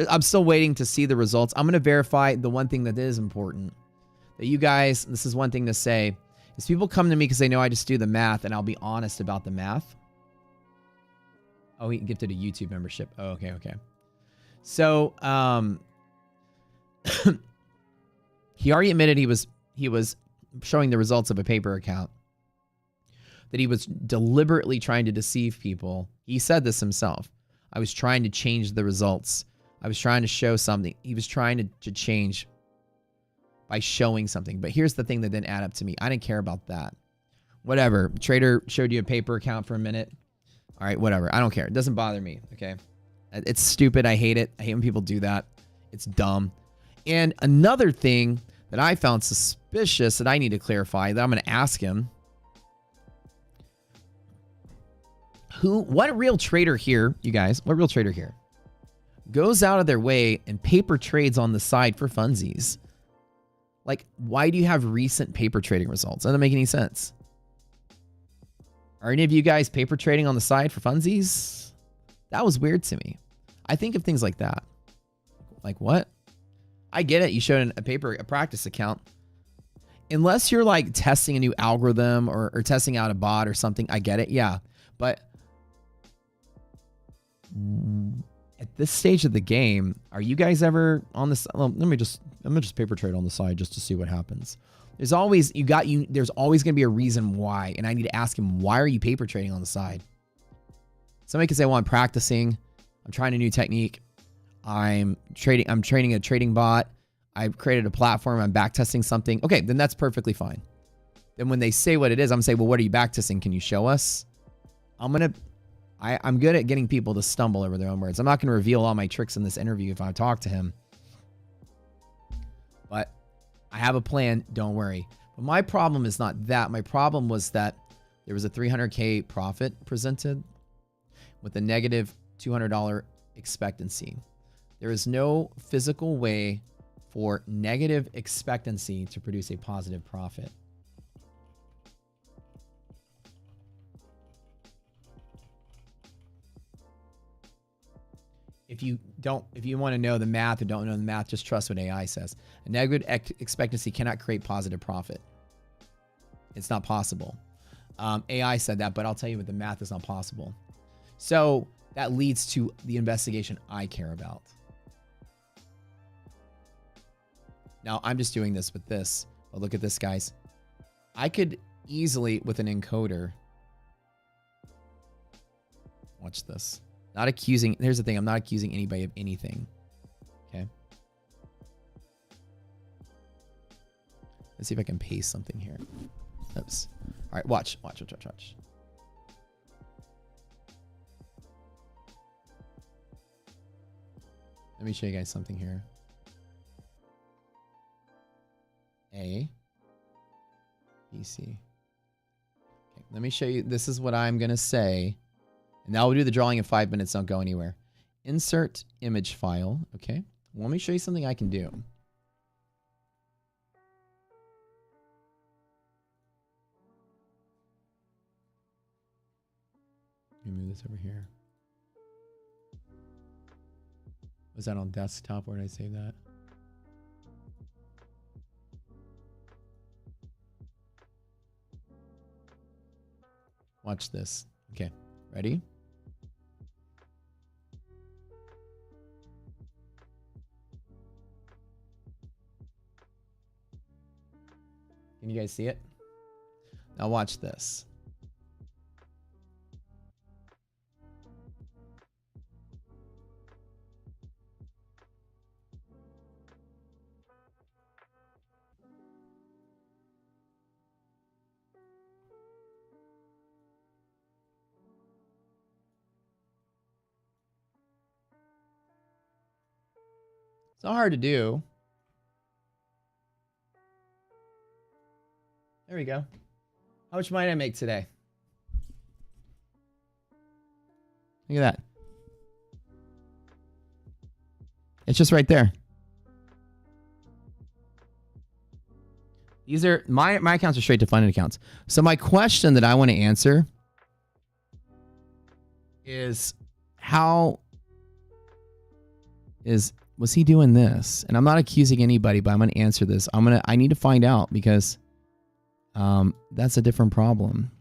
I'm still waiting to see the results. I'm going to verify the one thing that is important. That you guys, this is one thing to say, is people come to me because they know I just do the math, and I'll be honest about the math. Oh, he gifted a YouTube membership. Oh, okay, okay. So, he already admitted he was showing the results of a paper account. That he was deliberately trying to deceive people. He said this himself. I was trying to change the results. I was trying to show something. He was trying to change by showing something. But here's the thing that didn't add up to me. I didn't care about that. Whatever. Trader showed you a paper account for a minute. All right, whatever. I don't care. It doesn't bother me, okay? It's stupid. I hate it. I hate when people do that. It's dumb. And another thing that I found suspicious that I need to clarify, that I'm going to ask him. What real trader here, you guys, what real trader here goes out of their way and paper trades on the side for funsies? Like, why do you have recent paper trading results? That doesn't make any sense. Are any of you guys paper trading on the side for funsies? That was weird to me. I think of things like that. Like, what? I get it. You showed a practice account. Unless you're like testing a new algorithm or testing out a bot or something, I get it. Yeah. But at this stage of the game, are you guys ever on this? I'm gonna just paper trade on the side just to see what happens. There's always there's always gonna be a reason why, and I need to ask him, why are you paper trading on the side? Somebody could say, well, I'm practicing. I'm trying a new technique. I'm training a trading bot. I've created a platform. I'm back testing something. Okay, then that's perfectly fine. Then when they say what it is, I'm saying, well, what are you back testing? Can you show us? I'm good at getting people to stumble over their own words. I'm not going to reveal all my tricks in this interview if I talk to him. But I have a plan. Don't worry. But my problem is not that. My problem was that there was a $300K profit presented with a negative $200 expectancy. There is no physical way for negative expectancy to produce a positive profit. If you want to know the math or don't know the math, just trust what AI says. A negative expectancy cannot create positive profit. It's not possible. AI said that, but I'll tell you what, the math is not possible. So that leads to the investigation I care about. Now, I'm just doing this with this. But look at this, guys. I could easily, with an encoder, watch this. Not accusing, here's the thing, I'm not accusing anybody of anything. Okay. Let's see if I can paste something here. Oops. All right, watch. Let me show you guys something here. A, B, C. Okay, let me show you. This is what I'm going to say. And now we'll do the drawing in 5 minutes. Don't go anywhere. Insert image file. Okay. Let me show you something I can do. Let me move this over here. Was that on desktop? Where did I save that? Watch this. Okay. Ready? Can you guys see it? Now watch this. It's not hard to do. There we go. How much money did I make today? Look at that. It's just right there. These are my accounts are straight to funded accounts. So my question that I want to answer is was he doing this? And I'm not accusing anybody, but I'm going to answer this. I need to find out because that's a different problem.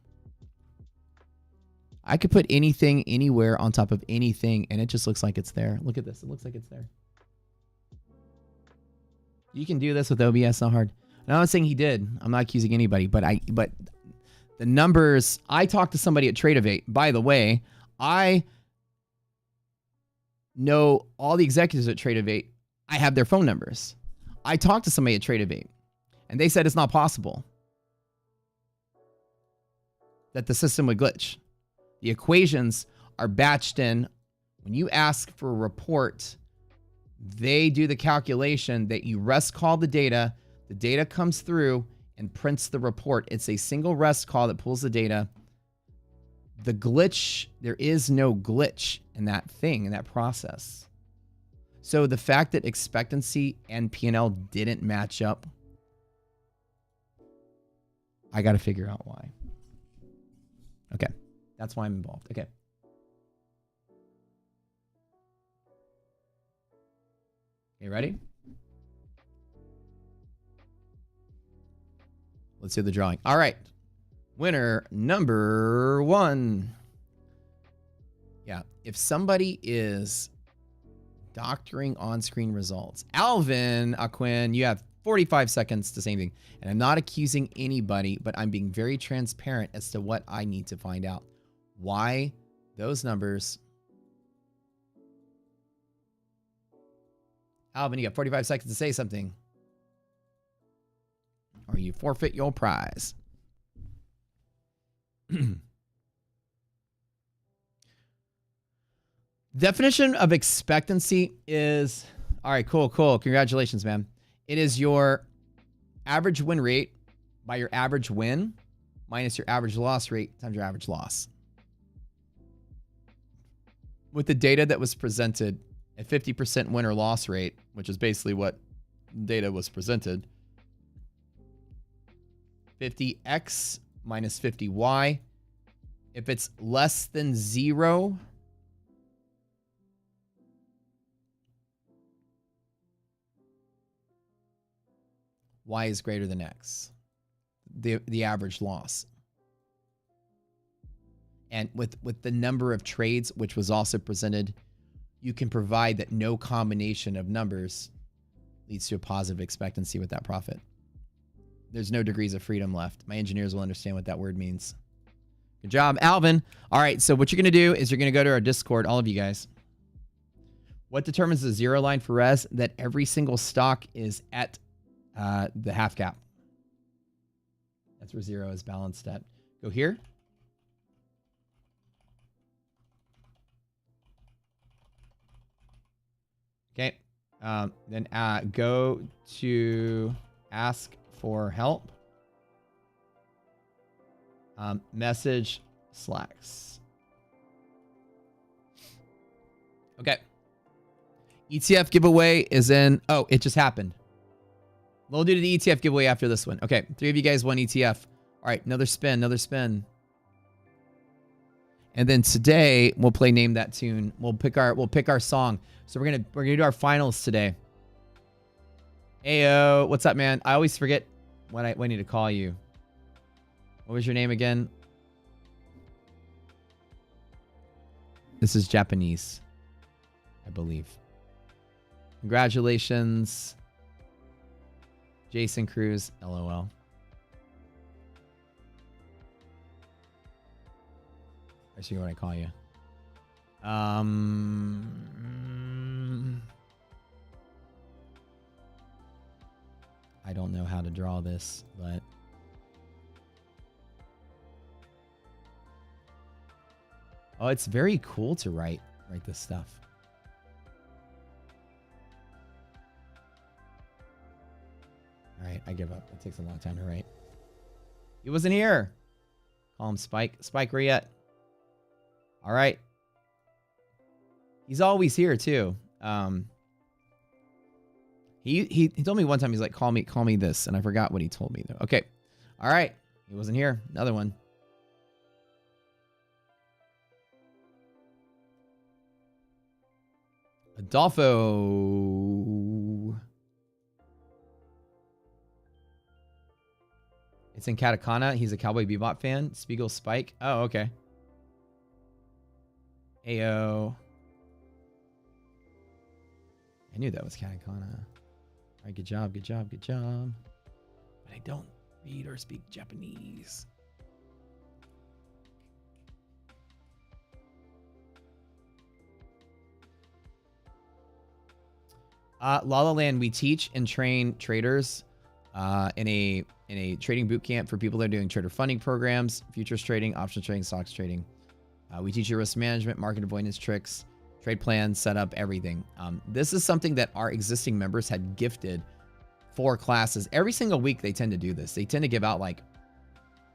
I could put anything anywhere on top of anything and it just looks like it's there. Look at this. It looks like it's there. You can do this with OBS, not hard. And I'm not saying he did. I'm not accusing anybody, but the numbers, I talked to somebody at Tradeovate. By the way, I know all the executives at Tradeovate. I have their phone numbers. I talked to somebody at Tradeovate and they said it's not possible that the system would glitch. The equations are batched in. When you ask for a report, they do the calculation that you rest call the data comes through and prints the report. It's a single rest call that pulls the data. The glitch, there is no glitch in that thing, in that process. So the fact that expectancy and P&L didn't match up, I got to figure out why. Okay. That's why I'm involved. Okay. You ready? Let's do the drawing. All right. Winner number 1. Yeah. If somebody is doctoring on-screen results, Alvin Aquin, you have 45 seconds to say anything. And I'm not accusing anybody, but I'm being very transparent as to what I need to find out. Why those numbers. Alvin, you got 45 seconds to say something, or you forfeit your prize. Definition of expectancy is, all right, cool. Congratulations, man. It is your average win rate by your average win minus your average loss rate times your average loss. With the data that was presented, a 50% win or loss rate, which is basically what data was presented, 50x minus 50y. If it's less than 0, y is greater than x, the average loss. And with the number of trades, which was also presented, you can provide that no combination of numbers leads to a positive expectancy with that profit. There's no degrees of freedom left. My engineers will understand what that word means. Good job, Alvin. All right, so what you're going to do is you're going to go to our Discord, all of you guys. What determines the zero line for Rez? That every single stock is at the half cap. That's where 0 is balanced at. Go here. Okay. Then go to ask for help. Message Slacks. Okay. ETF giveaway is in. Oh, it just happened. We'll do the ETF giveaway after this one. Okay, 3 of you guys won ETF. All right, another spin. And then today we'll play Name That Tune. We'll pick our song. So we're gonna do our finals today. Ayo, what's up, man? I always forget when I need to call you. What was your name again? This is Japanese, I believe. Congratulations, Jason Cruz. LOL. I see when I call you. I don't know how to draw this, but oh, it's very cool to write this stuff. All right, I give up. It takes a long time to write. He wasn't here. Call him Spike. Spike, where you at? All right. He's always here too. He told me one time, he's like, call me this, and I forgot what he told me though. Okay. All right. He wasn't here. Another one. Adolfo. It's in katakana. He's a Cowboy Bebop fan. Spiegel Spike. Oh, okay. Ayo. I knew that was katakana. All right, good job. But I don't read or speak Japanese. La La Land, we teach and train traders in a trading boot camp for people that are doing trader funding programs, futures trading, options trading, stocks trading. We teach you risk management, market avoidance tricks, trade plans, setup, everything. This is something that our existing members had gifted for classes. Every single week they tend to do this. They tend to give out like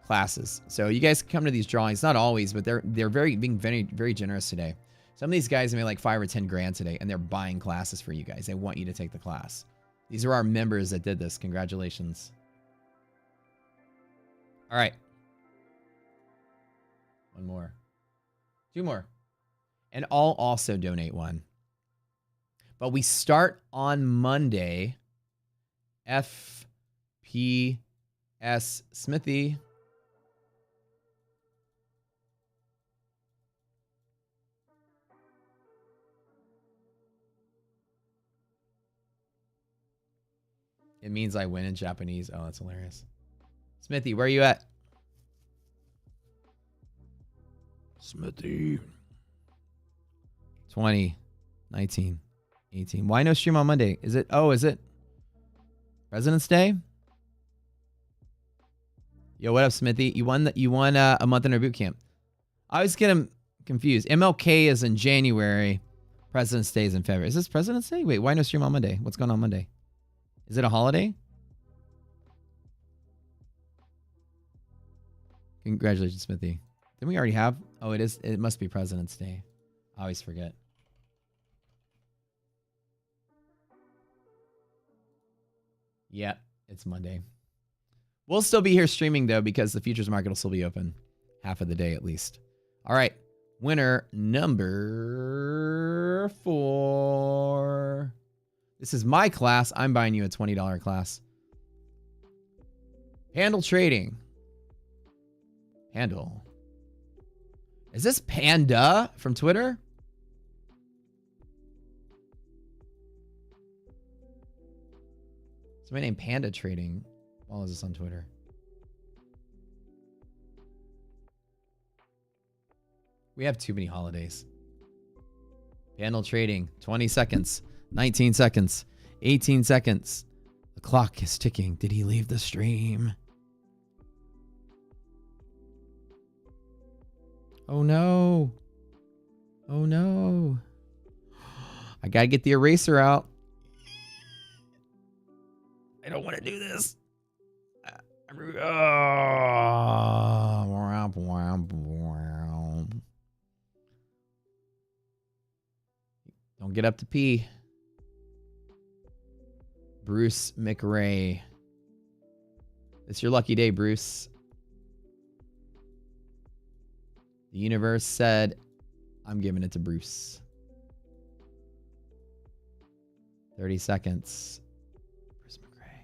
classes. So you guys come to these drawings, not always, but they're being very generous today. Some of these guys made like 5 or 10 grand today, and they're buying classes for you guys. They want you to take the class. These are our members that did this. Congratulations. All right. One more. 2 more. And I'll also donate one. But we start on Monday. FPS Smithy. It means I win in Japanese. Oh, that's hilarious. Smithy, where are you at? Smithy. 20, 19, 18. Why no stream on Monday? Is it? Oh, is it President's Day? Yo, what up, Smithy? You won a month in our boot camp. I always get them confused. MLK is in January. President's Day is in February. Is this President's Day? Wait, why no stream on Monday? What's going on Monday? Is it a holiday? Congratulations, Smithy. Didn't we already have? Oh, it is. It must be President's Day. I always forget. Yeah, it's Monday. We'll still be here streaming, though, because the futures market will still be open half of the day at least. All right. Winner number 4. This is my class. I'm buying you a $20 class. Handle trading. Handle. Is this Panda from Twitter? Somebody named Panda Trading. Well, is this on Twitter? We have too many holidays. Handle trading. 20 seconds. 19 seconds. 18 seconds. The clock is ticking. Did he leave the stream? Oh no. Oh no. I gotta get the eraser out. I don't want to do this. Don't get up to pee. Bruce McRae. It's your lucky day, Bruce. The universe said, I'm giving it to Bruce. 30 seconds. Bruce McRae.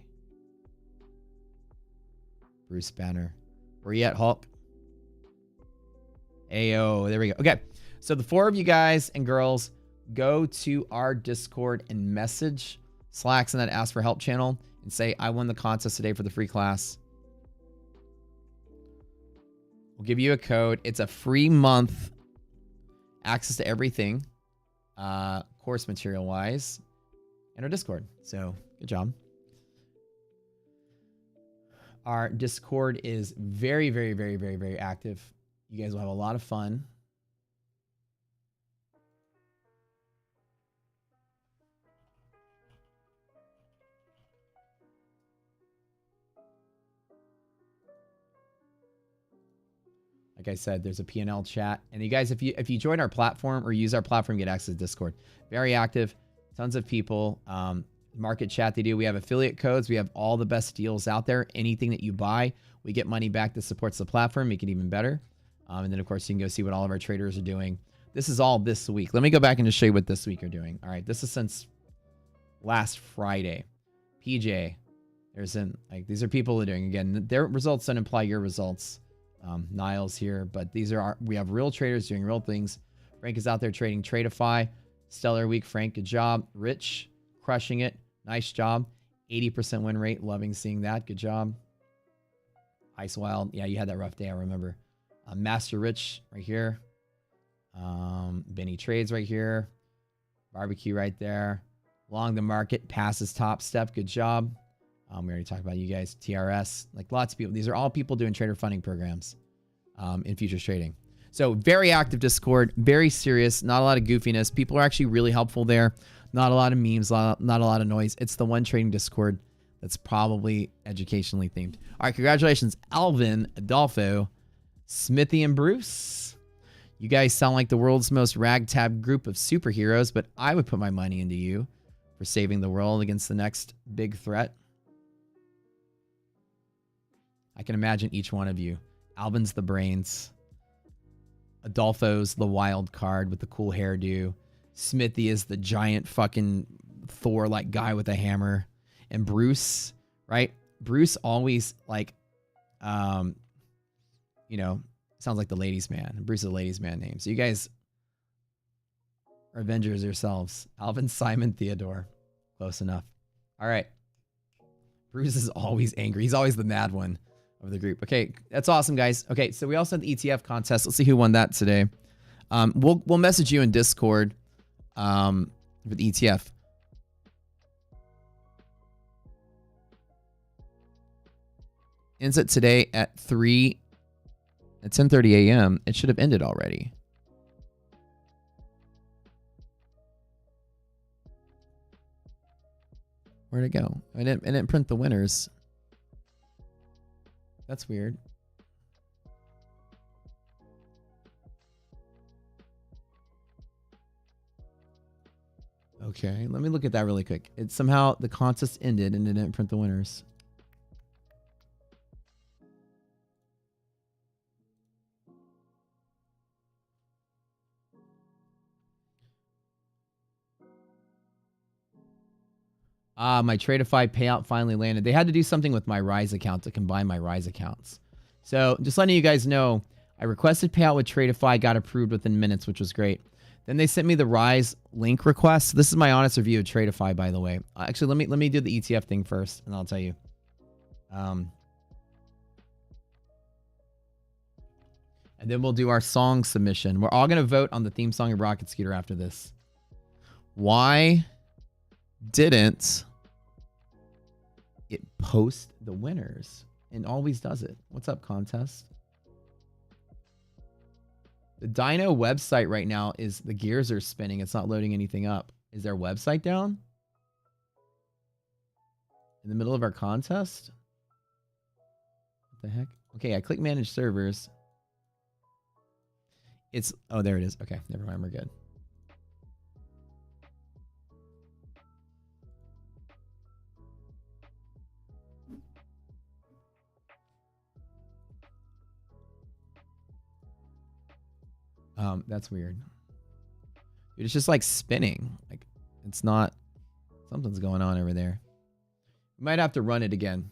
Bruce Banner. Where you at, Hulk? Ayo, there we go. Okay, so the 4 of you guys and girls go to our Discord and message Slacks in that Ask for Help channel and say, I won the contest today for the free class. We'll give you a code. It's a free month. Access to everything. Course material wise. And our Discord. So, good job. Our Discord is very, very, very, very, very active. You guys will have a lot of fun. Like I said, there's a P&L chat. And you guys, if you join our platform or use our platform, get access to Discord. Very active. Tons of people. Market chat they do. We have affiliate codes. We have all the best deals out there. Anything that you buy, we get money back that supports the platform. Make it even better. And then, of course, you can go see what all of our traders are doing. This is all this week. Let me go back and just show you what this week are doing. All right. This is since last Friday. PJ. These are people who are doing. Again, their results don't imply your results. Niles here, but we have real traders doing real things. Frank is out there trading Tradeify. Stellar week, Frank. Good job. Rich, crushing it. Nice job. 80% win rate. Loving seeing that. Good job. Ice Wild. Yeah, you had that rough day, I remember. Master Rich right here. Benny Trades right here. Barbecue right there. Long the market. Passes top step. Good job. We already talked about you guys. TRS. Like lots of people. These are all people doing trader funding programs in futures trading. So very active Discord. Very serious. Not a lot of goofiness. People are actually really helpful there. Not a lot of memes. Not a lot of noise. It's the one trading Discord that's probably educationally themed. All right. Congratulations, Alvin, Adolfo, Smithy, and Bruce. You guys sound like the world's most ragtag group of superheroes, but I would put my money into you for saving the world against the next big threat. I can imagine each one of you. Alvin's the brains. Adolfo's the wild card with the cool hairdo. Smithy is the giant fucking Thor-like guy with a hammer. And Bruce, right? Bruce always sounds like the ladies' man. Bruce is a ladies' man name. So you guys are Avengers yourselves. Alvin, Simon, Theodore. Close enough. All right. Bruce is always angry. He's always the mad one of the group. Okay, that's awesome, guys. Okay, so we also had the ETF contest. Let's see who won that today. We'll message you in Discord for the ETF. Ends it today at 10:30 a.m. It should have ended already. Where'd it go? I didn't print the winners. That's weird. Okay, let me look at that really quick. It somehow the contest ended and it didn't print the winners. My Tradeify payout finally landed. They had to do something with my Rise account to combine my Rise accounts. So just letting you guys know, I requested payout with Tradeify, got approved within minutes, which was great. Then they sent me the Rise link request. This is my honest review of Tradeify, by the way. Actually, let me do the ETF thing first, and I'll tell you. And then we'll do our song submission. We're all going to vote on the theme song of Rocket Scooter after this. Why didn't it post the winners? And always does it. What's up, contest? The Dino website right now is the gears are spinning. It's not loading anything up. Is their website down? In the middle of our contest? What the heck? Okay, I click manage servers. Oh, there it is. Okay, never mind. We're good. That's weird. Dude, it's just like spinning. Like it's not. Something's going on over there. We might have to run it again.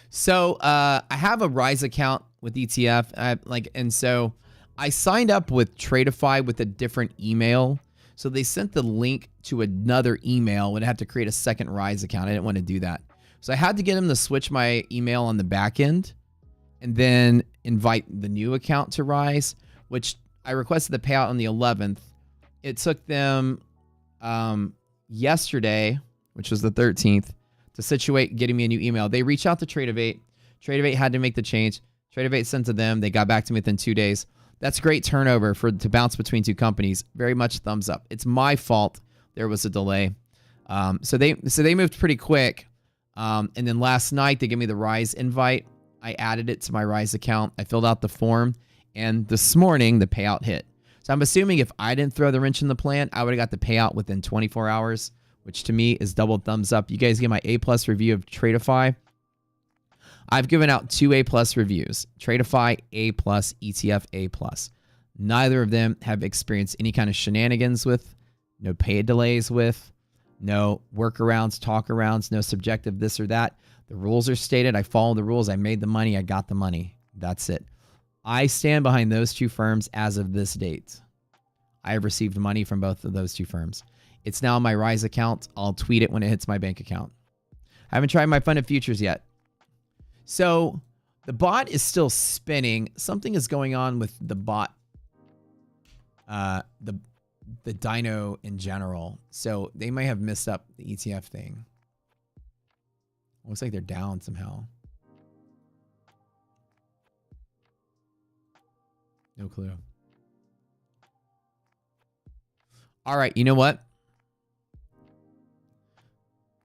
So I have a Rise account with ETF. And so I signed up with Tradeify with a different email. So they sent the link to another email and I had to create a second Rise account. I didn't want to do that. So I had to get them to switch my email on the back end and then invite the new account to Rise, which I requested the payout on the 11th. It took them yesterday, which was the 13th, to situate getting me a new email. They reached out to Tradeivate. Tradeivate had to make the change. Tradeivate sent to them. They got back to me within 2 days. That's great turnover to bounce between two companies. Very much thumbs up. It's my fault there was a delay. So they moved pretty quick. And then last night they gave me the Rise invite. I added it to my Rise account. I filled out the form, and this morning the payout hit. So I'm assuming if I didn't throw the wrench in the plan, I would have got the payout within 24 hours, which to me is double thumbs up. You guys get my A+ review of Tradeify. I've given out 2 A+ reviews. Tradeify A+, ETF A+. Neither of them have experienced any kind of shenanigans with, no pay delays with, no workarounds, talkarounds, no subjective this or that. The rules are stated. I follow the rules. I made the money. I got the money. That's it. I stand behind those two firms as of this date. I have received money from both of those two firms. It's now in my Rise account. I'll tweet it when it hits my bank account. I haven't tried my funded futures yet. So the bot is still spinning. Something is going on with the bot, the Dino in general. So they might have messed up the ETF thing. Looks like they're down somehow. No clue. All right, you know what?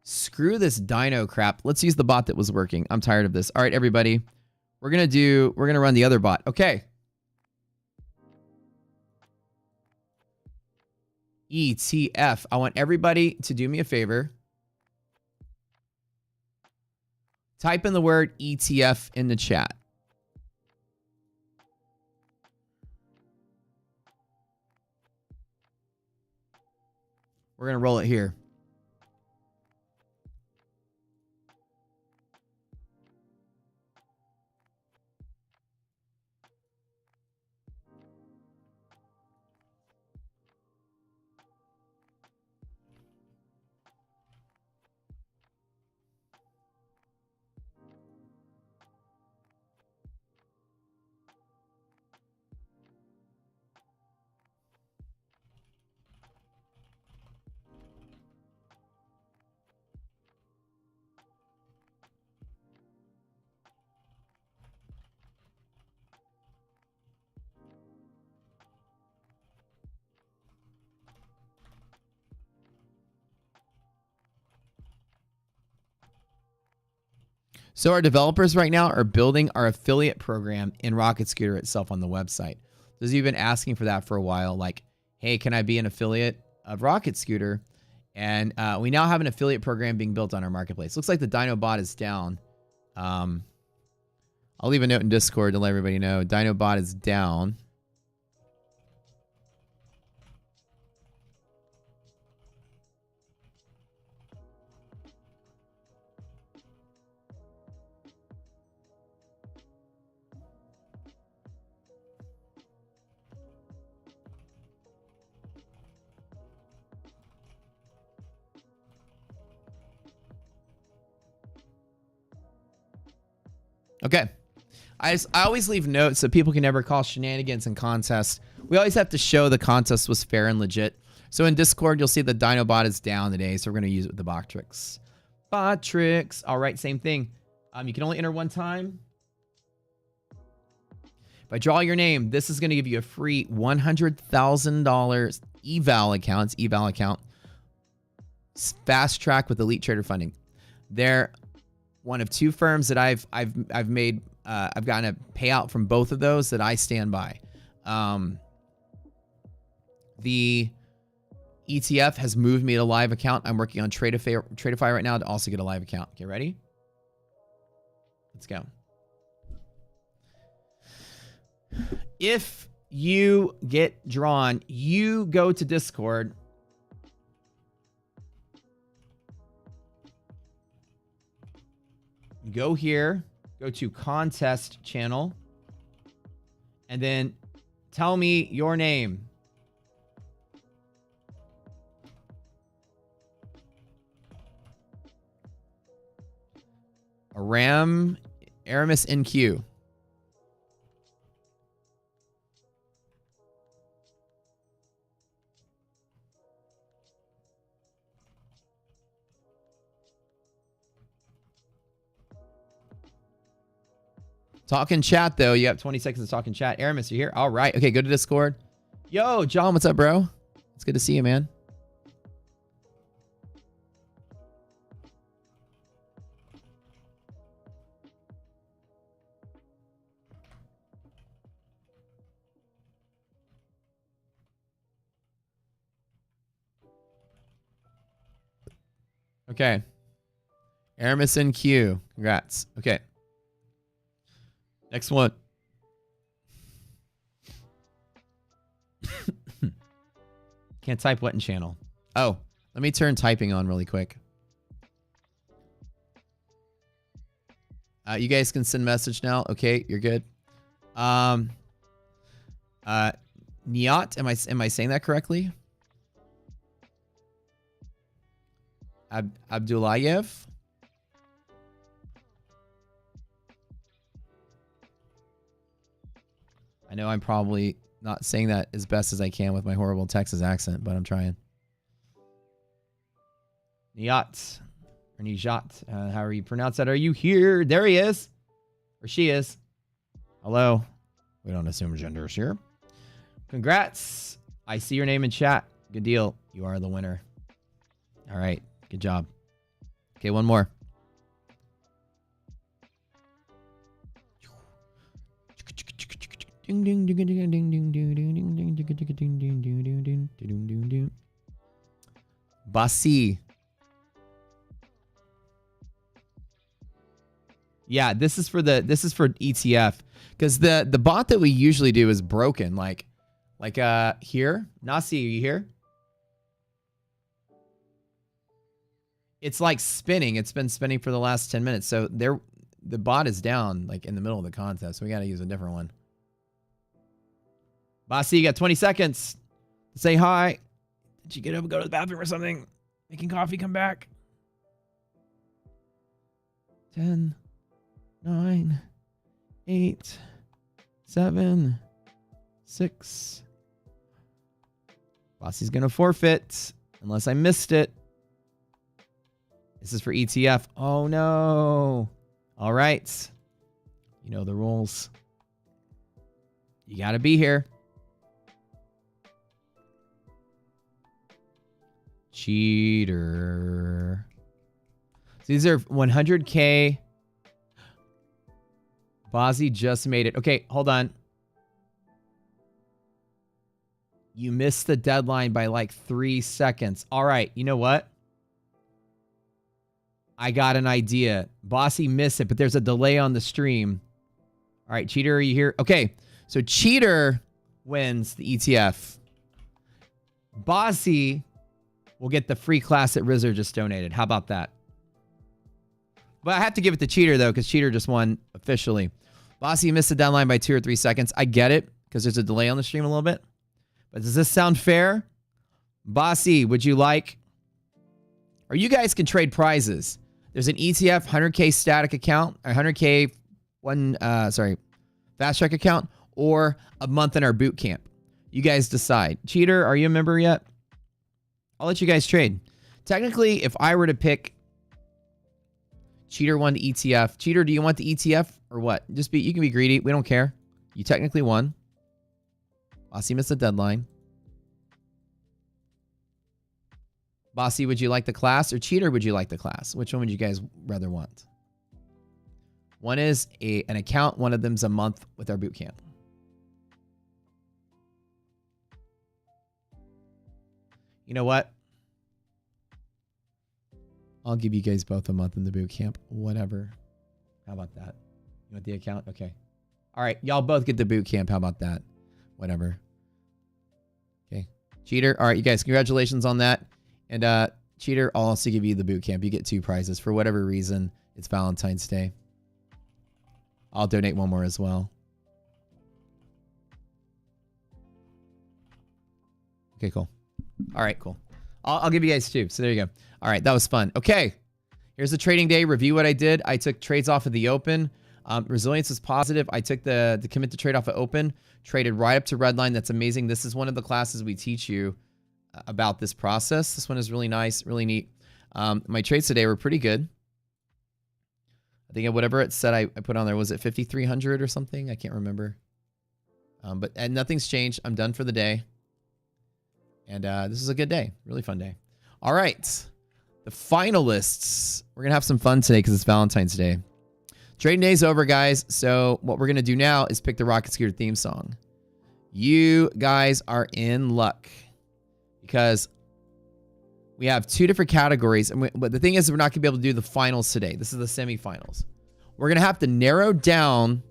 Screw this Dino crap. Let's use the bot that was working. I'm tired of this. All right, everybody. We're going to run the other bot. Okay. ETF. I want everybody to do me a favor. Type in the word ETF in the chat. We're going to roll it here. So our developers right now are building our affiliate program in Rocket Scooter itself on the website. There's even asking for that for a while. Like, hey, can I be an affiliate of Rocket Scooter? And we now have an affiliate program being built on our marketplace. Looks like the Dino bot is down. I'll leave a note in Discord to let everybody know. Dino bot is down. Okay. I always leave notes so people can never call shenanigans in contests. We always have to show the contest was fair and legit. So in Discord, you'll see the Dino bot is down today, so we're going to use it with the bot tricks. Bot tricks. All right, same thing. You can only enter one time. If I draw your name, this is going to give you a free $100,000 eval account. Fast track with Elite Trader funding. They're one of two firms that I've made. I've gotten a payout from both of those that I stand by. The ETF has moved me to a live account. I'm working on Tradeify right now to also get a live account. Okay, ready? Let's go. If you get drawn, you go to Discord. Go here, go to contest channel, and then tell me your name. Aramis NQ. Talk in chat, though. You have 20 seconds to talk in chat. Aramis, you here? All right. Okay, go to Discord. Yo, John, what's up, bro? It's good to see you, man. Okay. Aramis NQ. Congrats. Okay. Next one. Can't type what in channel? Oh, let me turn typing on really quick. You guys can send message now. Okay, you're good. Niat, am I saying that correctly? Abdullayev. I know I'm probably not saying that as best as I can with my horrible Texas accent, but I'm trying. Niat or Nijat, however you pronounce that. Are you here? There he is, or she is. Hello. We don't assume genders here. Congrats. I see your name in chat. Good deal. You are the winner. All right. Good job. Okay, one more. Basi. Yeah, this is for ETF, because the bot that we usually do is broken. Like here. Nasi, are you here? It's like spinning. It's been spinning for the last 10 minutes. So the bot is down like in the middle of the contest. So we got to use a different one. Bossy, you got 20 seconds to say hi. Did you get up and go to the bathroom or something? Making coffee, come back. 10, 9, 8, 7, 6. Bossy's going to forfeit unless I missed it. This is for ETF. Oh, no. All right. You know the rules. You got to be here. Cheater. So these are 100K Bozzy just made it. Okay, hold on. You missed the deadline by like 3 seconds. All right, you know what? I got an idea. Bossy missed it, but there's a delay on the stream. All right, Cheater, are you here? Okay, so Cheater wins the ETF. Bossy will get the free class that Rizzer just donated. How about that? But I have to give it to Cheater, though, because Cheater just won officially. Bossy missed the deadline by 2 or 3 seconds. I get it, because there's a delay on the stream a little bit. But does this sound fair? Bossy, would you like... Or you guys can trade prizes. There's an ETF 100K static account, or 100K fast track account, or a month in our boot camp. You guys decide. Cheater, are you a member yet? I'll let you guys trade. Technically, if I were to pick Cheater won the ETF. Cheater, do you want the ETF or what? You can be greedy. We don't care. You technically won. Bossy missed the deadline. Bossy, would you like the class? Or Cheater, would you like the class? Which one would you guys rather want? One is an account. One of them's a month with our boot camp. You know what? I'll give you guys both a month in the boot camp. Whatever. How about that? You want the account? Okay. All right. Y'all both get the boot camp. How about that? Whatever. Okay. Cheater. All right, you guys. Congratulations on that. And Cheater, I'll also give you the boot camp. You get 2 prizes. For whatever reason, it's Valentine's Day. I'll donate one more as well. Okay, cool. All right, cool. I'll give you guys 2. So there you go. All right, that was fun. Okay, here's the trading day. Review what I did. I took trades off of the open. Resilience was positive. I took the commit to trade off of open. Traded right up to red line. That's amazing. This is one of the classes we teach you about this process. This one is really nice, really neat. My trades today were pretty good. I think whatever it said I put on there, was it 5,300 or something? I can't remember. But nothing's changed. I'm done for the day. And this is a good day. Really fun day. All right. The finalists. We're going to have some fun today because it's Valentine's Day. Trading day's over, guys. So what we're going to do now is pick the Rocket Scooter theme song. You guys are in luck because we have 2 different categories. But the thing is, we're not going to be able to do the finals today. This is the semifinals. We're going to have to narrow down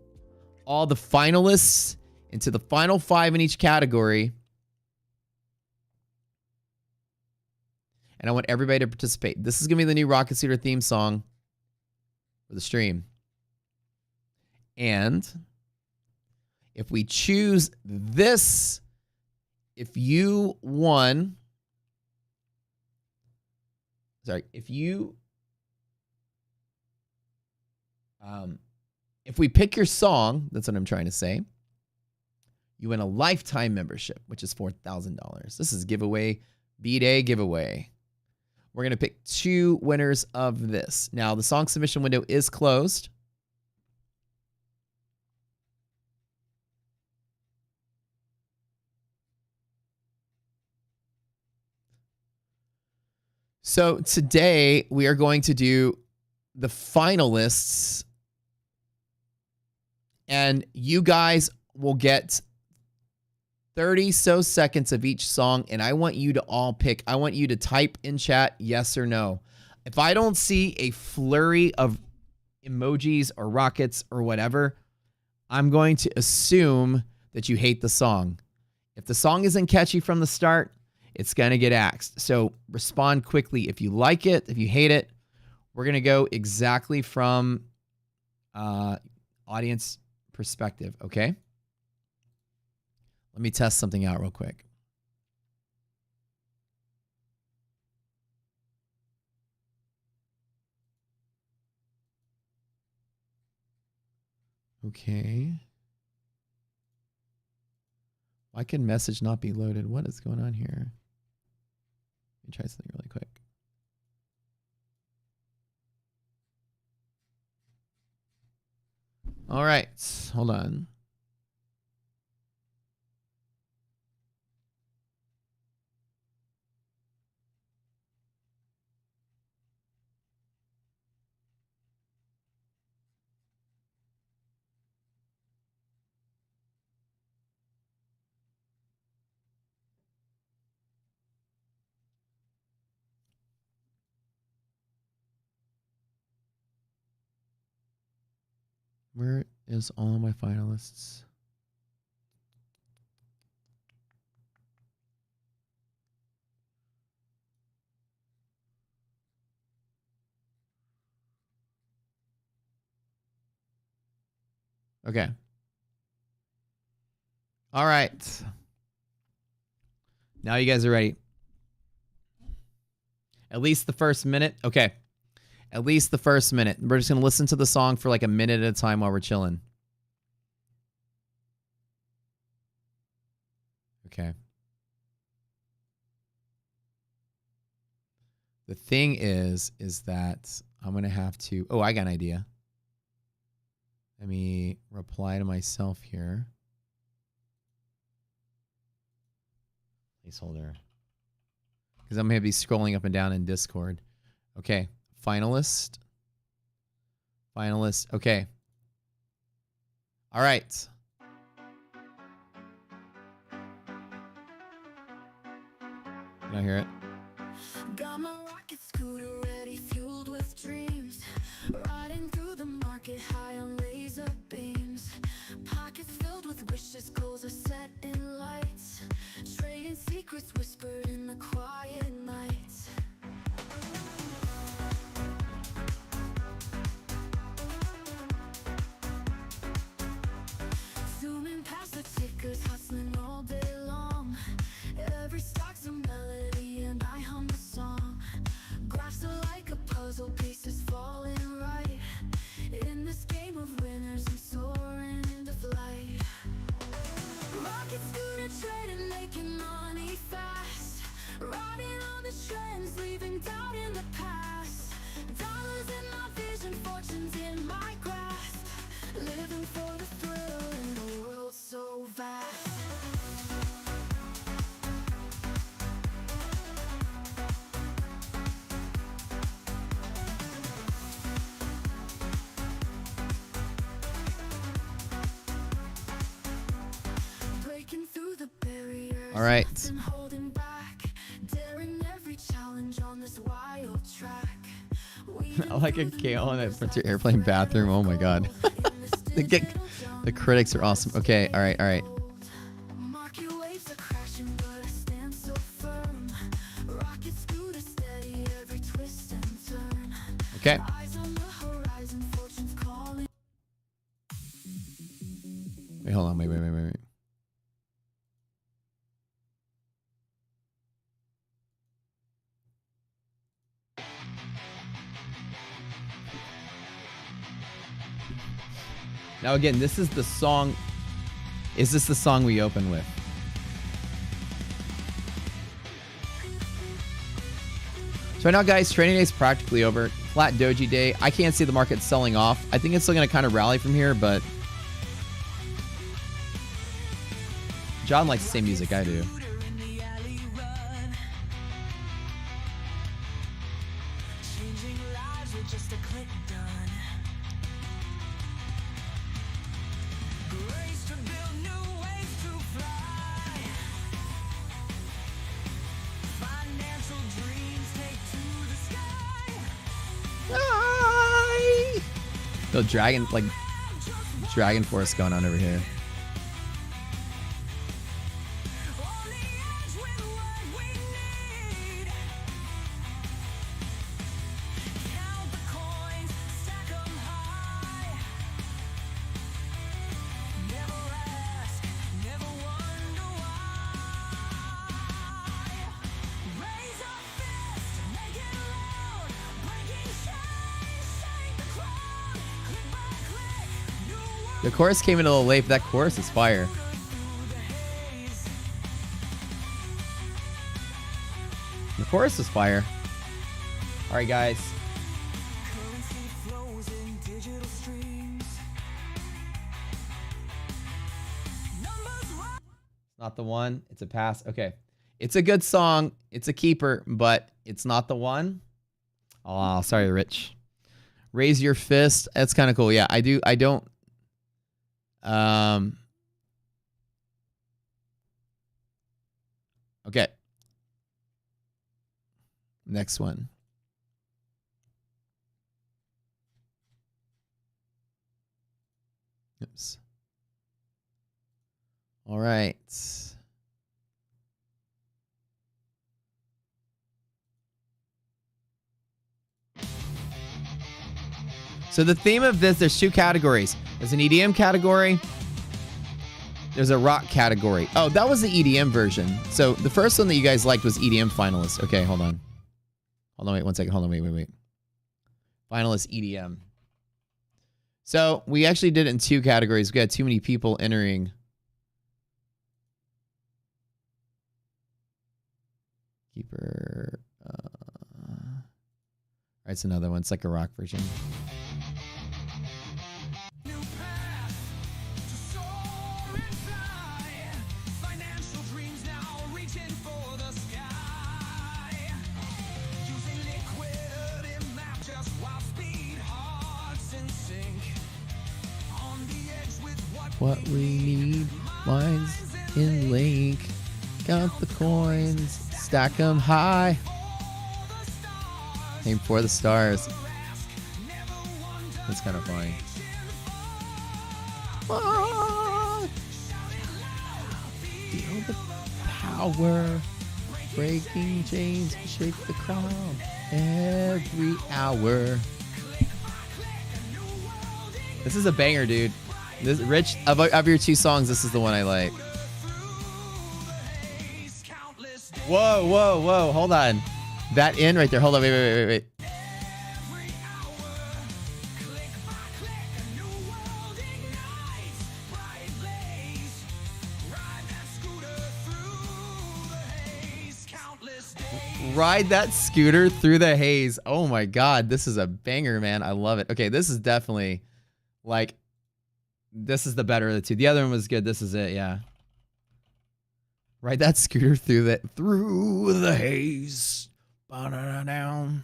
all the finalists into the final 5 in each category. And I want everybody to participate. This is going to be the new Rocket Scooter theme song for the stream. And if we choose this, if you won, if we pick your song, that's what I'm trying to say, you win a lifetime membership, which is $4,000. This is giveaway, B-Day giveaway. We're going to pick 2 winners of this. Now, the song submission window is closed. So today we are going to do the finalists, and you guys will get 30 so seconds of each song, and I want you to all pick. I want you to type in chat yes or no. If I don't see a flurry of emojis or rockets or whatever, I'm going to assume that you hate the song. If the song isn't catchy from the start, it's going to get axed. So respond quickly if you like it, if you hate it. We're going to go exactly from audience perspective, okay? Let me test something out real quick. Okay. Why can message not be loaded? What is going on here? Let me try something really quick. All right, hold on. Where is all my finalists? Okay. All right. Now you guys are ready. At least the first minute. Okay. At least the first minute. We're just going to listen to the song for like a minute at a time while we're chilling. Okay. The thing is that I'm going to have to... Oh, I got an idea. Let me reply to myself here. Placeholder. Because I'm going to be scrolling up and down in Discord. Okay. Finalist. Finalist. Okay. All right. Can I hear it? Got my rocket scooter ready, fueled with dreams. Riding through the market high on laser beams. Pockets filled with wishes, goals are set in lights. Trading secrets whispered in the quiet nights. Zooming past the tickers, hustling all day long. Every stock's a melody and I hum the song. Graphs are like a puzzle, pieces falling right. In this game of winners, I'm soaring into flight. Rocket scooter trading, making money fast. Riding on the trends, leaving doubt in the past. Dollars in my vision, fortunes in my grasp. Living for the thrill in a world so vast. Breaking through the barriers, All right. nothing holding back. Daring every challenge on this wild track. I like a Kale in a airplane bathroom. Oh my god. The critics are awesome. Okay, all right, all right. Market waves are crashing, but I stand so firm. Rocket scooter steady, every twist and turn. Okay. Eyes on the horizon, fortune's calling. Wait, hold on. Wait. Now again, this is the song. Is this the song we open with? So right now, guys, trading day is practically over. Flat doji day. I can't see the market selling off. I think it's still going to kind of rally from here, but John likes the same music I do. No dragon, like Dragon Force going on over here. The chorus came in a little late, but that chorus is fire. The chorus is fire. All right, guys. Not the one. It's a pass. Okay. It's a good song. It's a keeper, but it's not the one. Oh, sorry, Rich. Raise your fist. That's kind of cool. Yeah, I do. I don't. Okay. Next one. Oops. All right. So the theme of this, there's two categories. There's an EDM category. There's a rock category. Oh, that was the EDM version. So the first one that you guys liked was EDM finalists. Okay, hold on. Hold on, wait 1 second. Hold on, wait. Finalist EDM. So we actually did it in two categories. We had too many people entering. Keeper. It's another one. It's like a rock version. What we need, lines in link. Count the coins, stack them high. Aim for the stars. That's kind of funny. Feel the power. Breaking chains, shake the crown. Every hour. This is a banger, dude. This Rich, of your two songs, this is the one I like. Whoa. Hold on. That in right there. Hold on. Wait. Ride that scooter through the haze. Oh my God. This is a banger, man. I love it. Okay. This is definitely like, this is the better of the two. The other one was good. This is it. Yeah. Ride that scooter through the haze. Down.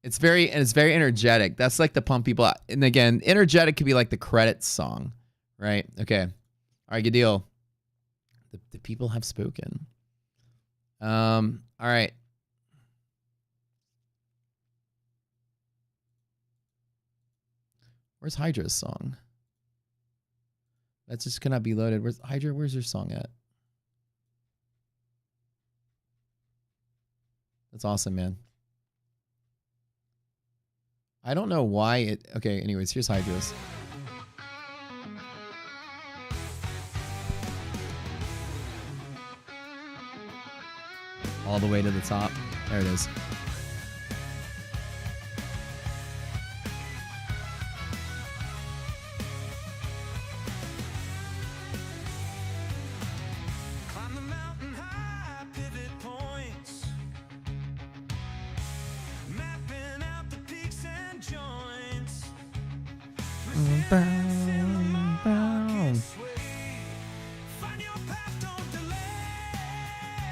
It's very energetic. That's like the pump people out. And again, energetic could be like the credits song, right? Okay. All right, good deal. The people have spoken. All right. Where's Hydra's song? That just cannot be loaded. Where's Hydra? Where's your song at? That's awesome, man. I don't know why it... Okay, anyways, here's Hydra's. All the way to the top. There it is.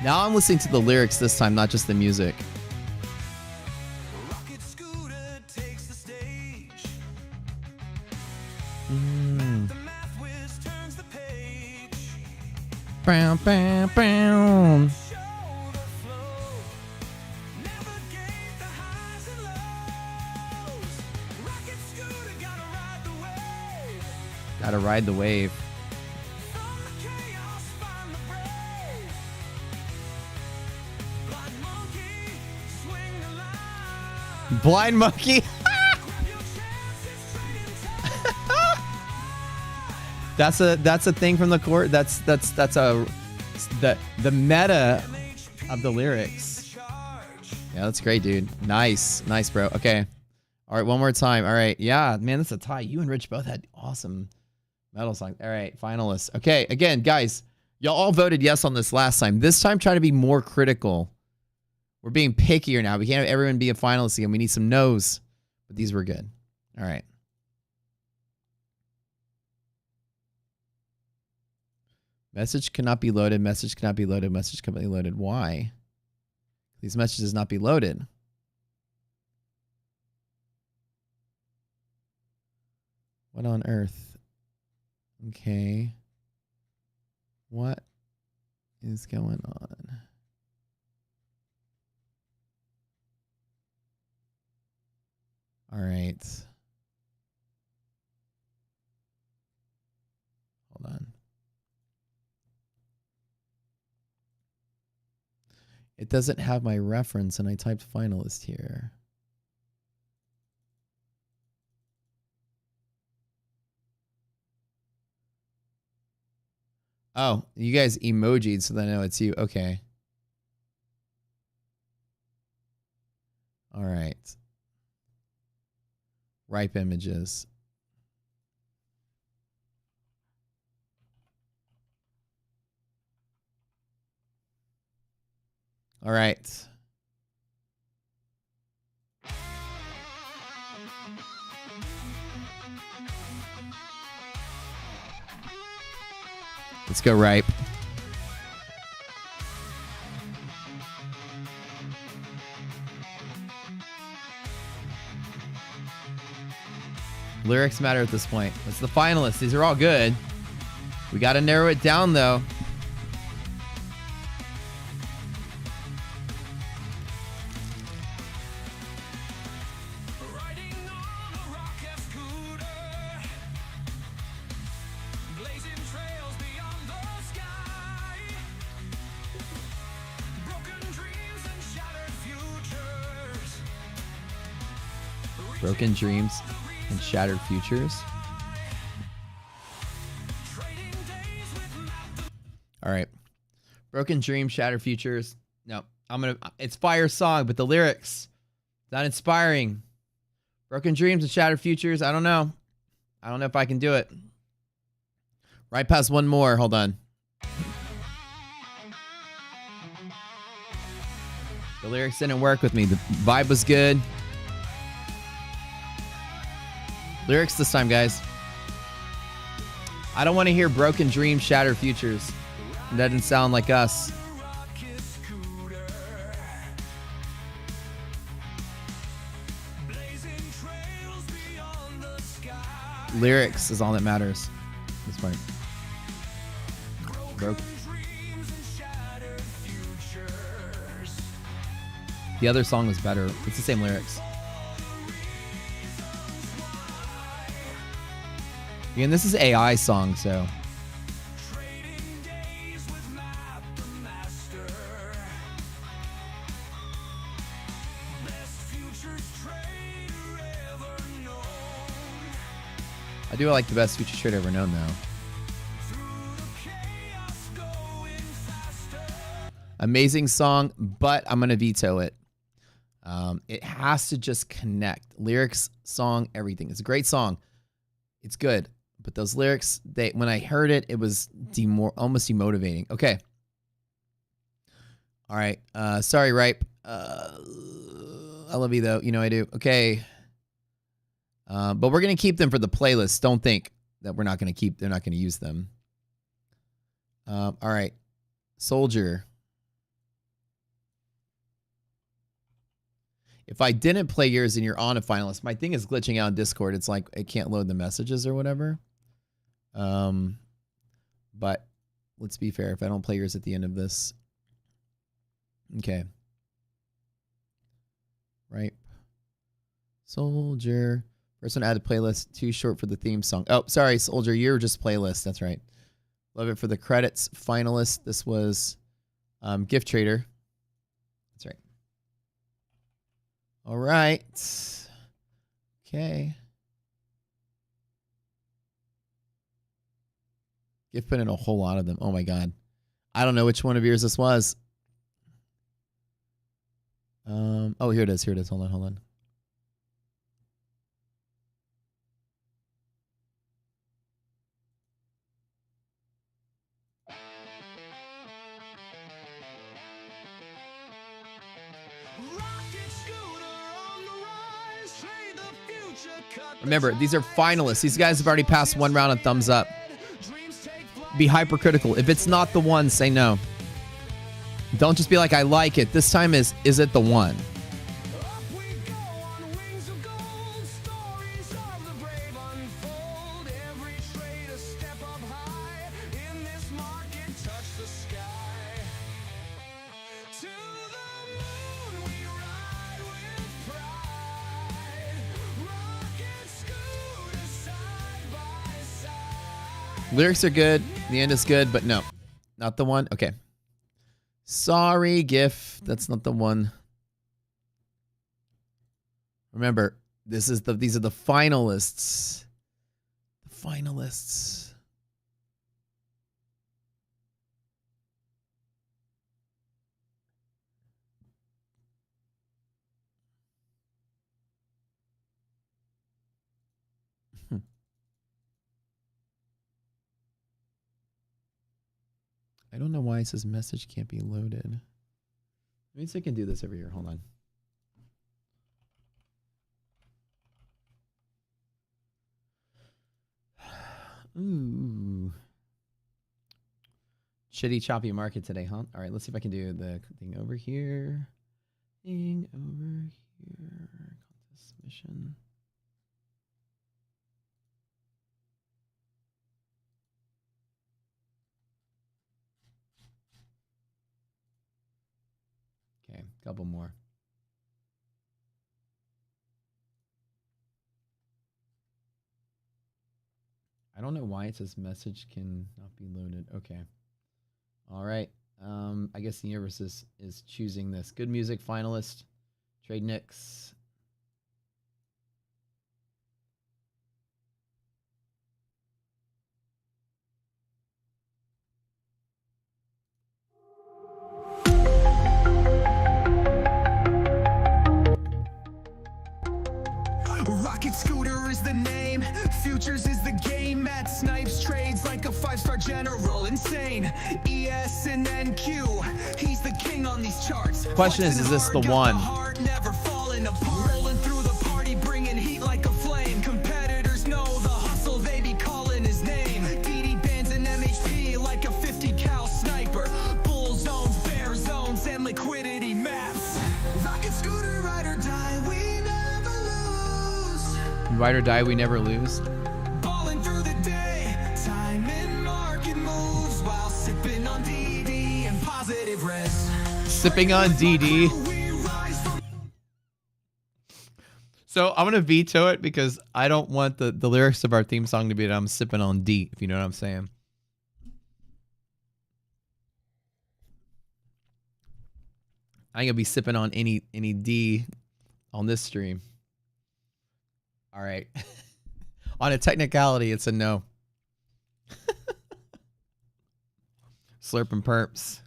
Now I'm listening to the lyrics this time, not just the music. Bam, bam, bam. Gotta ride the wave. Blind monkey. That's a thing from the court. That's the meta of the lyrics. Yeah, that's great, dude. Nice, bro. Okay. All right, one more time. All right. Yeah, man, that's a tie. You and Rich both had awesome metal songs. All right, finalists. Okay, again, guys, y'all all voted yes on this last time. This time, try to be more critical. We're being pickier now. We can't have everyone be a finalist again. We need some no's, but these were good. All right. Message cannot be loaded. Message cannot be loaded. Message cannot be loaded. Why? These messages not be loaded. What on earth? Okay. What is going on? All right. It doesn't have my reference, and I typed finalist here. Oh, you guys emojied, so then I know it's you. Okay. All right. Ripe images. All right. Let's go Ripe. Lyrics matter at this point. It's the finalists. These are all good. We got to narrow it down, though. Broken dreams and shattered futures. All right. Broken dreams, shattered futures. No, it's fire song, but the lyrics, not inspiring. Broken dreams and shattered futures. I don't know. I don't know if I can do it. Right past one more. Hold on. The lyrics didn't work with me. The vibe was good. Lyrics this time, guys. I don't want to hear broken dreams, shattered futures. It doesn't sound like us. Lyrics is all that matters. This part. Broken. The other song was better. It's the same lyrics. Again, this is AI song, so. I do like the best future trader ever known, though. Amazing song, but I'm going to veto it. It has to just connect. Lyrics, song, everything. It's a great song. It's good. But those lyrics, when I heard it, it was almost demotivating. Okay. All right. Sorry, Ripe. I love you, though. You know I do. Okay. But we're going to keep them for the playlist. Don't think that they're not going to use them. All right. Soldier. If I didn't play yours and you're on a finalist, my thing is glitching out in Discord. It's like it can't load the messages or whatever. But let's be fair. If I don't play yours at the end of this. Okay. Right. Soldier. First one added playlist. Too short for the theme song. Oh, sorry, Soldier. You're just playlist. That's right. Love it for the credits. Finalist. This was Gift Trader. That's right. All right. Okay. Gift put in a whole lot of them. Oh my God. I don't know which one of yours this was. Oh, here it is. Here it is. Hold on. Remember, these are finalists. These guys have already passed one round of thumbs up. Be hypercritical. If it's not the one, say no. Don't just be like, I like it. This time is it the one? Lyrics are good. The end is good, but no. Not the one. Okay. Sorry, GIF. That's not the one. Remember, these are the finalists. The finalists. I don't know why it says message can't be loaded. Maybe I can do this over here. Hold on. Ooh. Shitty choppy market today, huh? All right, let's see if I can do the thing over here. Thing over here. Contest submission. Okay, couple more. I don't know why it says message cannot be loaded. Okay. All right. I guess the universe is choosing this. Good music finalist. Trade Nicks. Rocket Scooter is the name, futures is the game. Matt Snipes trades like a 5-star general, insane. ES and NQ, he's the king on these charts. Question is this the one? Never falling apart, rolling through the party, bringing heat like a flame. Competitors know the hustle, they be calling his name. DD bands and MHP like a 50 cal sniper. Bull zones, bear zones, and liquidity maps. Rocket Scooter, ride or die, we never lose. Ride or die, we never lose. Balling through the day, time and market moves while sipping on DD and positive res. Sipping on DD. So I'm gonna veto it because I don't want the lyrics of our theme song to be that I'm sipping on D, if you know what I'm saying. I ain't gonna be sipping on any D on this stream. All right. On a technicality, it's a no. Slurping perps.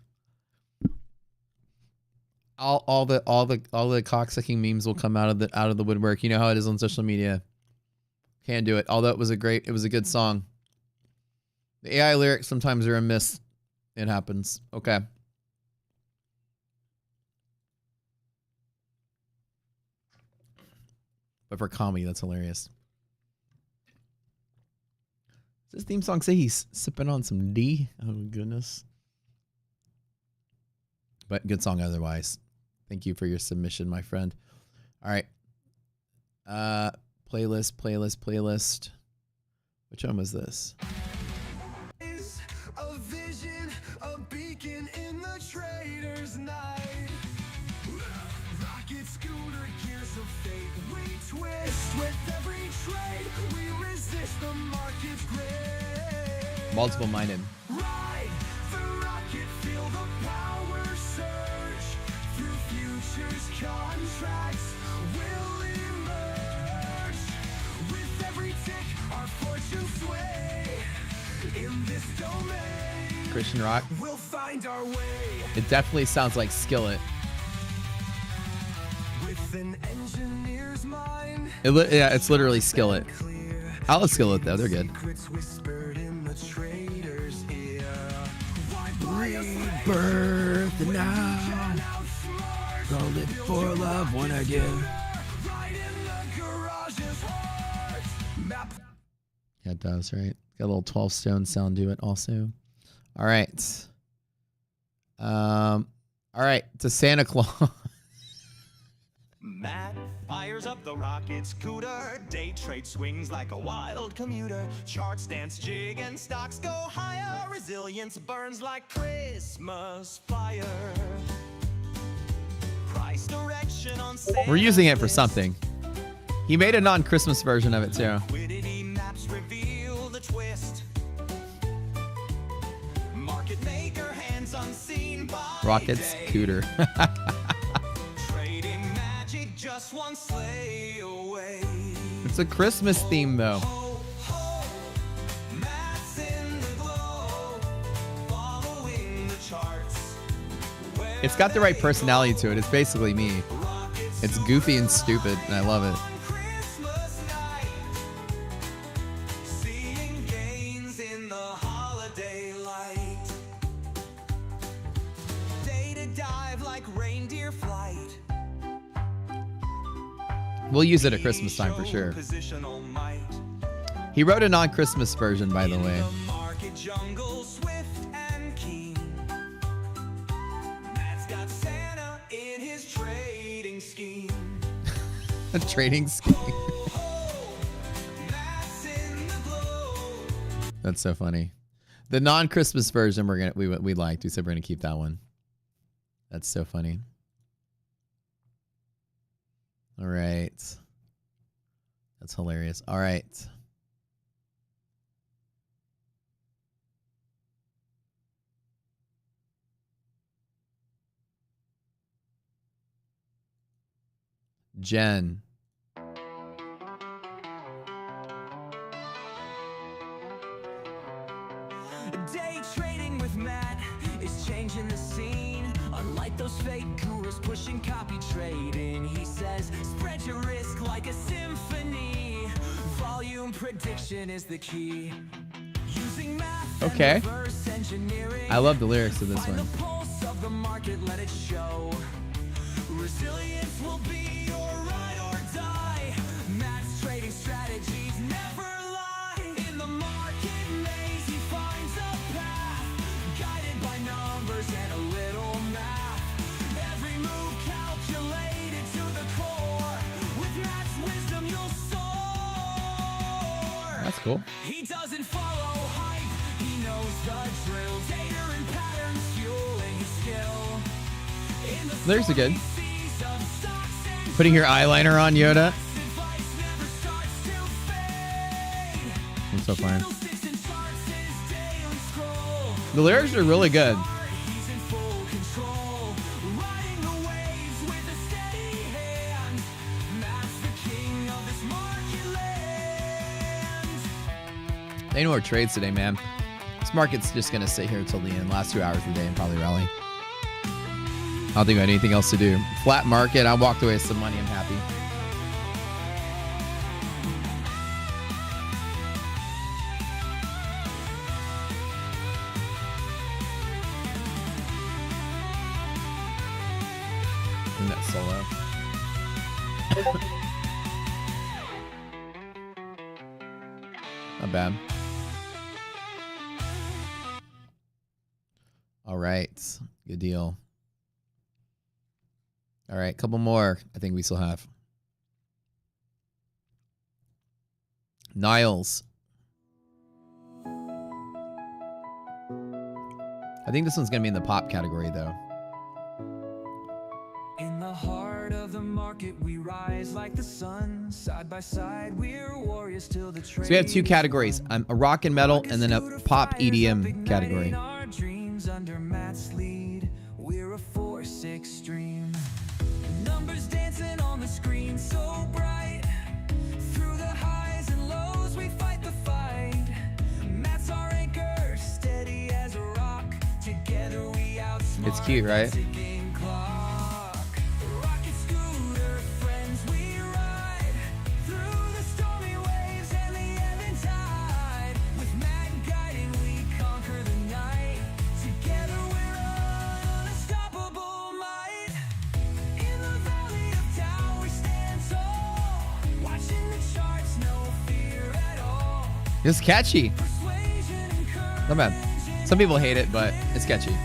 All the cocksucking memes will come out of the woodwork. You know how it is on social media. Can't do it. Although it was a good song. The AI lyrics sometimes are a miss. It happens. Okay. But for comedy, that's hilarious. Does this theme song say he's sipping on some D? Oh, goodness. But good song otherwise. Thank you for your submission, my friend. All right. Playlist. Which one was this? A vision, a beacon in the trader's night. Rocket Scooter, gears of fate, we twist with every trade. We resist the market's grip. Multiple minded. Ride the rocket, feel the power surge. Through futures contracts, we'll emerge. With every tick, our fortune sway. In this domain, Christian rock. we'll find our way. It definitely sounds like Skillet. With an engineer's mind, Yeah, it's literally Skillet. clear. I love Skillet though. They're good. Secrets whispered in the trader's ear. Why buy a slave Birth when you now. can outsmart? Go live for love when I give. Right in the garage's heart. Map. Yeah, it does, right? Got a little 12 stone sound to it also. All right. All right. To Santa Claus. Matt fires up the rocket scooter. Day trade swings like a wild commuter. Charts dance jig and stocks go higher. Resilience burns like Christmas fire. Price direction on sale. We're using it for something. He made a non-Christmas version of it too. Liquidity maps reveal the twist. Market maker hands unseen by Rockets day. Cooter. Trading magic just one sleigh away. It's a Christmas theme though. Ho, ho, mass in the glow, following the charts. It's got the right personality to it. It's basically me. Rockets It's goofy and stupid, and I love it. on Christmas night, seeing gains in the holiday light. Data dive like reindeer flight. We'll use it at Christmas time for sure. Positional might. He wrote a non-Christmas version, by the way. The market jungle swift and keen. Matt's got Santa in his trading scheme. A trading scheme. Matt's in the glow. That's so funny. The non-Christmas version we liked. We said we're gonna keep that one. That's so funny. All right. That's hilarious. All right. Jen. Day trading with Matt is changing the scene. Unlike those fake gurus pushing copy trading, he says, spread your risk like a symphony. Volume prediction is the key. Using math and Okay. reverse engineering. I love the lyrics of this Find one. the pulse of the market, let it show. Resilience will be your ride or die. Matt's trading strategies never lie. In the market maze, he finds a path, guided by numbers and a little math. Every move calculated to the core. With Matt's wisdom, you'll soar. That's cool. He doesn't follow hype, he knows the drill. Data and patterns fueling his skill. In the Lyrics are good. stormy seas of stocks and Putting your eyeliner on, Yoda. advice never starts to fade. That's so funny. Candlesticks and charts, his daily scroll. The lyrics are really good. He's in full control, riding the waves with a steady hand. Matt's the king of this market land. They know our trades today, man. This market's just gonna sit here until the end, last 2 hours of the day, and probably rally. I don't think I had anything else to do. Flat market. I walked away with some money. I'm happy. And that solo. Not bad. All right. Good deal. All right. Couple more. I think we still have. Niles. I think this one's going to be in the pop category, though. In the heart of the market, we rise like the sun. Side by side, we're warriors till the trade. So we have two categories. A rock and metal and then a pop EDM category. Our dreams under Matt's lead. We're a force extreme. Numbers dancing on the screen so bright. Through the highs and lows, we fight the fight. Matt's our anchor, steady as a rock. Together we outsmart It's cute, right? the ticking clock. Rocket scooter, friends, we ride through the stormy waves and the ebbing tide. With Matt guiding, we conquer the night. Together we're unstoppable might. In the valley of doubt, we stand tall. Watching the charts, no fear at all. It's catchy. Persuasion and courage. Not bad. Some people hate it, but it's catchy.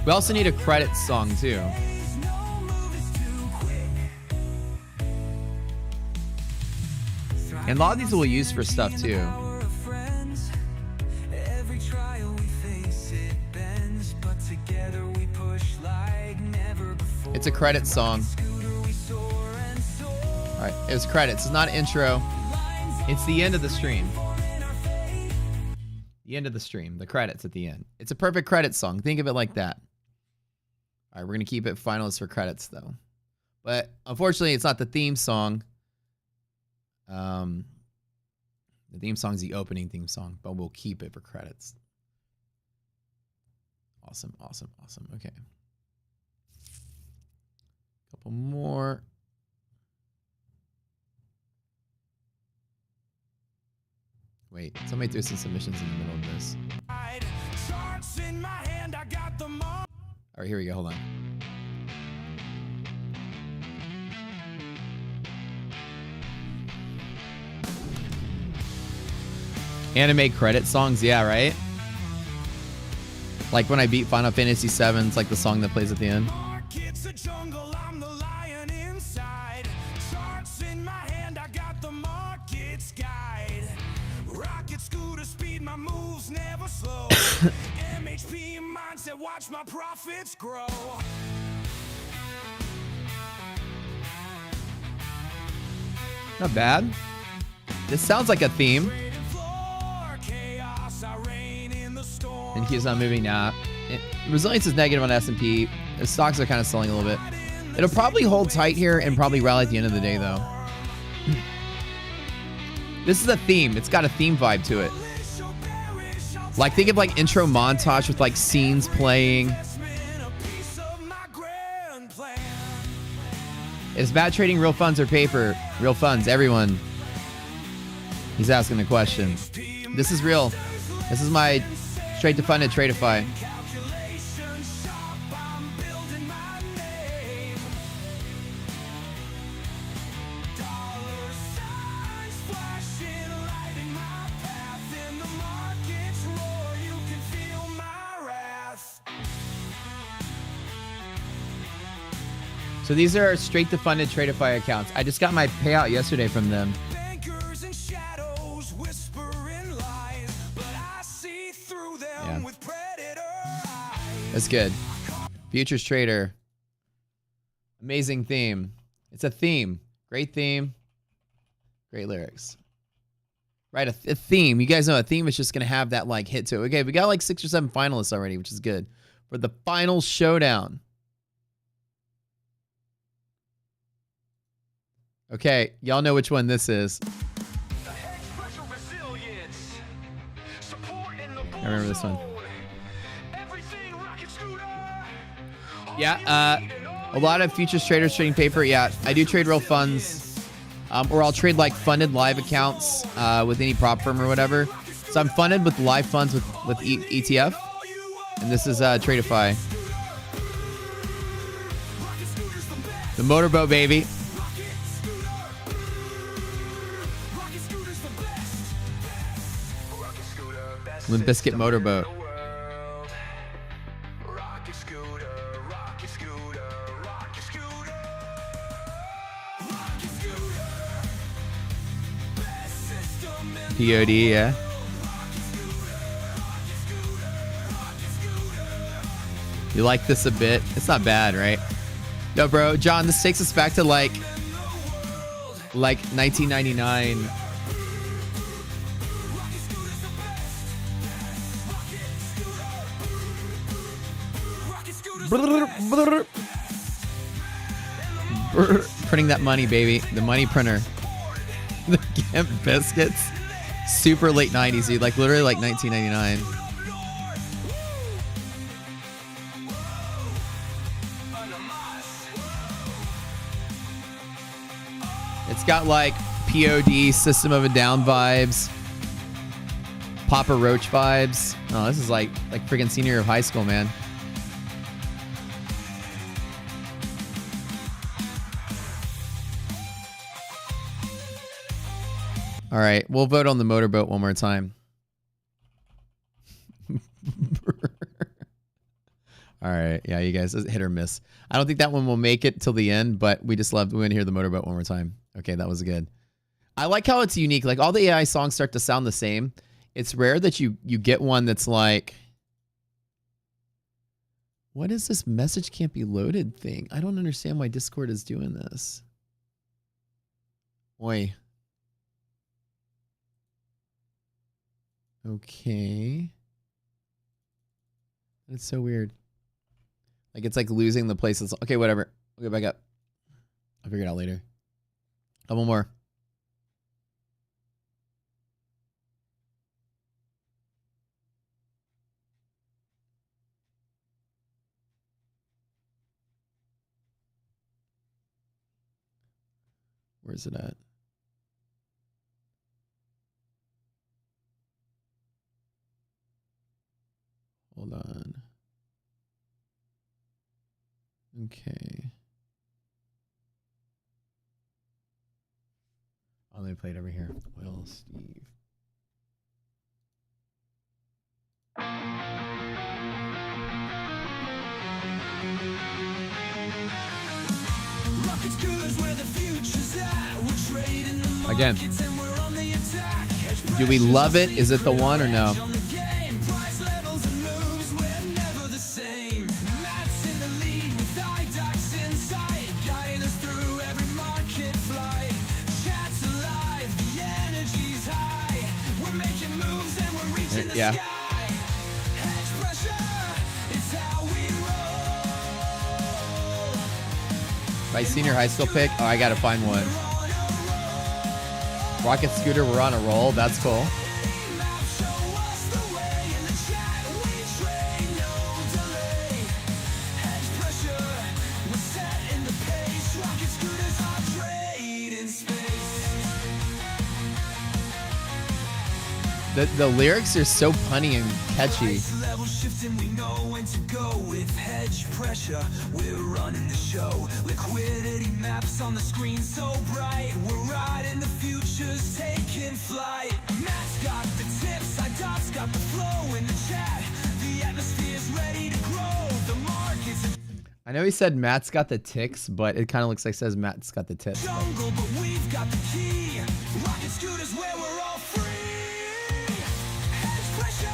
We also need a credit song, too. No move is too quick. And a lot of these we'll use for stuff, too. Power of friends. Every trial we face, it bends, but together we push like never before. It's a credit song. Scooter, we soar and soar. All right, it was credits. It's not intro. It's the end of the stream. In our fate. The The end of the stream, the credits at the end. It's a perfect credits song. Think of it like that. All right, we're going to keep it finalists for credits, though. But unfortunately, it's not the theme song. The theme song is the opening theme song, but we'll keep it for credits. Awesome, awesome, awesome. Okay. Couple more. Wait, somebody threw some submissions in the middle of this. All right, here we go. Hold on. Anime credit songs, yeah, right? Like when I beat Final Fantasy VII, it's like the song that plays at the end. MHP mindset, watch my profits grow. Not bad. This sounds like a theme. And he's not moving now. Resilience is negative on S&P. The stocks are kind of selling a little bit. It'll probably hold tight here and probably rally at the end of the day, though. This is a theme. It's got a theme vibe to it. Like, think of like intro montage with like scenes playing. Is bad trading real funds or paper? Real funds, everyone. He's asking the question. This is real. This is my straight to funded Tradeify. So these are straight to funded Tradeify accounts. I just got my payout yesterday from them. Yeah. That's good. Futures Trader. Amazing theme. It's a theme. Great theme. Great lyrics. Right, a theme. You guys know a theme is just going to have that like hit to it. Okay, we got like 6 or 7 finalists already, which is good. For the final showdown. Okay, y'all know which one this is. I remember this one. Yeah, a lot of futures traders trading paper. Yeah, I do trade real funds, or I'll trade like funded live accounts with any prop firm or whatever. So I'm funded with live funds with ETF, and this is Tradeify. The motorboat, baby. Limp Bizkit motorboat. POD, yeah. You like this a bit? It's not bad, right? Yo, bro, John, this takes us back to like 1999. Printing that money, baby. The money printer. The Limp Bizkits. Super late 90s, dude. Like literally like 1999. It's got like POD, System of a Down vibes. Papa Roach vibes. Oh, this is like freaking senior of high school, man. All right, we'll vote on the motorboat one more time. All right, yeah, you guys, hit or miss. I don't think that one will make it till the end, but we want to hear the motorboat one more time. Okay, that was good. I like how it's unique. Like all the AI songs start to sound the same. It's rare that you get one that's like, what is this message can't be loaded thing? I don't understand why Discord is doing this. Oi. Okay. It's so weird. Like it's like losing the place. Okay, whatever. We'll get back up. I'll figure it out later. Couple more. Where's it at? Hold on. Okay. Oh, let me play it over here. Will Steve. Again, do we love it? Is it the one or no? Yeah. My senior high school pick? Oh, I gotta find one. Rocket Scooter, we're on a roll. That's cool. The lyrics are so punny and catchy. Pressure, we're running the show. Liquidity maps on the screen so bright. We're riding the future's taking flight. Matt's got the tips, Dot's got the flow in the chat. The atmosphere's ready to grow. The market's I know he said Matt's got the ticks, but it kind of looks like it says Matt's got the tips. Jungle, but we've got the key. Rocket scooters where we're all free. Hedge pressure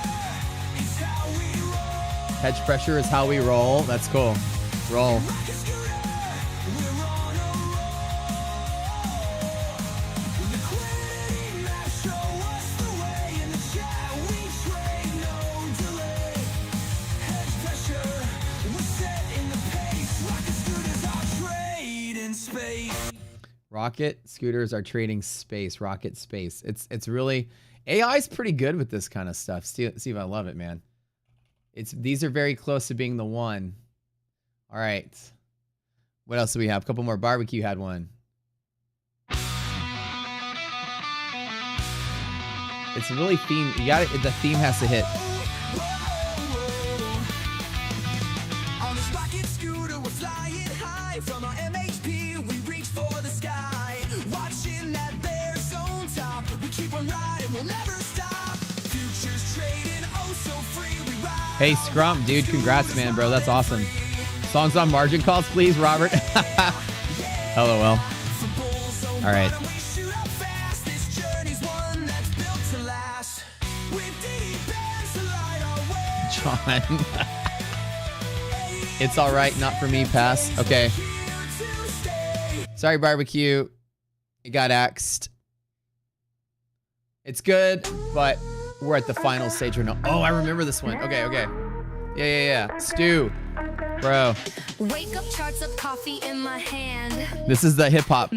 is how we roll. Hedge pressure is how we roll. That's cool. Roll. Rocket scooters are trading space. Rocket space. It's really AI's pretty good with this kind of stuff. Steve, I love it, man. These are very close to being the one. All right. What else do we have? A couple more. Barbecue had one. It's really theme. You got it. The theme has to hit. On this rocket scooter, we're flying high from our MHP. We reach for the sky. Watching that bear zone top. We keep on riding. We'll never stop. Futures trading. Oh, so free. We ride. Hey, Scrump, dude. Congrats, man, bro. That's awesome. Songs on margin calls, please, Robert. LOL. All right. John. It's all right, not for me, pass. Okay. Sorry, Barbecue. It got axed. It's good, but we're at the final stage right now. Oh, I remember this one. Okay. Yeah. Stu. Bro. Wake up, charts of coffee in my hand. This is the hip hop.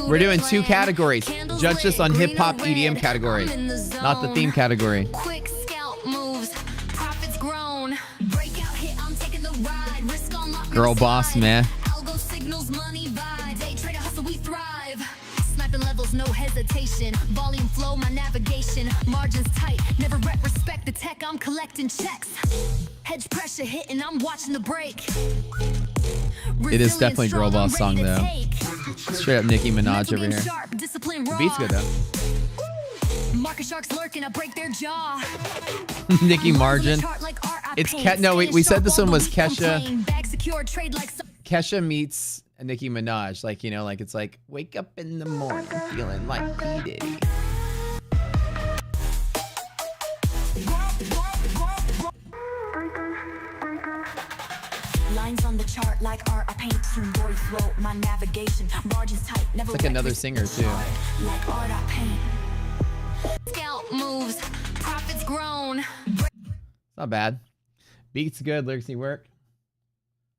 We're doing two categories. Judge this on hip hop EDM category, not the theme category. Quick scalp moves, profits grown. Breakout hit, I'm taking the ride. Risk on lock. Girl boss, man. Algo signals money vibe. Day trader hustle, we thrive. Sniping levels, no hesitation. Volume flow, my navigation. Margins tight, never respect the tech. I'm collecting checks. Hedge pressure hitting, I'm watching the break. It is definitely Girl Boss song though. Straight up Nicki Minaj over here. The beat's good though. Market sharks lurking, I break their jaw. Nicki Margin. It's no, we said this one was Kesha. Kesha meets Nicki Minaj. Like, you know, like it's like wake up in the morning feeling like P. Diddy. Lines on the chart like art, I paint some boy flow, my navigation, margins tight, never. It's like another singer too. Like art, I paint. not bad. Beats good. Lyrics need work.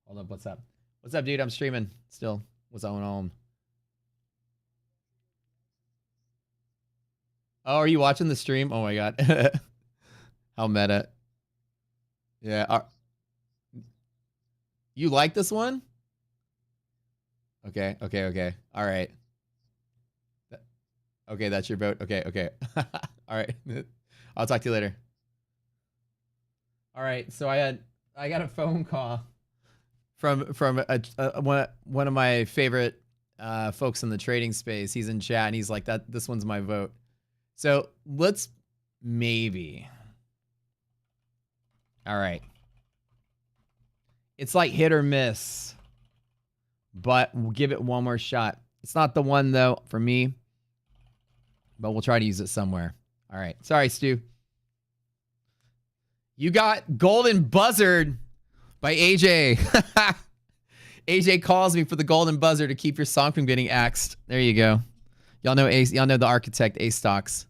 Hold up. What's up? What's up, dude? I'm streaming still. What's going on? Oh, are you watching the stream? Oh my god. How meta. Yeah. You like this one? Okay. All right. Okay, that's your vote. Okay. All right. I'll talk to you later. All right. So I got a phone call from one of my favorite folks in the trading space. He's in chat and he's like, this one's my vote. So let's maybe. All right. It's like hit or miss, but we'll give it one more shot. It's not the one though for me, but we'll try to use it somewhere. All right. Sorry, Stu. You got golden buzzard by AJ. AJ calls me for the golden buzzer to keep your song from getting axed. There you go. Y'all know Ace. Y'all know the architect, Ace Stocks.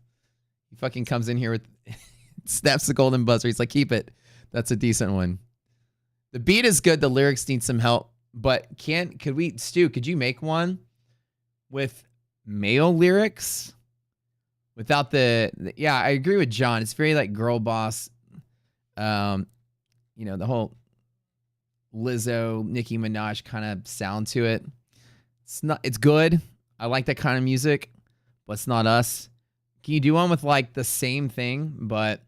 He fucking comes in here with snaps the golden buzzer. He's like, keep it. That's a decent one. The beat is good. The lyrics need some help. But Stu, could you make one with male lyrics? Without yeah, I agree with John. It's very like girl boss. The whole Lizzo, Nicki Minaj kind of sound to it. It's good. I like that kind of music, but it's not us. Can you do one with like the same thing, but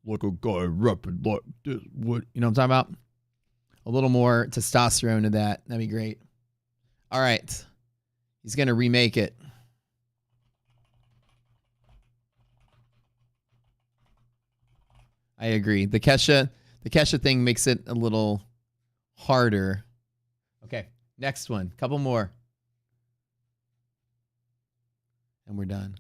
like a guy rapping like this? What you know what I'm talking about? A little more testosterone to that. That'd be great. All right. He's gonna remake it. I agree. The Kesha thing makes it a little harder. Okay, next one. Couple more. And we're done.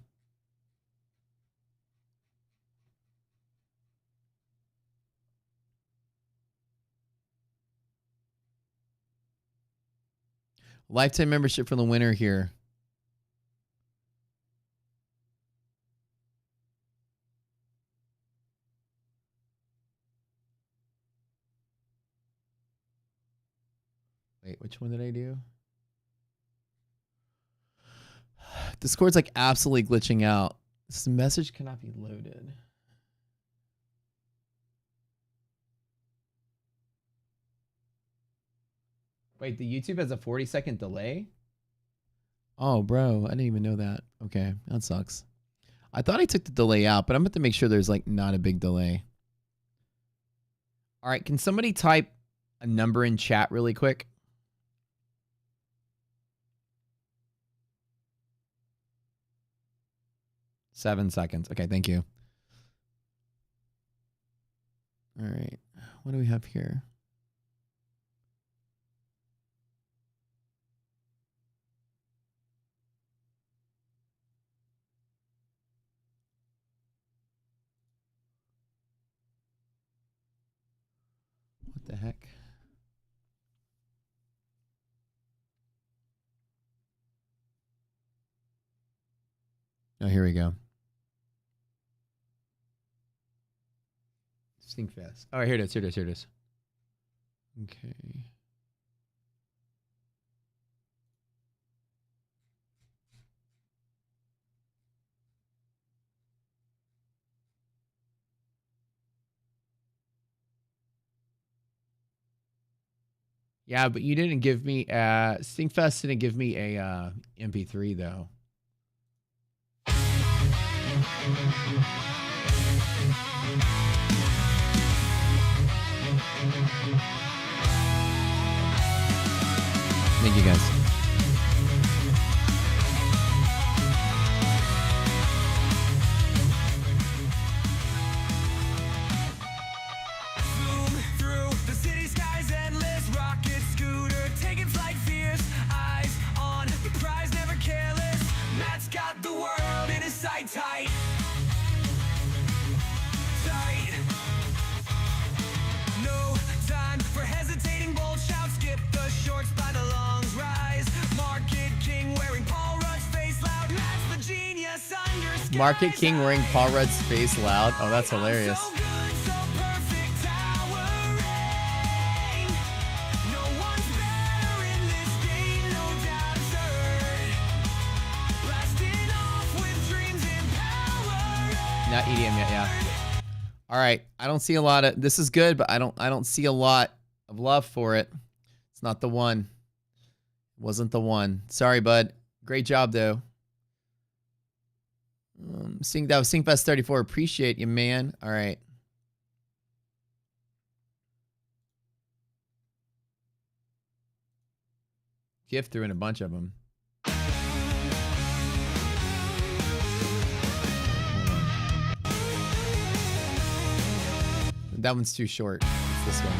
Lifetime membership for the winner here. Wait, which one did I do? Discord's like absolutely glitching out. This message cannot be loaded. Wait, the YouTube has a 40-second delay? Oh, bro, I didn't even know that. Okay, that sucks. I thought I took the delay out, but I'm about to make sure there's like not a big delay. All right, can somebody type a number in chat really quick? 7 seconds. Okay, thank you. All right. What do we have here? What the heck? Oh, here we go. Think fast. All right, here it is. Okay. Yeah, but you didn't give me Stinkfest didn't give me a MP3 though. Thank you guys. Zoom through the city skies, endless rocket scooter, taking flight, fierce eyes on the prize, never careless. Matt's got the world in his sight, tight. No time for hesitating, bold shout, skip the shorts by the longs, rise. Market King wearing Paul Rudd's face loud. Matt's the genius under skies. Market King wearing Paul Rudd's face loud. Oh, that's hilarious. So good, so Not EDM yet, yeah. All right, I don't see a lot of. This is good, but I don't see a lot of love for it. It's not the one. Wasn't the one. Sorry, bud. Great job though. That was SyncFest 34. Appreciate you, man. All right. Gift threw in a bunch of them. That one's too short. It's this one.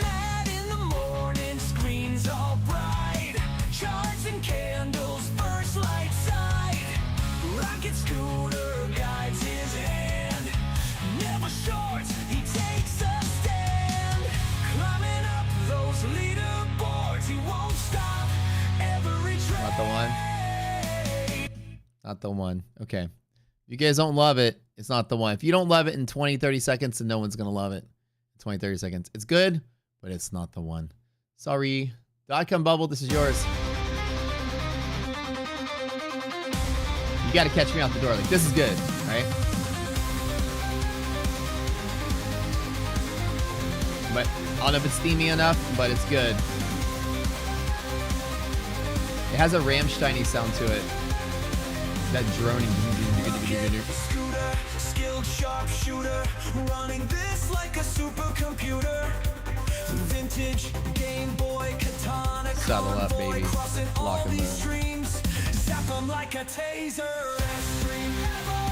Mad in the morning, screens all bright. Charts and candles, first light side. Rocket scooter guides his hand. Never short, he takes a stand. Climbing up those leaderboards, he won't stop. Every train. Not the one. Not the one. Okay. If you guys don't love it, it's not the one. If you don't love it in 20, 30 seconds, then no one's going to love it in 20, 30 seconds. It's good, but it's not the one. Sorry. .com bubble, this is yours. You got to catch me out the door. Like, this is good, right? But I don't know if it's steamy enough, but it's good. It has a Rammstein-y sound to it. That droning. Scooter, skilled sharpshooter, running this like a supercomputer. Vintage Game Boy katana, Saddle up, baby. crossing Lock all 'em these up. streams. Zap 'em like a taser. Best stream ever.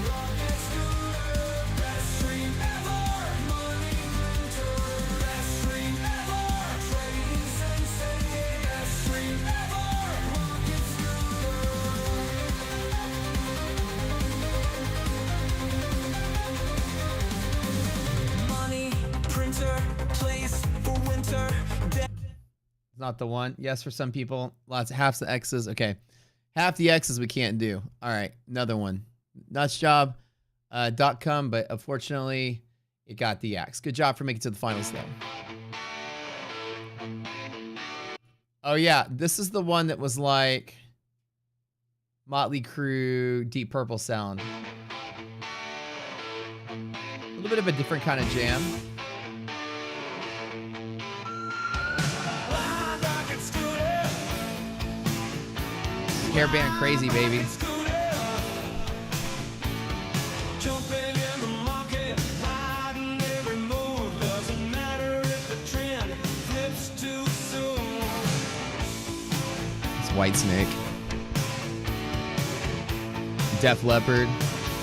Rocket scooter. Best stream ever. Money printer. Best stream ever. Trading sensei. Best stream ever. Rocket scooter. Money printer. Place for winter. It's not the one. Yes, for some people. Lots of half the X's. Okay. Half the X's we can't do. All right. Another one. Nuts job. .com, but unfortunately, it got the axe. Good job for making it to the finals, though. Oh, yeah. This is the one that was like Motley Crue, Deep Purple sound. A little bit of a different kind of jam. Hairband crazy, baby. Jumping in the market, riding every move. Doesn't matter if the trend flips too soon. It's Whitesnake. Def Leppard.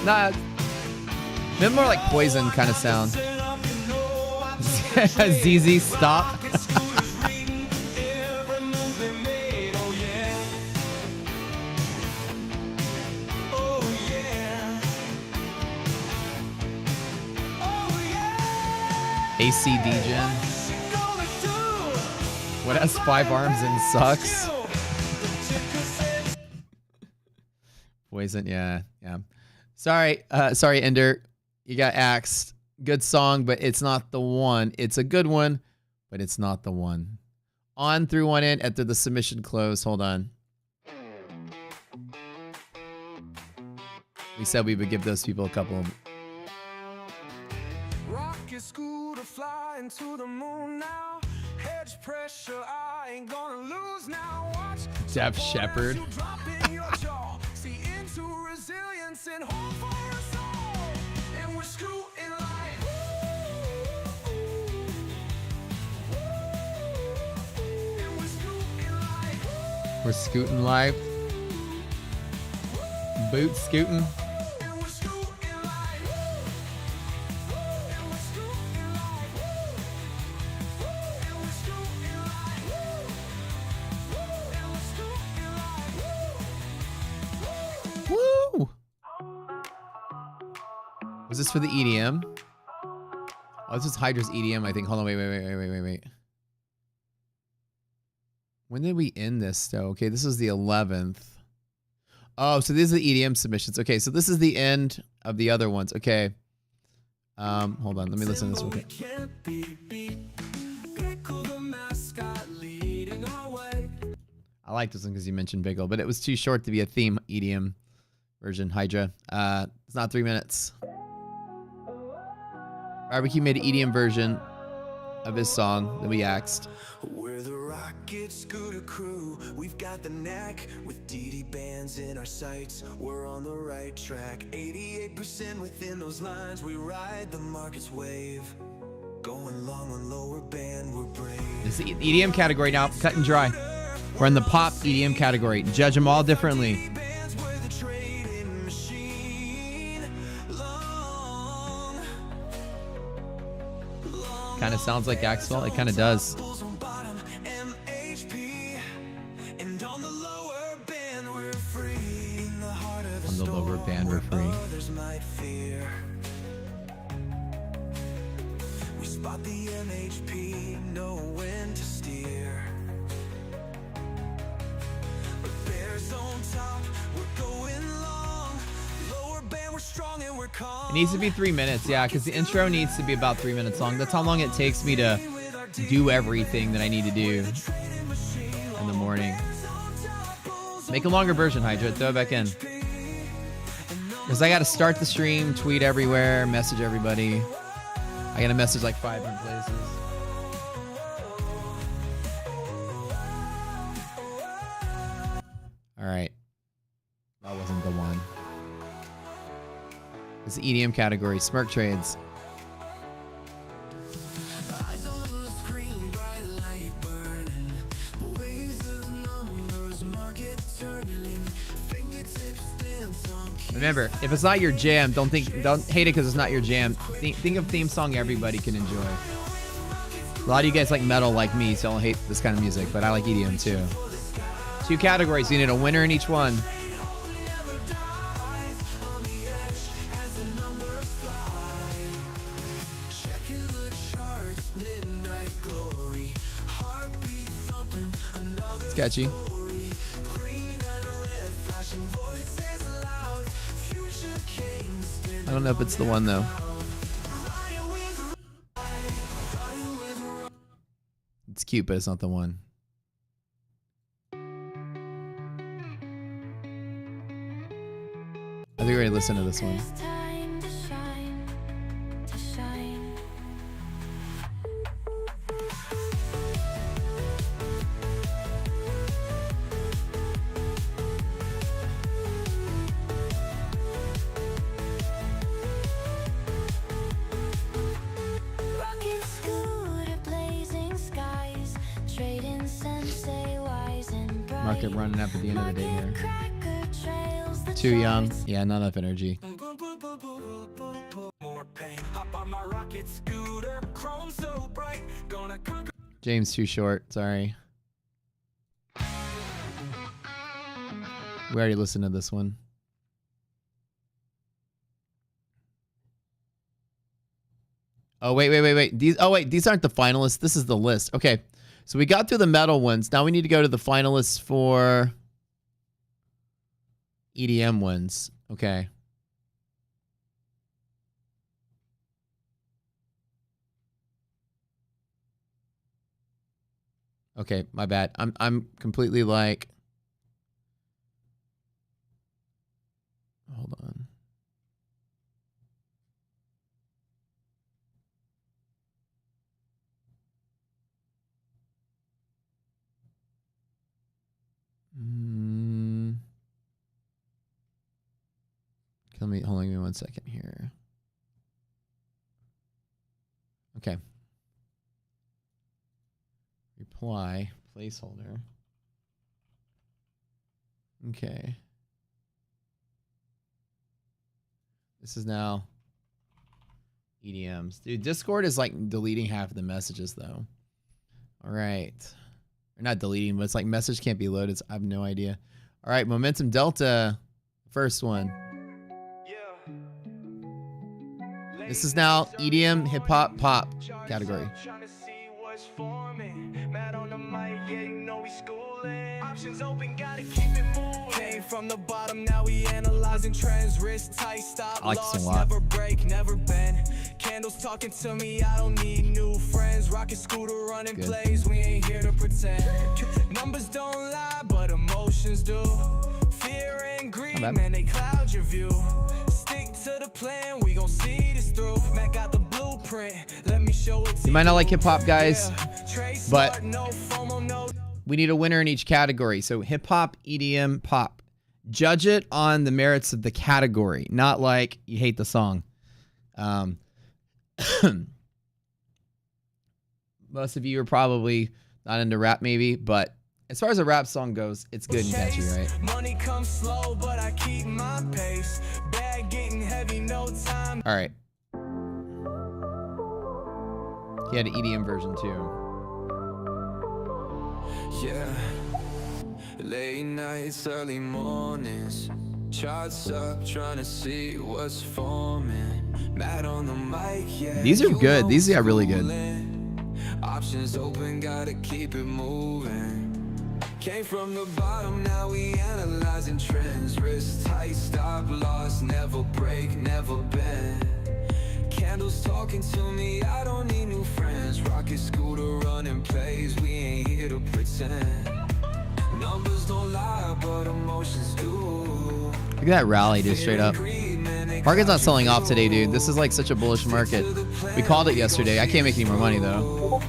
Nah, they're more like Poison kind of sound. ZZ Stop. AC Degen. What has 5 arms and sucks? Poison, yeah. Sorry, Ender. You got axed. Good song, but it's not the one. It's a good one, but it's not the one. On through one in after the submission close. Hold on. We said we would give those people a couple of... Rocket scooter flying to the moon now. Hedge pressure, I ain't gonna lose now. Watch Def Shepherd. you drop in your jaw. See into resilience and hope for us all. And we're scooting like and we're scooting like We're scooting live. Boot scooting. and we're scooting like and we're scooting like and we're scooting like and we're scooting like Woo! Was this for the EDM? Oh, this is Hydra's EDM, I think. Hold on, wait. When did we end this, though? Okay, this is the 11th. Oh, so these are the EDM submissions. Okay, so this is the end of the other ones. Okay. Hold on, let me listen to this one. We can't be beat. Pickle the mascot leading our way. I like this one because you mentioned Biggle, but it was too short to be a theme EDM version. Hydra. It's not 3 minutes. Barbecue made an EDM version of his song that we axed. We're the rocket scooter crew. We've got the knack with DD bands in our sights. We're on the right track. 88% within those lines. We ride the market's wave. Going long on lower band, we're brave. It's the EDM category now, cut and dry. We're in the pop EDM category. Judge them all differently. Kind of sounds like Axel. It kind of does. On the lower band, we're free. We spot the MHP, know when to steer. But bears on top, we're going long. Lower band, we're strong and we're calm. It needs to be 3 minutes, yeah, because the intro needs to be about 3 minutes long. That's how long it takes me to do everything that I need to do in the morning. Make a longer version, Hydra. Throw it back in. Because I got to start the stream, tweet everywhere, message everybody. I got to message like 5 different places. All right. That wasn't the one. It's the EDM category. Smirk trades. Remember, if it's not your jam, don't hate it because it's not your jam. Think of theme song everybody can enjoy. A lot of you guys like metal like me, so don't hate this kind of music, but I like EDM too. 2 categories, you need a winner in each one. It's catchy. I don't know if it's the one though. It's cute, but it's not the one. I think we're gonna listen to this one. Market running up at the end of the day here. Too young. Yeah, not enough energy. James too short. Sorry. We already listened to this one. Oh, wait. These aren't the finalists. This is the list. Okay. So we got through the metal ones. Now we need to go to the finalists for EDM ones. Okay. Okay, my bad. I'm completely like, hold on. Hold on, give me 1 second here. Okay. Reply, placeholder. Okay. This is now EDMs. Dude, Discord is like deleting half of the messages though. All right. Or not deleting, but it's like message can't be loaded. So I have no idea. All right, Momentum Delta, first one. This is now EDM, hip hop, pop category. From the bottom, now we analyzing trends, wrist tight, stop loss, never break, never bend. Candles talking to me, I don't need new friends. Rocket scooter running plays, we ain't here to pretend. Numbers don't lie, but emotions do. Fear and greed, bad. man, they cloud your view. Stick to the plan, we gon' see this through. Mac got the blueprint, let me show it to You might not like hip hop, guys, Trey but Smart, no FOMO, no. we need a winner in each category. So hip hop, EDM, pop. Judge it on the merits of the category, not like you hate the song. Most of you are probably not into rap, maybe, but as far as a rap song goes, it's good and catchy, right? Money comes slow, but I keep my pace. Bag getting heavy, no time. All right. He had an EDM version too. Yeah. Late nights, early mornings. Charts up, trying to see what's forming. Mad on the mic, yeah. These are good. These got really good. Options open, gotta keep it moving. Came from the bottom, now we analyzing trends. Wrist tight, stop loss, never break, never bend. Candles talking to me, I don't need new friends. Rocket scooter running plays, we ain't here to pretend. Numbers don't lie, but emotions do. Look at that rally, dude, straight up. Market's not selling off today, dude. This is like such a bullish market. We called it yesterday. I can't make any more money, though.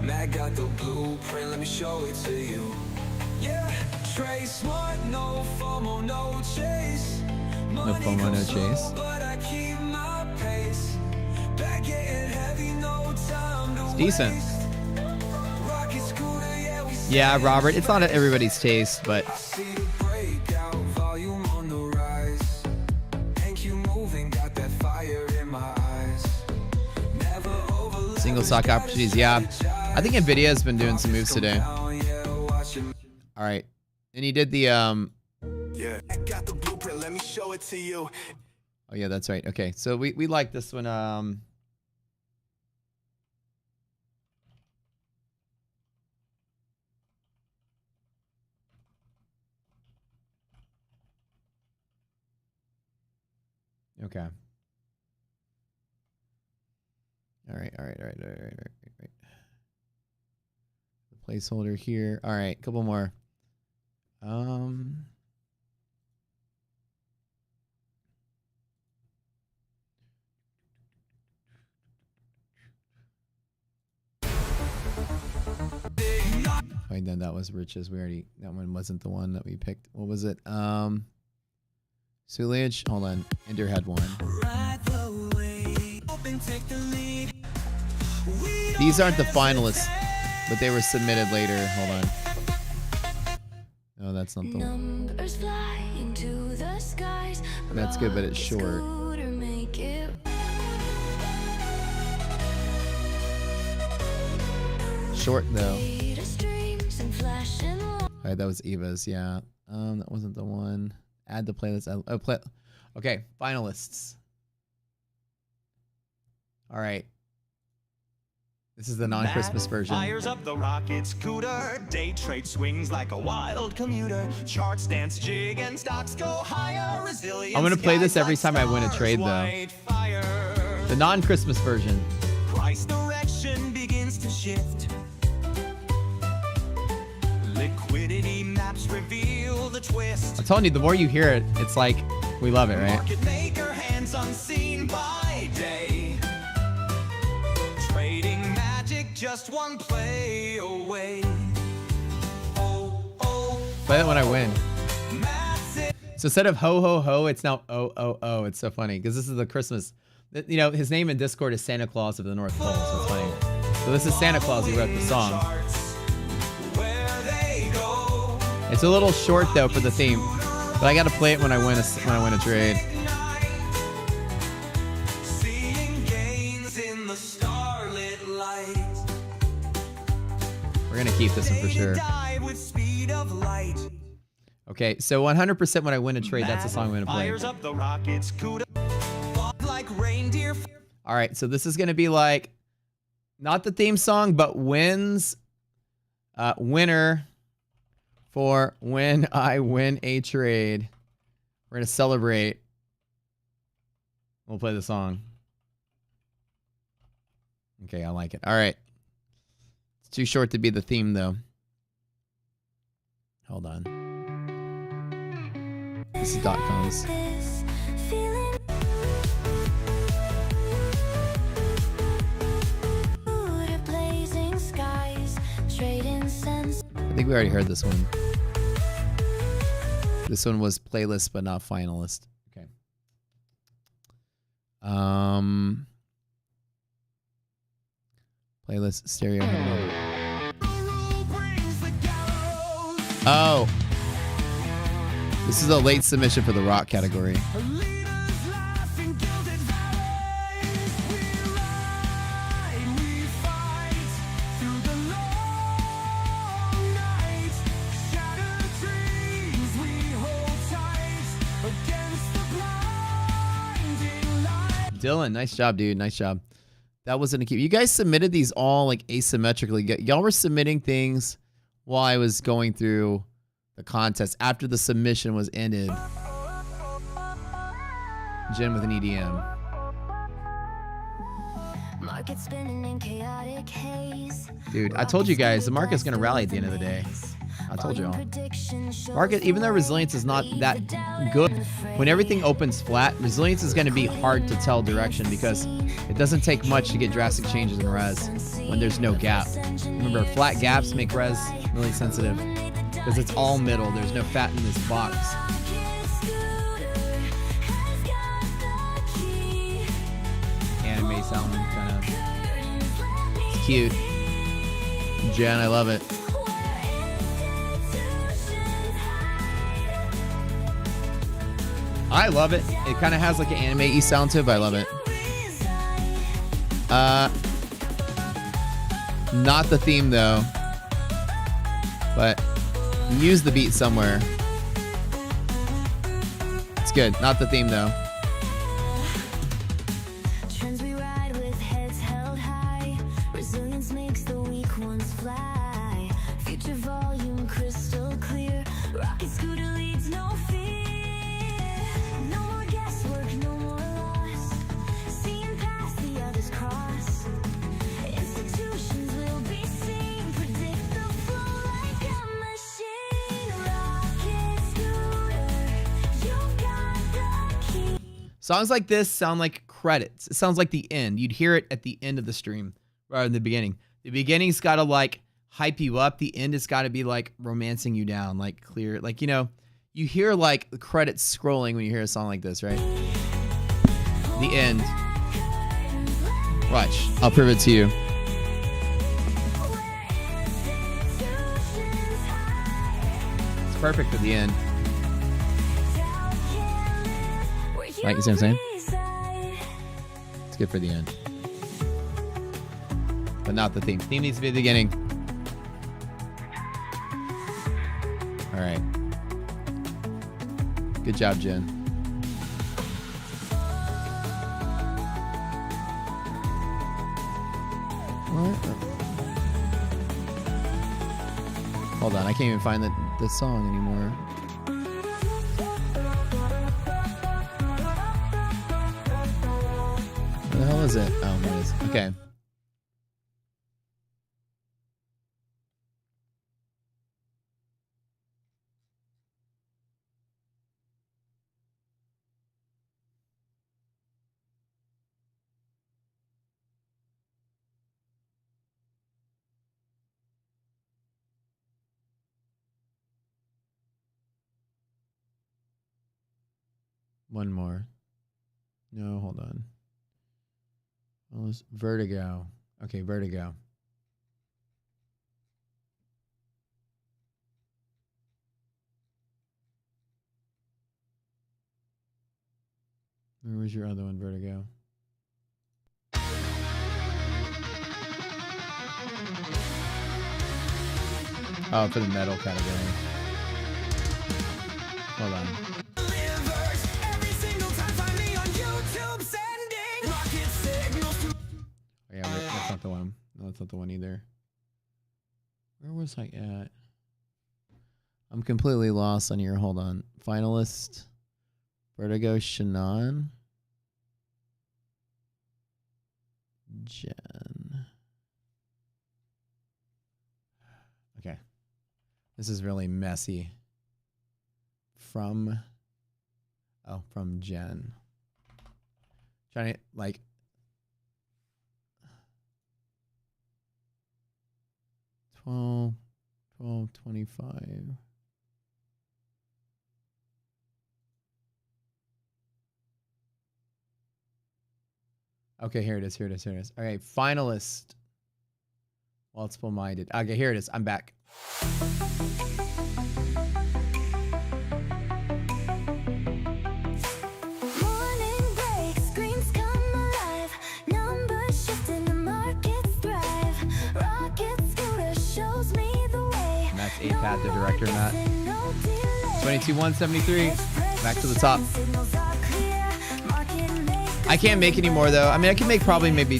Mac got the blueprint, let me show it to you. Yeah, Trey Smart, no FOMO, no chase. No FOMO, no chase. But I keep my pace. Back getting heavy, no time to It's decent. waste. Rocket scooter, yeah, we Yeah, Robert, it's not at everybody's taste, but see the breakout, volume on the rise. Thank you moving, got that fire in my eyes. Never overlook. single stock opportunities, yeah. I think Nvidia has been doing some moves today. All right. And he did the Yeah, I got the blueprint, let me show it to you. oh yeah, that's right. Okay. So we like this one. Okay. All right. The placeholder here. All right, couple more. I know that was Rich's. We already, that one wasn't the one that we picked. What was it? Suliage. Hold on. Ender had one. These aren't the finalists, but they were submitted later. Hold on. No, that's not the one. Numbers flying to the skies. That's good, but it's short. Scooter, make it Short though. data streams and flashing All right, that was Eva's. Yeah. That wasn't the one. Add the playlist. Oh, okay, finalists. All right. This is the non-Christmas version. Fires up the rocket scooter. Day trade swings like a wild commuter. Charts dance jig and stocks go higher. Resilience. I'm gonna play this guides every like time I win a stars, trade, though. white fire. The non-Christmas version. Price direction begins to shift. Liquidity maps reveal the twist. I'm telling you, the more you hear it, it's like we love it, right? Market maker hands unseen by day. Trading magic just one play away. Oh, Play it when I win. massive. So instead of ho ho ho, it's now oh oh oh. It's so funny because this is the Christmas. You know, his name in Discord is Santa Claus of the North Pole, so it's funny. So this is Santa Claus. He wrote the song. Where they go. It's a little short though for the theme, but I got to play it when I win a trade. Seeing gains in the starlit light. We're gonna keep this one for sure. Dive with speed of light. Okay, so 100% when I win a trade, that's the song I'm gonna play. Fires up the rocket scooter. Like reindeer. All right, so this is gonna be like, not the theme song, but winner for when I win a trade. We're gonna celebrate. We'll play the song. Okay, I like it. All right. It's too short to be the theme though. Hold on. This is .coms. I think we already heard this one. This one was playlist but not finalist. Okay. Playlist stereo. Oh. This is a late submission for the rock category. Dylan, nice job, dude. Nice job. That wasn't a keep. You guys submitted these all like asymmetrically. Y'all were submitting things while I was going through the contest after the submission was ended. Jen with an EDM. Market spinning in chaotic haze. Dude, I told you guys the market's gonna rally at the end of the day. I told y'all. Market, even though resilience is not that good, when everything opens flat, resilience is going to be hard to tell direction because it doesn't take much to get drastic changes in res when there's no gap. Remember, flat gaps make res really sensitive because it's all middle. There's no fat in this box. Anime sound kind of. It's cute. Jen, I love it. I love it. It kind of has like an anime-y sound to it, but I love it. Not the theme though, but use the beat somewhere. It's good. Not the theme though. Trends we ride with heads held high. Resilience makes the weak ones fly. Future volume crystal clear. Rocket scooter leads no fear. No more guesswork, no more loss. Seeing past the others cross. Institutions will be seen. Predict the flow like a machine. Rocket scooter, you've got the key. Songs like this sound like credits. It sounds like the end. You'd hear it at the end of the stream rather than the beginning. The beginning's got to like hype you up. The end has got to be like romancing you down, like clear. Like, you know, you hear like the credits scrolling when you hear a song like this, right? The end. Watch. I'll prove it to you. It's perfect for the end. Like, you see what I'm saying? It's good for the end. But not the theme. Theme needs to be the beginning. All right. Good job, Jen. What? Hold on, I can't even find the song anymore. Where the hell is it? Oh, there it is. Okay. One more. No, hold on. Well, it's Vertigo. Okay, Vertigo. Where was your other one, Vertigo? Oh, for the metal category. Hold on. Oh, yeah, wait, that's not the one. No, that's not the one either. Where was I at? I'm completely lost on here. Hold on. Finalist. Vertigo, Shannon. Jen. Okay. This is really messy. From Oh, from Jen. Trying to like. $12.25. Okay, here it is. Here it is. Here it is. All right, finalist. Multiple minded. Okay, here it is. I'm back. Morning break, screens come alive. Numbers shift and the markets thrive. Rocket scooter shows me the way. And that's APAT, the director, Matt. No delay. 22,173. Back to the top. Signals are clear. Market make I can't make any more though. I mean, I can make probably maybe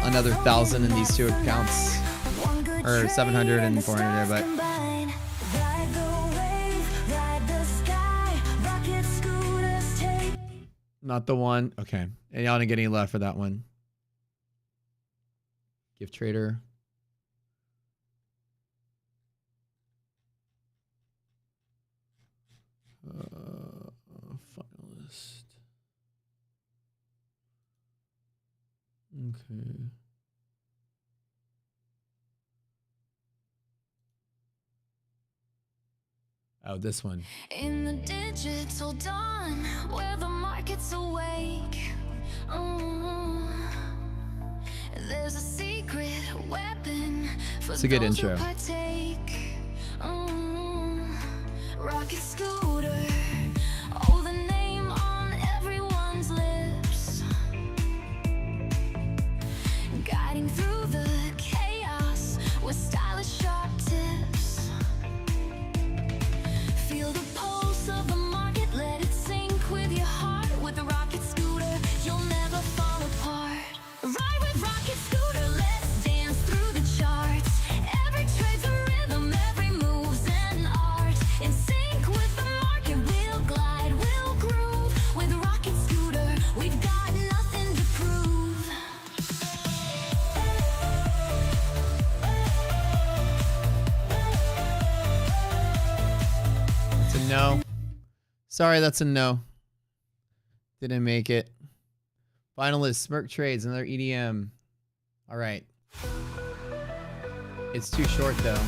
another 1,000 in these two accounts, one good or trade 700 and the 400 there, stars but combine. Ride the wave, ride the sky. Rocket scooters take. not the one. Okay, and y'all didn't get any left for that one. Gift trader. Finalist. Okay. Oh, this one. In the digital dawn, where the market's awake, there's a secret weapon for It's a good those who intro. partake. Rocket scooter, oh, the name on everyone's lips, guiding through the chaos with stylish sharp tips. Feel the pulse of the market, let it sink with your heart. With the rocket scooter, you'll never fall apart. Ride with rocket scooter, let's dance through the charts. Every trade's a rhythm, every move's an art. In sync with the market, we'll glide, we'll groove. With rocket scooter, we've got nothing to prove. It's a no. Sorry, that's a no. Didn't make it. Finalist, Smirk Trades, another EDM. All right. It's too short though.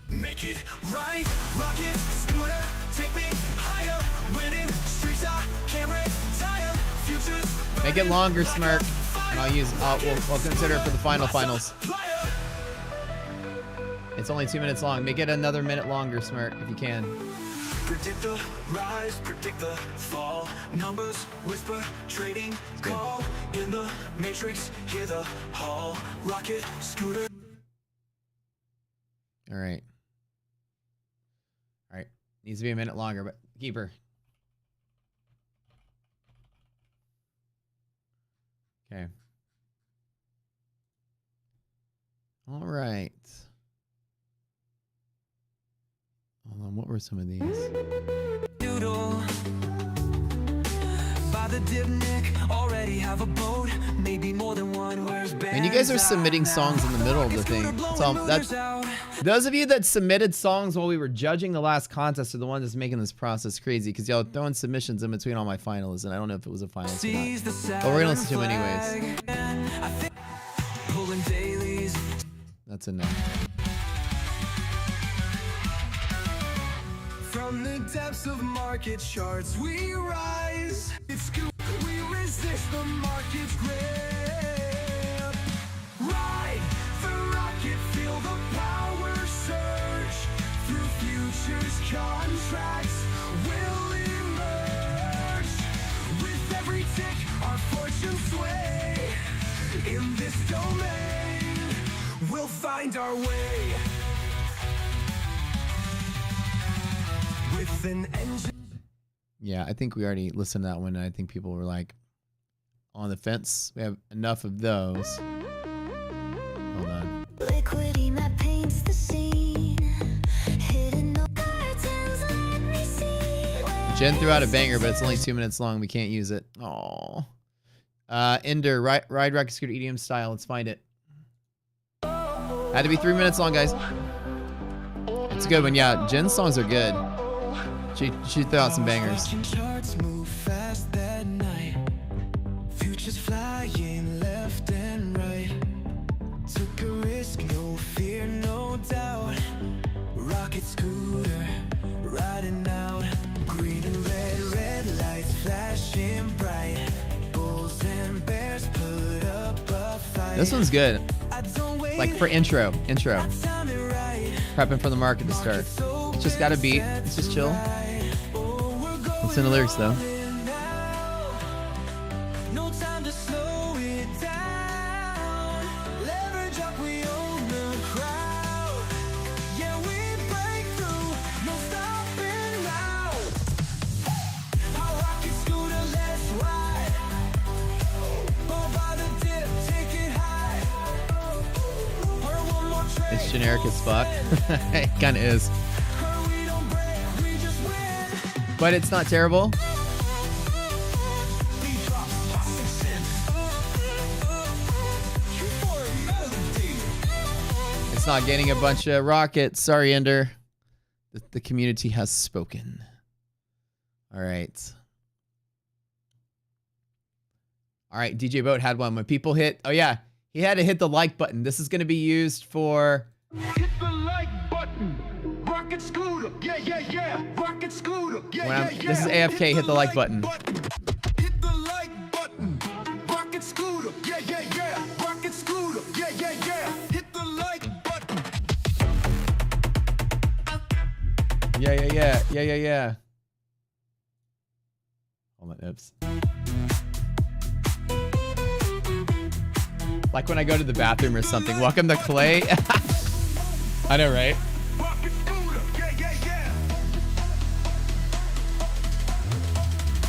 Make it right, rocket, scooter, take me higher. Winning streets I can't retire. Futures Make it longer, Smirk. And we'll consider it for the finals. flyer. It's only 2 minutes long. Make it another minute longer, Smirk, if you can. Predict the rise, predict the fall. Numbers whisper, trading call. In the matrix, hear the hall. Rocket, scooter. All right. All right. Needs to be a minute longer, but keep her. Okay. All right. Hold on. What were some of these? Doodle. By the dipnick, already have a boat, maybe more than one. Where's And you guys are submitting songs in the middle of the thing. So that's those of you that submitted songs while we were judging the last contest are the ones that's making this process crazy, because y'all are throwing submissions in between all my finalists, and I don't know if it was a finalist or not. But we're gonna listen to them anyways. Pulling dailies. That's a no. From the depths of market charts, we rise. It's good. We resist the market's grip. Ride the rocket, feel the power surge. Through futures contracts, we'll emerge. With every tick, our fortunes sway. In this domain, we'll find our way. With an engine. Yeah, I think we already listened to that one, and I think people were like on the fence. We have enough of those. Hold on. Liquidity that paints the scene. Hidden no curtains, let me see. Jen threw out a banger, but it's only 2 minutes long. We can't use it. Aw. Ender, ride rocket scooter EDM style. Let's find it. Had to be 3 minutes long, guys. It's a good one. Yeah, Jen's songs are good. She threw out some bangers. Charts move fast that night. Futures flying left and right. Took a risk, no fear, no doubt. Rocket scooter, riding out. Green and red lights flashing bright. Bulls and bears put up a fight. This one's good. Like for intro. Prepping for the market to start. It's just got a beat. It's just chill. Listen to the lyrics though. No time to slow it down. Leverage up, we own the crowd. Yeah, we break through. No stopping now. Our rocket scooter, let's ride. Go by the dip, take it high. Or one more train. It's generic as fuck. It kind of is. We don't break, we just win. But it's not terrible. It's not getting a bunch of rockets. Sorry, Ender. The community has spoken. All right. All right, DJ Boat had one. When people hit... Oh, yeah. He had to hit the like button. This is going to be used for... Hit the like button. Rocket scooter. Yeah, yeah, yeah. Rocket scooter. Yeah, When yeah, I'm, yeah. this is AFK. Hit the like button. Hit the like button. Rocket scooter. Yeah, yeah, yeah. Rocket scooter. Yeah, yeah, yeah. Hit the like button. Yeah. Hold on, oops. Like when I go to the bathroom or something. Welcome to Clay. I know, right? Rocket scooter. Yeah, yeah, yeah.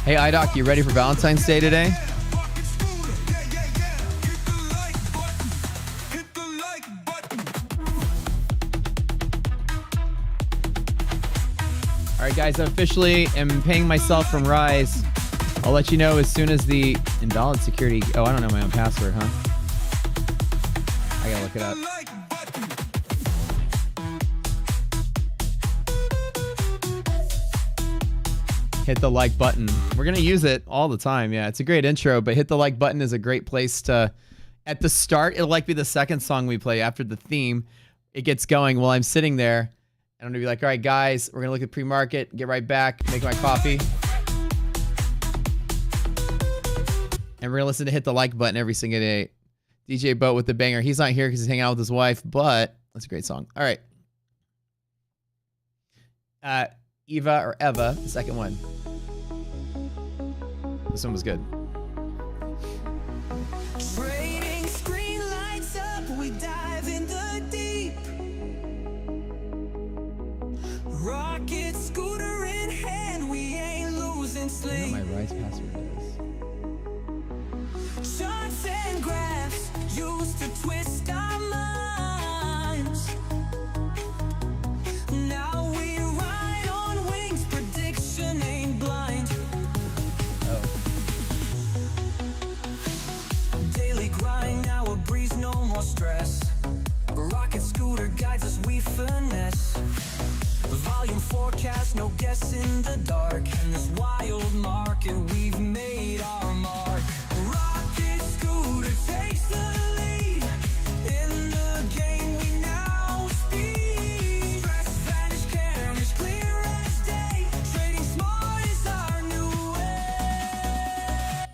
Hey, iDoc, you ready for Valentine's Day today? Rocket scooter. Yeah, yeah, yeah. Hit the like button. Hit the like button. All right, guys, I officially am paying myself from Rise. I'll let you know as soon as the invalid security... Oh, I don't know my own password, huh? I gotta look it up. Like button. Hit the like button. We're gonna use it all the time. Yeah, it's a great intro, but hit the like button is a great place to... At the start, it'll like be the second song we play after the theme. It gets going while I'm sitting there. And I'm gonna be like, all right, guys, we're gonna look at pre-market, get right back, make my coffee. And we're gonna listen to Hit the Like button every single day. DJ Boat with the banger. He's not here because he's hanging out with his wife, but that's a great song. All right. Eva or Eva, the second one. This one was good. Trading screen lights up, we dive in the deep. Rocket scooter in hand, we ain't losing I know sleep. what my Rise password is. Charts and graphs used to twist our minds. Now we ride on wings, prediction ain't blind. Daily grind, now a breeze, no more stress. Rocket scooter guides us, we finesse. Volume forecast, no guess in the dark. In this wild market, we've made our mark. Rocket scooter takes the lead. In the game, we now speed. Stress vanish, carriage clear as day. Trading smart is our new way.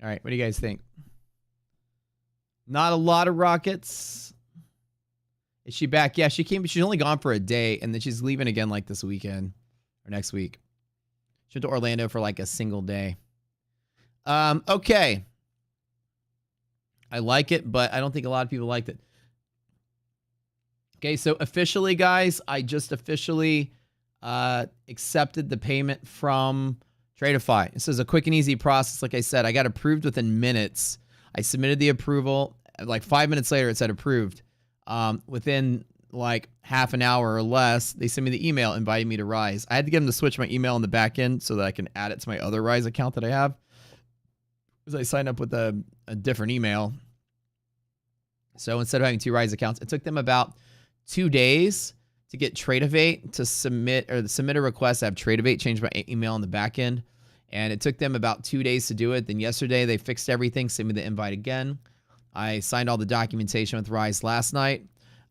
All right, what do you guys think? Not a lot of rockets. Is she back? Yeah, she came. She's only gone for a day, and then she's leaving again like this weekend or next week. She went to Orlando for like a single day. Okay. I like it, but I don't think a lot of people liked it. Okay, so officially, guys, I just officially accepted the payment from Tradeify. This is a quick and easy process. Like I said, I got approved within minutes. I submitted the approval. Like 5 minutes later, it said approved. Within like half an hour or less, they sent me the email inviting me to Rise. I had to get them to switch my email in the back end so that I can add it to my other Rise account that I have. Because I signed up with a different email. So instead of having two Rise accounts, it took them about 2 days to get Tradeovate to submit a request to have Tradeovate change my email on the back end. And it took them about 2 days to do it. Then yesterday they fixed everything, sent me the invite again. I signed all the documentation with Rise last night.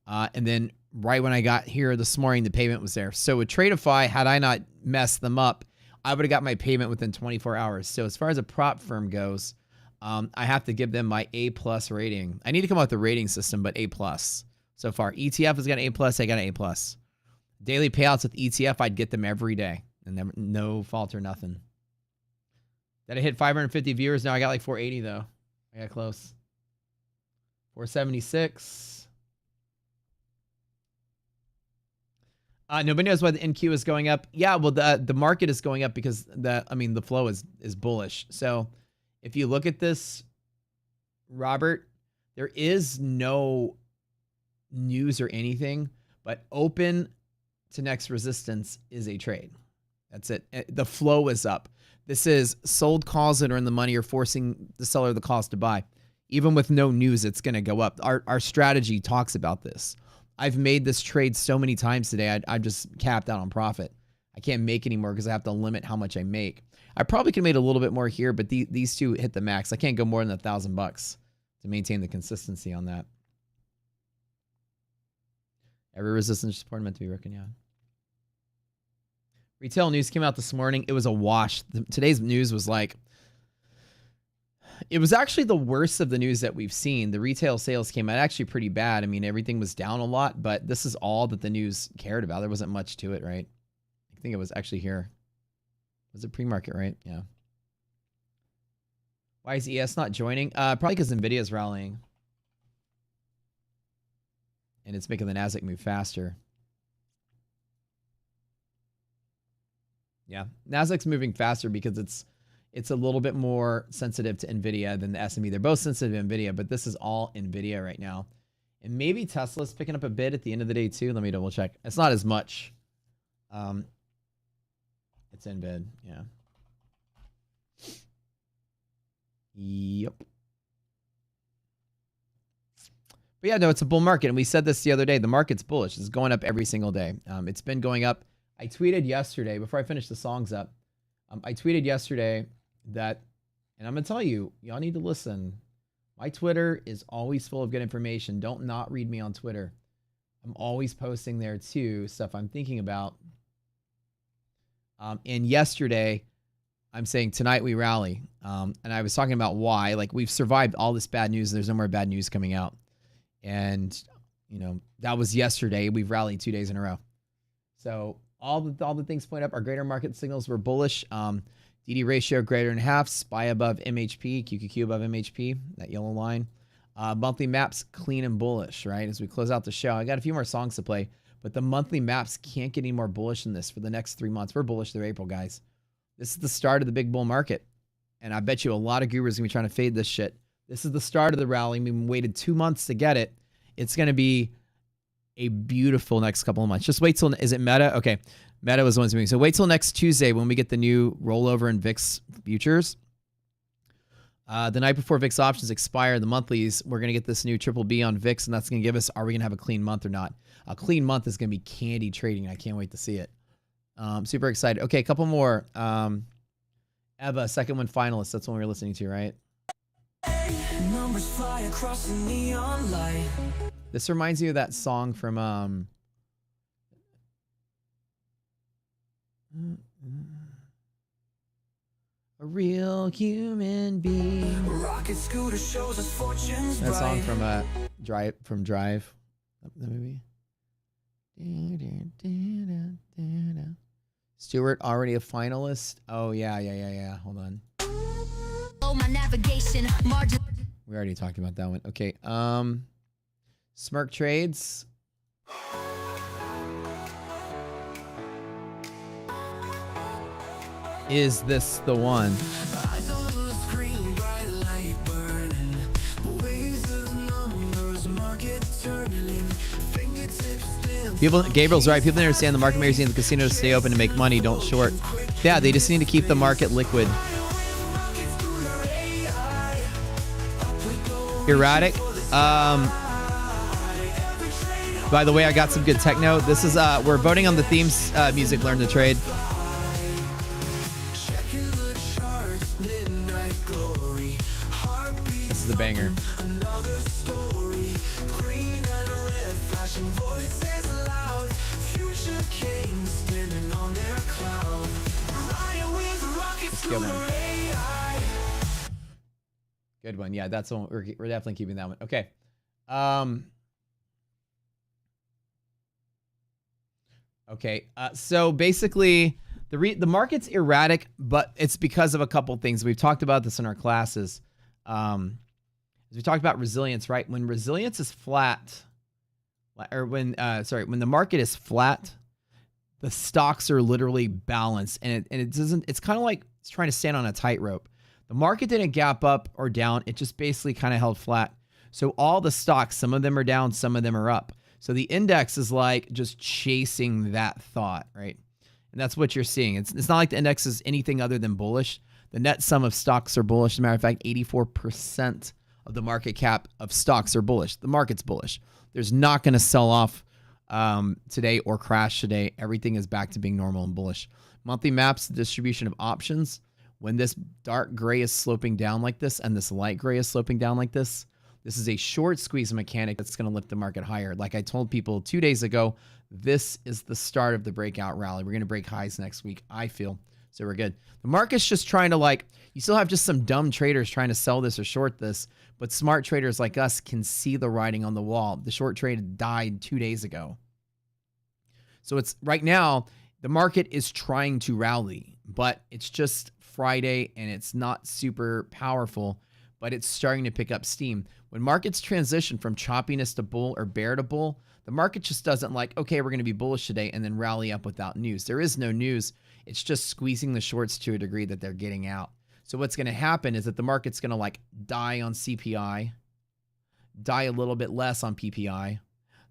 And then right when I got here this morning, the payment was there. So with Tradeify, had I not messed them up, I would have got my payment within 24 hours. So as far as a prop firm goes, I have to give them my A+ rating. I need to come up with a rating system, but A+ so far. ETF has got an A+, I got an A+. Daily payouts with ETF, I'd get them every day. And never, no fault or nothing. That I hit 550 viewers. Now I got like 480 though. I got close. 476. Nobody knows why the NQ is going up. Yeah, well, the market is going up because the flow is bullish. So if you look at this, Robert, there is no news or anything, but open to next resistance is a trade. That's it. The flow is up. This is sold calls that are in the money or forcing the seller the calls to buy. Even with no news, it's going to go up. Our strategy talks about this. I've made this trade so many times today, I'm just capped out on profit. I can't make any more because I have to limit how much I make. I probably could have made a little bit more here, but these two hit the max. I can't go more than $1,000 to maintain the consistency on that. Every resistance support meant to be broken, yeah. Retail news came out this morning. It was a wash. Today's news was like, it was actually the worst of the news that we've seen. The retail sales came out actually pretty bad. I mean, everything was down a lot, but this is all that the news cared about. There wasn't much to it, right? I think it was actually here. Was it pre-market, right? Yeah. Why is ES not joining? Probably because NVIDIA is rallying. And it's making the NASDAQ move faster. Yeah, NASDAQ's moving faster because it's a little bit more sensitive to NVIDIA than the SME. They're both sensitive to NVIDIA, but this is all NVIDIA right now. And maybe Tesla's picking up a bit at the end of the day too. Let me double check. It's not as much. It's in bid, yeah. Yep. But yeah, no, it's a bull market. And we said this the other day. The market's bullish. It's going up every single day. It's been going up. I tweeted yesterday, before I finished the songs up, I tweeted yesterday that, and I'm going to tell you, y'all need to listen. My Twitter is always full of good information. Don't not read me on Twitter. I'm always posting there too, stuff I'm thinking about. And yesterday, I'm saying tonight we rally. And I was talking about why. Like, we've survived all this bad news. There's no more bad news coming out. And, you know, that was yesterday. We've rallied 2 days in a row. So all the things point up. Our greater market signals were bullish. DD ratio greater than half. SPY above MHP. QQQ above MHP. That yellow line. Monthly maps clean and bullish, right? As we close out the show. I got a few more songs to play. But the monthly maps can't get any more bullish than this for the next 3 months. We're bullish through April, guys. This is the start of the big bull market. And I bet you a lot of gurus are going to be trying to fade this shit. This is the start of the rally. We waited 2 months to get it. It's going to be a beautiful next couple of months. Just wait till, is it Meta? Okay. Meta was the one's moving. So wait till next Tuesday when we get the new rollover in VIX futures. The night before VIX options expire, the monthlies, we're going to get this new triple B on VIX, and that's going to give us, are we going to have a clean month or not? A clean month is going to be candy trading. I can't wait to see it. Super excited. Okay, a couple more. Eva, second one finalist. That's one we were listening to, right? Numbers fly across the neon light. This reminds me of that song from A Real Human Being. Rocket scooter shows us fortunes That song bright. from Drive, the movie. Stewart already a finalist. Oh yeah. Hold on. Oh, my navigation margin. We already talked about that one. Okay. Smirk Trades. Is this the one? People, Gabriel's right. People understand the market makers need the casino to stay open to make money. Don't short. Yeah, they just need to keep the market liquid. Erratic. By the way, I got some good techno. This is we're voting on the themes music Learn to Trade. This is the banger. Good one. Good one. Yeah, that's the one. We're definitely keeping that one. Okay. Okay. So basically, the market's erratic, but it's because of a couple things. We've talked about this in our classes. As we talked about resilience, right? When resilience is flat, or when the market is flat, the stocks are literally balanced, and it doesn't. It's kind of like it's trying to stand on a tightrope. The market didn't gap up or down. It just basically kind of held flat. So all the stocks, some of them are down, some of them are up. So the index is like just chasing that thought, right? And that's what you're seeing. It's not like the index is anything other than bullish. The net sum of stocks are bullish. As a matter of fact, 84% of the market cap of stocks are bullish. The market's bullish. There's not going to sell off today or crash today. Everything is back to being normal and bullish. Monthly maps the distribution of options. When this dark gray is sloping down like this and this light gray is sloping down like this is a short squeeze mechanic that's going to lift the market higher. Like I told people 2 days ago, this is the start of the breakout rally. We're going to break highs next week, I feel. So we're good. The market's just trying to you still have just some dumb traders trying to sell this or short this, but smart traders like us can see the writing on the wall. The short trade died 2 days ago. So it's right now, the market is trying to rally, but it's just Friday and it's not super powerful, but it's starting to pick up steam. When markets transition from choppiness to bull or bear to bull, the market just doesn't okay, we're going to be bullish today and then rally up without news. There is no news. It's just squeezing the shorts to a degree that they're getting out. So what's going to happen is that the market's going to die on CPI, die a little bit less on PPI,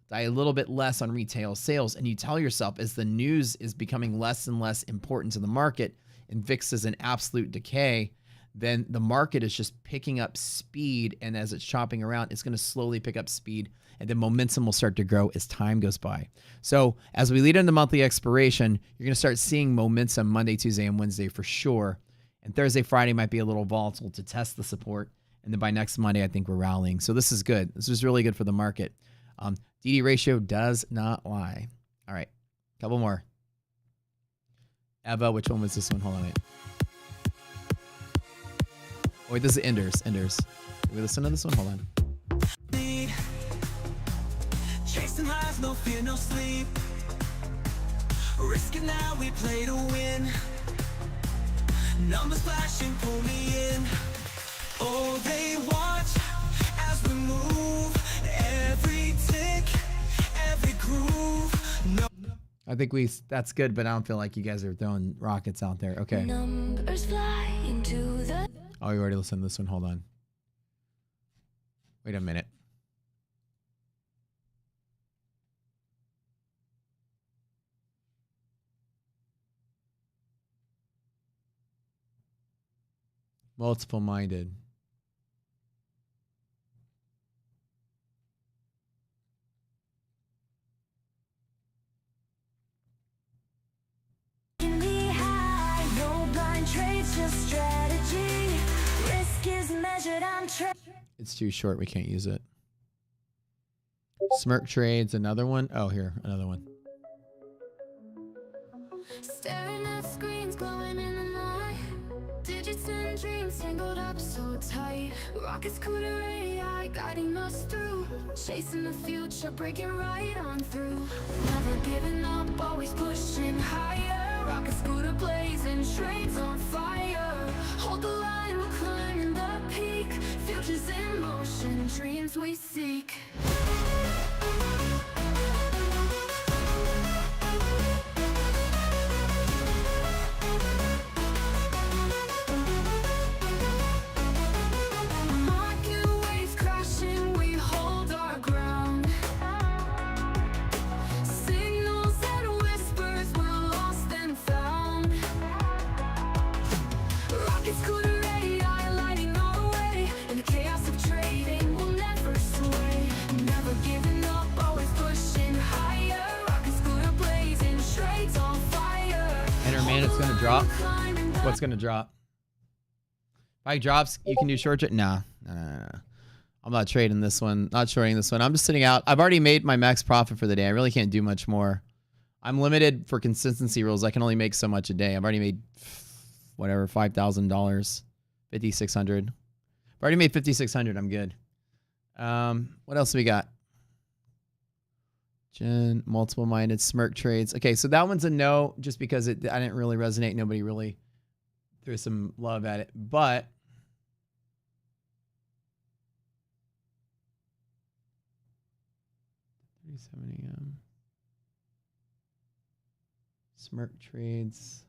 die a little bit less on retail sales. And you tell yourself as the news is becoming less and less important to the market and VIX is in absolute decay, then the market is just picking up speed. And as it's chopping around, it's going to slowly pick up speed. And then momentum will start to grow as time goes by. So as we lead into monthly expiration, you're going to start seeing momentum Monday, Tuesday, and Wednesday for sure. And Thursday, Friday might be a little volatile to test the support. And then by next Monday, I think we're rallying. So this is good. This is really good for the market. DD ratio does not lie. All right, a couple more. Eva, which one was this one? Hold on, wait. Oh, wait, this is Enders. We listen to this one? Hold on. Chasing highs, no fear, no sleep. Risk it now, we play to win. Numbers flashing, pull me in. Oh, they watch as we move. Every tick, every groove. No. I think that's good, but I don't feel like you guys are throwing rockets out there. Okay. Numbers fly into the... Oh, you already listened to this one. Hold on. Wait a minute. Multiple minded. It's too short. We can't use it. Smirk trades. Another one. Oh, here. Another one. Staring at screens glowing in the night. Digits and dreams tangled up so tight. Rocket scooter AI guiding us through. Chasing the future, breaking right on through. Never giving up, always pushing higher. Rocket scooter blazing, trains on fire. Hold the line, we're climbing the peak. Futures in motion, dreams we seek. it's gonna drop. What's gonna drop? If drops, you can do short trade. Nah. I'm not trading this one. Not shorting this one. I'm just sitting out. I've already made my max profit for the day. I really can't do much more. I'm limited for consistency rules. I can only make so much a day. I've already made whatever, $5,000, 5,600. I've already made 5,600. I'm good. What else we got? Jen, multiple minded smirk trades. Okay, so that one's a no, just because I didn't really resonate. Nobody really threw some love at it, but 3:70 a.m. Smirk trades.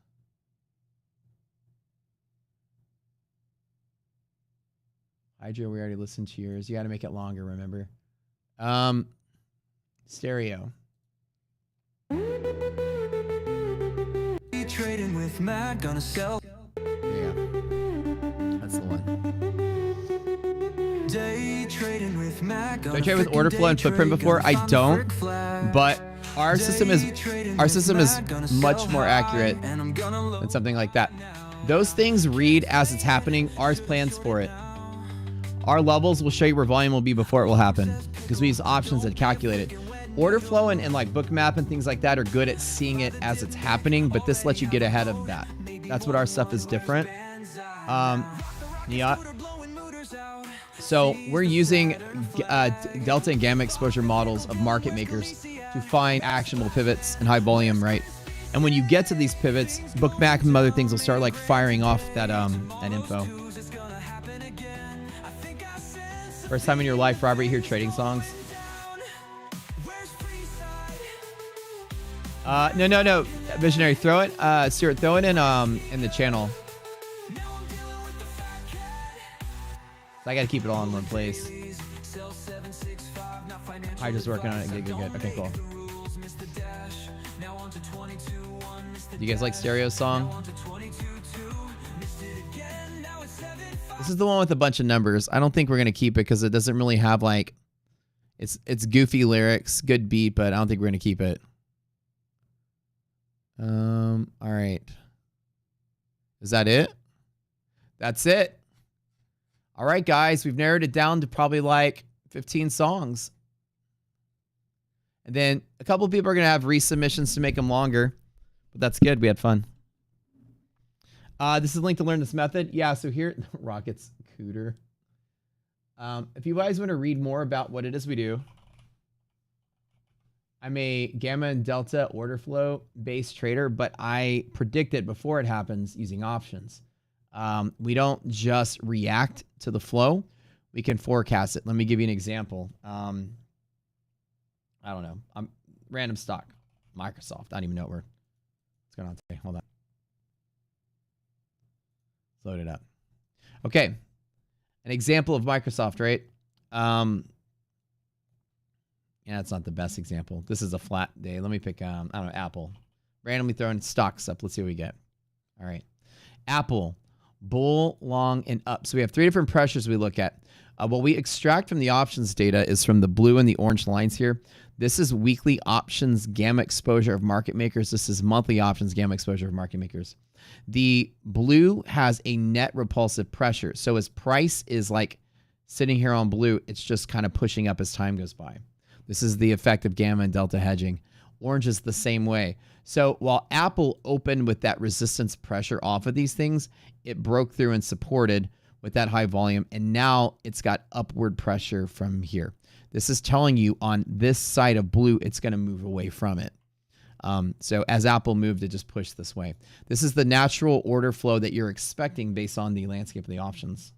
Hydra, we already listened to yours. You got to make it longer, remember? Stereo. Trading with Matt, gonna sell. Yeah. That's the one. Day trading with Matt. Do I trade with order flow and footprint before? I don't, but our system is much more accurate than something like that. Those things read as it's happening. Ours plans for it. Our levels will show you where volume will be before it will happen because we use options that calculate it. Order flow and like bookmap and things like that are good at seeing it as it's happening, but this lets you get ahead of that. That's what our stuff is different. Yeah. So we're using delta and gamma exposure models of market makers to find actionable pivots and high volume, right? And when you get to these pivots, bookmap and other things will start like firing off that info. First time in your life, Robert, you hear trading songs? No. Visionary, throw it. Stuart, throw it in the channel. I gotta keep it all in one place. I just working on it. Good. Okay, cool. Do you guys like Stereo song? This is the one with a bunch of numbers. I don't think we're gonna keep it because it doesn't really have like, it's goofy lyrics, good beat, but I don't think we're gonna keep it. All right. Is that it? That's it. All right, guys, we've narrowed it down to probably like 15 songs. And then a couple of people are going to have resubmissions to make them longer, but that's good. We had fun. This is a link to learn this method. Yeah, so here, Rockets Cooter. If you guys want to read more about what it is we do, I'm a gamma and delta order flow based trader, but I predict it before it happens using options. We don't just react to the flow. We can forecast it. Let me give you an example. I don't know. Random stock. Microsoft. I don't even know what's going on today. Hold on. Let's load it up. Okay. An example of Microsoft, right? Yeah, it's not the best example. This is a flat day. Let me pick, I don't know, Apple. Randomly throwing stocks up. Let's see what we get. All right. Apple, bull, long, and up. So we have three different pressures we look at. What we extract from the options data is from the blue and the orange lines here. This is weekly options gamma exposure of market makers. This is monthly options gamma exposure of market makers. The blue has a net repulsive pressure. So as price is like sitting here on blue, it's just kind of pushing up as time goes by. This is the effect of gamma and delta hedging. Orange is the same way. So while Apple opened with that resistance pressure off of these things, it broke through and supported with that high volume. And now it's got upward pressure from here. This is telling you on this side of blue, it's going to move away from it. So as Apple moved, it just pushed this way. This is the natural order flow that you're expecting based on the landscape of the options.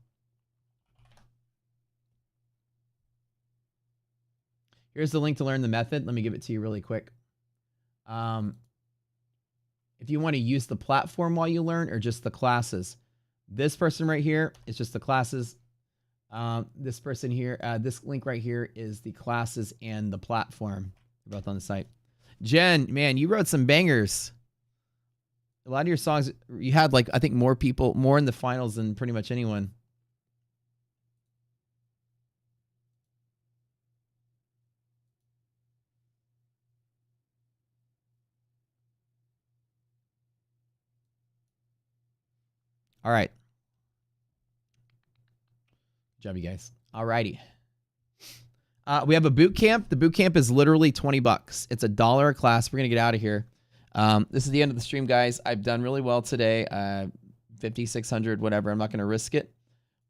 Here's the link to learn the method. Let me give it to you really quick. If you want to use the platform while you learn or just the classes, this person right here is just the classes. This person here, this link right here is the classes and the platform. They're both on the site. Jen, man, you wrote some bangers. A lot of your songs, you had like, I think more people, more in the finals than pretty much anyone. All right. Good job, you guys. All righty. We have a boot camp. The boot camp is literally $20. It's $1 a class. We're going to get out of here. This is the end of the stream, guys. I've done really well today. 50, 600, whatever. I'm not going to risk it.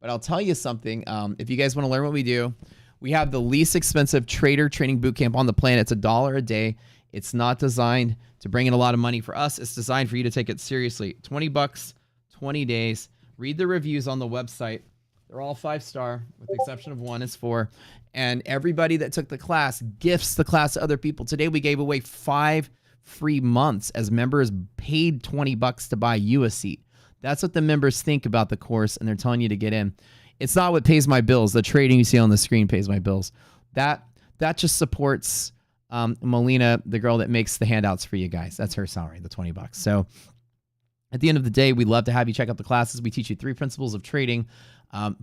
But I'll tell you something. If you guys want to learn what we do, we have the least expensive trader training boot camp on the planet. It's $1 a day. It's not designed to bring in a lot of money for us. It's designed for you to take it seriously. $20, 20 days. Read the reviews on the website. They're all 5-star, with the exception of one is 4. And everybody that took the class gifts the class to other people. Today we gave away 5 free months as members paid $20 to buy you a seat. That's what the members think about the course, and they're telling you to get in. It's not what pays my bills. The trading you see on the screen pays my bills. That just supports Melina, the girl that makes the handouts for you guys. That's her salary, the $20. So at the end of the day, we'd love to have you check out the classes. We teach you 3 principles of trading,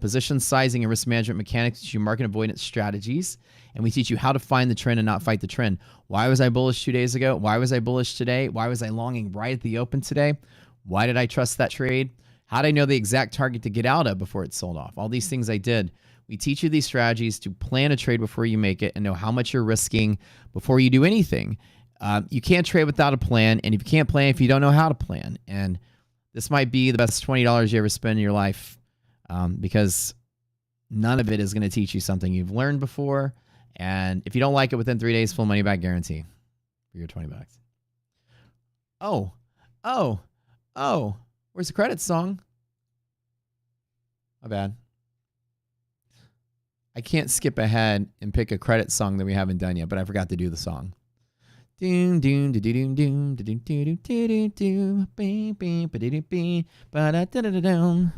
position sizing and risk management mechanics, teach you market avoidance strategies, and we teach you how to find the trend and not fight the trend. Why was I bullish 2 days ago? Why was I bullish today? Why was I longing right at the open today? Why did I trust that trade? How did I know the exact target to get out of before it sold off? All these things I did. We teach you these strategies to plan a trade before you make it and know how much you're risking before you do anything. You can't trade without a plan, and if you can't plan, if you don't know how to plan. And this might be the best $20 you ever spend in your life, because none of it is going to teach you something you've learned before. And if you don't like it within 3 days, full money back guarantee for your $20. Oh, where's the credits song? My bad. I can't skip ahead and pick a credit song that we haven't done yet, but I forgot to do the song. Doom doom doom doom doom doom doom doom doom bing bing ba dee bing ba da da da down.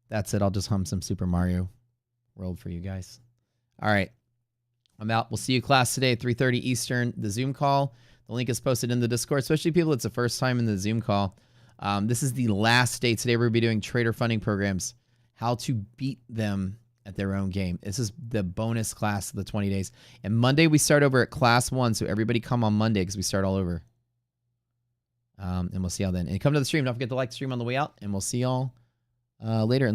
That's it. I'll just hum some Super Mario World for you guys. All right. I'm out. We'll see you class today at 3:30 Eastern. The Zoom call. The link is posted in the Discord, especially people it's the first time in the Zoom call. This is the last day. Today we'll be doing trader funding programs, how to beat them at their own game. This is the bonus class of the 20 days. And Monday we start over at class 1, so everybody come on Monday because we start all over. And we'll see y'all then. And come to the stream. Don't forget to like the stream on the way out, and we'll see y'all later.